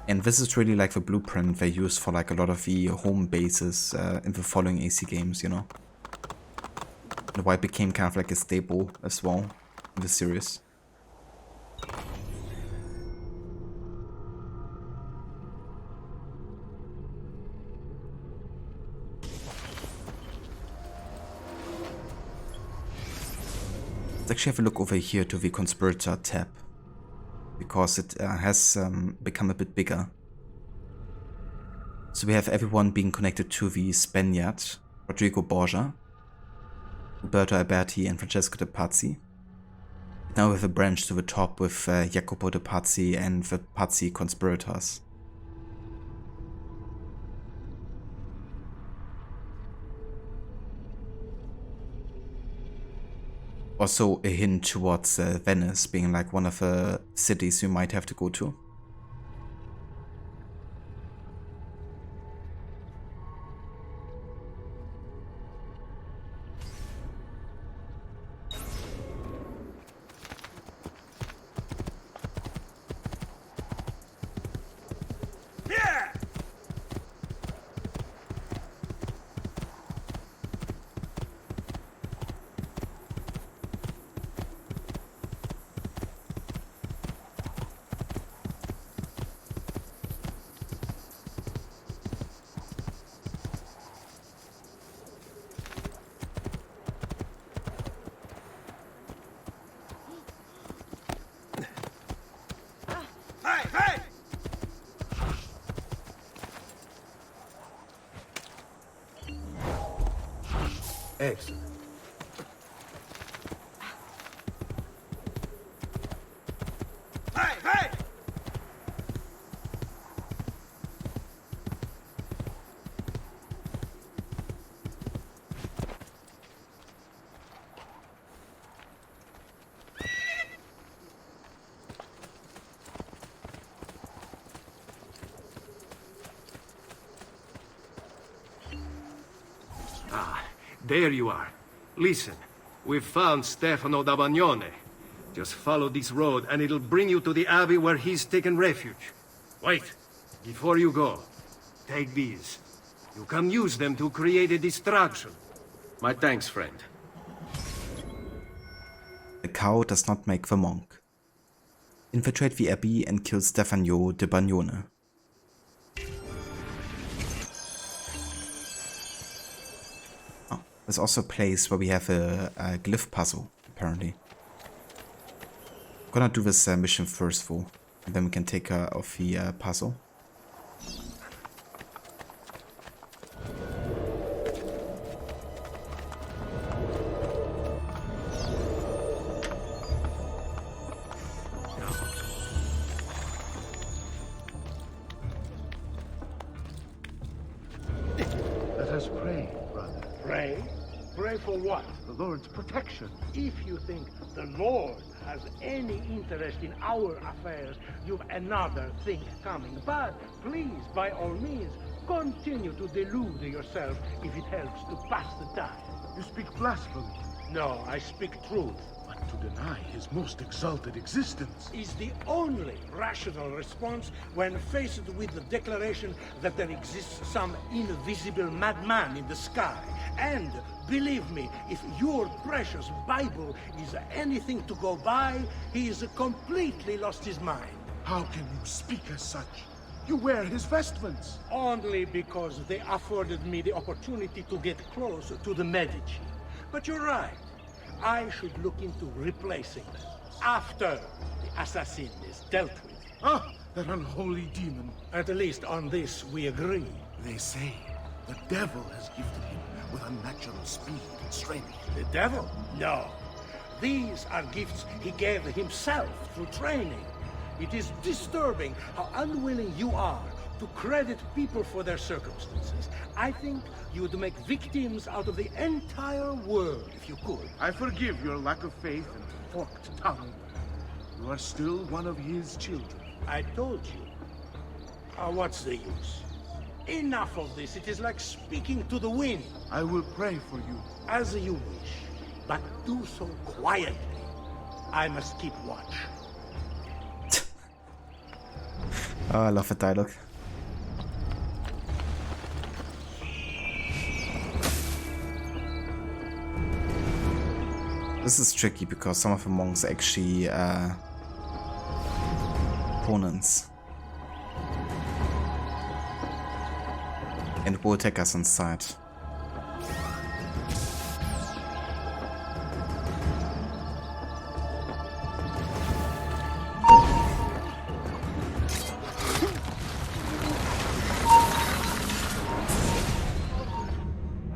And this is really like the blueprint they use for like a lot of the home bases in the following AC games, you know. And why it became kind of like a staple as well in the series. Let's actually have a look over here to the Conspirator tab, because it has become a bit bigger. So we have everyone being connected to the Spaniard, Rodrigo Borgia, Roberto Alberti and Francesco de Pazzi. Now we have a branch to the top with Jacopo de Pazzi and the Pazzi conspirators. Also a hint towards Venice being like one of the cities you might have to go to. Excellent. There you are. Listen, we've found Stefano da Bagnone. Just follow this road and it'll bring you to the abbey where he's taken refuge. Wait, before you go, take these. You can use them to create a distraction. My thanks, friend. The cow does not make the monk. Infiltrate the abbey and kill Stefano de Bagnone. There's also a place where we have a glyph puzzle, apparently. I'm gonna do this mission first though, and then we can take care of the puzzle. Let us pray, brother. Pray? Pray for what? The Lord's protection. If you think the Lord has any interest in our affairs, you've another thing coming. But please, by all means, continue to delude yourself if it helps to pass the time. You speak blasphemy. No, I speak truth. My But to deny his most exalted existence is the only rational response when faced with the declaration that there exists some invisible madman in the sky. And believe me, if your precious Bible is anything to go by, he is completely lost his mind. How can you speak as such? You wear his vestments. Only because they afforded me the opportunity to get close to the Medici. But you're right. I should look into replacing them after the assassin is dealt with. Ah, that unholy demon. At least on this we agree. They say the devil has gifted him with unnatural speed and strength. The devil? No. These are gifts he gave himself through training. It is disturbing how unwilling you are to credit people for their circumstances. I think you would make victims out of the entire world if you could. I forgive your lack of faith and forked tongue. You are still one of his children. I told you. What's the use? Enough of this. It is like speaking to the wind. I will pray for you. As you wish. But do so quietly. I must keep watch. Oh, I love the dialogue. This is tricky because some of the monks are actually opponents and will attack us inside.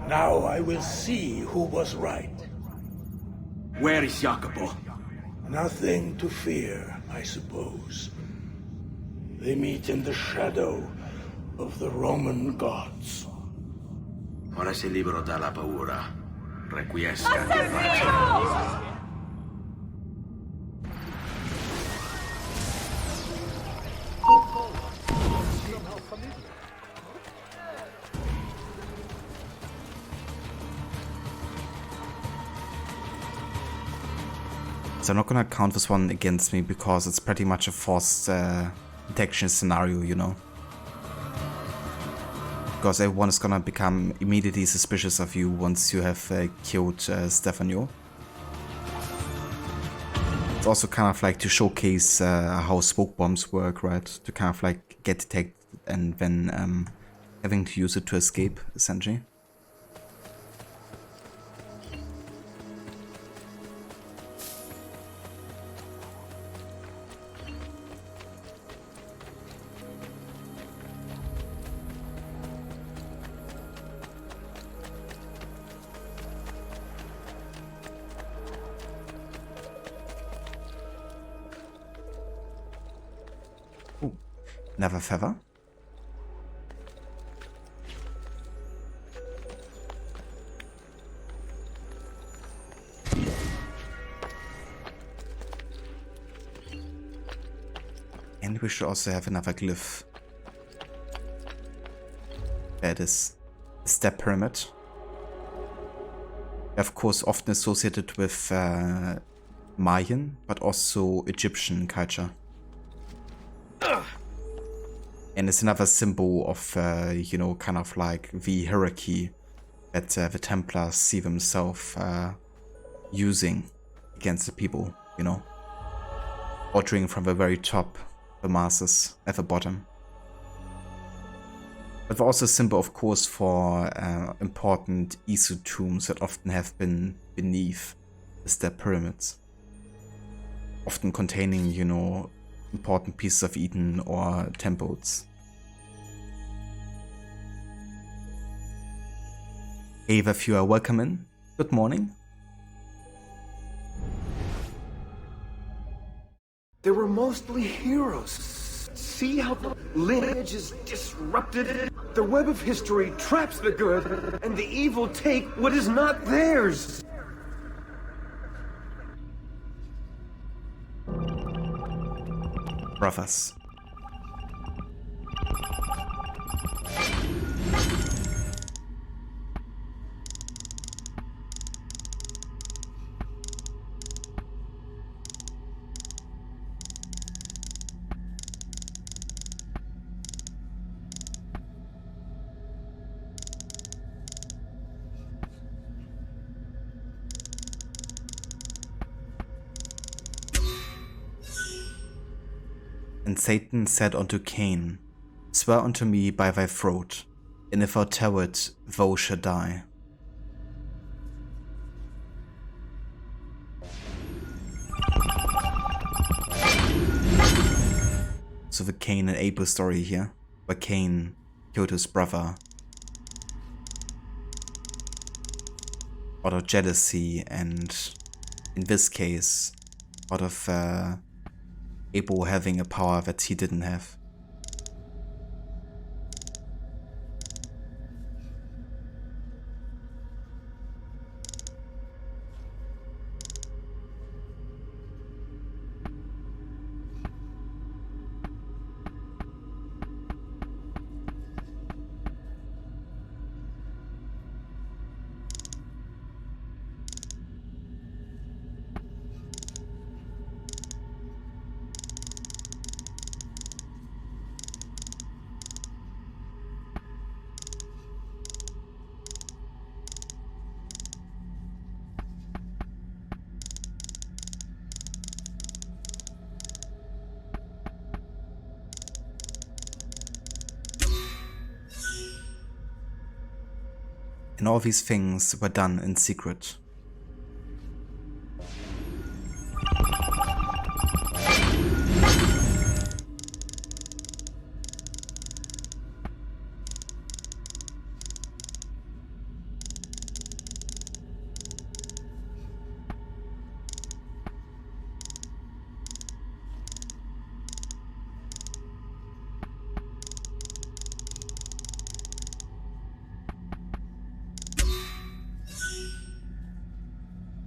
Now I will see who was right. Where is Jacopo? Nothing to fear, I suppose. They meet in the shadow of the Roman gods. Ora sei libero dalla paura. Requiesca di pace. So I'm not gonna count this one against me because it's pretty much a forced detection scenario, you know. Because everyone is gonna become immediately suspicious of you once you have killed Stefano. It's also kind of like to showcase how smoke bombs work, right? To kind of like get detected and then having to use it to escape, essentially. Never feather. And we should also have another glyph. That is a step pyramid. Of course, often associated with Mayan, but also Egyptian culture. And it's another symbol of, you know, kind of like the hierarchy that the Templars see themselves using against the people, you know. Ordering from the very top, the masses at the bottom. But also a symbol, of course, for important Isu tombs that often have been beneath the step pyramids. Often containing, you know, important pieces of Eden or temples. Hey, if you are welcome in. Good morning. They were mostly heroes. See how the lineage is disrupted? The web of history traps the good, and the evil take what is not theirs. Brothers. And Satan said unto Cain, Swear unto me by thy throat, and if thou tell it, thou shalt die. So the Cain and Abel story here, where Cain killed his brother out of jealousy, and in this case, out of Abel having a power that he didn't have. And all these things were done in secret.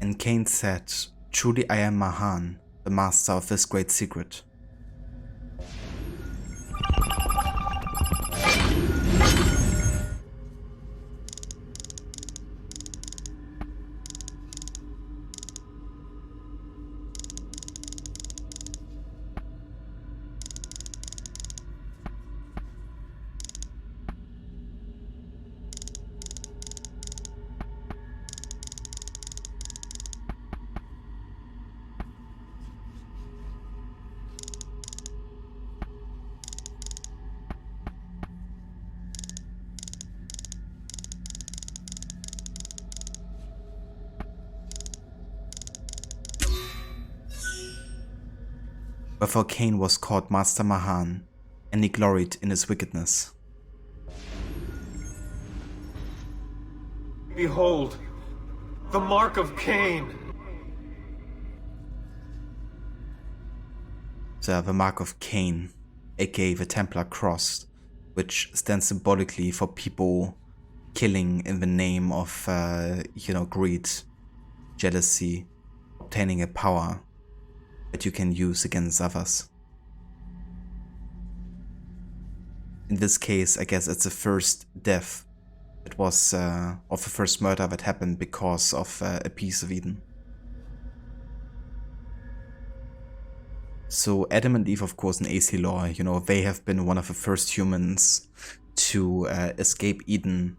And Cain said, Truly I am Mahan, the master of this great secret. Wherefore Cain was called Master Mahan, and he gloried in his wickedness. Behold, the mark of Cain. So the mark of Cain, aka the Templar cross, which stands symbolically for people killing in the name of, greed, jealousy, obtaining a power that you can use against others. In this case, I guess it's the first death. It was of the first murder that happened because of a piece of Eden. So Adam and Eve, of course, in AC lore, they have been one of the first humans to escape Eden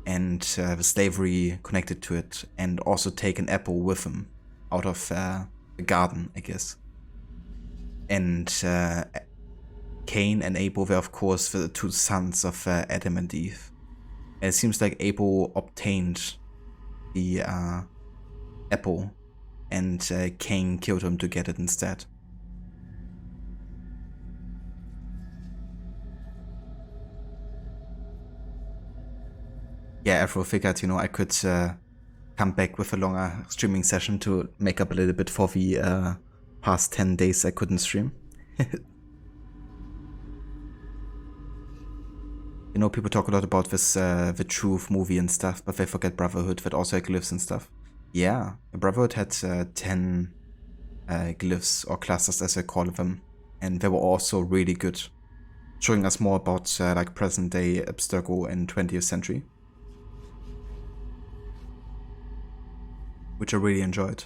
and the slavery connected to it, and also take an apple with them out of the garden, I guess. And Cain and Abel were, of course, the two sons of Adam and Eve. And it seems like Abel obtained the apple, and Cain killed him to get it instead. Yeah, Afro figured, I could come back with a longer streaming session to make up a little bit for the past 10 days I couldn't stream. People talk a lot about this The Truth movie and stuff, but they forget Brotherhood, that also had glyphs and stuff. Yeah, Brotherhood had 10 glyphs, or clusters as I call them, and they were also really good, showing us more about present day Abstergo in 20th century, which I really enjoyed.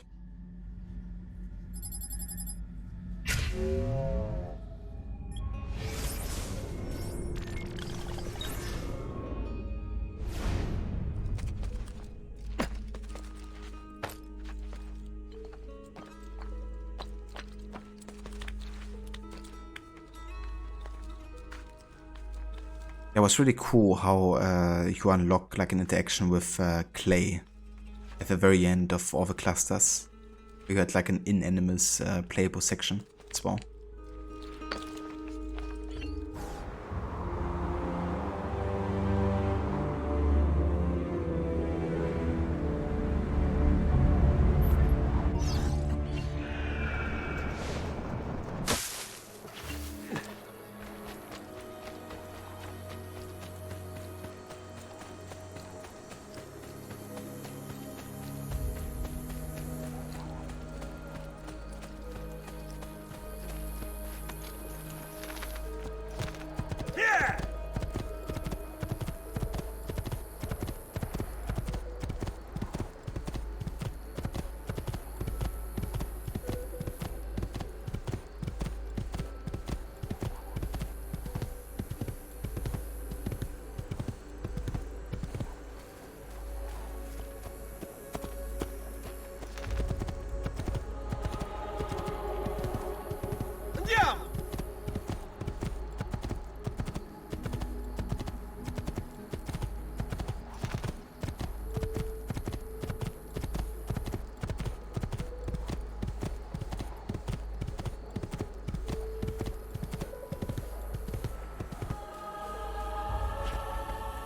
It was really cool how you unlock like an interaction with Clay at the very end of all the clusters. You got like an in-animus playable section as well.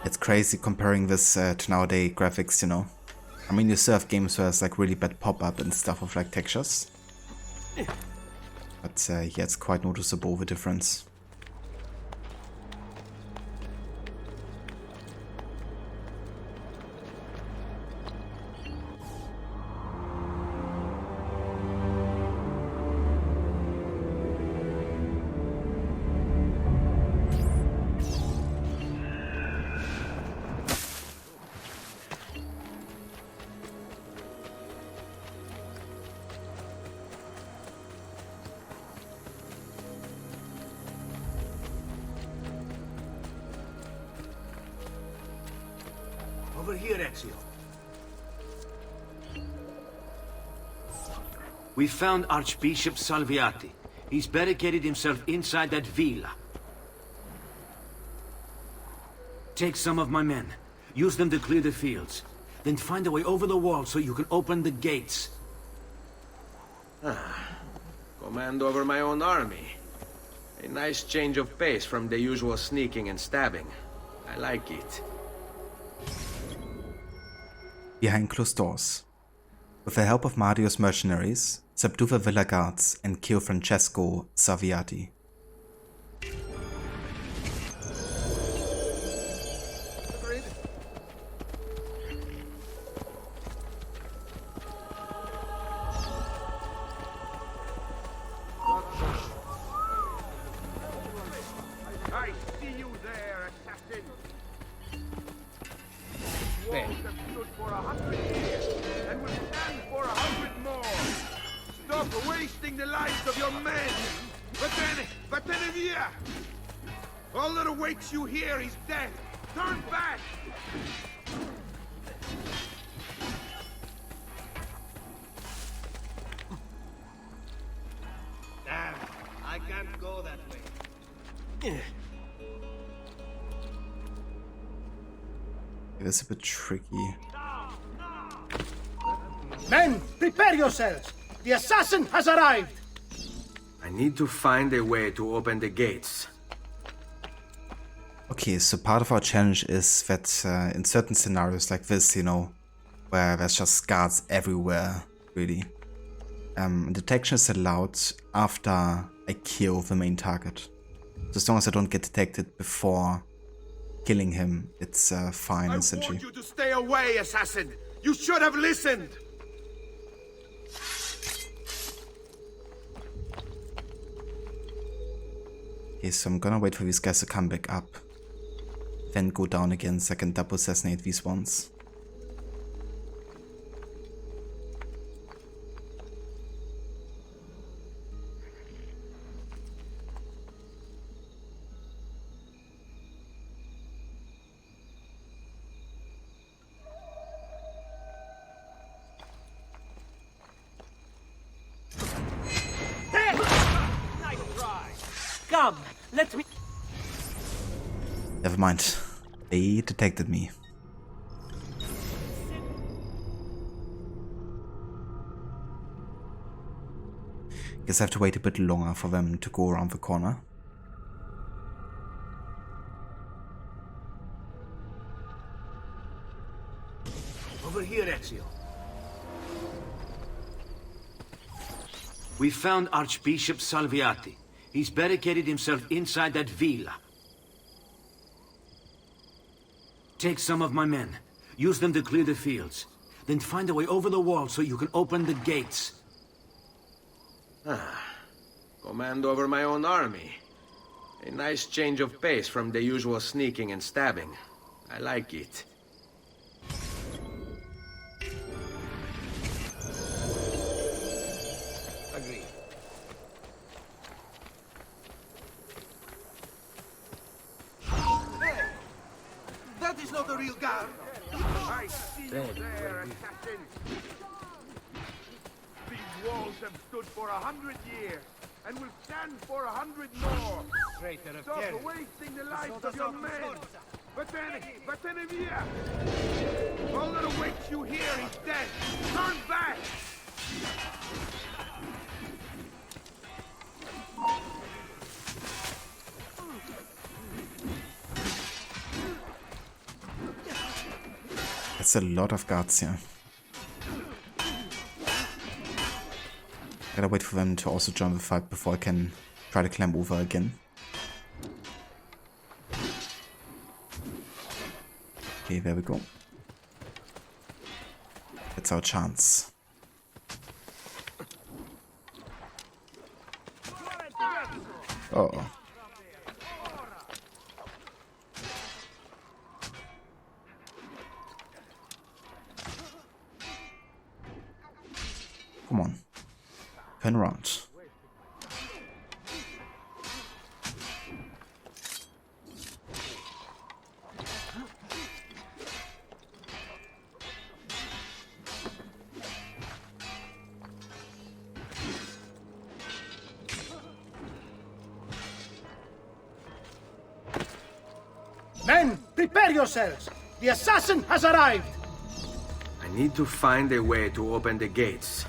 It's crazy comparing this to nowadays graphics, you know. I mean, you still have games where it's like really bad pop-up and stuff of like textures. But yeah, it's quite noticeable the difference. Over here, Ezio. We found Archbishop Salviati. He's barricaded himself inside that villa. Take some of my men. Use them to clear the fields. Then find a way over the wall so you can open the gates. Command over my own army. A nice change of pace from the usual sneaking and stabbing. I like it. Behind closed doors. With the help of Mario's mercenaries, subdue the villa guards and kill Francesco Salviati. I see you there, assassin. Ben. Stood for 100 years and will stand for 100 more. Stop wasting the lives of your men. But then via. All that awaits you here is death. Turn back. Damn, I can't go that way. It is a bit tricky. Men, prepare yourselves! The assassin has arrived! I need to find a way to open the gates. Okay, so part of our challenge is that in certain scenarios like this, you know, where there's just guards everywhere, really, detection is allowed after I kill the main target. So as long as I don't get detected before killing him, it's fine, essentially. I warned you to stay away, assassin! You should have listened! Okay, so I'm gonna wait for these guys to come back up. Then go down again so I can double assassinate these ones. Come, let me... Never mind. They detected me. Guess I have to wait a bit longer for them to go around the corner. Over here, Ezio. We found Archbishop Salviati. He's barricaded himself inside that villa. Take some of my men. Use them to clear the fields. Then find a way over the wall so you can open the gates. Command over my own army. A nice change of pace from the usual sneaking and stabbing. I like it. Agreed. Hey! That is not a real guard! I see you there, assassin! These walls have stood for 100 years, and will stand for 100 more! Stop wasting the lives of your men! Vattene via! All that awaits you here is death! Turn back! That's a lot of guards here. I gotta wait for them to also join the fight before I can try to climb over again. Okay, there we go. That's our chance. Uh-oh. Come on. Turn around. Men, prepare yourselves! The assassin has arrived! I need to find a way to open the gates.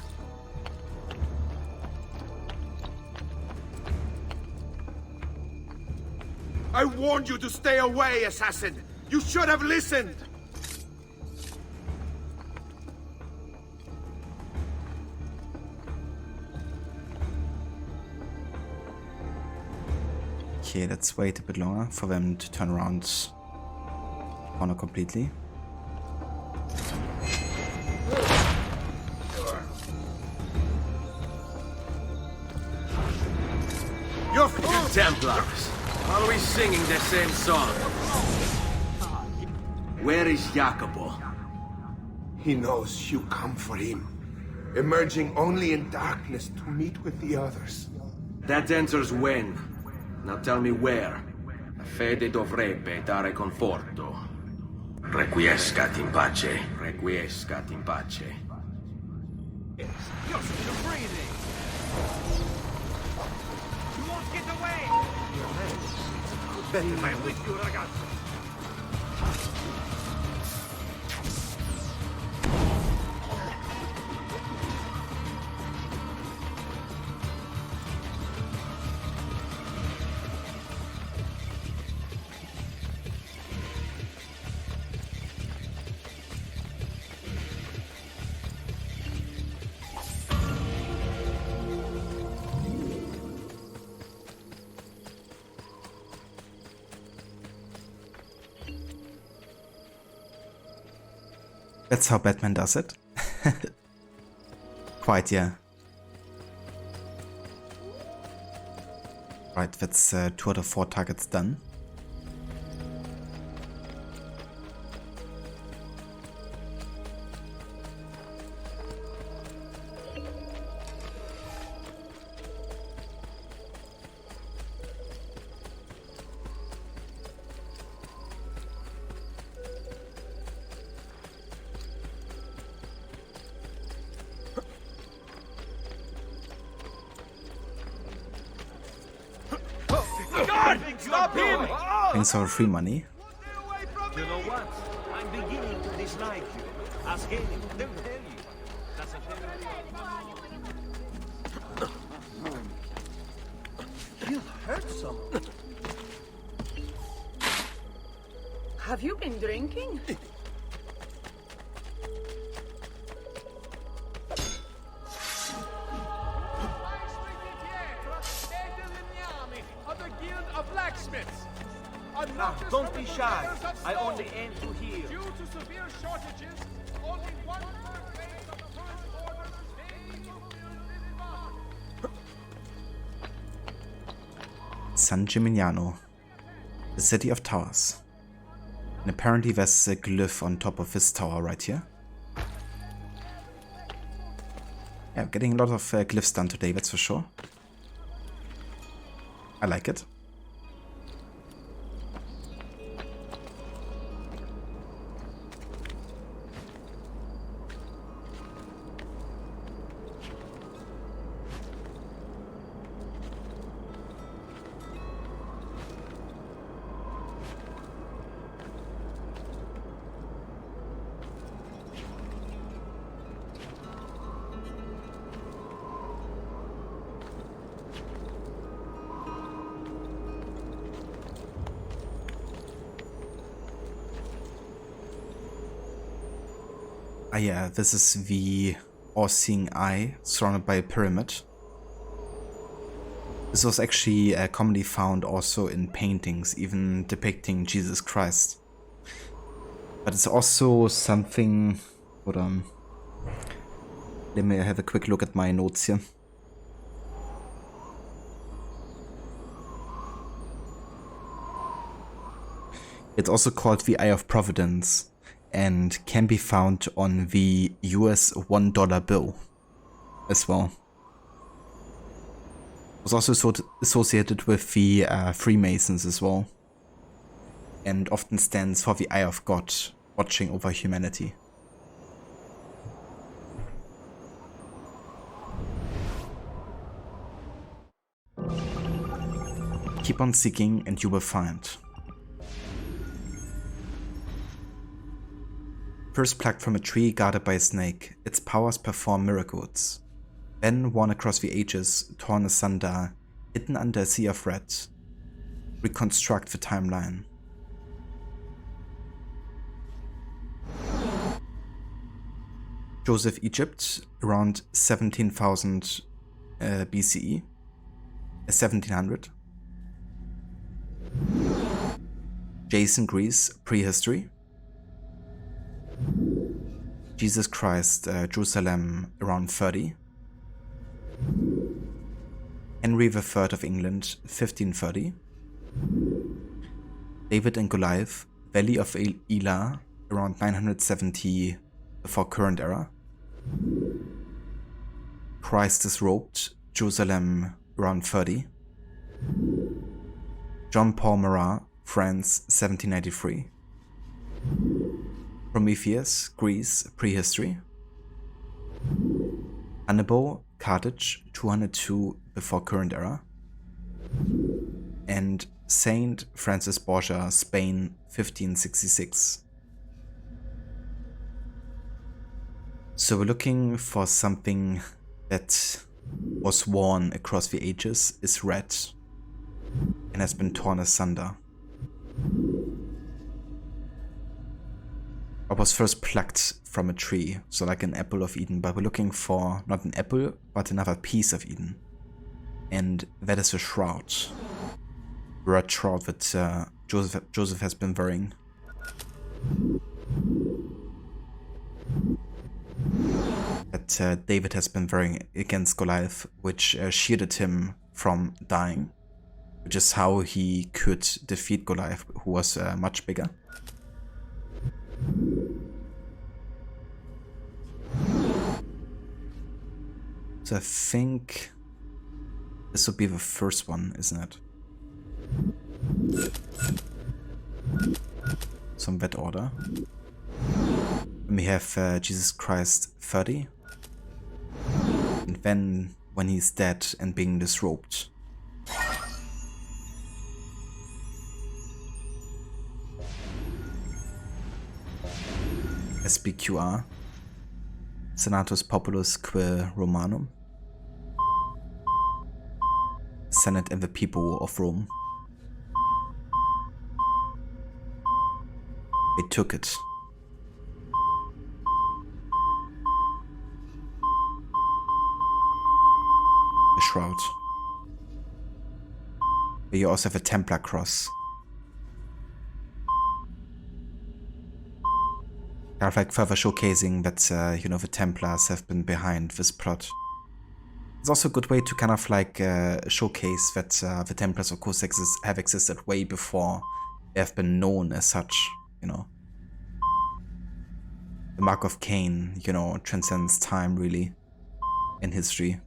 I warned you to stay away, assassin! You should have listened! Okay, let's wait a bit longer for them to turn around corner completely. You Templars! Always singing the same song. Where is Jacopo? He knows you come for him, emerging only in darkness to meet with the others. That answers when. Now tell me where. La fede dovrebbe dare conforto. Requiescat in pace. Requiescat in pace. You're still breathing. You won't get away. I'm with you, ragazzi. That's how Batman does it. Quite, yeah. Right, that's 2 out of 4 targets done. Stop him! Thanks for free money. You know what? I'm beginning to dislike you. Ask any, they'll tell you. That's a You hurt someone. Have you been drinking? Of the Guild of Blacksmiths. Don't be shy. I only aim to heal. Due to severe shortages, only 1/3 of the first order San Gimignano, the city of towers. And apparently there's a glyph on top of this tower right here. Yeah, getting a lot of glyphs done today, that's for sure. I like it. Ah yeah, this is the all-seeing eye surrounded by a pyramid. This was actually commonly found also in paintings, even depicting Jesus Christ. But it's also something... Hold on. Let me have a quick look at my notes here. It's also called the Eye of Providence, and can be found on the US $1 bill as well. It was also associated with the Freemasons as well, and often stands for the Eye of God, watching over humanity. Keep on seeking and you will find. First plucked from a tree guarded by a snake, its powers perform miracles. Then worn across the ages, torn asunder, hidden under a sea of red. Reconstruct the timeline. Joseph Egypt, around 17,000 BCE, 1700. Jason, Greece, prehistory. Jesus Christ, Jerusalem, around 30. Henry III of England, 1530. David and Goliath, Valley of Elah, around 970 before current era. Christ is robed, Jerusalem, around 30. John Paul Marat, France, 1793. Prometheus, Greece, prehistory. Hannibal, Carthage, 202 before current era. And Saint Francis Borgia, Spain, 1566. So we're looking for something that was worn across the ages, is red, and has been torn asunder. I was first plucked from a tree, so like an apple of Eden, but we're looking for not an apple, but another piece of Eden. And that is a shroud. Red shroud that Joseph has been wearing. That David has been wearing against Goliath, which shielded him from dying. Which is how he could defeat Goliath, who was much bigger. So I think this would be the first one, isn't it? So in that order. And we have Jesus Christ 30. And then when he's dead and being disrobed. SPQR. Senatus Populus Quae Romanum. Senate and the people of Rome. They took it. The shroud. Here you also have a Templar cross. Kind of like further showcasing that, you know, the Templars have been behind this plot. It's also a good way to kind of like showcase that the Templars of course have existed way before they have been known as such, you know. The Mark of Cain, you know, transcends time really in history.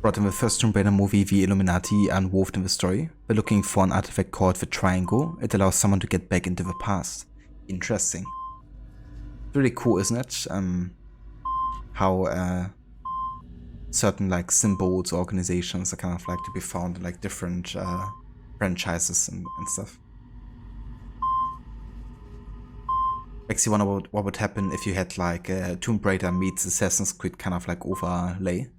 Brought in the first Tomb Raider movie, the Illuminati are involved in the story. They're looking for an artifact called the Triangle. It allows someone to get back into the past. Interesting. Really cool, isn't it? How certain like symbols, organizations are kind of like to be found in like different franchises and stuff. Makes you wonder what would happen if you had like Tomb Raider meets Assassin's Creed kind of like overlay.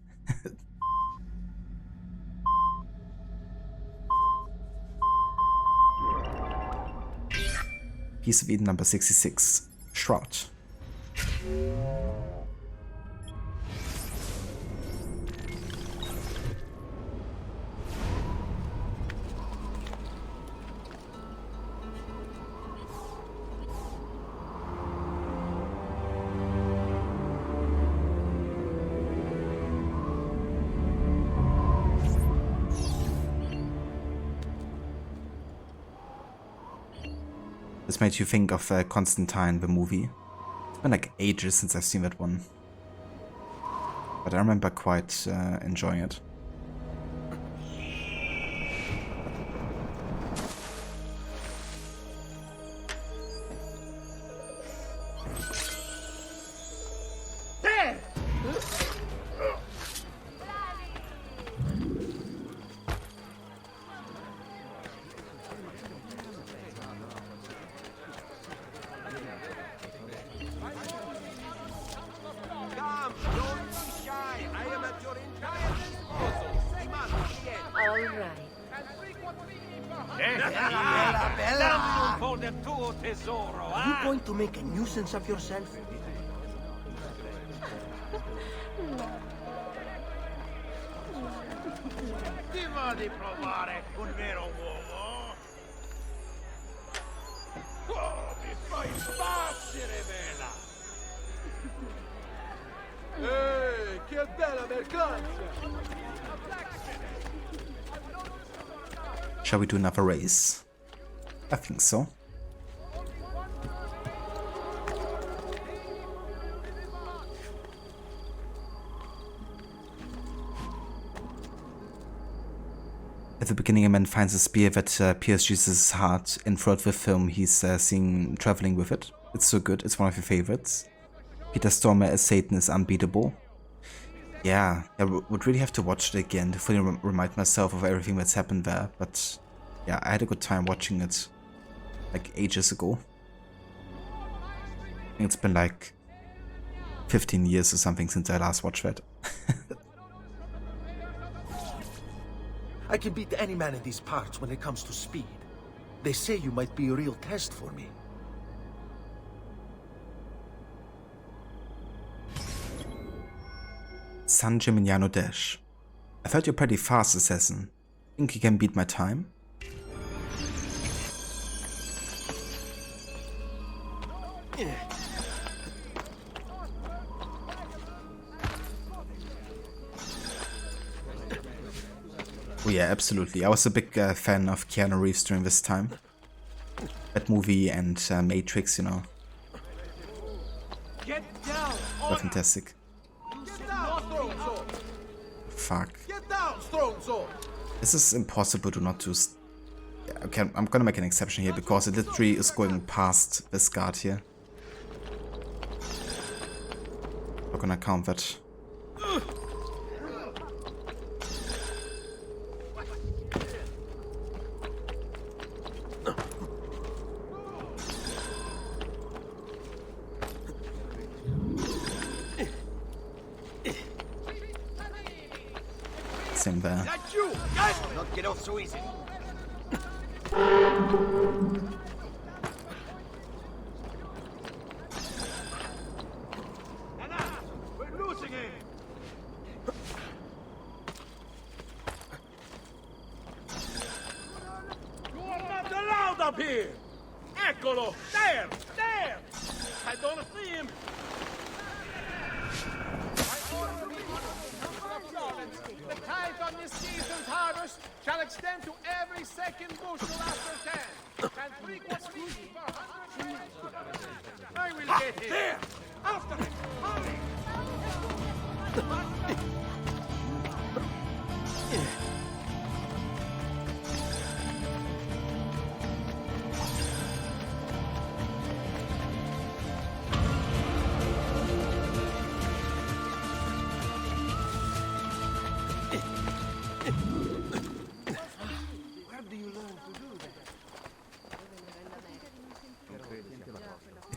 Piece of Eden number 66, Shroud. This made you think of Constantine, the movie. It's been like ages since I've seen that one. But I remember quite enjoying it. Are you going to make a nuisance of yourself? Ti va di provare un vero uomo? Oh, mi fai impazzire, Vela! Ehi, che bella mercanza! Shall we do another race? I think so. At the beginning, a man finds a spear that pierces Jesus' heart, and throughout the film, he's seen traveling with it. It's so good, it's one of your favorites. Peter Stormer as Satan is unbeatable. Yeah, I would really have to watch it again to fully remind myself of everything that's happened there, but yeah, I had a good time watching it like ages ago. I think it's been like 15 years or something since I last watched that. I can beat any man in these parts when it comes to speed. They say you might be a real test for me. San Gimignano Dash. I thought you're pretty fast, Assassin. Think you can beat my time? Oh yeah, absolutely. I was a big fan of Keanu Reeves during this time. That movie and Matrix, you know. Get down! Were fantastic. Get down, Stronzo! Fuck. Get down, Stronzo! This is impossible to not do. Okay, I'm gonna make an exception here because it literally is going past this guard here. I'm gonna count that. cutscene there. That's you! Guys, not get off so easy. We're losing him! You are not allowed up here! Eccolo! There! There! I don't see him! The tithe on this season's harvest shall extend to every second bushel after 10, and frequent feeding for 100 days. I will get him. There! After him! Hurry!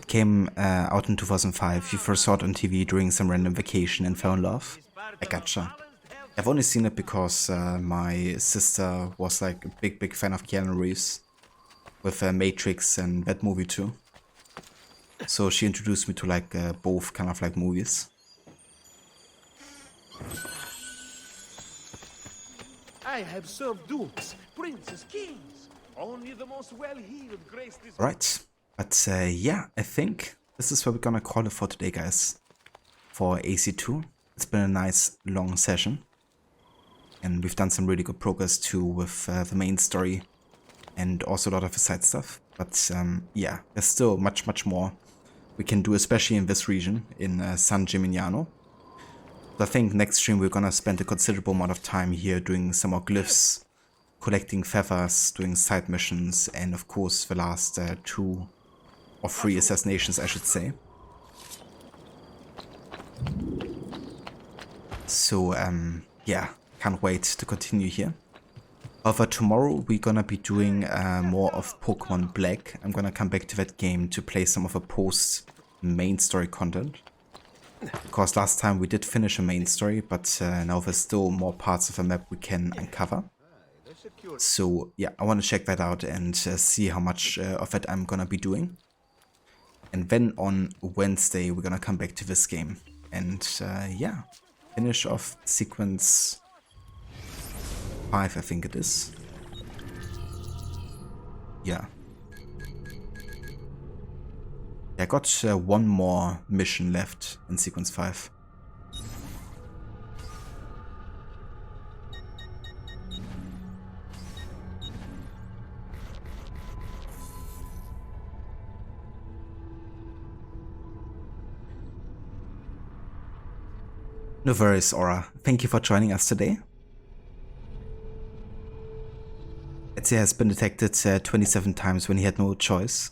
Came out in 2005. You first saw it on TV during some random vacation and fell in love. I gotcha. I've only seen it because my sister was like a big fan of Keanu Reeves with Matrix and that movie too. So she introduced me to like both kind of like movies. I have served dukes, princes, kings. Only the most well-heeled grace this. Right. But yeah, I think this is where we're gonna call it for today, guys. For AC2. It's been a nice long session. And we've done some really good progress too with the main story. And also a lot of the side stuff. But yeah, there's still much more we can do, especially in this region, in San Gimignano. So I think next stream we're gonna spend a considerable amount of time here doing some more glyphs, collecting feathers, doing side missions, and of course the last 2 or 3 assassinations, I should say. So yeah, can't wait to continue here. However, tomorrow we're gonna be doing more of Pokemon Black. I'm gonna come back to that game to play some of the post main story content. Because last time we did finish a main story, but now there's still more parts of the map we can uncover. So yeah, I want to check that out and see how much of it I'm gonna be doing. And then on Wednesday we're gonna come back to this game and yeah, finish off sequence 5, I think it is. Yeah. I got one more mission left in sequence 5. No worries, Aura. Thank you for joining us today. Pazzi has been detected 27 times when he had no choice.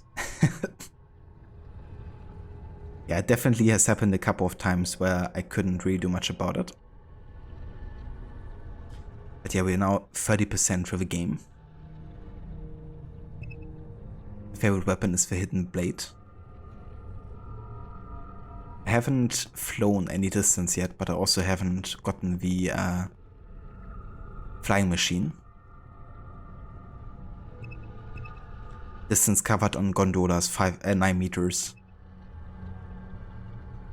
Yeah, it definitely has happened a couple of times where I couldn't really do much about it. But yeah, we're now 30% through the game. My favorite weapon is the Hidden Blade. I haven't flown any distance yet, but I also haven't gotten the flying machine. Distance covered on gondolas 9 meters.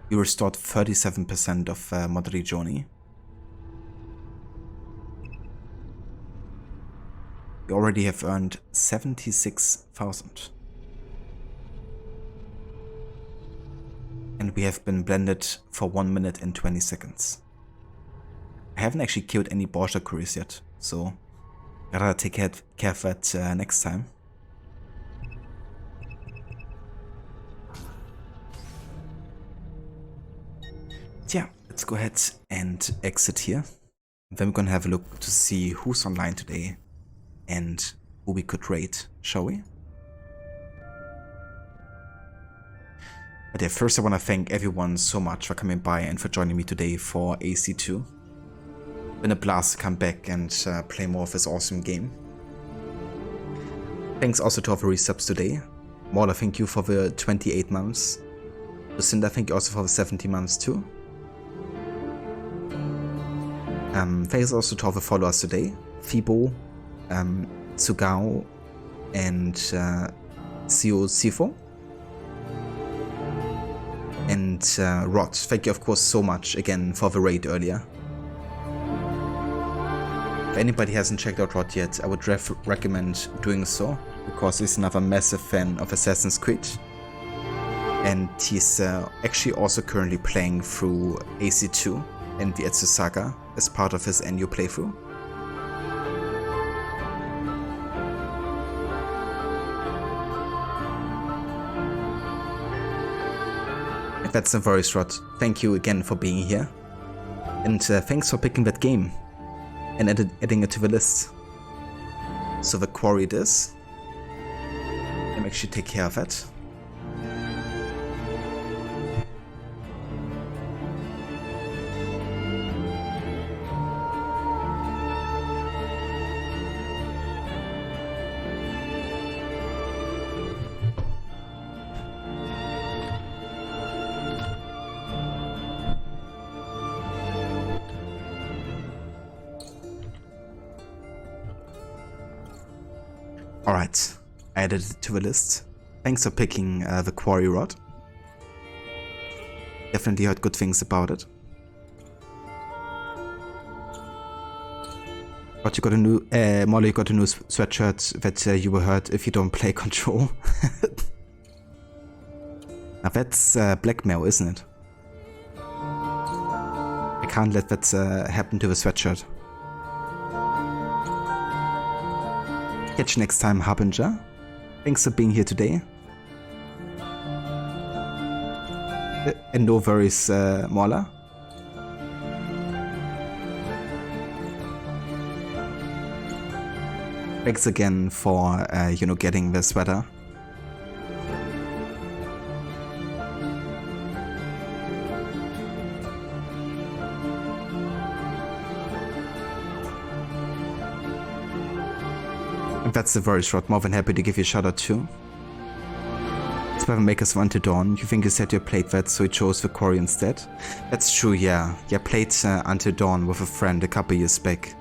You restored 37% of Monteriggioni. You already have earned 76,000. And we have been blended for 1 minute and 20 seconds. I haven't actually killed any border curries yet, so gotta take care of that next time. Yeah, let's go ahead and exit here. Then we're gonna have a look to see who's online today and who we could raid, shall we? But yeah, first I want to thank everyone so much for coming by and for joining me today for AC2. Been a blast to come back and play more of this awesome game. Thanks also to all the resubs today. Mauler, thank you for the 28 months. Lucinda, thank you also for the 70 months too. Thanks also to all the followers today. Fibo, Tsugao, and Sio Sifo. And Rod, thank you of course so much again for the raid earlier. If anybody hasn't checked out Rod yet, I would recommend doing so, because he's another massive fan of Assassin's Creed. And he's actually also currently playing through AC2 and the Ezio Saga as part of his annual playthrough. If that's a voice, Rod, thank you again for being here. And thanks for picking that game and adding it to the list. So the quarry it is. Let me actually take care of that. Alright, I added it to the list. Thanks for picking the quarry rod. Definitely heard good things about it. But you got a new, Molly, you got a new sweatshirt that you will hurt if you don't play Control. Now that's blackmail, isn't it? I can't let that happen to the sweatshirt. Catch you next time, Harbinger. Thanks for being here today. And no worries, Mola. Thanks again for, you know, getting the sweater. And that's the very short. More than happy to give you a shout out too. Seven Makers of Until Dawn. You think you said you played that, so you chose the quarry instead? That's true, yeah. Yeah, played Until Dawn with a friend a couple years back,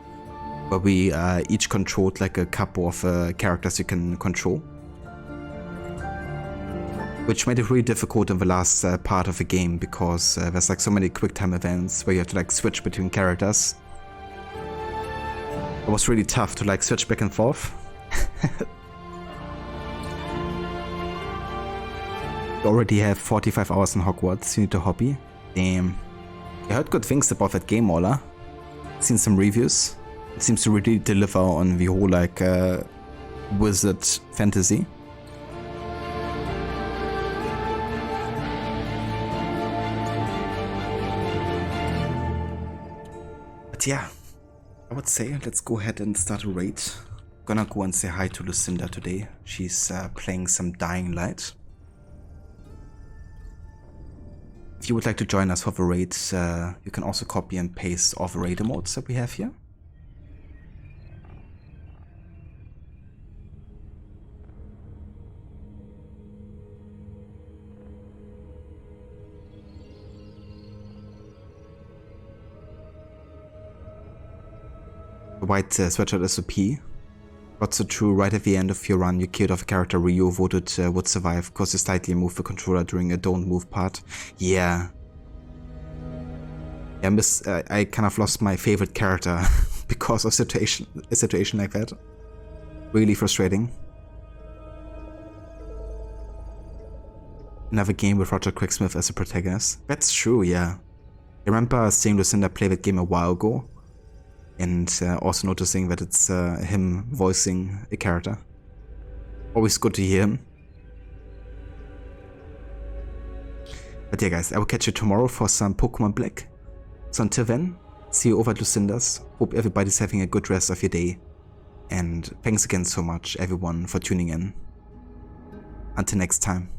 where we each controlled like a couple of characters you can control, which made it really difficult in the last part of the game, because there's like so many quick time events where you have to like switch between characters. It was really tough to like switch back and forth. You already have 45 hours in Hogwarts, you need a hobby. Damn. I heard good things about that game, Ola. Seen some reviews. It seems to really deliver on the whole like wizard fantasy. But yeah, I would say let's go ahead and start a raid. Gonna go and say hi to Lucinda today. She's playing some Dying Light. If you would like to join us for the raids, you can also copy and paste all the raid emotes that we have here. The white sweatshirt SOP. What's so true, right at the end of your run you killed off a character Ryu voted would survive because you slightly moved the controller during a don't move part. Yeah. I kind of lost my favorite character because of a situation like that. Really frustrating. Another game with Roger Cracksmith as a protagonist. That's true, yeah. I remember seeing Lucinda play that game a while ago, and also noticing that it's him voicing a character. Always good to hear him. But yeah guys, I will catch you tomorrow for some Pokemon Black. So until then, see you over at Lucinda's. Hope everybody's having a good rest of your day. And thanks again so much everyone for tuning in. Until next time.